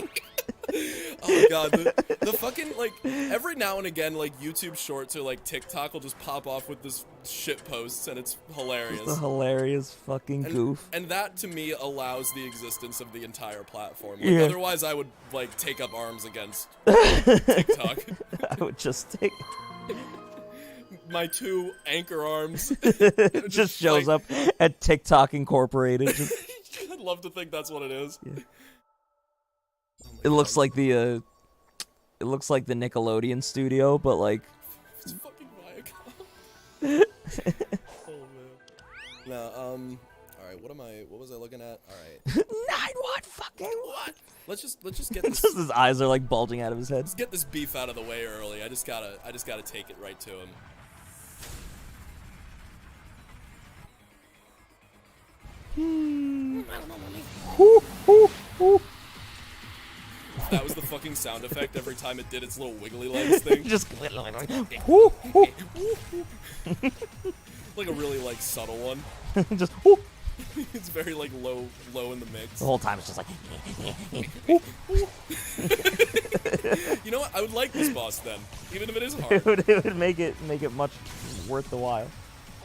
Oh god, the fucking, like, every now and again, like, YouTube Shorts or, like, TikTok will just pop off with this shit posts, and it's hilarious. The hilarious fucking goof. And that, to me, allows the existence of the entire platform. Like, Yeah. otherwise, I would, like, take up arms against TikTok. I would just take... My 2 anchor arms. It just shows like- up at TikTok Incorporated. Just, I'd love to think that's what it is. Yeah. Oh my it looks God. like the it looks like the Nickelodeon studio, but like It's fucking Viacom. Oh man. Nah, alright, what was I looking at? Alright. 9-1 fucking What? Let's just get It's this just his eyes are like bulging out of his head. let's get this beef out of the way early. I just gotta take it right to him. That was the fucking sound effect every time it did its little wiggly legs thing. Just Like a really like subtle one. just It's very like low in the mix. the whole time it's just like You know what? I would like this boss then, even if it is it hard. would make it much worth the while.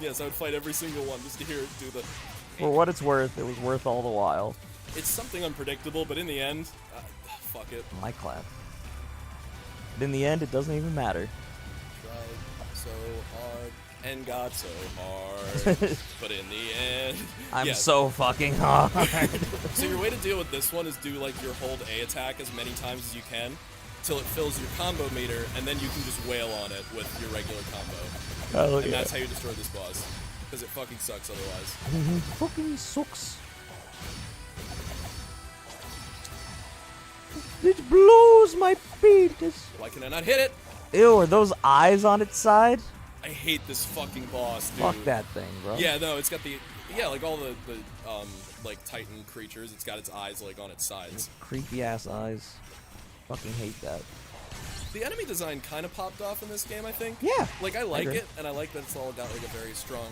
Yes, I would fight every single one just to hear it do the. For what it's worth, it was worth all the while. It's something unpredictable, but in the end, fuck it. My clap. But in the end, it doesn't even matter. Tried so hard and got so hard, but in the end, I'm yeah. so fucking hard. So your way to deal with this one is do like your hold A attack as many times as you can, till it fills your combo meter, and then you can just wail on it with your regular combo. Oh, And that's how you destroy this boss. Because it fucking sucks otherwise. Fucking sucks. It blows my penis. Why can I not hit it? Ew, are those eyes on its side? I hate this fucking boss, dude. Fuck that thing, bro. Yeah, no, it's got the... Yeah, like all the like, Titan creatures, it's got its eyes, like, on its sides. Creepy ass eyes. Fucking hate that. The enemy design kind of popped off in this game, I think. Yeah. Like, I like agree. it, and I like that it's all got, like, a very strong...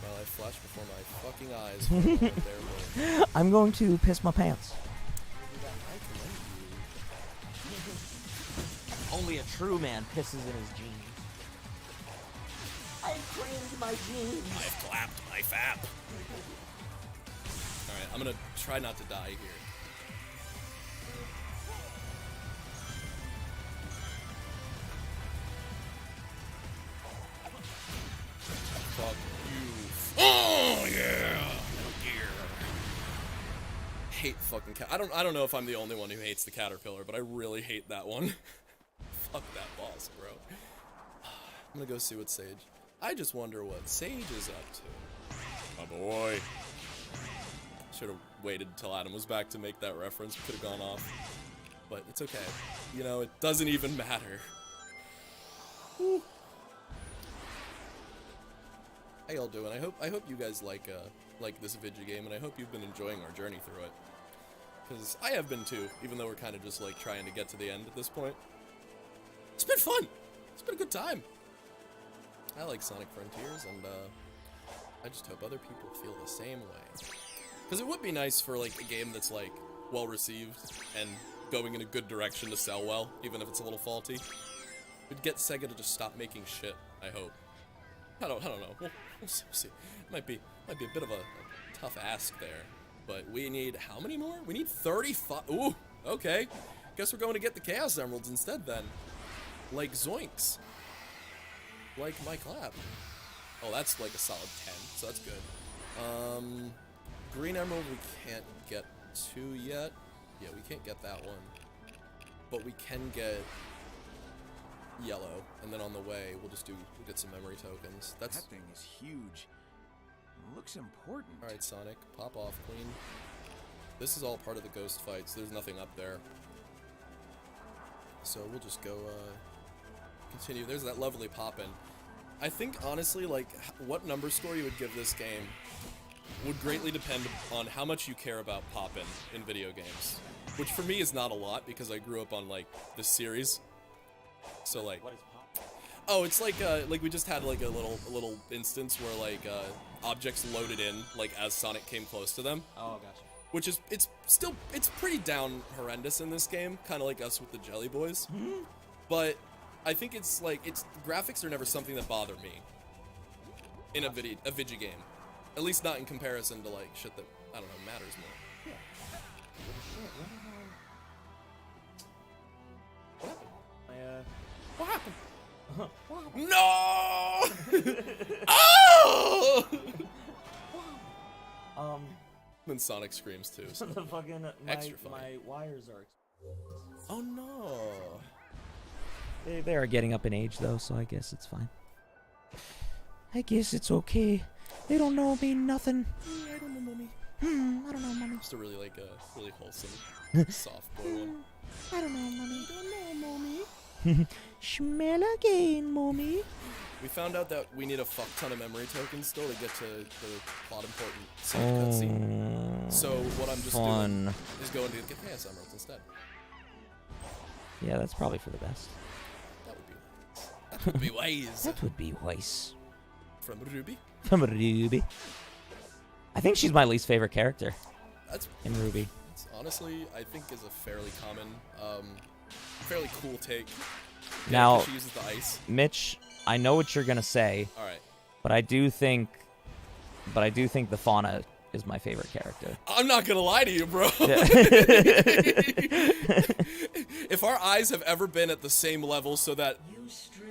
Well, I flashed before my fucking eyes. There, I'm going to piss my pants. Only a true man pisses in his jeans. I creamed my jeans. I've clapped my fap. Alright, I'm gonna try not to die here. Fuck you. Oh yeah! Metal Gear. Hate fucking cat. I don't know if I'm the only one who hates the caterpillar, but I really hate that one. Fuck that boss, bro. I'm gonna go see what Sage. I just wonder what Sage is up to. My boy. Should have waited until Adam was back to make that reference. Could have gone off. But it's okay. You know, it doesn't even matter. Whew. How y'all doing? I hope you guys like this video game, and I hope you've been enjoying our journey through it. Because I have been too, even though we're kind of just like trying to get to the end at this point. It's been fun. It's been a good time. I like Sonic Frontiers, and I just hope other people feel the same way. Because it would be nice for like a game that's like well received and going in a good direction to sell well, even if it's a little faulty. We'd get Sega to just stop making shit. I hope. I don't know. We'll see. It might be a bit of a tough ask there, but we need how many more? We need 35. Ooh, okay. Guess we're going to get the Chaos Emeralds instead then. Like zoinks. Like my clap. Oh, that's like a solid 10, so that's good. Green Emerald we can't get to yet. Yeah, we can't get that one. But we can get yellow, and then on the way we'll get some memory tokens. That thing is huge. It looks important. Alright, Sonic, pop off, Queen. This is all part of the ghost fight, so there's nothing up there. So we'll just go continue. There's that lovely Poppin'. I think, honestly, like, what number score you would give this game would greatly depend on how much you care about Poppin' in video games. Which, for me, is not a lot, because I grew up on, like, this series. So, like... What is Poppin'? Oh, it's like we just had, like, a little instance where, like, objects loaded in, like, as Sonic came close to them. Oh, gotcha. Which is, it's pretty down horrendous in this game, kind of like us with the Jelly Boys. But... I think it's like, graphics are never something that bother me in a video game. At least not in comparison to like shit that, I don't know, matters more. What happened? No! Oh! Then Sonic screams too. So. The fucking, Extra funny. my wires are... Oh no. They are getting up in age, though, so I guess it's fine. I guess it's okay. They don't know me nothing. I don't know, mommy. I don't know, mommy. Just a really, like, really wholesome, soft boy one. I don't know, mommy. I don't know, mommy. Smell again, mommy. We found out that we need a fuck ton of memory tokens still to get to the plot important cutscene. So what I'm just doing is going to get Chaos Emeralds instead. Yeah, that's probably for the best. That would be wise. That would be wise. From Ruby. From Ruby. I think she's my least favorite character. That's in Ruby. Honestly, I think is a fairly common, fairly cool take. Yeah, now, she uses the ice. Mitch, I know what you're gonna say. All right. But I do think the Fauna is my favorite character. I'm not gonna lie to you, bro. Yeah. If our eyes have ever been at the same level so that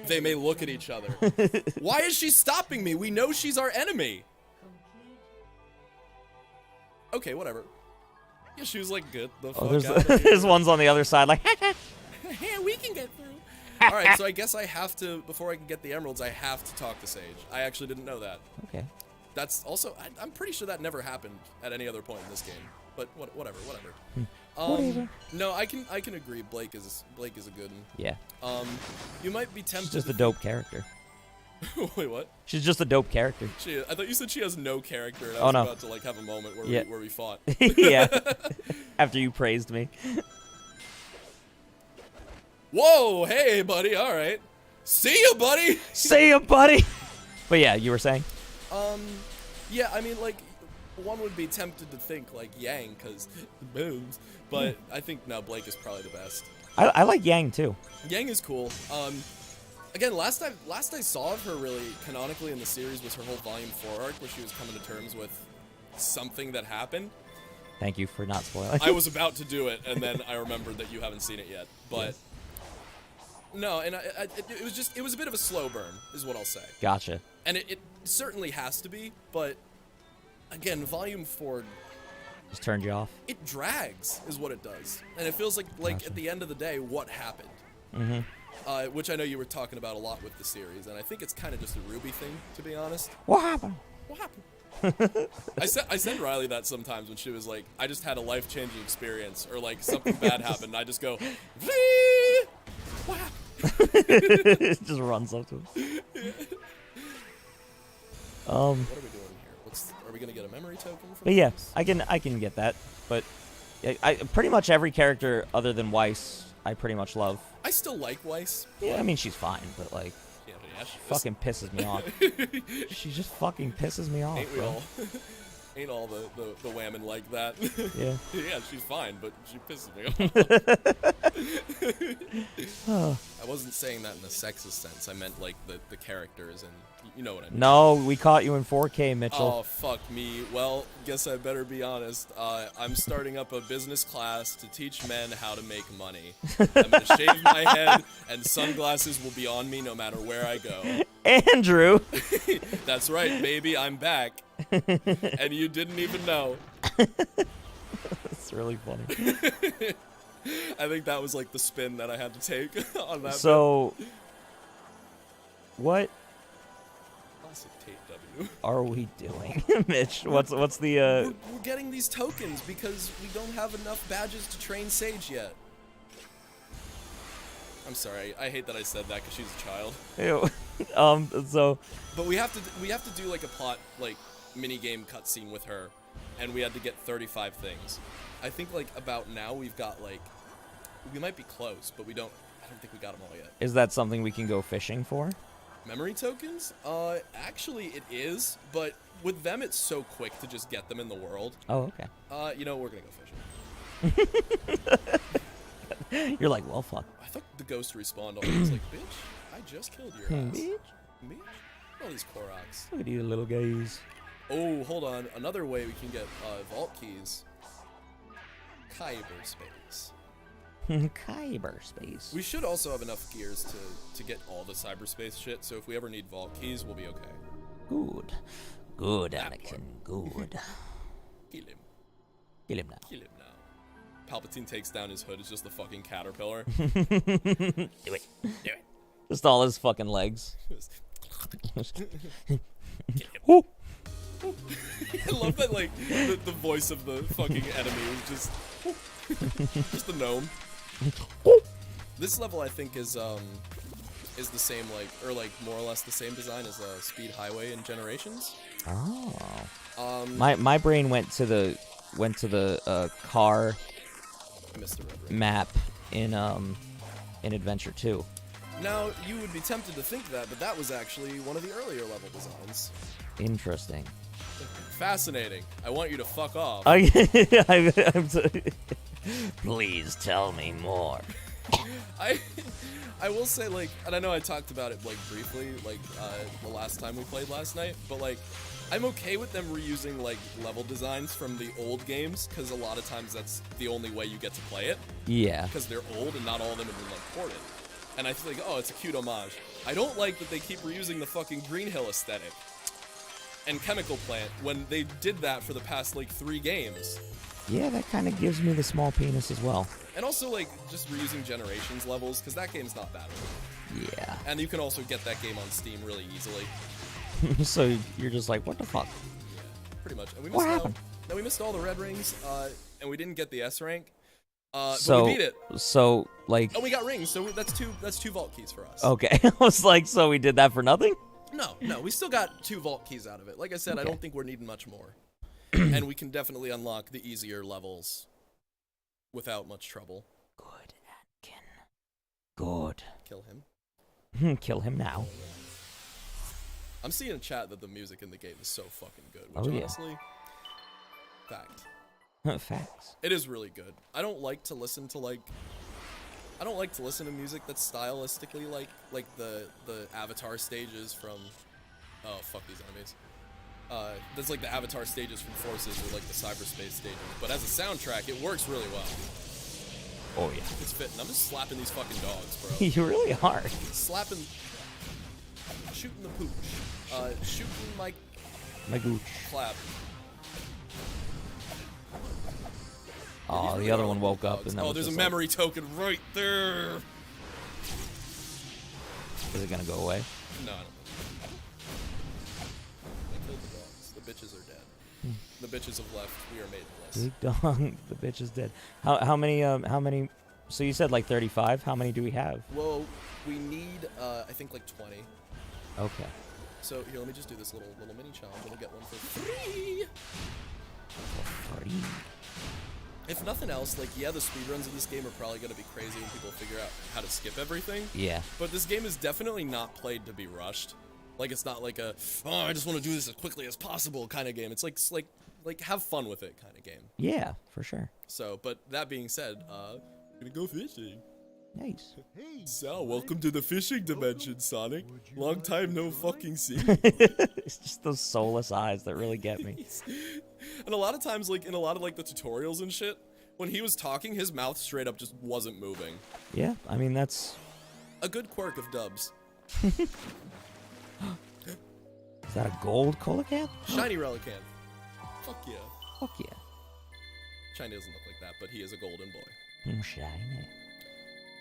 they may look at each other, why is she stopping me? We know she's our enemy. Okay, whatever. Yeah, she was like, "Get the Oh, fuck out of there's here." ones on the other side, like. Yeah, we can get through. All right, so I guess I have to, before I can get the emeralds, I have to talk to Sage. I actually didn't know that. Okay. That's also, I'm pretty sure that never happened at any other point in this game. But whatever. Whatever. No, I can agree. Blake is a good one. Yeah. You might be tempted. She's just to a dope character. Wait, what? She's just a dope character. I thought you said she has no character. And I Oh, was no. about to like have a moment where Yeah. we fought. Yeah. After you praised me. Whoa, hey, buddy. All right. See ya, buddy. See ya, buddy. But yeah, you were saying? Yeah, I mean, like, one would be tempted to think like Yang, cause boobs. But I think no, Blake is probably the best. I like Yang too. Yang is cool. Again, last I saw of her really canonically in the series was her whole Volume 4 arc, where she was coming to terms with something that happened. Thank you for not spoiling. I was about to do it, and then I remembered that you haven't seen it yet. But no, and it was a bit of a slow burn, is what I'll say. Gotcha. And it certainly has to be, but again, Volume 4 Just turned you off. it drags, is what it does, and it feels like Gotcha. at the end of the day, what happened? Mm-hmm. Which I know you were talking about a lot with the series, and I think it's kind of just a Ruby thing, to be honest. What happened? What happened? I send Riley that sometimes when she was like, I just had a life-changing experience, or like something bad happened, and I just go, "Vee! What happened?" It just runs up to him. What are we doing here? Are we gonna get a memory token from But yeah, this? I can get that. But I pretty much every character other than Weiss, I pretty much love. I still like Weiss. Yeah, I mean she's fine, but like, Yeah, but yeah, she fucking pisses me off. She just fucking pisses me off. ain't we Bro. all? Ain't all the women like that? Yeah. Yeah, she's fine, but she pisses me off. I wasn't saying that in a sexist sense. I meant like the characters, and you know what I mean. No, we caught you in 4K, Mitchell. Oh, fuck me. Well, guess I better be honest. I'm starting up a business class to teach men how to make money. I'm gonna shave my head, and sunglasses will be on me no matter where I go. Andrew. That's right, baby, I'm back. And you didn't even know. That's really funny. I think that was like the spin that I had to take on that. So, what Classic Tate W. are we doing, Mitch? What's the We're getting these tokens because we don't have enough badges to train Sage yet. I'm sorry, I hate that I said that because she's a child. Ew. So But we have to do like a plot like mini game cutscene with her, and we had to get 35 things. I think like about now we've got like we might be close, but I don't think we got them all yet. is that something we can go fishing for? Memory tokens? Actually it is, but with them it's so quick to just get them in the world. Oh, okay. You know, we're gonna go fishing. You're like, well, fuck. I thought the ghost respawned on me. I was like, bitch, I just killed your ass. Bitch. Bitch? All these Koroks. Look at you little guys. Oh, hold on. Another way we can get vault keys. Cyberspace. Cyberspace. We should also have enough gears to get all the cyberspace shit, so if we ever need vault keys, we'll be okay. Good. Good, That Anakin. Good. Kill him. Kill him now. Kill him now. Palpatine takes down his hood. It's just the fucking caterpillar. Do it. Do it. Just all his fucking legs. Woo. I love that, like, the voice of the fucking enemy was just the gnome. This level, I think, is the same, like, or like more or less the same design as Speed Highway in Generations. Oh. My brain went to the car I missed the red ring. map in Adventure 2. Now, you would be tempted to think that, but that was actually one of the earlier level designs. Interesting. Fascinating. I want you to fuck off. Please tell me more. I will say, like, and I know I talked about it, like, briefly, like, the last time we played last night, but, like, I'm okay with them reusing, like, level designs from the old games, because a lot of times that's the only way you get to play it, Yeah. because they're old and not all of them have been, like, ported. And I feel like, oh, it's a cute homage. I don't like that they keep reusing the fucking Green Hill aesthetic. and Chemical Plant when they did that for the past like 3 games. Yeah, that kind of gives me the small penis as well. And also like just reusing Generations levels, because that game's not bad at all. Yeah. And you can also get that game on Steam really easily. So you're just like, what the fuck? Yeah, pretty much. And we What missed happened? we missed all the red rings, and we didn't get the S rank. So but we beat it. So like. Oh, we got rings, so that's two vault keys for us. Okay, I was like, so we did that for nothing? No, we still got 2 vault keys out of it. Like I said, I Okay. don't think we're needing much more. And we can definitely unlock the easier levels without much trouble. Good, Anakin. Good. Kill him. Kill him now. I'm seeing in chat that the music in the game is so fucking good, which Oh, yeah. honestly, fact. Facts. It is really good. I don't like to listen to music that's stylistically like the Avatar stages from fuck these enemies. That's like the Avatar stages from Forces or like the cyberspace stages. But as a soundtrack, it works really well. Oh yeah. It's fitting. I'm just slapping these fucking dogs, bro. You really are. Slapping, shooting the pooch, shooting my My gooch. clap. Oh, the other one woke up and then Oh, was there's a just memory token right there. Like, is it gonna go away? No, I don't think so. I killed the dogs. The bitches are dead. The bitches have left. We are maidenless. Big dog. The bitch is dead. How many? So you said like 35. How many do we have? Well, we need, I think like 20. Okay. So here, let me just do this little mini challenge, and we'll get one for free. Free. If nothing else, like, yeah, the speedruns of this game are probably going to be crazy when people figure out how to skip everything. Yeah. But this game is definitely not played to be rushed. Like, it's not like a, oh, I just want to do this as quickly as possible kind of game. It's like have fun with it kind of game. Yeah, for sure. So, but that being said, gonna go fishing. Nice. So, welcome to the fishing dimension, Sonic. Long time no fucking see. It's just those soulless eyes that really get me. And a lot of times, like, in a lot of, like, the tutorials and shit, when he was talking, his mouth straight up just wasn't moving. Yeah, I mean, that's... A good quirk of dubs. Is that a gold cola can? Shiny Relican. Fuck yeah. Fuck yeah. Shiny doesn't look like that, but he is a golden boy. Shiny.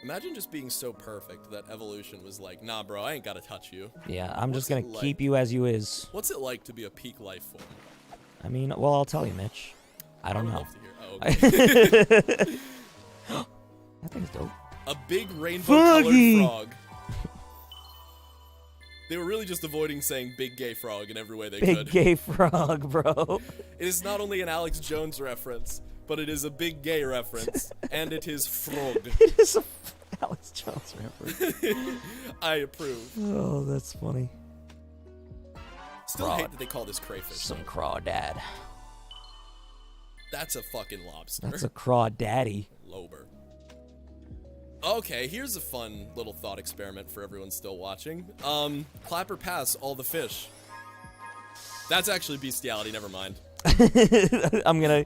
Imagine just being so perfect that evolution was like, nah, bro, I ain't gotta touch you. Yeah, I'm just gonna What's it like? keep you as you is. What's it like to be a peak life form? I mean, well, I'll tell you, Mitch. I don't would know. love to hear. Oh, okay. That thing's dope. A big rainbow-colored Froggy! frog. They were really just avoiding saying big gay frog in every way they Big could. gay frog, bro. It is not only an Alex Jones reference, but it is a big gay reference, and it is frog. It is a Alex Jones reference. I approve. Oh, that's funny. Still Fraud. hate that they call this crayfish. Some though. crawdad. That's a fucking lobster. That's a crawdaddy. Lober. Okay, here's a fun little thought experiment for everyone still watching. Clap or pass all the fish. That's actually bestiality, never mind. I'm gonna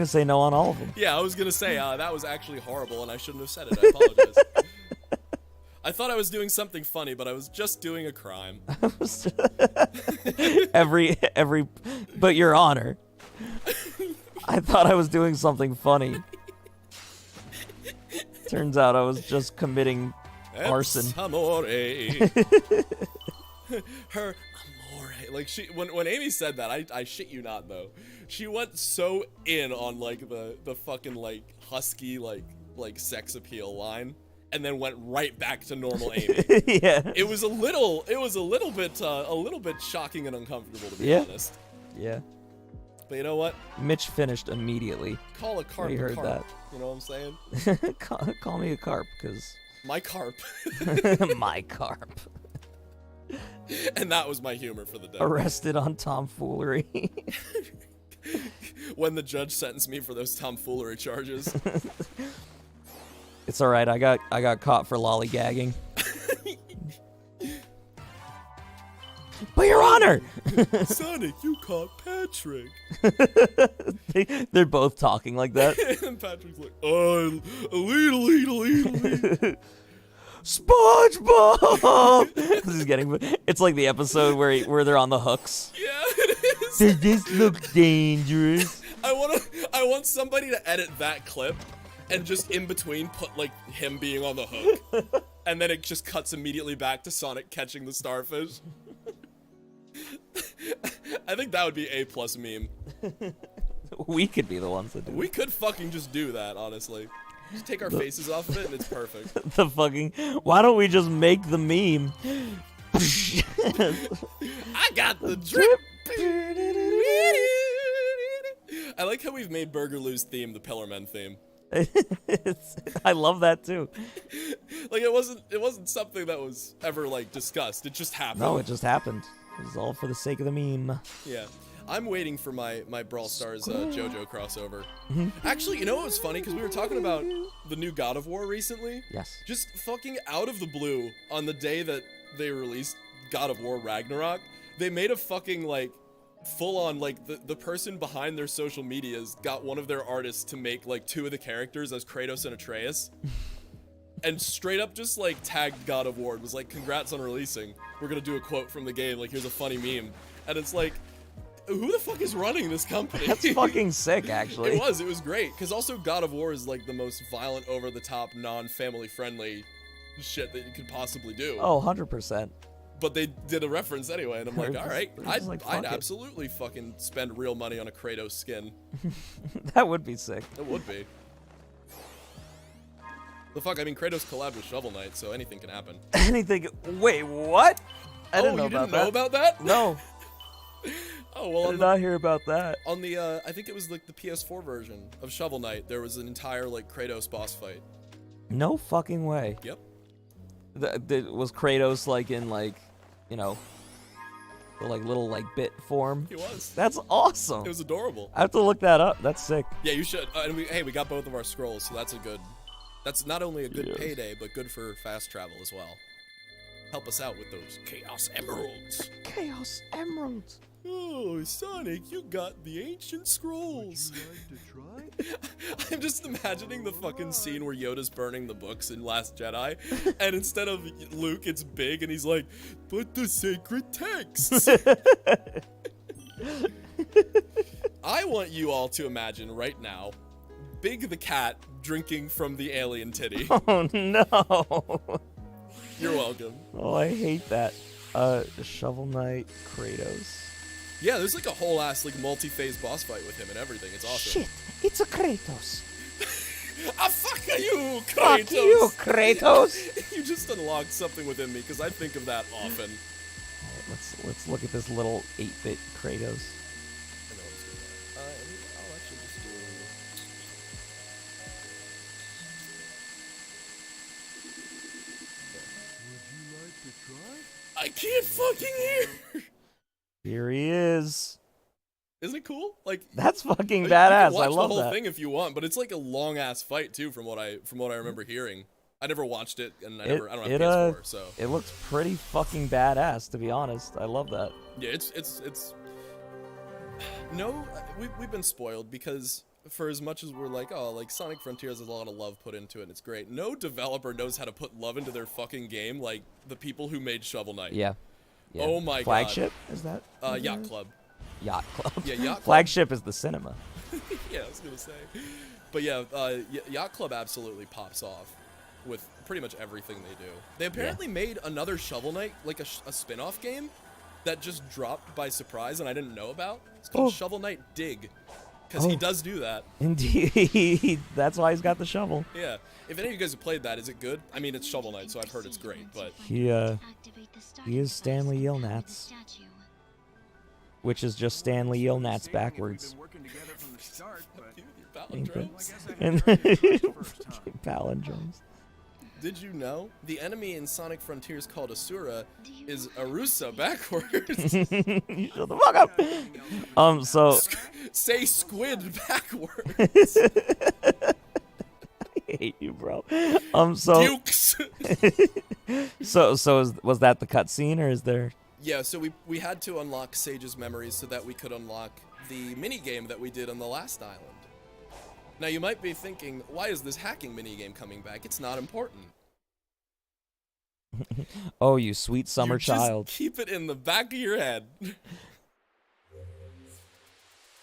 say no on all of them. Yeah, I was gonna say, that was actually horrible and I shouldn't have said it, I apologize. I thought I was doing something funny, but I was just doing a crime. But your honor. I thought I was doing something funny. Turns out I was just committing arson. It's amore. Her amore. Like, when Amy said that, I shit you not, though. She went so in on, like, the fucking, like, husky, like sex appeal line, and then went right back to normal Amy. Yeah. It was a little bit shocking and uncomfortable, to be honest. Yeah. But you know what? Mitch finished immediately. Call a carp We a heard carp. that. You know what I'm saying? Call me a carp, cause My carp. my carp. And that was my humor for the day. Arrested on tomfoolery. When the judge sentenced me for those tomfoolery charges. It's all right. I got caught for lollygagging. But your honor. Sonic, you caught Patrick. They're both talking like that. And Patrick's like, oh, lead. SpongeBob. This is getting. It's like the episode where they're on the hooks. Yeah, it Does this look dangerous? I want somebody to edit that clip and just in between put like him being on the hook. And then it just cuts immediately back to Sonic catching the starfish. I think that would be A+ meme. We could be the ones that do We could fucking just do that, honestly. Just take our faces off of it and it's perfect. the fucking. Why don't we just make the meme? I got the drip. I like how we've made Burgerloo's theme the Pillarmen theme. I love that too. Like it wasn't something that was ever like discussed. It just happened. No, it just happened. It was all for the sake of the meme. Yeah. I'm waiting for my Brawl Stars JoJo crossover. Actually, you know what was funny? Because we were talking about the new God of War recently. Yes. Just fucking out of the blue, on the day that they released God of War Ragnarok, they made a fucking, like, full-on, like, the person behind their social medias got one of their artists to make, like, 2 of the characters as Kratos and Atreus. And straight up just, like, tagged God of War. It was like, congrats on releasing. We're gonna do a quote from the game. Like, here's a funny meme. And it's like, who the fuck is running this company? That's fucking sick, actually. It was great. Because also God of War is, like, the most violent, over-the-top, non-family friendly shit that you could possibly do. Oh, 100%. But they did a reference anyway, and I'm like, They're all right, just like, fuck I'd it. absolutely fucking spend real money on a Kratos skin. That would be sick. It would be. The fuck, I mean, Kratos collabed with Shovel Knight, so anything can happen. Anything. Wait, what? I didn't know you about didn't that. know about that? No, Oh, well, I on did the, not hear about that. on the I think it was like the PS4 version of Shovel Knight, there was an entire, like, Kratos boss fight. No fucking way. Yep. Was Kratos like in like, you know, the like little like bit form? He was. That's awesome. It was adorable. I have to look that up. That's sick. Yeah, you should. And we got both of our scrolls, so that's a good. That's not only a good Yes. payday, but good for fast travel as well. Help us out with those Chaos Emeralds. Chaos Emeralds. Oh, Sonic, you got the ancient scrolls. I'm just imagining the fucking scene where Yoda's burning the books in Last Jedi, and instead of Luke, it's Big, and he's like, "But the sacred texts." I want you all to imagine right now, Big the cat drinking from the alien titty. Oh no. You're welcome. Oh, I hate that. Shovel Knight Kratos. Yeah, there's like a whole ass like multi-phase boss fight with him and everything. It's awesome. Shit, it's a Kratos. Ah, fuck you, Kratos! Fuck you, Kratos. You just unlocked something within me, because I think of that often. Alright, let's look at this little 8-bit Kratos. I know what's going on. I'll actually just do... I can't fucking hear! Here he is. Isn't it cool? Like, That's fucking you badass. can watch I love the whole that. thing if you want, but it's like a long ass fight too, from what I remember hearing. I never watched it, and I don't have PS4, so It looks pretty fucking badass, to be honest. I love that. yeah, it's. No, we've been spoiled because for as much as we're like, oh, like Sonic Frontiers has a lot of love put into it, and it's great. No developer knows how to put love into their fucking game like the people who made Shovel Knight. Yeah. Yeah. Oh my Flagship? Is that? Yacht Club. Yacht Club. Yeah, Yacht Club. Flagship is the cinema. Yeah, I was gonna say. But yeah, Yacht Club absolutely pops off with pretty much everything they do. They apparently made another Shovel Knight, like a spin-off game, that just dropped by surprise and I didn't know about. It's called Shovel Knight Dig, because he does do that. Indeed. That's why he's got the shovel. Yeah. If any of you guys have played that, is it good? I mean, it's Shovel Knight, so I've heard it's great, but... He is Stanley Yelnats, which is just Stanley Yelnats backwards. Working together from the start, but Your palindromes. And I guess I had first, huh? palindromes. Did you know the enemy in Sonic Frontiers called Asura is Arusa backwards? You shut the fuck up. So Say squid backwards. I hate you, bro. So Dukes. was that the cutscene, or is there? Yeah, so we had to unlock Sage's memories so that we could unlock the minigame that we did on the last island. Now you might be thinking, why is this hacking minigame coming back? It's not important. Oh, you sweet summer You just child. keep it in the back of your head.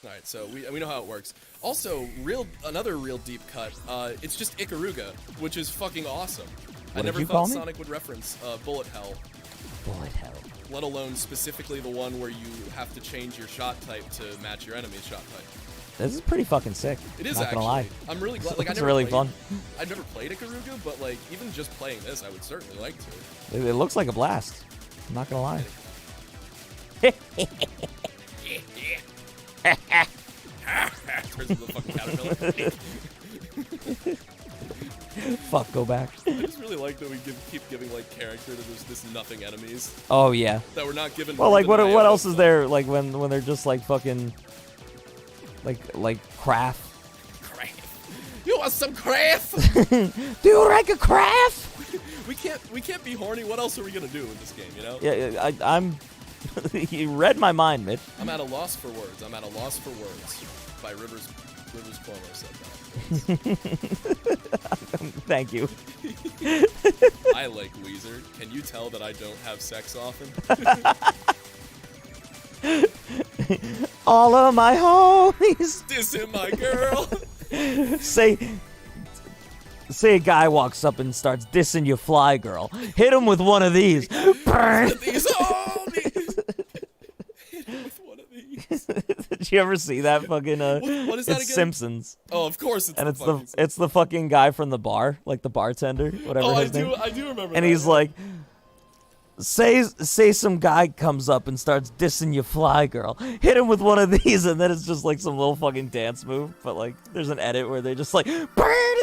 All right, so we know how it works. Also, another real deep cut. It's just Ikaruga, which is fucking awesome. I never thought Sonic would reference Bullet Hell. Bullet Hell. Let alone specifically the one where you have to change your shot type to match your enemy's shot type. This is pretty fucking sick. It is, not actually. Gonna lie. I'm really glad. Like, It's really fun. I've never played Ikaruga, but like even just playing this, I would certainly like to. It looks like a blast. I'm not gonna lie. Turns into the fucking caterpillar. Fuck, go back. I just really like that we keep giving like character to this nothing enemies Oh yeah. that we're not given. Well, like more than what iota else is stuff. there? Like when they're just like fucking like craft. You want some craft? Do you like a craft? we can't be horny. What else are we gonna do with this game? You know? Yeah, I'm. You read my mind, Mitch. I'm at a loss for words. I'm at a loss for words. By Rivers Cuomo said that. Thank you. I like Weezer. Can you tell that I don't have sex often? All of my homies. Dissing my girl. Say a guy walks up and starts dissing your fly girl. Hit him with one of these. Burn. These homies. Hit him with one of these. Did you ever see that fucking what is that it's again? Simpsons. Oh, of course it's And the it's the fucking guy from the bar, like the bartender, whatever his name. I do remember And that, he's yeah. like, say some guy comes up and starts dissing your fly girl. Hit him with one of these, and then it's just like some little fucking dance move. But like, there's an edit where they just like, burn.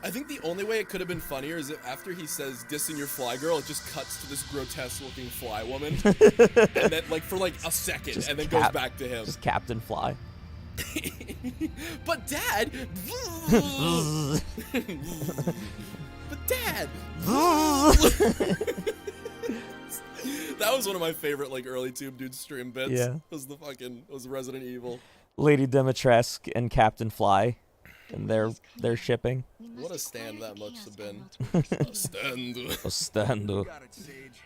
I think the only way it could have been funnier is if after he says dissing your fly girl, it just cuts to this grotesque looking fly woman. And then like for like a second, Just and then goes back to him. Just Captain Fly. But Dad. But Dad. That was one of my favorite like early Tube Dude stream bits. Yeah. Was Resident Evil. Lady Dimitrescu and Captain Fly, and they're shipping. What a stand that must have been. A stand. Ostando. Got it, Sage.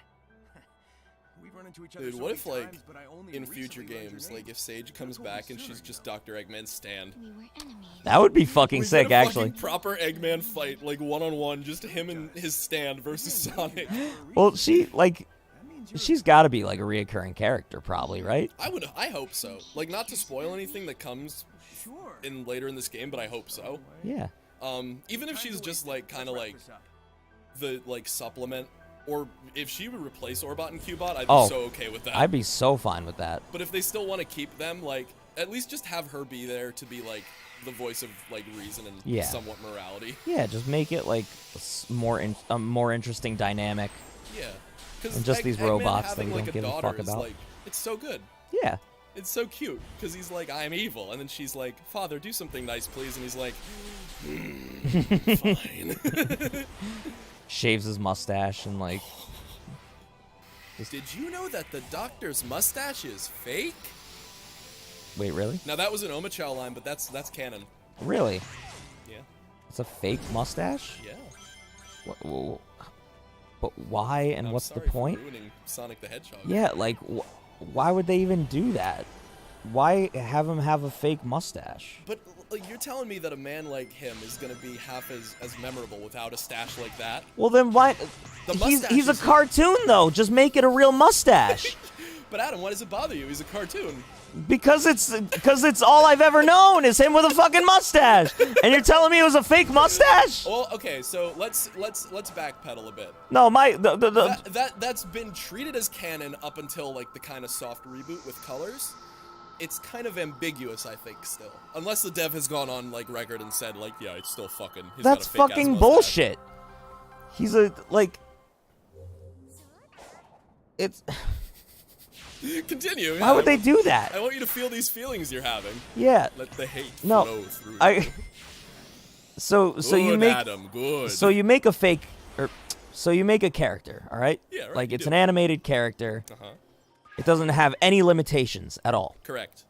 We've run into each other Dude, so what many if like times, but I only in recently future learned your games, name. like if Sage comes back and she's just Dr. Eggman's stand. We were enemies. That would be fucking We sick, get a actually. fucking proper Eggman fight, like one-on-one, just him and his stand versus Sonic. Well, she's got to be like a reoccurring character, probably, right? I hope so. Like, not to spoil anything that comes Sure. later in this game, but I hope so. Yeah. Even if she's just like kind of like the like supplement, or if she would replace Orbot and Cubot, I'd be so okay with that. I'd be so fine with that. But if they still want to keep them, like at least just have her be there to be like the voice of like reason and somewhat morality. Yeah, just make it like a more interesting dynamic. Yeah. Because And just these Eggman robots having, that you like, don't a give a daughter fuck is, about. like, it's so good. Yeah. It's so cute because he's like, I am evil, and then she's like, Father, do something nice, please, and he's like, fine. Shaves his mustache and like. Did you know that the doctor's mustache is fake? Wait, really? Now that was an Omachow line, but that's canon. Really? Yeah. It's a fake mustache? Yeah. But why and I'm what's sorry the point? For ruining Sonic the Hedgehog. Yeah, like, why would they even do that? Why have him have a fake mustache? But like, you're telling me that a man like him is gonna be half as memorable without a stash like that? Well, then why? He's a cartoon, though. Just make it a real mustache. But Adam, why does it bother you? He's a cartoon. Because it's all I've ever known is him with a fucking mustache. And you're telling me it was a fake mustache? Well, okay, so let's backpedal a bit. No, That's been treated as canon up until like the kind of soft reboot with colors. It's kind of ambiguous, I think, still. Unless the dev has gone on like record and said like, yeah, it's still fucking. That's fucking bullshit. He's a like. It's. Continue. Why would they do that? I want you to feel these feelings you're having. Yeah. Let the hate No, flow through. So Good, you make Adam, good. So you make a fake, so you make a character, all right? Yeah, right, Like you it's do. an animated character. Uh-huh. It doesn't have any limitations at all. Correct.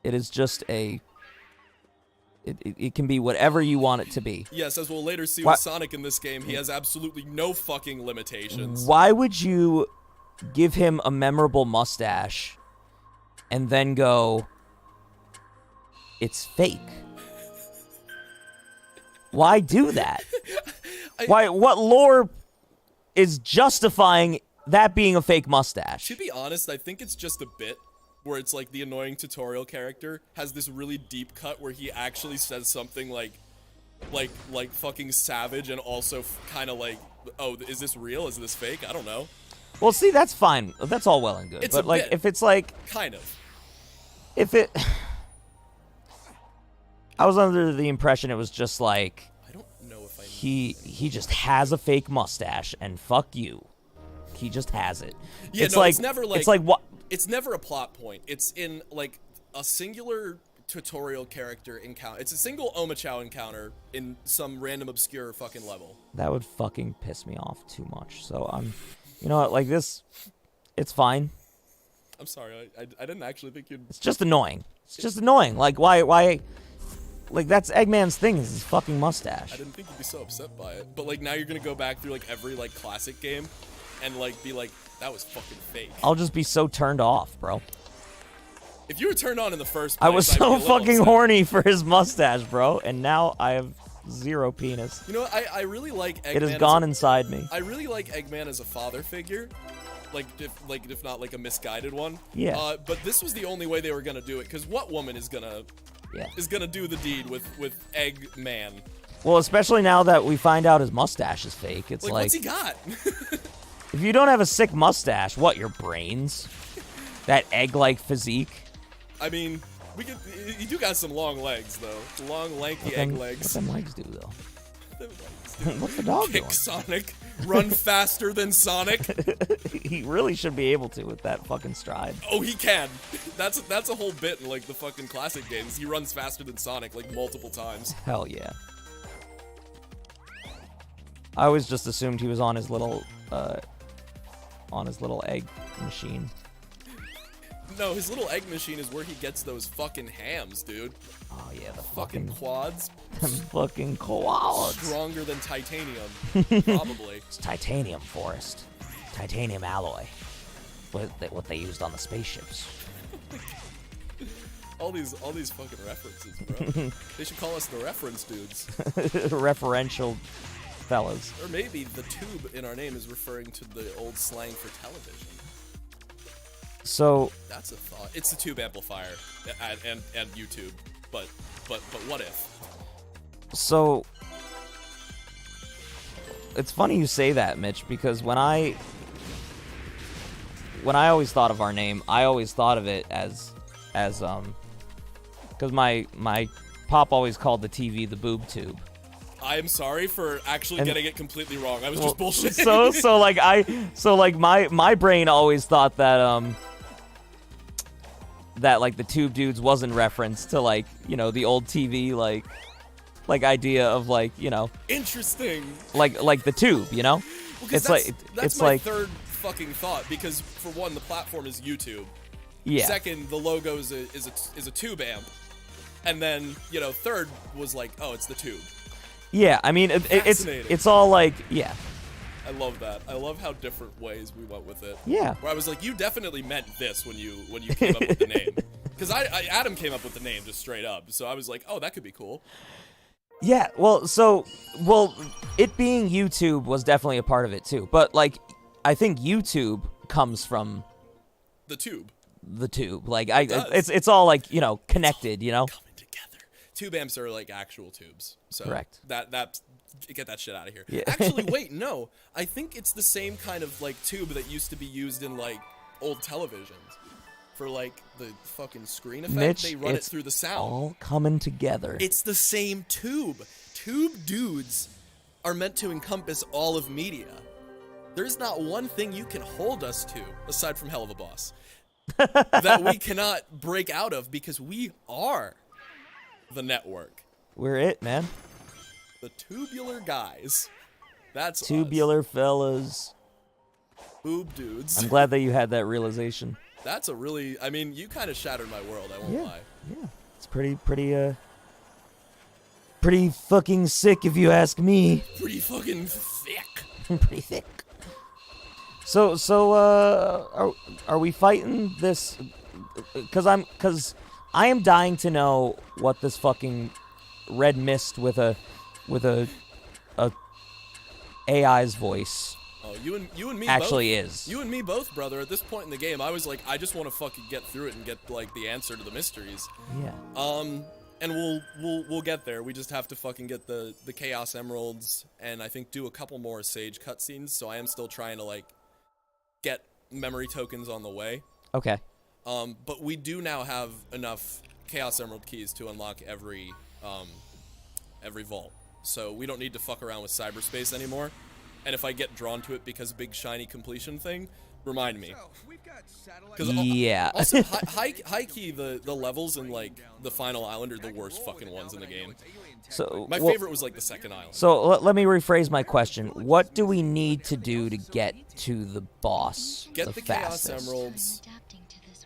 It is just a. It can be whatever you want it to be. Yes, as we'll later see Why- with Sonic in this game, he has absolutely no fucking limitations. Why would you give him a memorable mustache and then go, it's fake. Why do that? Why? What lore is justifying that being a fake mustache? To be honest, I think it's just a bit where it's like the annoying tutorial character has this really deep cut where he actually says something like fucking savage and also kind of like, oh, is this real? Is this fake? I don't know. Well, see, that's fine. That's all well and good. It's but a like, bit. if it's like, Kind of. if it, I was under the impression it was just like I don't know if I know. he just has a fake mustache and fuck you. He just has it. Yeah, it's no, like, it's never like it's like what? It's never a plot point. It's in like a singular tutorial character encounter. It's a single Omachow encounter in some random obscure fucking level. That would fucking piss me off too much. So you know what, like this, it's fine. I'm sorry, I didn't actually think you'd... It's just annoying. It's just annoying. Like why, like that's Eggman's thing, is his fucking mustache. I didn't think you'd be so upset by it. But like now you're gonna go back through like every like classic game and like be like, that was fucking fake. I'll just be so turned off, bro. If you were turned on in the first place, I was I'd be a so little fucking upset. horny for his mustache, bro, and now I have zero penis. You know what? I really like Eggman. It has gone inside me. I really like Eggman as a father figure. Like if not like a misguided one. Yeah. But this was the only way they were gonna do it, because what woman is gonna do the deed with Eggman? Well, especially now that we find out his mustache is fake. It's Like, like, what's he got? if you don't have a sick mustache, what, your brains? That egg-like physique? I mean, you do got some long legs though. Long, lanky egg What legs. them legs do, though? Them legs. What's the dog Kick doing? Sonic. Run faster than Sonic. He really should be able to with that fucking stride. Oh, he can. That's a whole bit in like the fucking classic games. He runs faster than Sonic like multiple times. Hell yeah. I always just assumed he was on his little egg machine. No, his little egg machine is where he gets those fucking hams, dude. Oh yeah, the Fucking fucking quads. fucking koalas. Stronger than titanium. Probably. It's titanium, Forrest. Titanium alloy. What they used on the spaceships. All these fucking references, bro. They should call us the reference dudes. Referential fellas. Or maybe the tube in our name is referring to the old slang for television. So That's a thought. It's the tube amplifier and YouTube. But what if? So it's funny you say that, Mitch, because when I always thought of our name, I always thought of it as because my pop always called the TV the boob tube. I'm sorry for actually getting it completely wrong. I was just bullshitting. So my brain always thought that that like the tube dudes was in reference to like, you know, the old TV like idea of like, you know, Interesting. like the tube, you know? Well, 'cause that's it's my like third fucking thought, because for one, the platform is YouTube. yeah. Second, the logo is a tube amp. And then, you know, third was like, oh, it's the tube. Yeah, I mean Fascinating. it's all like yeah. I love that. I love how different ways we went with it. Yeah. Where I was like, you definitely meant this when you came up with the name. Because Adam came up with the name just straight up. So I was like, oh, that could be cool. Yeah, well, it being YouTube was definitely a part of it too. But like I think YouTube comes from The tube. the tube. Like does. it's all like, you know, connected, you know? Coming together. Tube amps are like actual tubes. So Correct. That get that shit out of here. Yeah. Actually, wait, no. I think it's the same kind of like tube that used to be used in like old televisions. For like the fucking screen effect, Mitch, they run it it's through the sound. all coming together. It's the same tube. Tube dudes are meant to encompass all of media. There's not one thing you can hold us to, aside from Hell of a Boss, that we cannot break out of, because we are the network. We're it, man. The tubular guys. That's us. Tubular fellas. Boob dudes. I'm glad that you had that realization. That's a really, I mean, you kind of shattered my world, I won't lie. Yeah. It's pretty fucking sick if you ask me. Pretty fucking thick. Pretty thick. So are we fighting this? Because I am dying to know what this fucking red mist with a AI's voice Oh, you and me actually both, is. You and me both, brother. At this point in the game, I was like, I just want to fucking get through it and get like the answer to the mysteries. Yeah. And we'll get there. We just have to fucking get the Chaos Emeralds and I think do a couple more Sage cutscenes. So I am still trying to like get memory tokens on the way. Okay. But we do now have enough Chaos Emerald keys to unlock every vault. So we don't need to fuck around with cyberspace anymore. And if I get drawn to it because big shiny completion thing, remind me. So, we've got satellite. 'Cause Yeah. Also, high key, the levels in like the final island are the worst fucking ones in the game. So My well, favorite was like the second island. So let me rephrase my question. What do we need to do to get to the boss Get the Chaos fastest? Emeralds,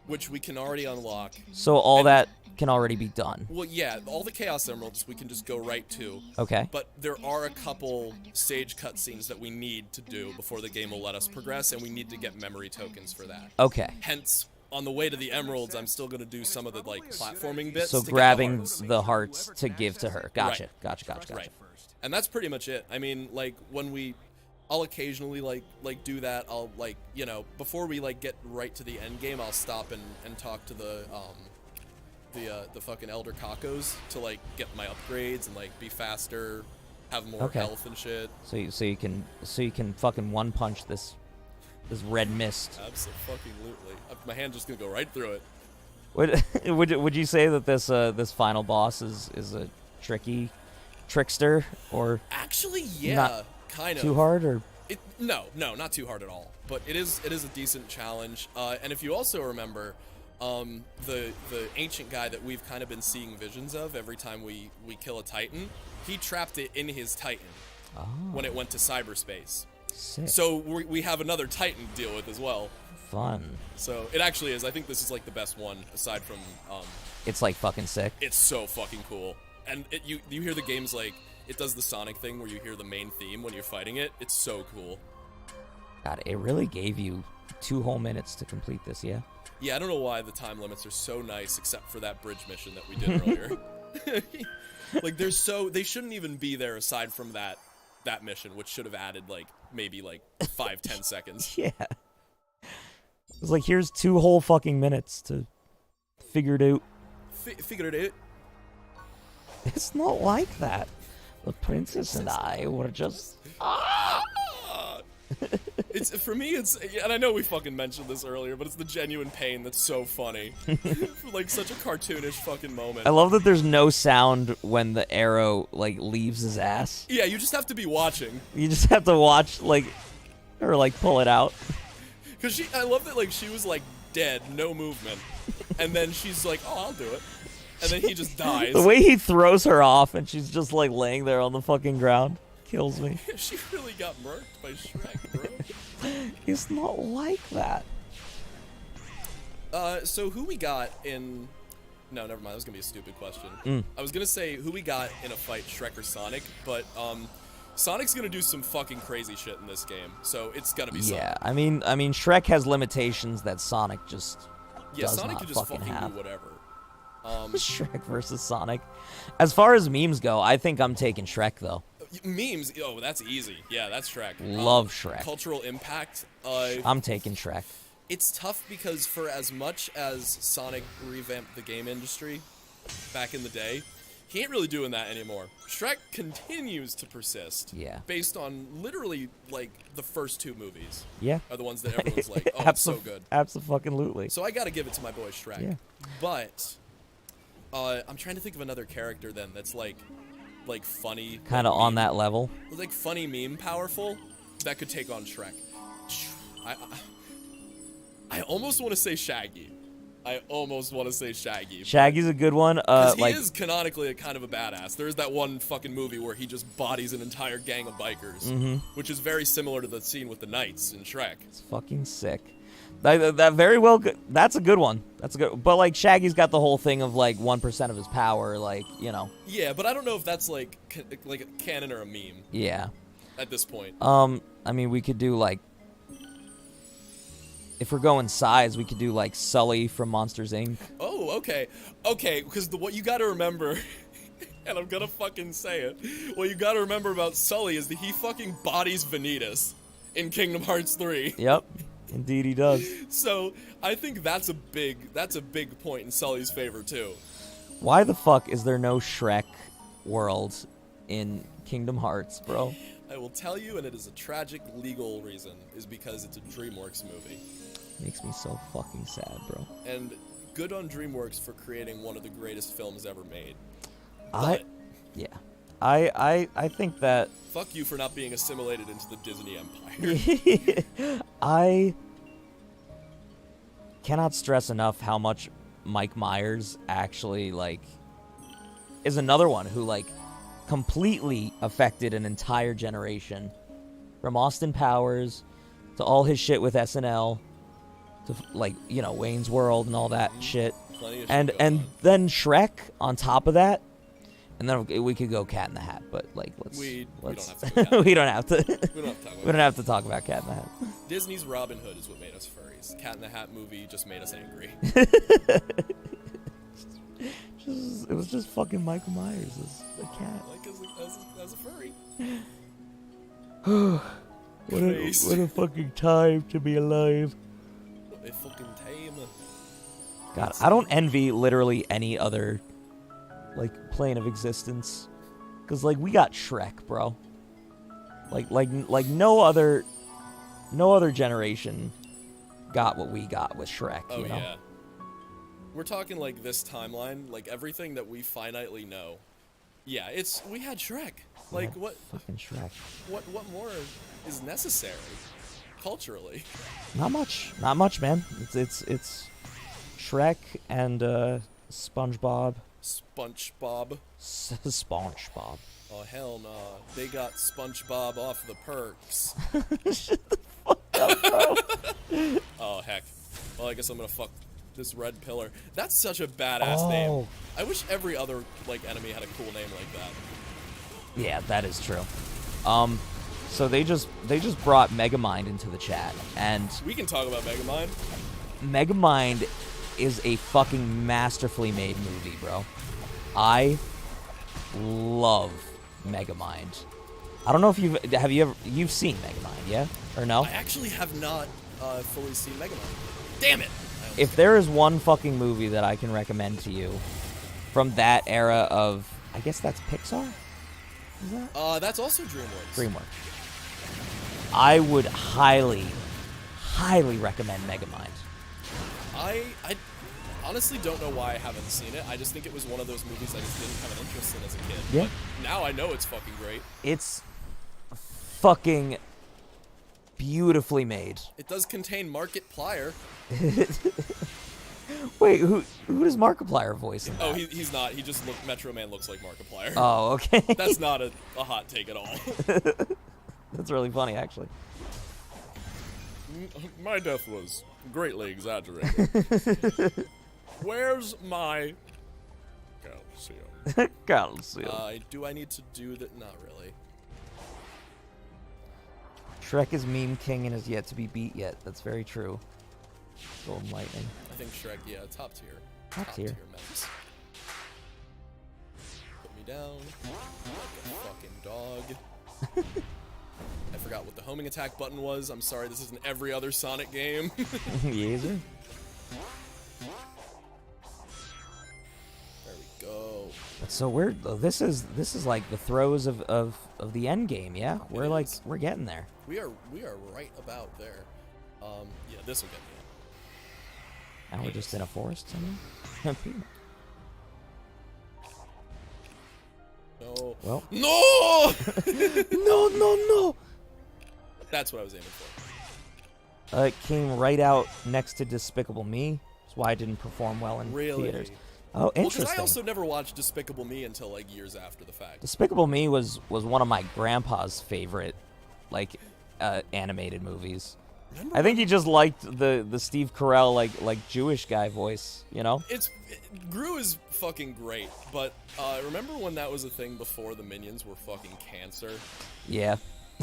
which we can already unlock. So all that can already be done. Well, yeah, all the Chaos Emeralds we can just go right to. Okay. But there are a couple Sage cutscenes that we need to do before the game will let us progress, and we need to get memory tokens for that. Okay. Hence, on the way to the Emeralds, I'm still gonna do some of the like platforming bits. So to get grabbing the hearts. the hearts to give to her. Gotcha. Right. Gotcha. Right. And that's pretty much it. I mean, like when I'll occasionally like do that. I'll like, you know, before we like get right to the end game, I'll stop and talk to the fucking Elder Kakos to like get my upgrades and like be faster, have more Okay. health and shit. So you can fucking one punch this red mist. Absolutely. My hand's just gonna go right through it. Would you say that this final boss is a trickster or Actually, yeah, Not kind of. too hard or No, not too hard at all. But it is a decent challenge. And if you also remember, the ancient guy that we've kind of been seeing visions of every time we kill a Titan, he trapped it in his Titan when it went to cyberspace. sick. So we have another Titan to deal with as well. Fun. So it actually is. I think this is like the best one aside from. It's like fucking sick. It's so fucking cool. And you hear the game's like it does the Sonic thing where you hear the main theme when you're fighting it. It's so cool. God, it really gave you 2 whole minutes to complete this, yeah? Yeah, I don't know why the time limits are so nice, except for that bridge mission that we did earlier. Like, they shouldn't even be there aside from that mission, which should have added, like, maybe, like, 5-10 seconds. Yeah. It's like, here's 2 whole fucking minutes to figure it out. Figure it out. It's not like that. The princess and I were just... It's for me. It's and I know we fucking mentioned this earlier, but it's the genuine pain that's so funny. Like such a cartoonish fucking moment. I love that there's no sound when the arrow, like, leaves his ass. Yeah, you just have to be watching. You just have to watch, like, or, like, pull it out. Cause I love that, like, she was, like, dead, no movement. And then she's like, oh, I'll do it. And then he just dies. The way he throws her off and she's just, like, laying there on the fucking ground kills me. She really got murked by Shrek, bro. It's not like that. So who we got in... No, never mind. That was going to be a stupid question. I was going to say who we got in a fight, Shrek or Sonic, but Sonic's going to do some fucking crazy shit in this game, so it's going to be Sonic. Yeah, I mean, Shrek has limitations that Sonic just does Sonic not can just fucking have. do whatever. Shrek versus Sonic. As far as memes go, I think I'm taking Shrek, though. Memes, oh, that's easy. Yeah, that's Shrek. Love Shrek. Cultural impact. I'm taking Shrek. It's tough because for as much as Sonic revamped the game industry back in the day, he ain't really doing that anymore. Shrek continues to persist. Yeah. Based on literally, like, the first 2 movies. Yeah. Are the ones that everyone's like, oh, it's so good. Absolutely. So I gotta give it to my boy Shrek. Yeah. But, I'm trying to think of another character then that's like funny. Kind of like, on meme- that level. Like funny meme powerful that could take on Shrek. I almost want to say Shaggy. Shaggy's a good one. Because he like, is canonically a kind of a badass. There is that one fucking movie where he just bodies an entire gang of bikers, which is very similar to the scene with the knights in Shrek. it's fucking sick. That very well good. That's a good one. That's a good. But like Shaggy's got the whole thing of like 1% of his power, like, you know. Yeah, but I don't know if that's like a canon or a meme Yeah. at this point. I mean, we could do like if we're going size, we could do like Sully from Monsters Inc. Oh, okay. Okay, because what you gotta remember, and I'm gonna fucking say it, what you gotta remember about Sully is that he fucking bodies Vanitas in Kingdom Hearts 3. Yep, indeed he does. So, I think that's a big point in Sully's favor, too. Why the fuck is there no Shrek world in Kingdom Hearts, bro? I will tell you, and it is a tragic legal reason, is because it's a DreamWorks movie. Makes me so fucking sad, bro. And good on DreamWorks for creating one of the greatest films ever made. I think that Fuck you for not being assimilated into the Disney empire. I cannot stress enough how much Mike Myers actually, like, is another one who, like, completely affected an entire generation. From Austin Powers to all his shit with SNL to, like, you know, Wayne's World and all that shit. Plenty of shit And going on. then Shrek on top of that. And then we could go Cat in the Hat, but like We don't let's have to go Cat we don't have to We don't have to talk about we don't have to talk about Cat in the Hat. Disney's Robin Hood is what made us furries. Cat in the Hat movie just made us angry. It was just fucking Michael Myers as the cat. Like, as a furry. What a fucking time to be alive. What a fucking tame. God, I don't envy literally any other, like, plane of existence. Cause, like, we got Shrek, bro. Like no other generation got what we got with Shrek, Oh, you know? yeah. We're talking, like, this timeline, like, everything that we finitely know. Yeah, we had Shrek. Like, Yeah, what fucking Shrek. what more is necessary culturally? Not much, man. It's Shrek and SpongeBob. SpongeBob. SpongeBob. Oh, hell no. They got SpongeBob off the perks. Oh, heck. Well, I guess I'm gonna fuck this red pillar. That's such a badass name. Oh. I wish every other, like, enemy had a cool name like that. Yeah, that is true. So they just brought Megamind into the chat, and We can talk about Megamind. Megamind is a fucking masterfully made movie, bro. I love Megamind. I don't know if you've seen Megamind, yeah? Or no? I actually have not fully seen Megamind. Damn it! If there is one fucking movie that I can recommend to you from that era of, I guess that's Pixar? Is that? That's also DreamWorks. DreamWorks. I would highly recommend Megamind. I honestly don't know why I haven't seen it. I just think it was one of those movies I just didn't have an interest in as a kid. Yeah. But now I know it's fucking great. It's fucking beautifully made. It does contain Markiplier. Wait, who does Markiplier voice in that? Oh, he's not. He just Metro Man looks like Markiplier. Oh, okay. That's not a hot take at all. That's really funny, actually. My death was greatly exaggerated. Where's my calcium? Calcium. Do I need to do that? Not really. Shrek is meme king and is yet to be beat yet. That's very true. Golden Lightning. I think Shrek, yeah, top tier. Top tier. Memes. Put me down like a fucking dog. I forgot what the homing attack button was. I'm sorry, this isn't every other Sonic game. Yes, sir. There we go. That's so weird. Though. This is like the throes of the end game. Yeah, we're getting there. We are right about there. Yeah, this will get me. Now we're just in a forest somewhere. No. Well. No! No. That's what I was aiming for. It came right out next to Despicable Me. That's why it didn't perform well in Really? theaters. Oh, Well, interesting. because I also never watched Despicable Me until like years after the fact. Despicable Me was one of my grandpa's favorite, like, animated movies. Remember I think he just liked the Steve Carell like Jewish guy voice, you know? Gru is fucking great, but remember when that was a thing before the Minions were fucking cancer? Yeah.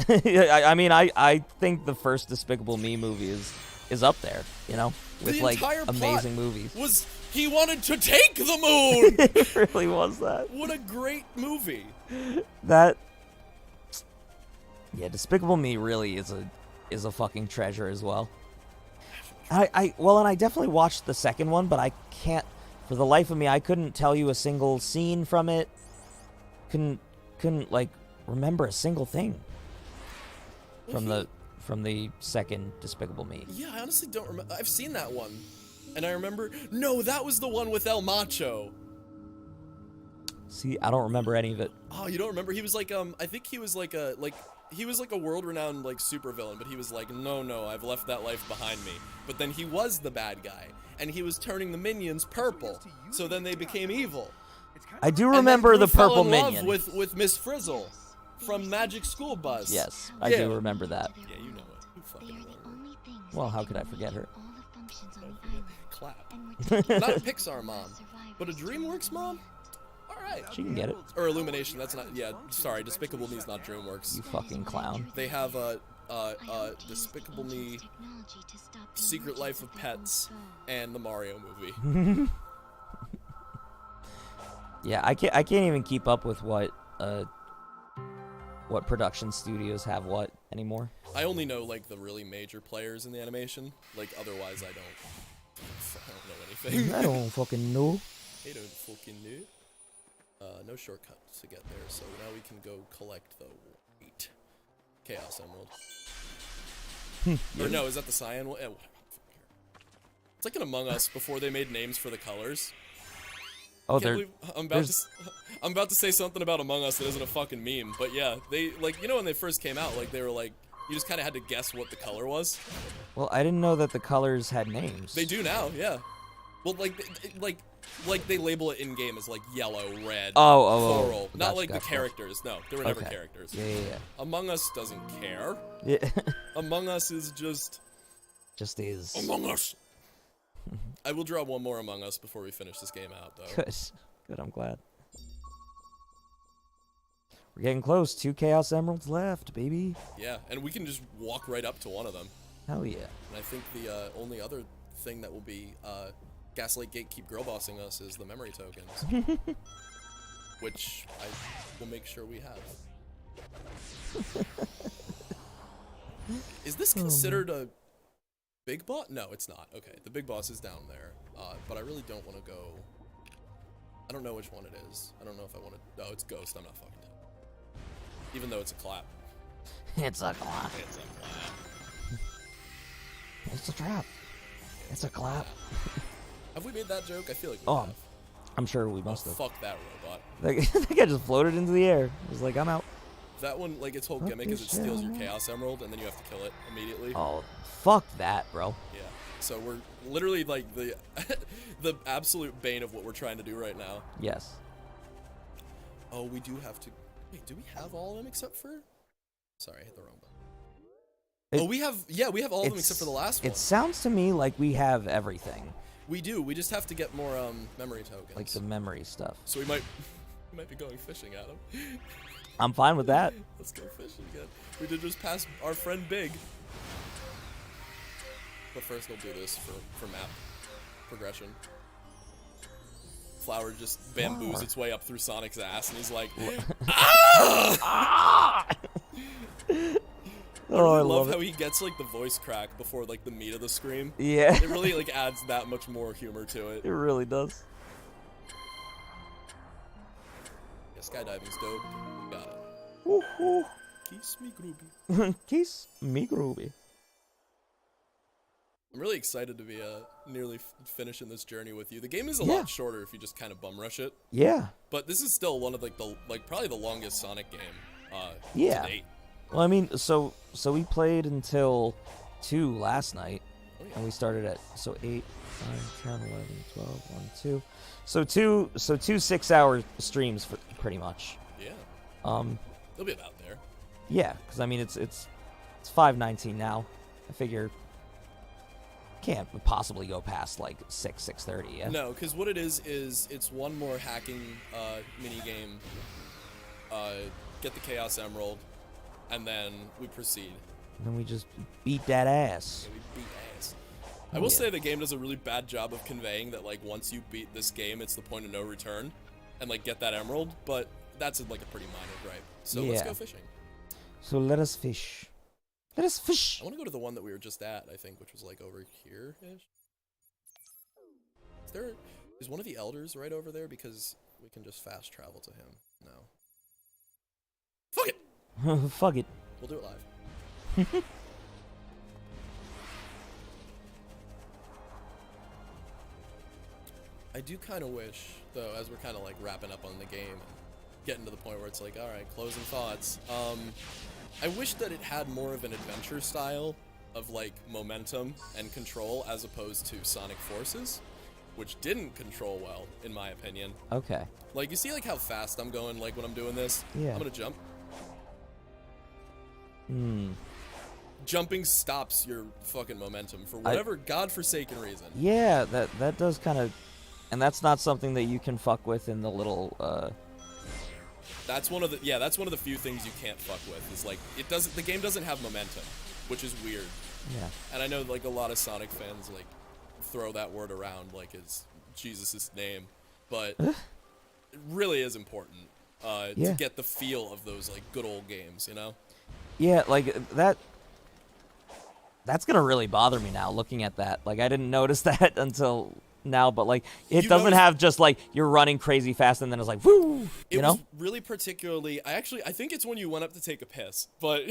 I mean, I think the first Despicable Me movie is is up there, you know, with The like entire plot amazing movies. Was he wanted to take the moon? It really was that. What a great movie. That. Yeah, Despicable Me really is a fucking treasure as well. Well, and I definitely watched the second one, but I can't, for the life of me, I couldn't tell you a single scene from it. Couldn't like remember a single thing from the second Despicable Me. Yeah, I honestly don't remember. I've seen that one, and I remember. No, that was the one with El Macho. See, I don't remember any of it. Oh, you don't remember? He was like I think he was like a world-renowned like supervillain, but he was like, no, I've left that life behind me. But then he was the bad guy, and he was turning the minions purple, so then they became evil. I do And then remember Gru the fell purple in love minion. with Miss Frizzle from Magic School Bus. Yes, I Yeah. do remember that. Yeah, you know it. You fucking They are know the it. only things Well, that how can could I forget her? all the functions on the island. Clap. And we're taking Not a steps to Pixar mom, survive but a this DreamWorks mom? Alright. She can get it. Or Illumination, that's not, yeah, sorry, Despicable Me's not DreamWorks. You fucking clown. They have I hope to use Despicable the Me, ancients' technology to stop the Secret Life emergence of their own Pets, foe. and the Mario movie. Yeah, I can't even keep up with what production studios have what anymore. I only know, like, the really major players in the animation. Like, otherwise I don't know anything. I don't fucking know. I don't fucking know. No shortcuts to get there, so now we can go collect the wheat. Chaos Emerald. Or no, is that the cyan one? It's like an Among Us before they made names for the colors. Oh, Can't they're believe I'm about to say something about Among Us that isn't a fucking meme, but yeah, they, like, you know when they first came out, like, they were like, you just kind of had to guess what the color was. well. I didn't know that the colors had names. They do now, yeah. Well, like they label it in game as like yellow, red, Oh. floral, not Gotcha, like the gotcha. characters. No, they were never Okay. characters. Yeah. Among Us doesn't care. Yeah. Among Us is just Just is. Among Us. I will draw one more Among Us before we finish this game out, though. Good. I'm glad. We're getting close. 2 Chaos Emeralds left, baby. Yeah, and we can just walk right up to one of them. Hell yeah. And I think the only other thing that will be Gaslight Gate keep girl bossing us is the memory tokens, which I will make sure we have. Is this considered a big boss? No, it's not. Okay, the big boss is down there, but I really don't want to go. I don't know which one it is. I don't know if I want to. No, it's Ghost. I'm not fucking telling. Even though it's a clap. It's a clap. It's a clap. It's a trap. It's a clap. Have we made that joke? I feel like we Oh, have. I'm sure we must have. Fuck that robot. That guy just floated into the air. It was like, I'm out. That one, like, its whole Fuck gimmick is it this steals shit. your Chaos Emerald, and then you have to kill it immediately. Oh, fuck that, bro. Yeah. So we're literally, like, the the absolute bane of what we're trying to do right now. Yes. Oh, we do have to... Wait, do we have all of them except for... Sorry, I hit the wrong button. We have... Yeah, we have all of them except for the last one. It sounds to me like we have everything. We do. We just have to get more memory tokens. Like the memory stuff. So we might be going fishing, Adam. I'm fine with that. Let's go fishing again. We did just pass our friend Big. But first we'll do this for map progression. Flower just bamboos Flower. its way up through Sonic's ass, and he's like, Oh, I I love love how it. he gets like the voice crack before like the meat of the scream. Yeah. It really like adds that much more humor to it. It really does. Yeah, skydiving's dope. We got it. Woohoo. Kiss me, groovy. Kiss me, groovy. I'm really excited to be nearly finishing this journey with you. The game is a Yeah. lot shorter if you just kind of bum rush it, Yeah. but this is still one of like the probably the longest Sonic game. Yeah. To date. Well, I mean, so we played until 2 last night, Oh, yeah. and we started at 8, 9, 10, 11, 12, 1, 2. So two 6-hour streams for pretty much. Yeah, Um, they'll be about there. yeah, because I mean it's 5:19 now. I figure can't possibly go past like 6:30. Yeah. No, because what it is it's one more hacking mini game. Get the Chaos Emerald, and then we proceed. And then we just beat that ass. Yeah, we beat ass. I will say the game does a really bad job of conveying that, like, once you beat this game, it's the point of no return, and, like, get that emerald, but that's, like, a pretty minor gripe. So let's go fishing. So let us fish. Let us fish. I want to go to the one that we were just at, I think, which was, like, over here-ish. Is one of the elders right over there? Because we can just fast travel to him. No. Fuck it! Fuck it. We'll do it live. I do kind of wish, though, as we're kind of like wrapping up on the game and getting to the point where it's like, all right, closing thoughts. I wish that it had more of an adventure style of like momentum and control as opposed to Sonic Forces, which didn't control well, in my opinion. Okay. Like, you see like how fast I'm going, like when I'm doing this? Yeah. I'm gonna jump. Hmm. Jumping stops your fucking momentum for whatever godforsaken reason. Yeah, that does kind of, and that's not something that you can fuck with in the little. That's one of the few things you can't fuck with. Is like the game doesn't have momentum, which is weird. Yeah. And I know like a lot of Sonic fans like throw that word around like it's Jesus' name, but it really is important to get the feel of those like good old games, you know? Yeah, like that's gonna really bother me now looking at that. Like I didn't notice that until now, but like it doesn't have just like you're running crazy fast and then it's like woo, you know? Was really particularly I think it's when you went up to take a piss, but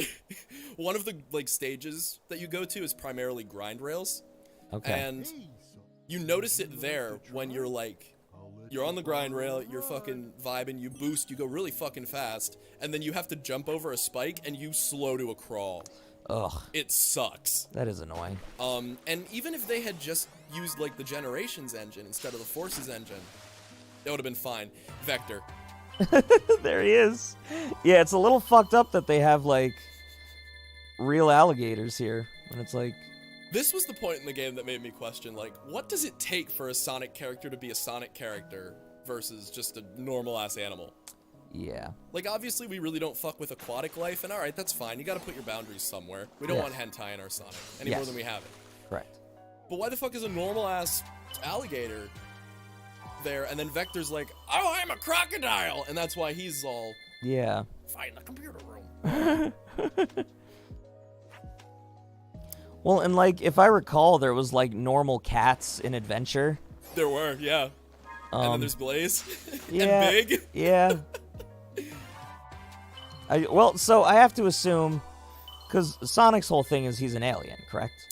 one of the like stages that you go to is primarily grind rails. Okay. And you notice it there when you're like you're on the grind rail, you're fucking vibing, you boost, you go really fucking fast, and then you have to jump over a spike and you slow to a crawl. Ugh. It sucks. That is annoying. And even if they had just used like the Generations engine instead of the Forces engine, it would have been fine. Vector. There he is. Yeah, it's a little fucked up that they have like real alligators here when it's like. This was the point in the game that made me question, like, what does it take for a Sonic character to be a Sonic character versus just a normal-ass animal? Yeah. Like, obviously, we really don't fuck with aquatic life, and alright, that's fine. You gotta put your boundaries somewhere. We don't want hentai in our Sonic, any more than we have it. Correct. But why the fuck is a normal-ass alligator there, and then Vector's like, oh, I'm a crocodile! And that's why he's all... Yeah. Fight in the computer room. Well, and like, if I recall, there was like normal cats in Adventure. There were, yeah. And then there's Blaze. Yeah. And Big. Yeah. So I have to assume, because Sonic's whole thing is he's an alien, correct?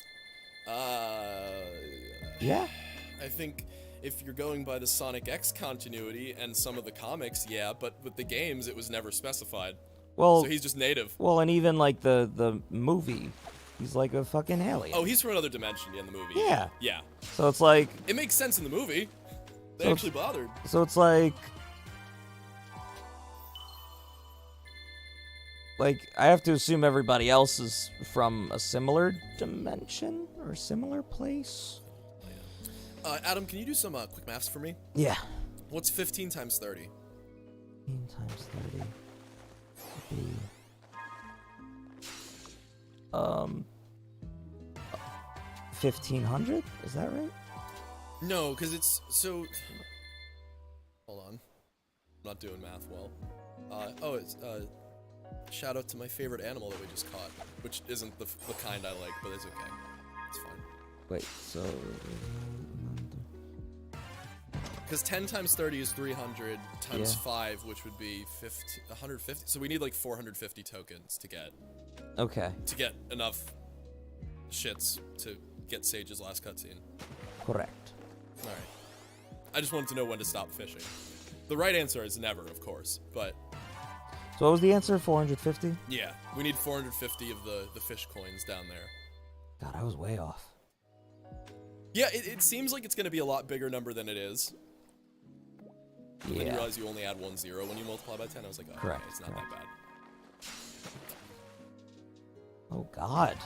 Yeah. I think if you're going by the Sonic X continuity and some of the comics, yeah, but with the games, it was never specified. Well, so he's just native. Well, and even like the movie, he's like a fucking alien. Oh, he's from another dimension in the movie. Yeah. Yeah. So it's like... It makes sense in the movie. They actually bothered. So it's like... Like, I have to assume everybody else is from a similar dimension or a similar place. Adam, can you do some quick maths for me? Yeah. What's 15 times 30? 15 times 30 would be... 1,500? Is that right? No, because it's so... Hold on. I'm not doing math well. It's... Shout out to my favorite animal that we just caught, which isn't the kind I like, but it's okay. It's fine. Wait, so... Because 10 times 30 is 300 times 5, which would be 150. So we need like 450 tokens to get. Okay. To get enough shits to get Sage's last cutscene. Correct. Alright. I just wanted to know when to stop fishing. The right answer is never, of course, but... So what was the answer? 450? Yeah, we need 450 of the fish coins down there. God, I was way off. Yeah, it seems like it's going to be a lot bigger number than it is. Yeah. Then you realize you only add 1 0 when you multiply by 10. I was like, oh, correct, okay, it's not that bad. Oh, God.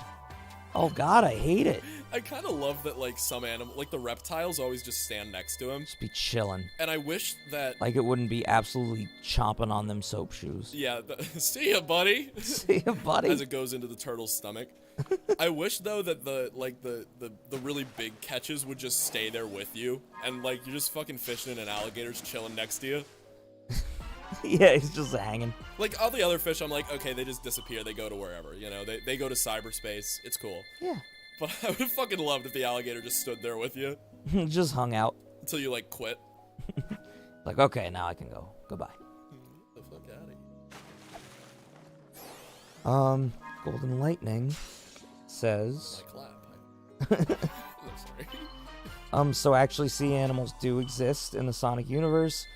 Oh, God, I hate it. I kind of love that, like, some animal, like the reptiles always just stand next to him. Just be chilling. And I wish that... Like it wouldn't be absolutely chomping on them soap shoes. Yeah, see ya, buddy. See ya, buddy. As it goes into the turtle's stomach. I wish though that the really big catches would just stay there with you, and like you're just fucking fishing and an alligator's chilling next to you. Yeah, he's just hanging. Like all the other fish, I'm like, okay, they just disappear. They go to wherever, you know. They go to cyberspace. It's cool. Yeah. But I would have fucking loved if the alligator just stood there with you Just hung out. until you like quit. Like, okay, now I can go. Goodbye. Get the fuck out of here. Golden Lightning says, I clap. I'm sorry. so actually sea animals do exist in the Sonic universe.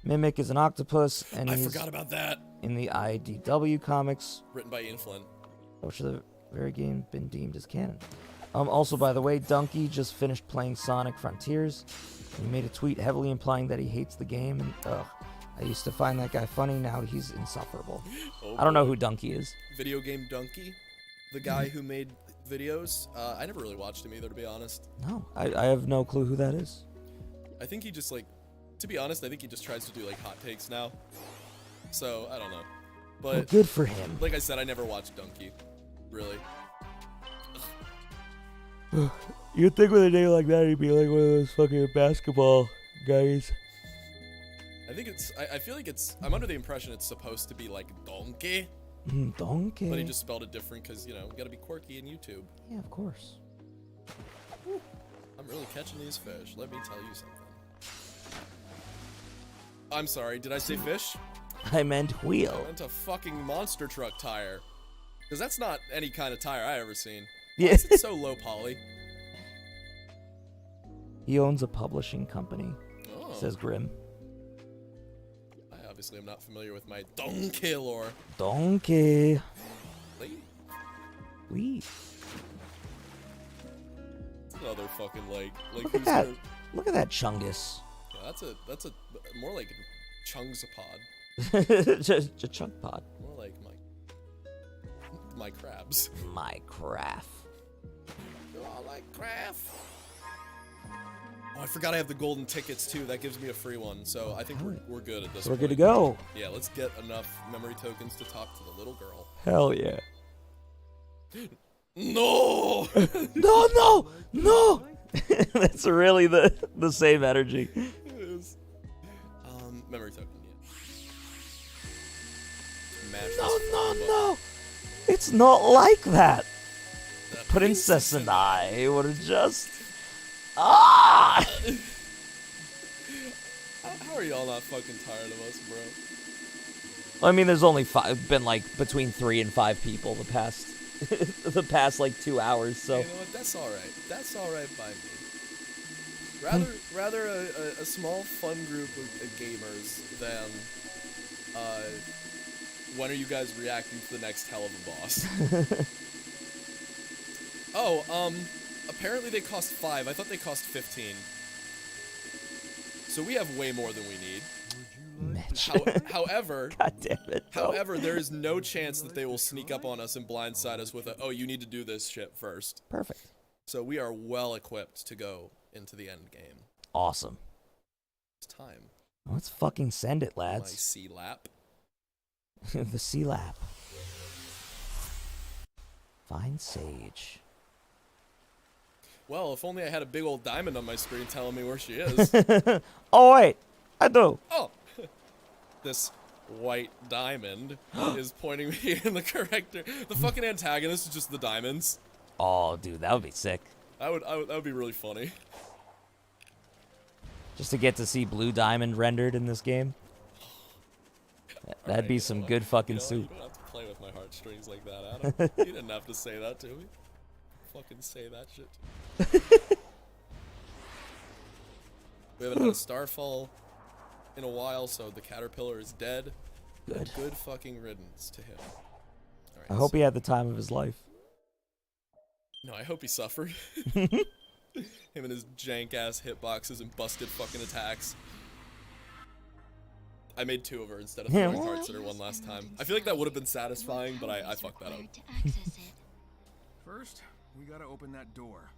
Mimic is an octopus, and I he's forgot about that. in the IDW comics, Written by Ian Flynn. which the very game been deemed as canon. Also, by the way, Donkey just finished playing Sonic Frontiers. He made a tweet heavily implying that he hates the game, and I used to find that guy funny, now he's insufferable. Oh, I don't know who Donkey is. Video game Donkey, the guy who made videos. I never really watched him either, to be honest. No, I have no clue who that is. I think he just like, to be honest, I think he just tries to do like hot takes now. So I don't know, but Well, good for him. like I said, I never watched Donkey, really. You'd think with a name like that, he'd be like one of those fucking basketball guys. I think it's. I feel like it's. I'm under the impression it's supposed to be like Donkey, Donkey. but he just spelled it different because you know you gotta be quirky in YouTube. Yeah, of course. I'm really catching these fish. Let me tell you something. I'm sorry. Did I say fish? I meant I wheel. meant a fucking monster truck tire. Because that's not any kind of tire I ever seen. Yeah. Why is it so low poly? He owns a publishing company, Oh. says Grim. I obviously am not familiar with my donkey lore. Donkey. Lady. Wee. Another fucking like Look who's at that. gonna- Look at that chungus. Yeah, that's a more like Chungsapod. Just a chunk pod. More like my crabs. My craft. You all like crab? Oh, I forgot I have the golden tickets too. That gives me a free one. So I think we're good at this So we're point. good to go. Yeah, let's get enough memory tokens to talk to the little girl. Hell yeah. No! No! That's really the same energy. Memory token, yeah. Mash this No! button. It's not like that. The Princess and I would have just... Ah! How are y'all not fucking tired of us, bro? I mean, there's only been like between 3 and 5 people the past the past like 2 hours. So You know what? That's all right. That's all right by me. Rather a small fun group of gamers than when are you guys reacting to the next hell of a boss? Oh, apparently they cost 5. I thought they cost 15. So we have way more than we need. Mitch. However, God damn it. no. however, there is no chance that they will sneak up on us and blindside us with a, oh, you need to do this shit first. Perfect. So we are well equipped to go into the end game. Awesome. It's time. Let's fucking send it, My lads. sea lap. The sea lap. Find Sage. Well, if only I had a big old diamond on my screen telling me where she is. Oh wait, I do. Oh! This white diamond is pointing me in the correct The fucking antagonist is just the diamonds. Oh, dude, that would be sick. That would be really funny. Just to get to see Blue Diamond rendered in this game. That'd be some good fucking soup. You don't have to play with my heartstrings like that, Adam. You didn't have to say that to me. Fucking say that shit to me. We haven't had a starfall in a while, so the caterpillar is dead. Good. Good fucking riddance to him. All right, I hope he had the time of his life. No, I hope he suffered. Him and his jank ass hitboxes and busted fucking attacks. I made 2 of her instead of Yeah. throwing hearts at her one last time. I feel like that would have been satisfying, but I fucked that up. To access it. First, we gotta open that door.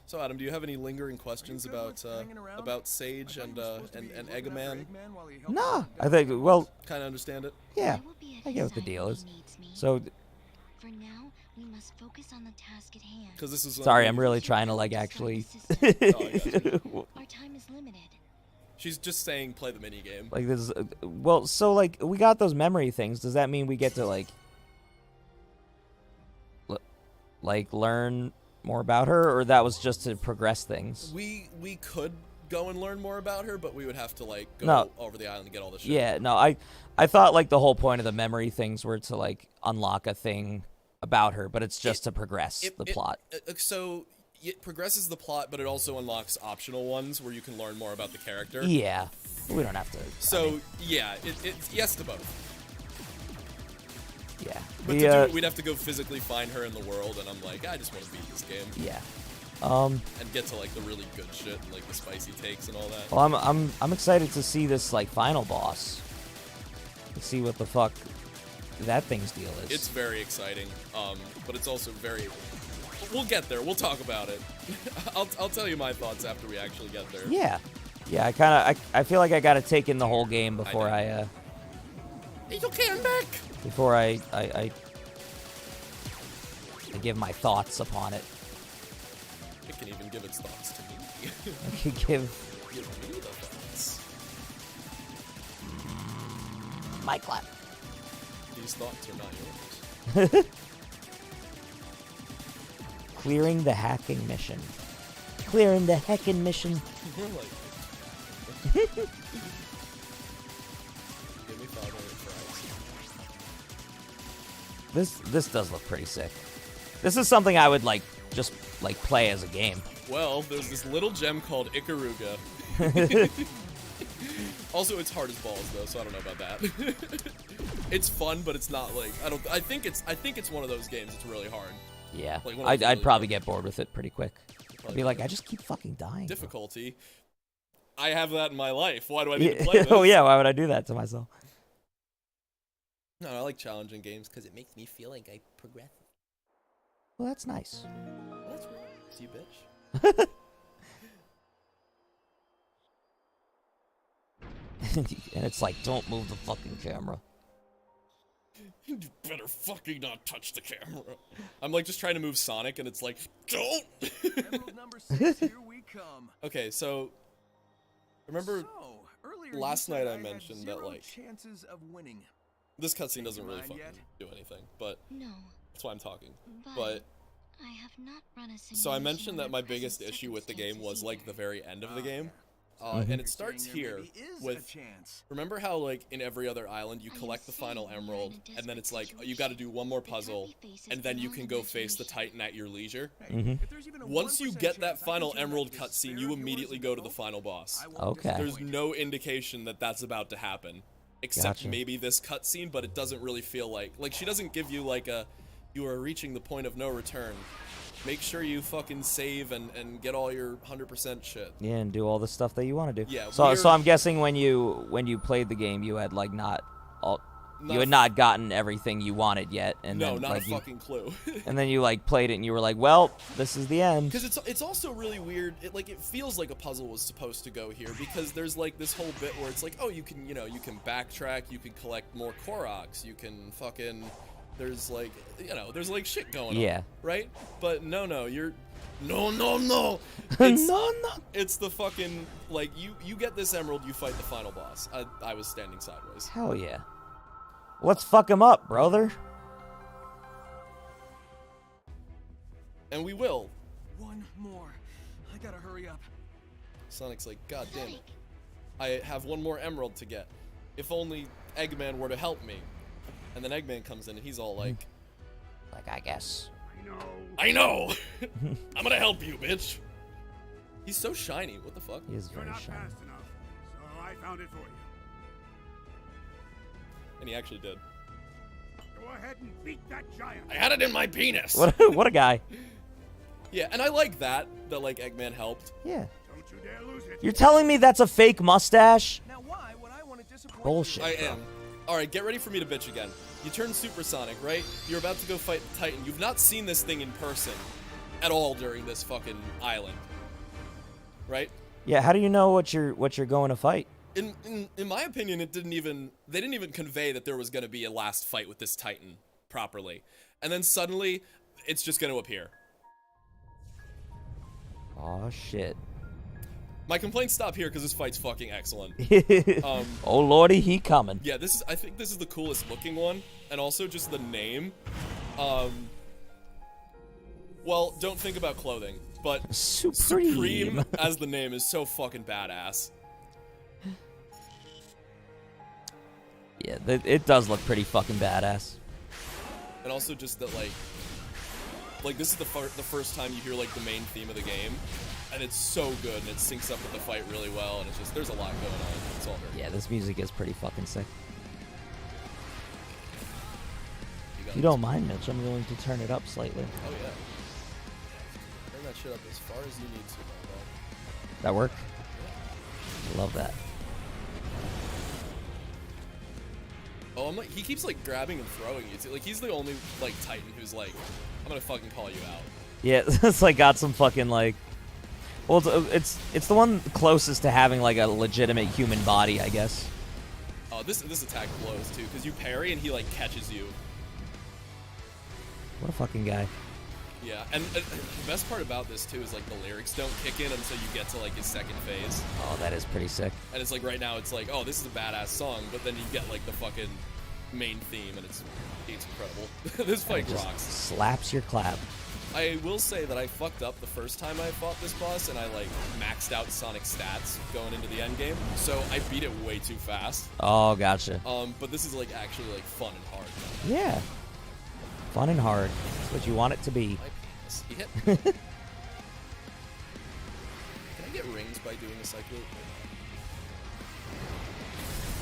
So Adam, do you have any lingering questions Are you good with hanging around? about Sage I thought and you were supposed to be looking after Eggman? Eggman while he helped Nah, us I think, well, Kind of understand it. yeah, I will be at I his get what the side deal when is. he needs me. So, For now, We must focus on the task at hand. Because this is Sorry, I'm really trying to like actually. Our time is limited. She's just saying play the mini game. Like this is, well, so like we got those memory things. Does that mean we get to like learn more about her, or that was just to progress things? We could go and learn more about her, but we would have to like go No. over the island and get all this shit. Yeah, no, I thought like the whole point of the memory things were to like unlock a thing about her, but it's just to progress the plot. So it progresses the plot, but it also unlocks optional ones where you can learn more about the character. Yeah, we don't have to. So yeah, it's yes to both. Yeah, But to do it, we'd have to go physically find her in the world, and I'm like, I just want to beat this game. Yeah. And get to like the really good shit, and, like the spicy takes and all that. Well, I'm excited to see this like final boss. To see what the fuck that thing's deal is. It's very exciting, but it's also very. We'll get there. We'll talk about it. I'll tell you my thoughts after we actually get there. Yeah, I feel like I gotta take in the whole game before I It's okay, I'm back. before I give my thoughts upon it. It can even give its thoughts to me. I could give Give me the thoughts. my clap. These thoughts are not yours. Clearing the hacking mission. Clearing the hacking mission. You're like. Give me 500 fries. This does look pretty sick. This is something I would like just like play as a game. Well, there's this little gem called Ikaruga. Also, it's hard as balls though, so I don't know about that. It's fun, but it's not like I think it's one of those games that's really hard. Yeah, Like, one of I'd those really probably get bored with it pretty quick. I'd Probably be like, I just keep fucking dying. difficulty. I have that in my life. Why do I need to play this? Oh yeah, why would I do that to myself? No, I like challenging games because it makes me feel like I progress. Well, that's nice. That's right. See, bitch. And it's like, don't move the fucking camera. You better fucking not touch the camera. I'm like just trying to move Sonic, and it's like, don't. Emerald number 6, here we come. Okay, so remember So, earlier last you night said I had mentioned that, 0 like- chances of winning. this cutscene doesn't really Mind fucking yet? do anything, but No, that's why I'm talking. but, But I have not run a so I simulation mentioned that under my present biggest issue with the game was like the circumstances very end of the game. Mhm. And it starts Saying there here maybe is a with chance. remember how like in every other island you I am collect the final saying we are in emerald a and then it's desperate like you got to do one more situation. The puzzle Kirby faces and then you beyond can go face the imagination. Titan at your leisure. Hey, Mhm. if there's even a Once you 1% get that chance I can final turn emerald this cutscene, spare you of immediately yours go to into the final boss. I won't Okay. There's disappoint. no indication that that's about to happen, except Gotcha. maybe this cutscene, but it doesn't really feel like she doesn't give you like a you are reaching the point of no return. Make sure you fucking save and get all your 100% shit. Yeah, and do all the stuff that you want to do. Yeah, So weird- I'm guessing when you played the game, you had like you had not gotten everything you wanted yet, and No, then not like a fucking clue. and then you like played it and you were like, well, this is the end. Because it's also really weird. It feels like a puzzle was supposed to go here because there's like this whole bit where it's like, oh, you can backtrack, you can collect more Koroks, you can fucking there's like there's like shit going on. Yeah. Right? But no, you're no. No. It's the fucking like you get this emerald, you fight the final boss. I was standing sideways. Hell yeah. Let's fuck him up, brother. And we will. One more. I gotta hurry up. Sonic's like, God damn it. Sonic, I have one more emerald to get. If only Eggman were to help me. And then Eggman comes in and he's all like, Like, I guess. I know! I'm gonna help you, bitch! He's so shiny, what the fuck? He is You're very not shiny. fast enough, so I found it for you. And he actually did. Go ahead and beat that giant. I had it in my penis! What a guy. Yeah, and I like that like Eggman helped. Yeah. Don't you dare lose it. You're telling me that's a fake mustache? Now why would I want to disappoint Bullshit. I am. Alright, get ready for me to bitch again. You turn supersonic, right? You're about to go fight the Titan. You've not seen this thing in person at all during this fucking island. Right? Yeah, how do you know what you're going to fight? In my opinion, they didn't even convey that there was going to be a last fight with this Titan properly. And then suddenly, it's just gonna appear. Oh shit. My complaints stop here because this fight's fucking excellent. Oh lordy, he coming. Yeah, I think this is the coolest looking one, and also just the name. Well, don't think about clothing, but Supreme as the name is so fucking badass. Yeah, it does look pretty fucking badass. And also just that, like this is the first time you hear, like, the main theme of the game, and it's so good, and it syncs up with the fight really well, and it's just, there's a lot going on. It's all very Yeah, this music is pretty fucking sick. You If you don't mind, Mitch, I'm willing to turn it up slightly. Oh, yeah. Turn that shit up as far as you need to, my dog. That work? I love that. Oh, he keeps, like, grabbing and throwing you, too. Like, he's the only, like, Titan who's like, I'm gonna fucking call you out. Yeah, it's like got some fucking like. Well, it's the one closest to having like a legitimate human body, I guess. Oh, this attack blows too, because you parry and he like catches you. What a fucking guy. Yeah, and the best part about this too is like the lyrics don't kick in until you get to like his second phase. Oh, that is pretty sick. And it's like right now it's like, oh, this is a badass song, but then you get like the fucking main theme and it's incredible. This fight Just rocks. slaps your clap. I will say that I fucked up the first time I fought this boss, and I like maxed out Sonic stats going into the end game, so I beat it way too fast. Oh, gotcha. But this is like actually like fun and hard. Yeah. Fun and hard. That's what you want it to be. My penis. He hit me. Can I get rings by doing a cycle?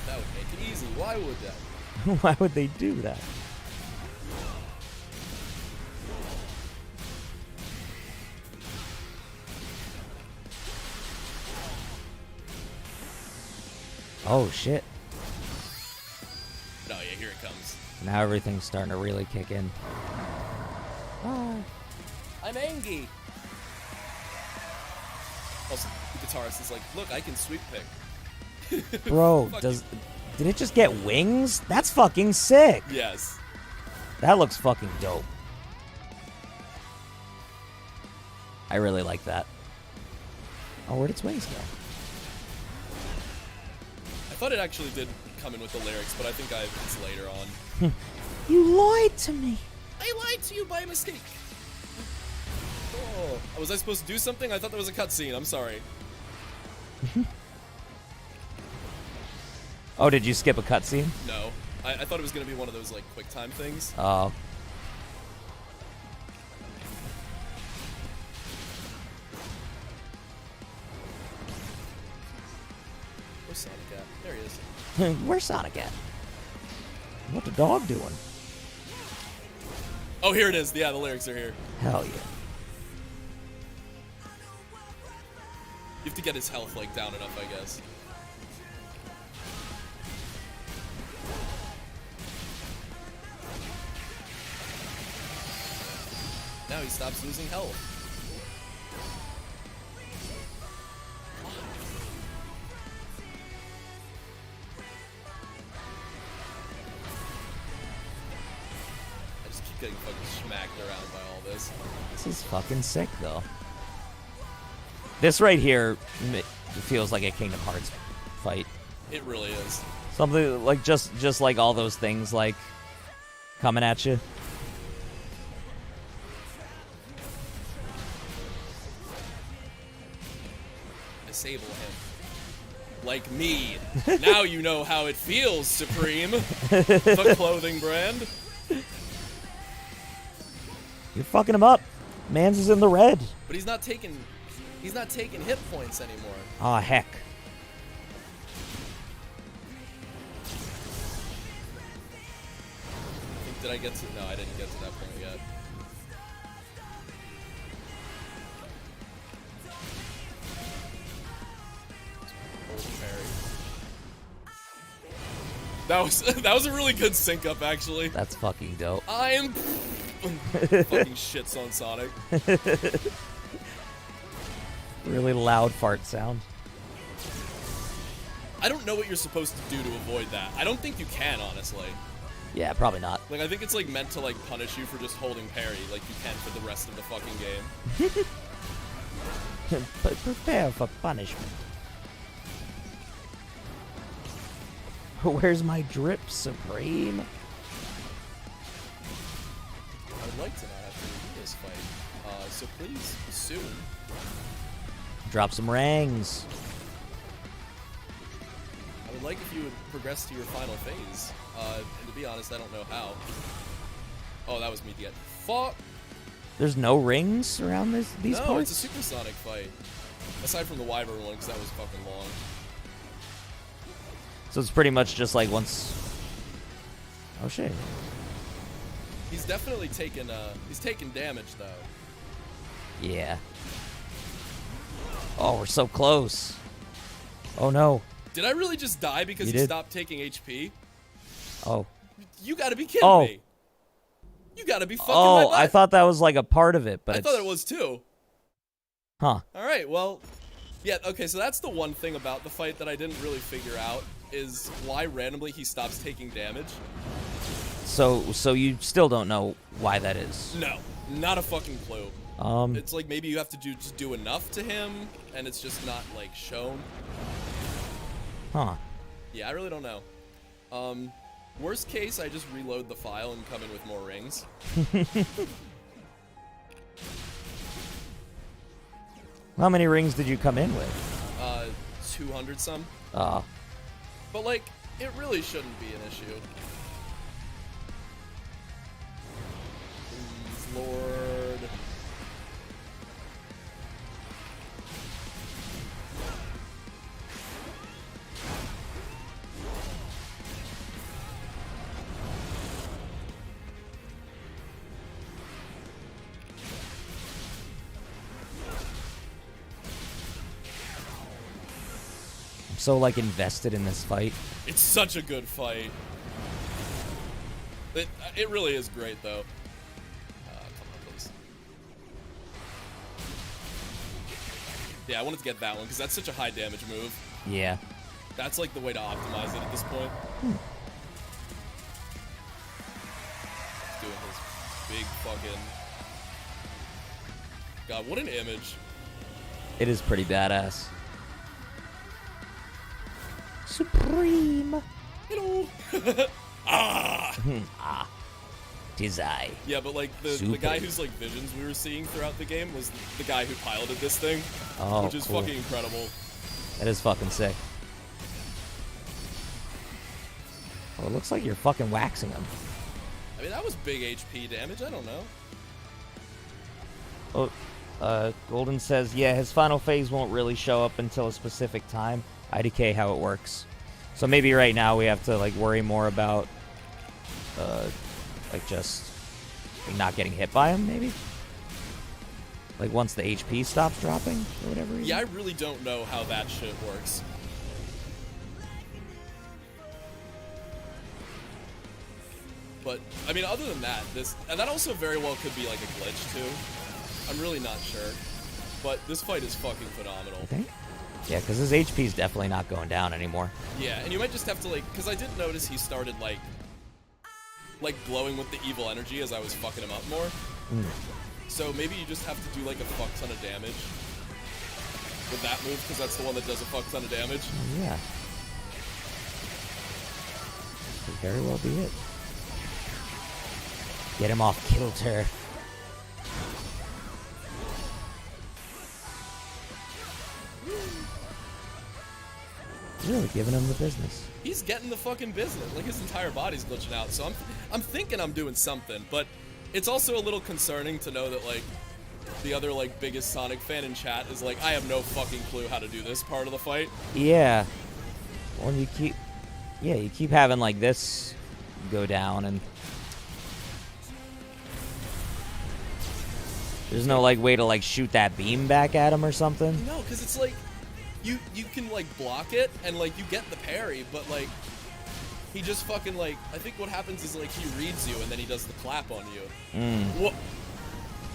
That would make it easy. Why would that? Why would they do that? Oh shit. Oh yeah, here it comes. Now everything's starting to really kick in. I'm angry. Also, the guitarist is like, look, I can sweep pick. Bro, did it just get wings? That's fucking sick. Yes. That looks fucking dope. I really like that. Oh, where'd its wings go? I thought it actually did come in with the lyrics, but I think it's later on. You lied to me. I lied to you by mistake. Oh, was I supposed to do something? I thought that was a cutscene. I'm sorry. Oh, did you skip a cutscene? No. I thought it was going to be one of those, like, quick time things. Oh. Where's Sonic at? There he is. Where's Sonic at? What the dog doing? Oh, here it is. Yeah, the lyrics are here. Hell yeah. You have to get his health, like, down enough, I guess. Now he stops losing health. I just keep getting fucking smacked around by all this. This is fucking sick, though. This right here feels like a Kingdom Hearts fight. It really is. Something like just like all those things like coming at you. Disable him. Like me. Now you know how it feels, Supreme. The clothing brand. You're fucking him up. Mans is in the red. But he's not taking hit points anymore. Aw, heck. Did I get to? No, I didn't get to that point yet. That was a really good sync up, actually. That's fucking dope. I'm fucking shits on Sonic. Really loud fart sound. I don't know what you're supposed to do to avoid that. I don't think you can, honestly. Yeah, probably not. Like, I think it's, like, meant to, like, punish you for just holding parry like you can for the rest of the fucking game. But prepare for punishment. Where's my drip, Supreme? I would like to not have to redo this fight. So please, soon. Drop some rangs. I would like if you would progress to your final phase. And to be honest, I don't know how. Oh, that was me to get fuck. There's no rings around these No, parts? it's a supersonic fight. Aside from the Wyvern one, because that was fucking long. So it's pretty much just like once... Oh, shit. He's definitely taken, he's taken damage, though. Yeah. Oh, we're so close. Oh, no. Did I really just die because You he did. stopped taking HP? Oh. You gotta be kidding Oh. me. You gotta be fucking my Oh, butt. I thought that was like a part of it, but I it's... thought it was too. Huh. Alright, well, yeah, okay, so that's the one thing about the fight that I didn't really figure out, is why randomly he stops taking damage. So you still don't know why that is? No, not a fucking clue. Um, It's like maybe you have to just do enough to him, and it's just not, like, shown. huh. Yeah, I really don't know. Worst case, I just reload the file and come in with more rings. How many rings did you come in with? 200 some. Oh. But, like, it really shouldn't be an issue. Please, Lord. I'm so, like, invested in this fight. It's such a good fight. It really is great, though. Come on, please. Yeah, I wanted to get that one, because that's such a high damage move. Yeah. That's, like, the way to optimize it at this point. Doing his big fucking... God, what an image. It is pretty badass. Supreme. Hello. Ah. Tis I. Yeah, but like the guy whose like visions we were seeing throughout the game was the guy who piloted this thing, Oh, which is cool. fucking incredible. That is fucking sick. Oh, it looks like you're fucking waxing him. I mean, that was big HP damage. I don't know. Oh, Golden says, yeah, his final phase won't really show up until a specific time. IDK how it works. So maybe right now we have to like worry more about like just like, not getting hit by him, maybe? Like once the HP stops dropping or whatever. Yeah, I really don't know how that shit works. But I mean, other than that, and that also very well could be like a glitch too. I'm really not sure, but this fight is fucking phenomenal. I think. Yeah, because his HP is definitely not going down anymore. Yeah, and you might just have to like, because I did notice he started like glowing with the evil energy as I was fucking him up more. So maybe you just have to do like a fuck ton of damage with that move, because that's the one that does a fuck ton of damage. Yeah. Could very well be it. Get him off kilter. Really giving him the business. He's getting the fucking business. Like his entire body's glitching out. So I'm thinking I'm doing something, but it's also a little concerning to know that like the other like biggest Sonic fan in chat is like, I have no fucking clue how to do this part of the fight. Yeah. Well, you keep having like this go down, and there's no like way to like shoot that beam back at him or something. No, because it's like you can like block it and like you get the parry, but like he just fucking like, I think what happens is like he reads you and then he does the clap on you. What?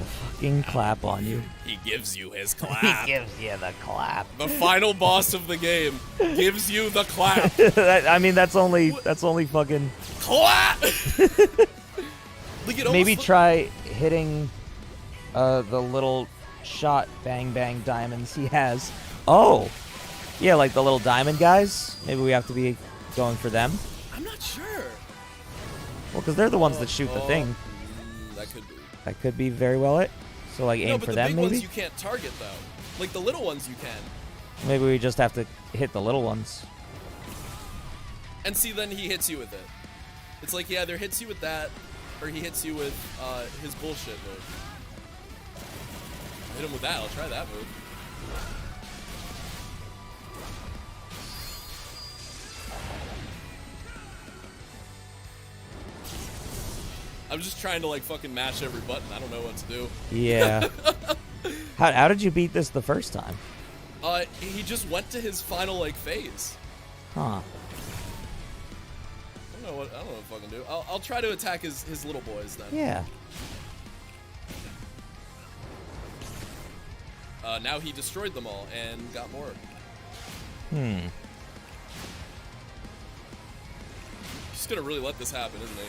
Fucking clap on you. He gives you his He clap. gives you the clap. The final boss of the game gives you the clap. I mean, that's only fucking. Clap! Like, it Maybe almost try hitting the little shot bang bang diamonds he has. Oh, yeah, like the little diamond guys. Maybe we have to be going for them. I'm not sure. Well, because they're the ones that shoot the thing. That could be. That could be very well it. So like aim No, but for the them big maybe. ones you can't target though. Like the little ones you can. Maybe we just have to hit the little ones. And see, then he hits you with it. It's like he either hits you with that, or he hits you with his bullshit move. Hit him with that. I'll try that move. I'm just trying to like fucking mash every button. I don't know what to do. Yeah. How did you beat this the first time? He just went to his final like phase. Huh. I don't know what to fucking do. I'll try to attack his little boys then. Yeah. Now he destroyed them all and got more. He's gonna really let this happen, isn't he?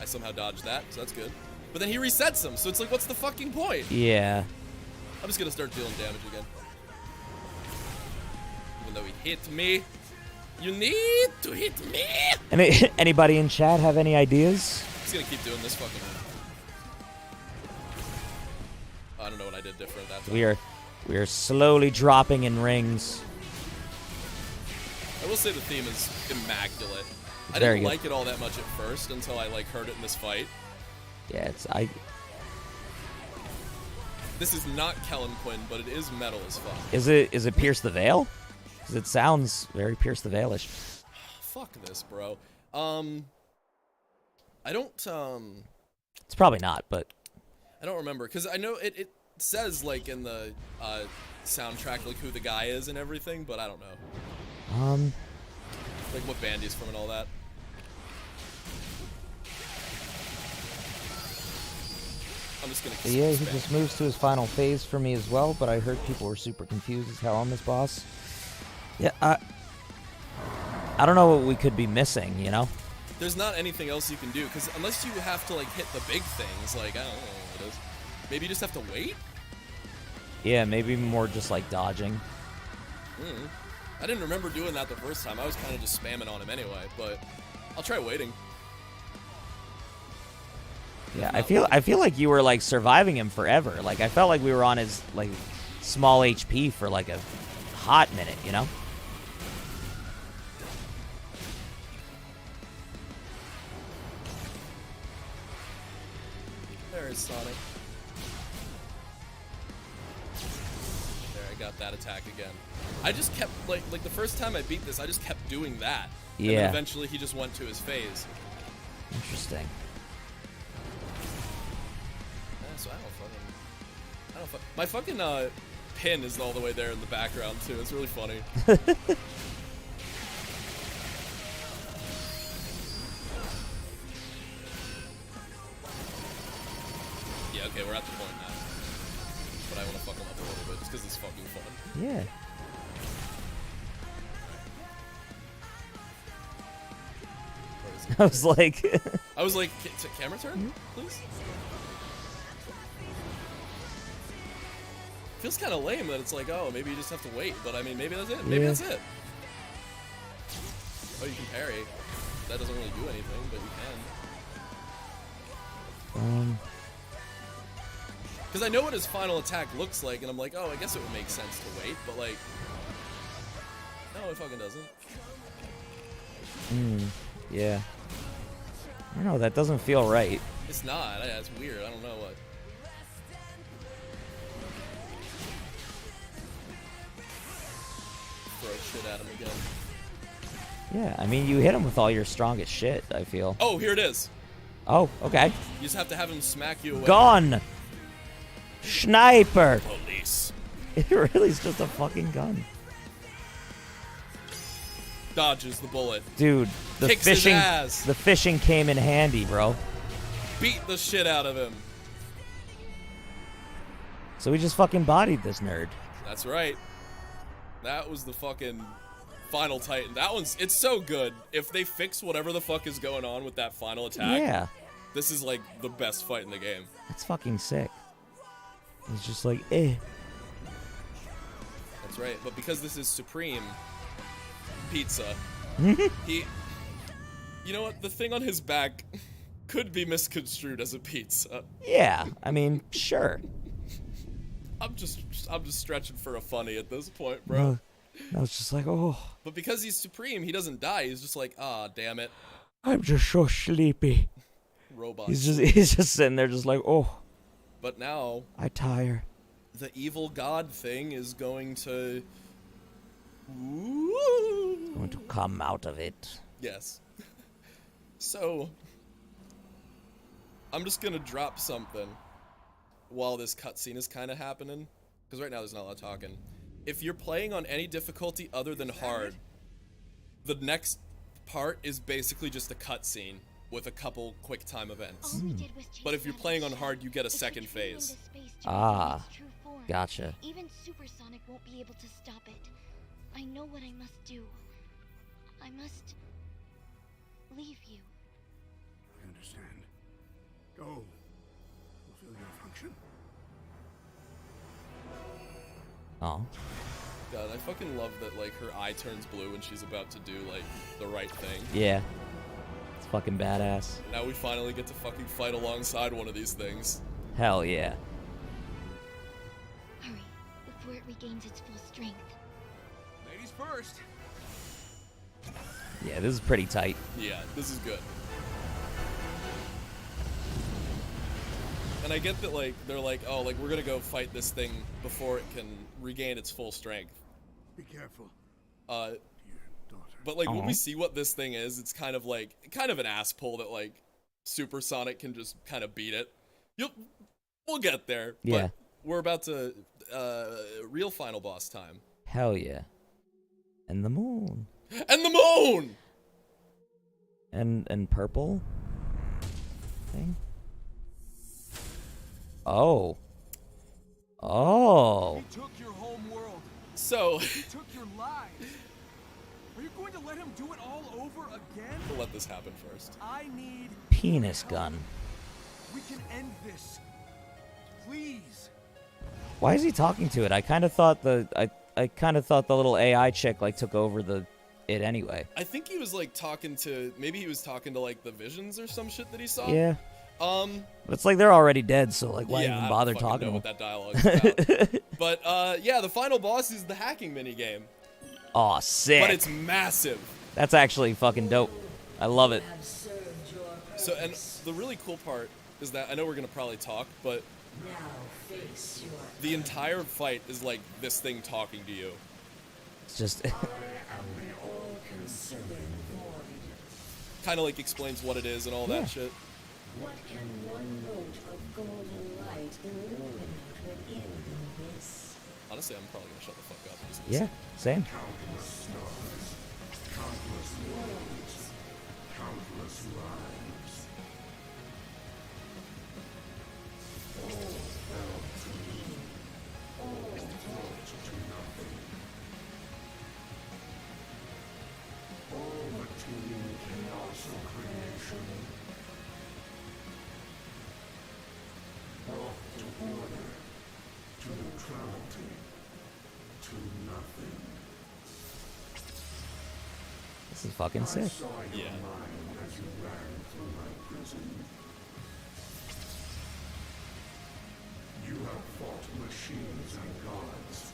I somehow dodged that, so that's good. But then he resets them, so it's like, what's the fucking point? Yeah. I'm just gonna start dealing damage again. Even though he hit me. You need to hit me! Anybody in chat have any ideas? He's gonna keep doing this fucking... I don't know what I did different that time. We are slowly dropping in rings. I will say the theme is immaculate. I Very didn't good. like it all that much at first until I like heard it in this fight. Yeah, This is not Kellen Quinn, but it is metal as fuck. Is it Pierce the Veil? Because it sounds very Pierce the Veil-ish. Fuck this, bro. I don't It's probably not, but I don't remember because I know it says like in the soundtrack like who the guy is and everything, but I don't know. Like what band he's from and all that. I'm just gonna. yeah, he spam. just moves to his final phase for me as well. But I heard people were super confused as hell on this boss. Yeah, I don't know what we could be missing, you know? There's not anything else you can do because unless you have to like hit the big things, like I don't know what it is. Maybe you just have to wait. Yeah, maybe more just like dodging. I didn't remember doing that the first time. I was kind of just spamming on him anyway, but I'll try waiting. Yeah, I feel like you were like surviving him forever. Like I felt like we were on his like small HP for like a hot minute, you know? There is Sonic. There, I got that attack again. I just kept like the first time I beat this, I just kept doing that. And Yeah. then eventually he just went to his phase. Interesting. Yeah, so I don't my fucking pin is all the way there in the background too. It's really funny. Yeah, okay, we're at the point now. But I want to fuck him up a little bit just because it's fucking fun. Yeah. Where is it? I was like I was like, camera turn, please? Feels kind of lame that it's like, oh, maybe you just have to wait. But I mean, maybe that's it. Maybe Yeah. that's it. Oh, you can parry. That doesn't really do anything, but you can. Because I know what his final attack looks like, and I'm like, oh, I guess it would make sense to wait, but like, no, it fucking doesn't. yeah. I don't know, that doesn't feel right. It's not. It's weird. I don't know what. Throw shit at him again. Yeah, I mean, you hit him with all your strongest shit, I feel. Oh, here it is. Oh, okay. You just have to have him smack you away. Gun! Sniper! Police. It really is just a fucking gun. Dodges the bullet. Dude, the Kicks his fishing, ass. the fishing came in handy, bro. Beat the shit out of him. So we just fucking bodied this nerd. That's right. That was the fucking final Titan. That one's, it's so good. If they fix whatever the fuck is going on with that final attack, Yeah, this is like the best fight in the game. that's fucking sick. It's just like, eh. That's right. But because this is Supreme Pizza, he, you know what? The thing on his back could be misconstrued as a pizza. Yeah, I mean, sure. I'm just stretching for a funny at this point, bro. I was just like, oh, But because he's Supreme, he doesn't die. He's just like, ah, damn it, I'm just so sleepy. robot. He's just sitting there, just like, oh, But now I tire. the evil god thing is going to. Going to come out of it. Yes. So, I'm just gonna drop something while this cutscene is kind of happening, because right now there's not a lot of talking. If you're playing on any difficulty other than hard, the next part is basically just a cutscene with a couple quick time events. But if you're playing on hard, you get a second phase. Ah, gotcha. Even Supersonic won't be able to stop it. I know what I must do. I must leave you. I understand. Go. Fulfill your function. Oh, God, I fucking love that, like, her eye turns blue when she's about to do, like, the right thing. yeah. It's fucking badass. Now we finally get to fucking fight alongside one of these things. Hell yeah. Hurry, before it regains its full strength. Ladies first. Yeah, this is pretty tight. Yeah, this is good. And I get that, like, they're like, oh, like, we're gonna go fight this thing before it can regain its full strength. Be careful, Uh, dear daughter. but, like, when Aw. we see what this thing is, it's kind of, like, kind of an ass pull that, like, Supersonic can just kind of beat it. We'll get there. Yeah. But we're about to, real final boss time. Hell yeah. And the moon. And the moon! And purple thing. Oh. Oh. He took your home world. So, He took your lives. Are you going to let him do it all over again? we'll let this happen first. I need Penis gun. We can end this. Please. Why is he talking to it? I kind of thought I kind of thought the little AI chick like took over it anyway. I think he was, like, talking to, maybe he was talking to, like, the visions or some shit that he saw. Yeah. But But it's like they're already dead, so like why yeah, even I bother don't fucking talking know to what them? that dialogue is about. But, yeah, the final boss is the hacking minigame. Aw, sick. But it's massive. That's actually fucking dope. I love it. Have served your purpose. So, and the really cool part is that, I know we're gonna probably talk, but Now face your the entire fight is like this thing talking to you. It's just all-consuming void. Kind of like explains what it is and all that shit. What can one note of golden light illuminate within the abyss? Honestly, I'm probably gonna shut the fuck up. and just yeah, listen. same. This is fucking sick. Yeah. You have fought machines and gods.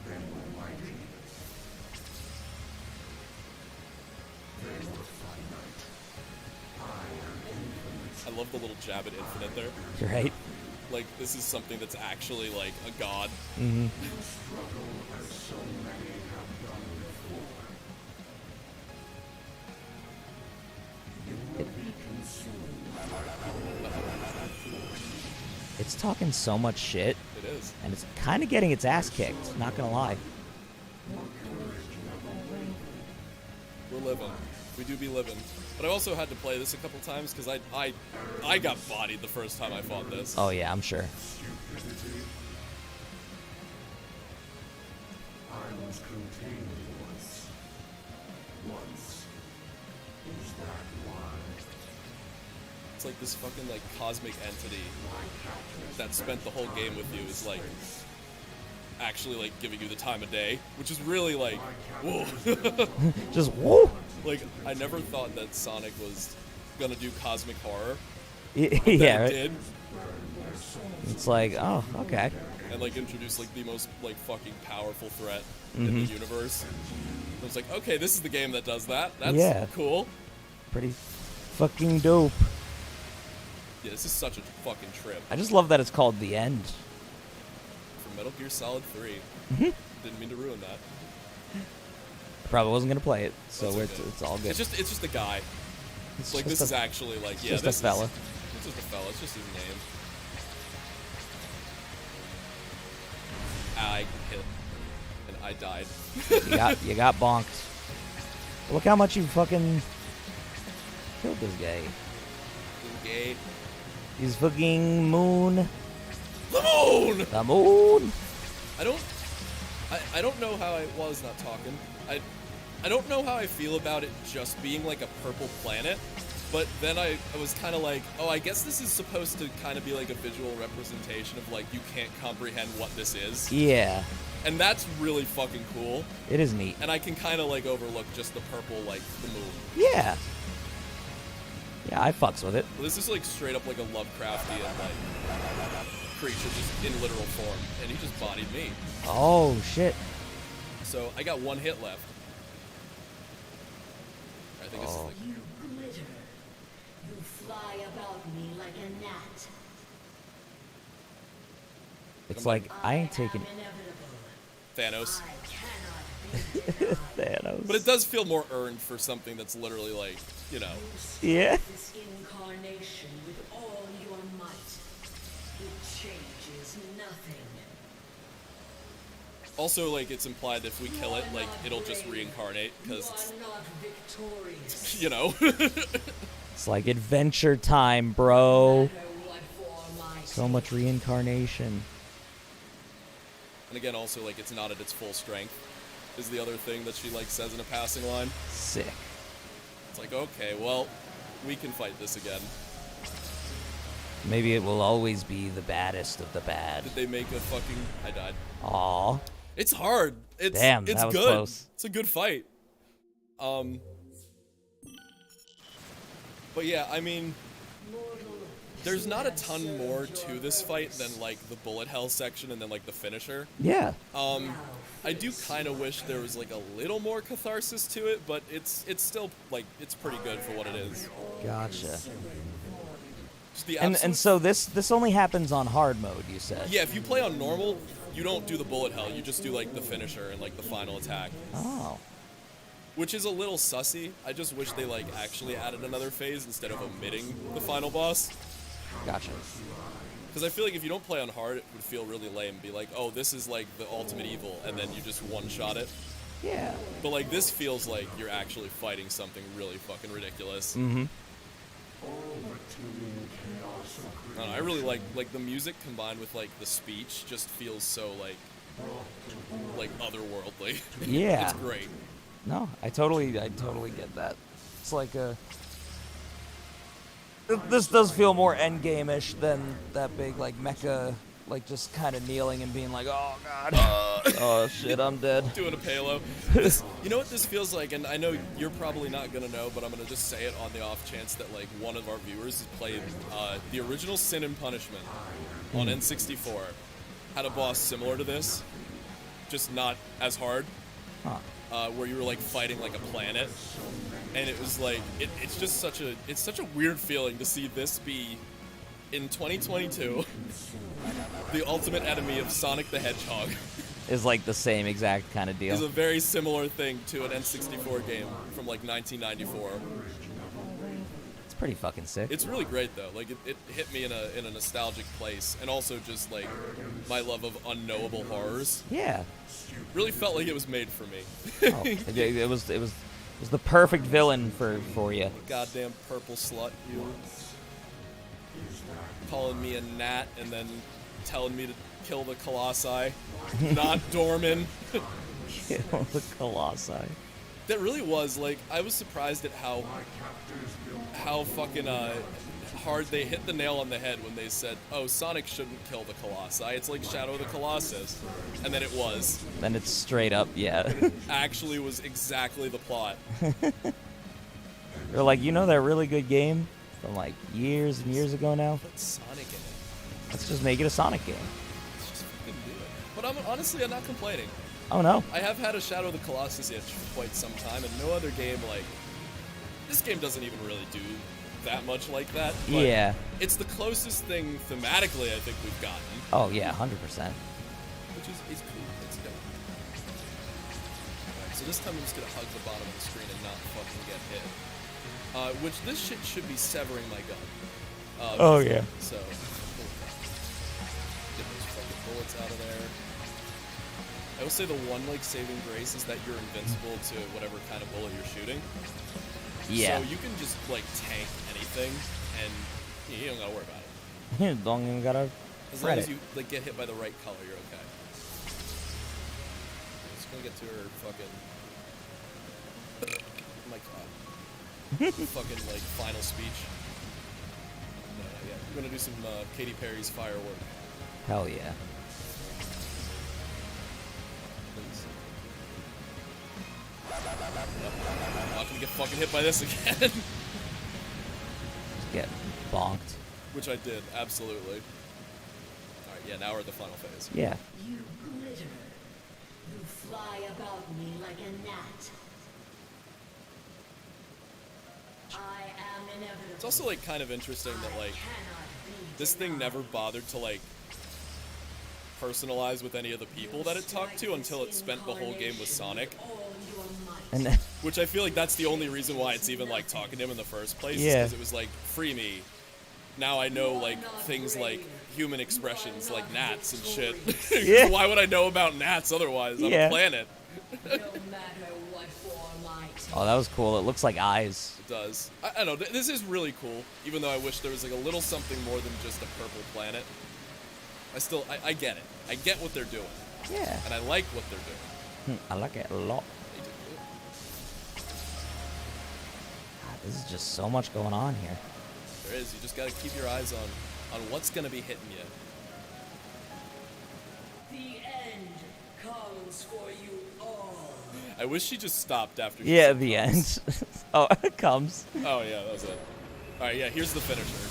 They were mighty. They were finite. I am infinite. I love the little jab at infinite there. You're right. Like, this is something that's actually like a god. Mm-hmm. Struggle as so many have done before. You will be consumed by It's talking so much shit, It is. and it's kind of getting its ass kicked. Not gonna lie. We're living. We do be living. But I also had to play this a couple times because I got bodied the first time I fought this. Oh yeah, I'm sure. I was contained once. Is that why? It's like this fucking like cosmic entity that spent the whole game with you is like actually like giving you the time of day, which is really like whoa. Just whoa. Like I never thought that Sonic was gonna do cosmic horror. Yeah, It right? did, It's like, oh, okay. and like introduced like the most like fucking powerful threat in the universe. I was like, okay, this is the game that does that. That's Yeah. cool. Pretty fucking dope. Yeah, this is such a fucking trip. I just love that it's called The End. For Metal Gear Solid 3. Didn't mean to ruin that. Probably wasn't gonna play it, so That's okay. it's all good. It's just a guy. It's Like just this a- is actually like yeah, just a this fella. It's just a fella. It's just his name. I hit and I died. you got bonked. Look how much you fucking killed this guy. Gay. He's fucking moon. The moon. The moon. I don't know how I was not talking. I don't know how I feel about it just being like a purple planet, but then I was kind of like, oh, I guess this is supposed to kind of be like a visual representation of like you can't comprehend what this is, Yeah, and that's really fucking cool. it is neat. And I can kind of like overlook just the purple, like the moon. Yeah. Yeah, I fucks with it. But this is like straight up like a Lovecraftian like creature just in literal form, and he just bodied me. Oh shit. So I got one hit left. I think it's Oh. like, You glitter. You fly about me like a gnat. It's like I ain't taking Inevitable. Thanos. I cannot be denied. Thanos. But it does feel more earned for something that's literally like, you know. Yeah. This incarnation with all your might. It changes nothing. Also, like, it's implied that if we kill it, like, it'll just reincarnate, You because it's, are not victorious. you know. It's like adventure time, bro. No matter what form I So much reincarnation. And again, also, like, it's not at its full strength, is the other thing that she, like, says in a passing line. Sick. It's like, okay, well, we can fight this again. Maybe it will always be the baddest of the bad. Did they make a fucking... I died. Aw. It's hard. It's Damn, it's that was good. close. It's a good fight. But yeah, I mean, there's not a ton more to this fight than like the bullet hell section and then like the finisher. Yeah. I do kind of wish there was like a little more catharsis to it, but it's still like it's pretty good for what it is. Gotcha. Just the And absolute- so this only happens on hard mode, you said. yeah, if you play on normal, you don't do the bullet hell. You just do like the finisher and like the final attack. Oh. Which is a little sussy. I just wish they like actually added another phase instead of omitting the final boss. Gotcha. Because I feel like if you don't play on hard, it would feel really lame. Be like, oh, this is like the ultimate evil, and then you just one-shot it. Yeah. But like this feels like you're actually fighting something really fucking ridiculous. Mm-hmm. I don't know, I really like the music combined with like the speech just feels so like otherworldly. Yeah. It's great. No, I totally get that. It's like a. This does feel more endgame-ish than that big like mecha, like just kind of kneeling and being like, oh god, oh shit, I'm dead. Doing a palo. You know what this feels like, and I know you're probably not gonna know, but I'm gonna just say it on the off chance that like one of our viewers has played the original Sin and Punishment on N64. Had a boss similar to this, just not as hard. Huh. Where you were like fighting like a planet, and it was like it's just such a weird feeling to see this be in 2022 the ultimate enemy of Sonic the Hedgehog. Is like the same exact kind of deal. Is a very similar thing to an N64 game from like 1994. It's pretty fucking sick. It's really great though. Like it hit me in a nostalgic place, and also just like my love of unknowable horrors. Yeah. Really felt like it was made for me. Oh, it was was the perfect villain for you. Goddamn purple slut, you. Calling me a gnat and then telling me to kill the Colossi. Not Dorman. Kill the Colossi. That really was, like, I was surprised at how fucking hard they hit the nail on the head when they said, oh, Sonic shouldn't kill the Colossi. It's like Shadow of the Colossus. And then it was. Then it's straight up, yeah. Actually was exactly the plot. They're like, you know that really good game from like years and years ago now? Put Sonic in it. Let's just make it a Sonic game. Let's just fucking do it. But honestly, I'm not complaining. Oh no. I have had a Shadow of the Colossus itch for quite some time, and no other game, like, this game doesn't even really do that much like that. But Yeah. it's the closest thing thematically I think we've gotten. Oh yeah, 100%. Which is cool. It's dope. Alright, so this time I'm just gonna hug the bottom of the screen and not fucking get hit. Which this shit should be severing my gun. Oh yeah. So, get those fucking bullets out of there. I will say the one, like, saving grace is that you're invincible to whatever kind of bullet you're shooting. Yeah. So you can just, like, tank anything, and you don't gotta worry about it. Don't even gotta As fret long as it. you, like, get hit by the right color, you're okay. Just gonna get to her fucking... Oh my god. Fucking, like, final speech. No, yeah. We're gonna do some Katy Perry's Firework. Hell yeah. Please. I'm not gonna get fucking hit by this again. Just get bonked. Which I did, absolutely. Alright, yeah, now we're at the final phase. Yeah. You glitter. You fly about me like a gnat. I am inevitable. It's also, like, kind of interesting that, like, this thing never bothered to, like, personalize with any of the people that it talked to until it spent the whole game with Sonic. And then, Which I feel like that's the only reason why it's even, like, talking to him in the first place. Yeah. Because it was like, free me. Now I know, like, things like human expressions, like gnats and shit. Yeah. Why would I know about gnats otherwise on Yeah. a planet? No matter what form I take. oh, that was cool. It looks like eyes. It does. I don't know. This is really cool, even though I wish there was, like, a little something more than just a purple planet. I get it. I get what they're doing. Yeah. And I like what they're doing. I like it a lot. They did good. God, this is just so much going on here. There is. You just gotta keep your eyes on what's gonna be hitting you. The end comes for you all. I wish she just stopped after. Yeah, said the comes. end. Oh, it comes. Oh yeah, that was it. All right, yeah. Here's the finisher.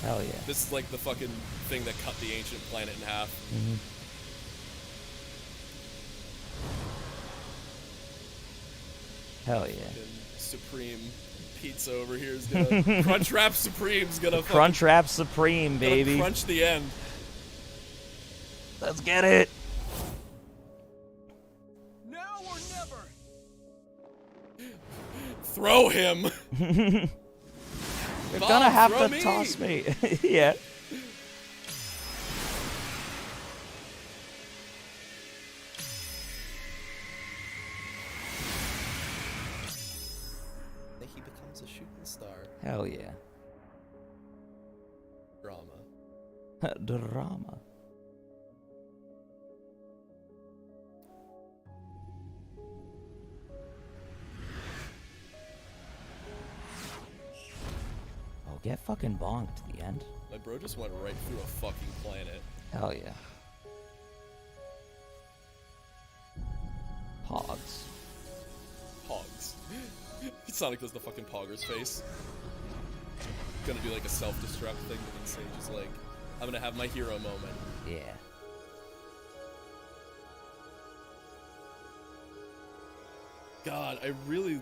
Hell yeah. This is like the fucking thing that cut the ancient planet in half. Mm-hmm. Hell yeah. Fucking Supreme Pizza over here is gonna Crunchwrap Supreme's gonna fucking, Crunchwrap Supreme, gonna baby. crunch the end. Let's get it. Now or never. Throw him. You're Bob, gonna have throw to me. toss me. Yeah. He becomes a shooting star. Hell yeah. Drama. Drama. Oh, get fucking bonked at the end. My bro just went right through a fucking planet. Hell yeah. Pogs. Pogs. Sonic does the fucking Poggers face. Gonna do like a self-destruct thing, but then Sage is like, I'm gonna have my hero moment. Yeah. God, I really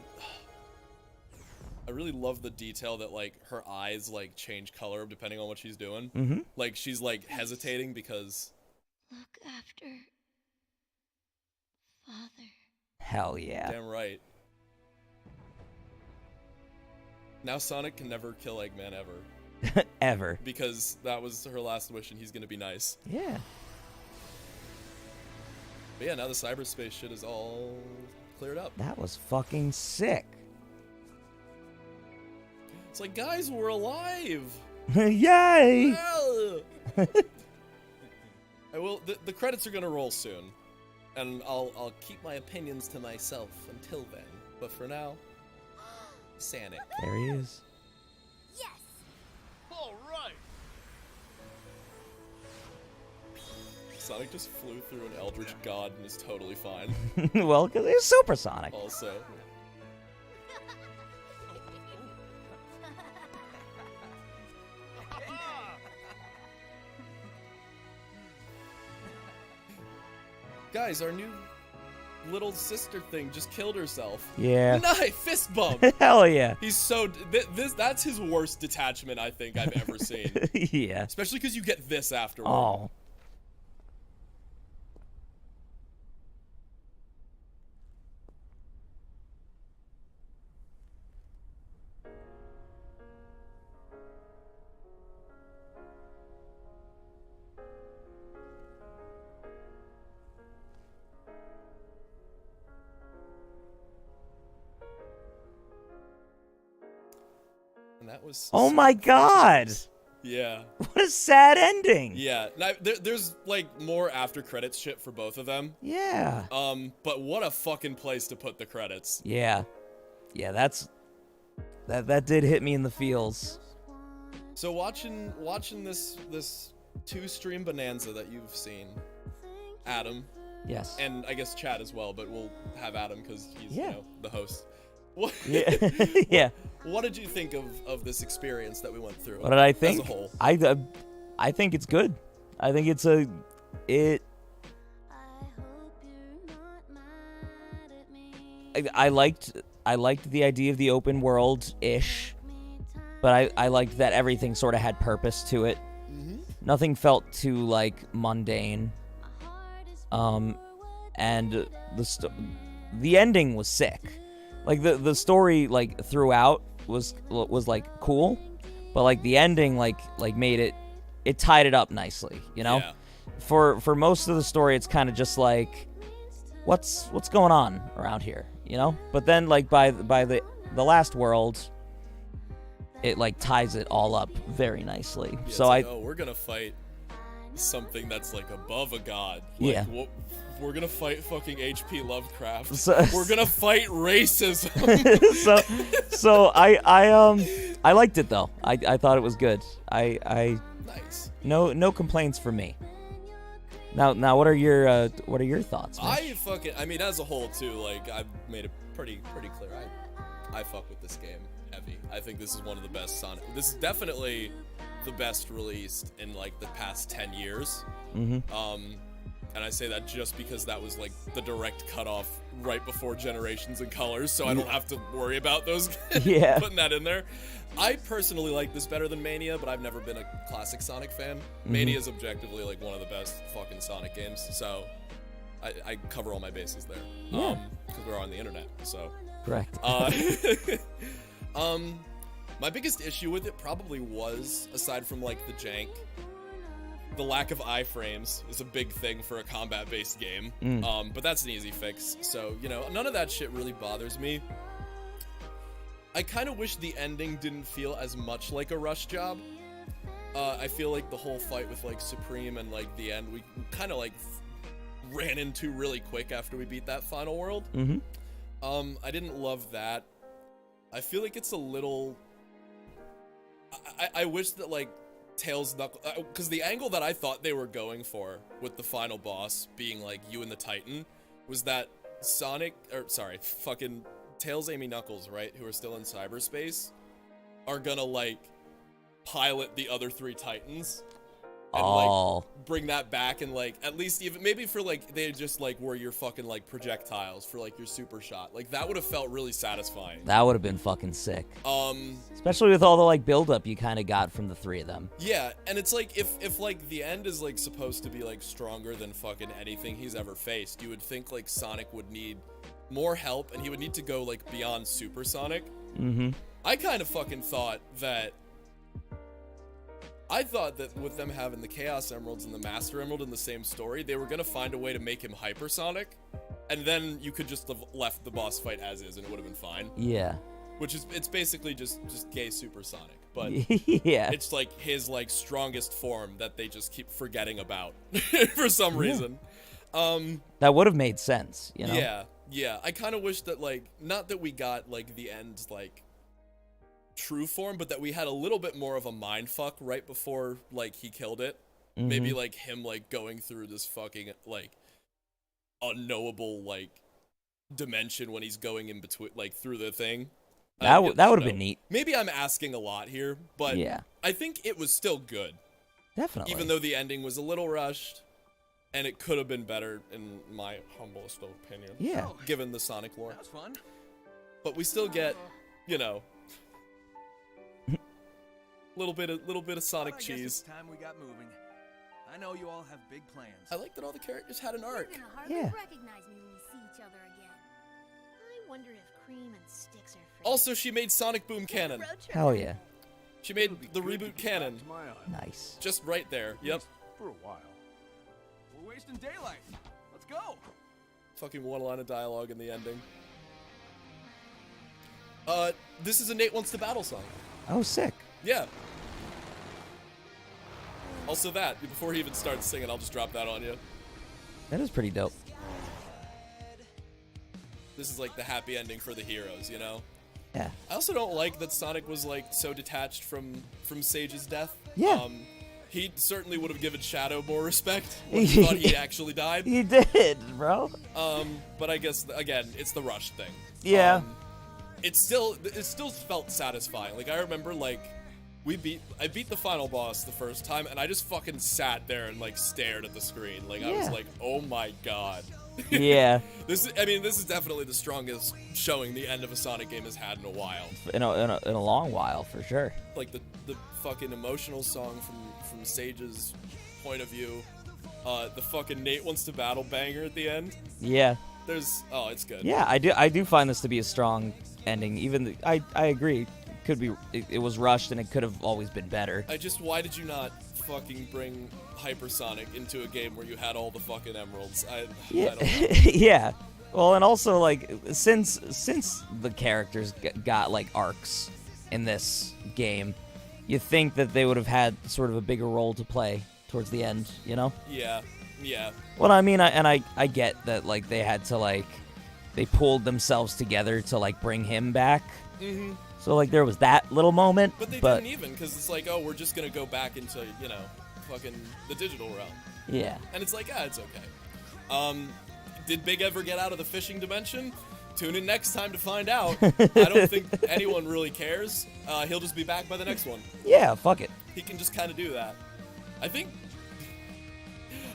love the detail that, like, her eyes, like, change color depending on what she's doing. Mm-hmm. Like, she's, like, hesitating because... Look after Father. Hell yeah. Damn right. Now Sonic can never kill Eggman ever. Ever. Because that was her last wish and he's gonna be nice. Yeah. But yeah, now the cyberspace shit is all cleared up. That was fucking sick. It's like, guys, we're alive. Yay! I will. The credits are gonna roll soon, and I'll keep my opinions to myself until then. But for now, Sonic. There he is. Yes! All right. Sonic just flew through an Eldritch God and is totally fine. Well, because he's supersonic. Also. Guys, our new little sister thing just killed herself. Yeah. Nice fist bump. Hell yeah. He's so that's his worst detachment I think I've ever seen. Yeah. Especially because you get this afterward. Oh. And that was. Oh my god. Yeah. What a sad ending. Yeah. Now, there's like more after credits shit for both of them. Yeah. But what a fucking place to put the credits. Yeah. Yeah, that did hit me in the feels. So watching this 2-stream bonanza that you've seen, Adam, Yes. and I guess Chad as well, but we'll have Adam because he's Yeah. you know, the host. What, Yeah. Yeah. What did you think of this experience that we went through? What did I think? As a whole. I think it's good. I think it I liked the idea of the open world ish, but I liked that everything sort of had purpose to it. Nothing felt too like mundane. And the ending was sick. Like the story like throughout was like cool, but like the ending like made it tied it up nicely, you know? Yeah. For most of the story it's kind of just like what's going on around here, you know? But then like by the last world it like ties it all up very nicely. Yeah, so it's like, we're gonna fight something that's like above a god. Like, Yeah. We're gonna fight fucking H.P. Lovecraft. So- We're gonna fight racism. so I liked it though. I thought it was good. Nice. No complaints from me. Now what are your thoughts, man? I mean, as a whole too, like I've made it pretty clear. I fuck with this game heavy. I think this is one of the best Sonic. This is definitely the best released in like the past 10 years. And I say that just because that was like the direct cutoff right before Generations and Colors, so I don't have to worry about those Yeah. putting that in there. I personally like this better than Mania, but I've never been a classic Sonic fan. Mania is objectively like one of the best fucking Sonic games, so I cover all my bases there. Yeah. Because we're on the internet, so. Correct. My biggest issue with it probably was, aside from like the jank, the lack of iframes is a big thing for a combat-based game. But that's an easy fix, so, you know, none of that shit really bothers me. I kind of wish the ending didn't feel as much like a rush job. I feel like the whole fight with, like, Supreme and, like, the end, we kind of, like, ran into really quick after we beat that final world. I didn't love that. I feel like it's a little... I wish that, like, Tails Knuckles, because the angle that I thought they were going for with the final boss being like you and the Titan was that fucking Tails, Amy, Knuckles, right, who are still in cyberspace, are gonna like pilot the other 3 Titans and like bring that back and like at least even maybe for like they just like were your fucking like projectiles for like your super shot. Like that would have felt really satisfying. That would have been fucking sick. Um Especially with all the like build-up you kind of got from the 3 of them. Yeah, and it's like if like the end is like supposed to be like stronger than fucking anything he's ever faced, you would think like Sonic would need more help and he would need to go like beyond Super Sonic. I kind of fucking thought that with them having the Chaos Emeralds and the Master Emerald in the same story, they were gonna find a way to make him hypersonic. and then you could just have left the boss fight as is, and it would have been fine. Yeah. Which is, it's basically just gay supersonic, but Yeah. it's like his like strongest form that they just keep forgetting about for some reason. That would have made sense, you know? Yeah. I kind of wish that, like, not that we got like the end like true form, but that we had a little bit more of a mind fuck right before like he killed it. Maybe like him like going through this fucking like unknowable like dimension when he's going in between like through the thing. That would have been neat. Maybe I'm asking a lot here, but Yeah. I think it was still good. Definitely. Even though the ending was a little rushed, and it could have been better in my humblest opinion. Yeah. Given the Sonic lore. That was fun. But we still get, you know, little bit of Sonic Well, I guess cheese. it's time we got moving. I know you all have big plans. I like that all the characters had an arc. You're gonna hardly Yeah. recognize me when we see each other again. I wonder if Cream and Sticks are friends. Also, she made Sonic Boom canon. Road trip. Hell yeah. She made the reboot canon. My eye. Nice. Just right there. Yep. For a while. We're wasting daylight. Let's go. Fucking one line of dialogue in the ending. This is a Nate Wants to Battle song. Oh, sick. Yeah. Also that, before he even starts singing, I'll just drop that on you. That is pretty dope. This is like the happy ending for the heroes, you know? Yeah. I also don't like that Sonic was like so detached from Sage's death. Yeah. He certainly would have given Shadow more respect when he thought he actually died. He did, bro. But I guess again, it's the rush thing. Yeah. It still felt satisfying. Like I remember like I beat the final boss the first time, and I just fucking sat there and like stared at the screen. Like I was Yeah. like, oh my god. Yeah. This is definitely the strongest showing the end of a Sonic game has had in a while. In a long while, for sure. Like the fucking emotional song from Sage's point of view, the fucking Nate Wants to Battle banger at the end. Yeah. It's good. Yeah, I do find this to be a strong ending. Even I agree. It was rushed and it could have always been better. Why did you not fucking bring Hypersonic into a game where you had all the fucking emeralds? I don't know. Yeah. Well, and also like since the characters got like arcs in this game, you think that they would have had sort of a bigger role to play towards the end, you know? Yeah. Well, I mean, I get that like they had to like they pulled themselves together to like bring him back. Mm-hmm. So like there was that little moment, But they didn't even, because it's like, oh, we're just gonna go back into, you know, fucking the digital realm. Yeah. And it's like, it's okay. Did Big ever get out of the fishing dimension? Tune in next time to find out. I don't think anyone really cares. He'll just be back by the next one. Yeah, fuck it. He can just kind of do that. I think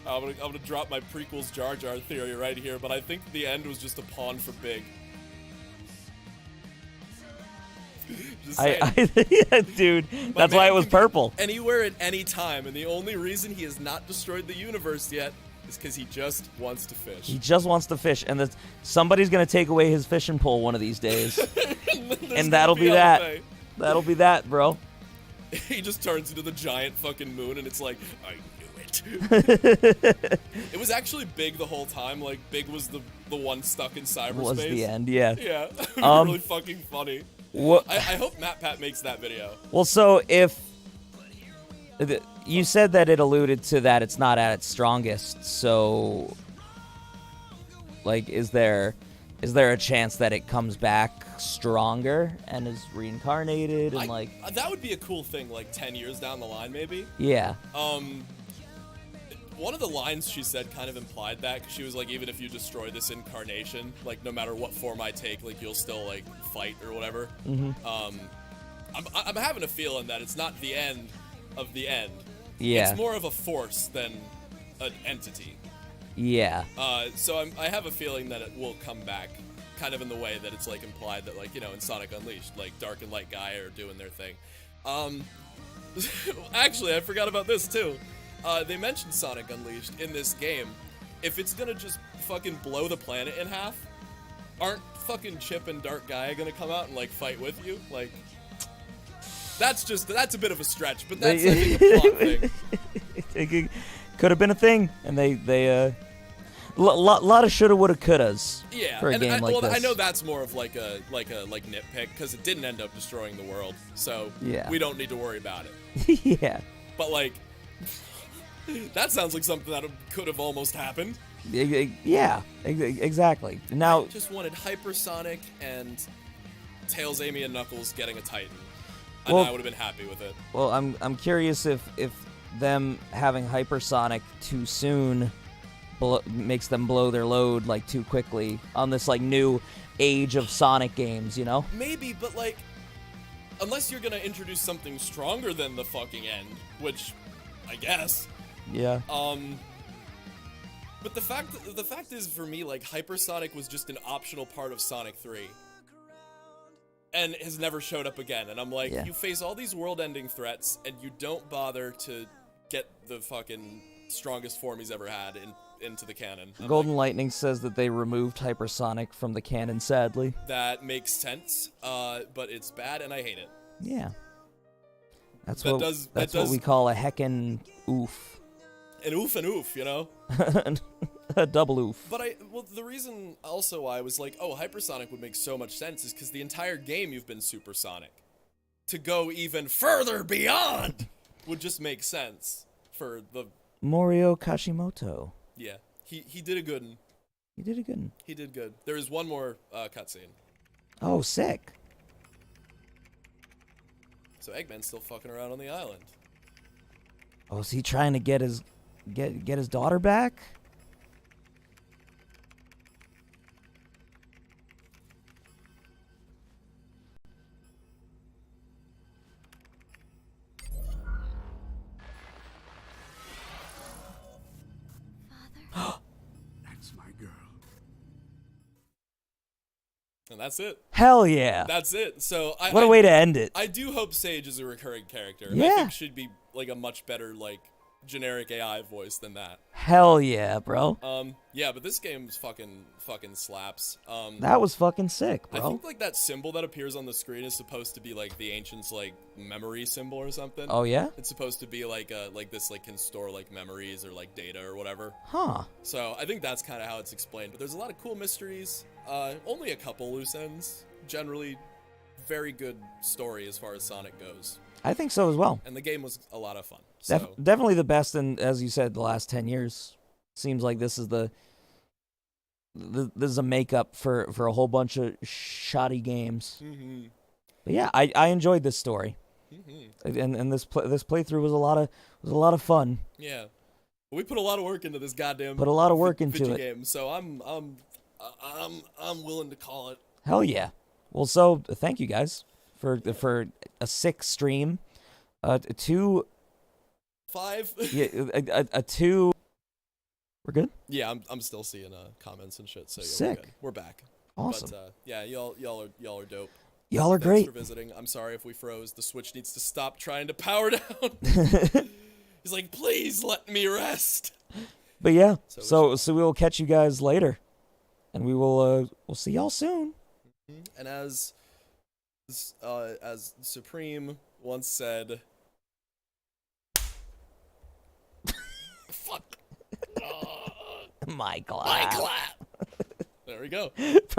I'm gonna drop my prequels Jar Jar theory right here, but I think the end was just a pawn for Big. Just saying. Yeah, dude, that's why it was purple. Anywhere at any time, and the only reason he has not destroyed the universe yet is because he just wants to fish. He just wants to fish, and somebody's gonna take away his fishing pole one of these days, and that'll be that. That'll be that, bro. He just turns into the giant fucking moon, and it's like, I knew it. It was actually Big the whole time. Like Big was the one stuck in cyberspace. Was the end, yeah. Yeah, it was really fucking funny. What? I hope MatPat makes that video. Well, so if you said that it alluded to that it's not at its strongest, so like, is there a chance that it comes back stronger and is reincarnated and like? That would be a cool thing, like 10 years down the line, maybe. Yeah. One of the lines she said kind of implied that, 'cause she was like, even if you destroy this incarnation, like no matter what form I take, like you'll still like fight or whatever. Mm-hmm. I'm having a feeling that it's not the end of the end. Yeah. It's more of a force than an entity. Yeah. So I have a feeling that it will come back, kind of in the way that it's like implied that, like, you know, in Sonic Unleashed, like Dark and Light Gaia are doing their thing. Actually, I forgot about this too. They mentioned Sonic Unleashed in this game. If it's gonna just fucking blow the planet in half, aren't fucking Chip and Dark Gaia gonna come out and like fight with you? Like, that's a bit of a stretch, but that's I think a plot thing. It could have been a thing, and they Lot of shoulda, woulda, couldas. Yeah, For a and game like this. I know that's more of like a nitpick because it didn't end up destroying the world, so Yeah. we don't need to worry about it. Yeah. But like, that sounds like something that could have almost happened. Yeah. Exactly. Now. Just wanted Hypersonic and Tails, Amy, and Knuckles getting a Titan, and Well- I would have been happy with it. Well, I'm curious if them having hypersonic too soon makes them blow their load like too quickly on this like new age of Sonic games, you know? Maybe, but like, unless you're gonna introduce something stronger than the fucking end, which I guess. Yeah. But the fact is, for me, like, Hypersonic was just an optional part of Sonic 3. And has never showed up again. And I'm like, Yeah. you face all these world-ending threats, and you don't bother to get the fucking strongest form he's ever had into the canon. I'm Golden like, Lightning says that they removed hypersonic from the canon, sadly. that makes sense, but it's bad, and I hate it. Yeah. That's That what does- that's that what does- we call a heckin' oof. And oof, you know? A double oof. But the reason also why I was like, oh, Hypersonic would make so much sense is because the entire game you've been supersonic. To go even further beyond would just make sense for the... Morio Kashimoto. Yeah, he did a good one. You did a good one. He did good. There is one more cutscene. Oh, sick. So Eggman's still fucking around on the island. Oh, is he trying to get his daughter back? That's my girl. And that's it. Hell yeah. That's it. So What a way to end it. I do hope Sage is a recurring character. I Yeah. think should be like a much better like generic AI voice than that. Hell yeah, bro. Yeah, but this game's fucking slaps. That was fucking sick, I bro. think like that symbol that appears on the screen is supposed to be like the ancients' like memory symbol or something. Oh yeah? It's supposed to be like this like can store like memories or like data or whatever. Huh. So I think that's kind of how it's explained. But there's a lot of cool mysteries. Only a couple loose ends. Generally, very good story as far as Sonic goes. I think so as well. And the game was a lot of fun. So Definitely the best in, as you said, the last 10 years. Seems like this is this is a makeup for a whole bunch of shoddy games. Mhm. But yeah, I enjoyed this story, Mhm. and this playthrough was a lot of fun. Yeah, we put a lot of work into this goddamn Put a lot of work into it. game. So I'm willing to call it. Hell yeah. Well, so thank you guys for a sick stream. 2 5. yeah a 2. We're good. Yeah, I'm still seeing comments and shit. So yeah, Sick. We're good. We're back. Awesome. But yeah, y'all are dope. Y'all are Thanks great. for visiting. I'm sorry if we froze. The Switch needs to stop trying to power down. He's like, please let me rest. But yeah, So so we will catch you guys later, and we'll see y'all soon. And as Supreme once said, fuck. My clap. My clap. There we go.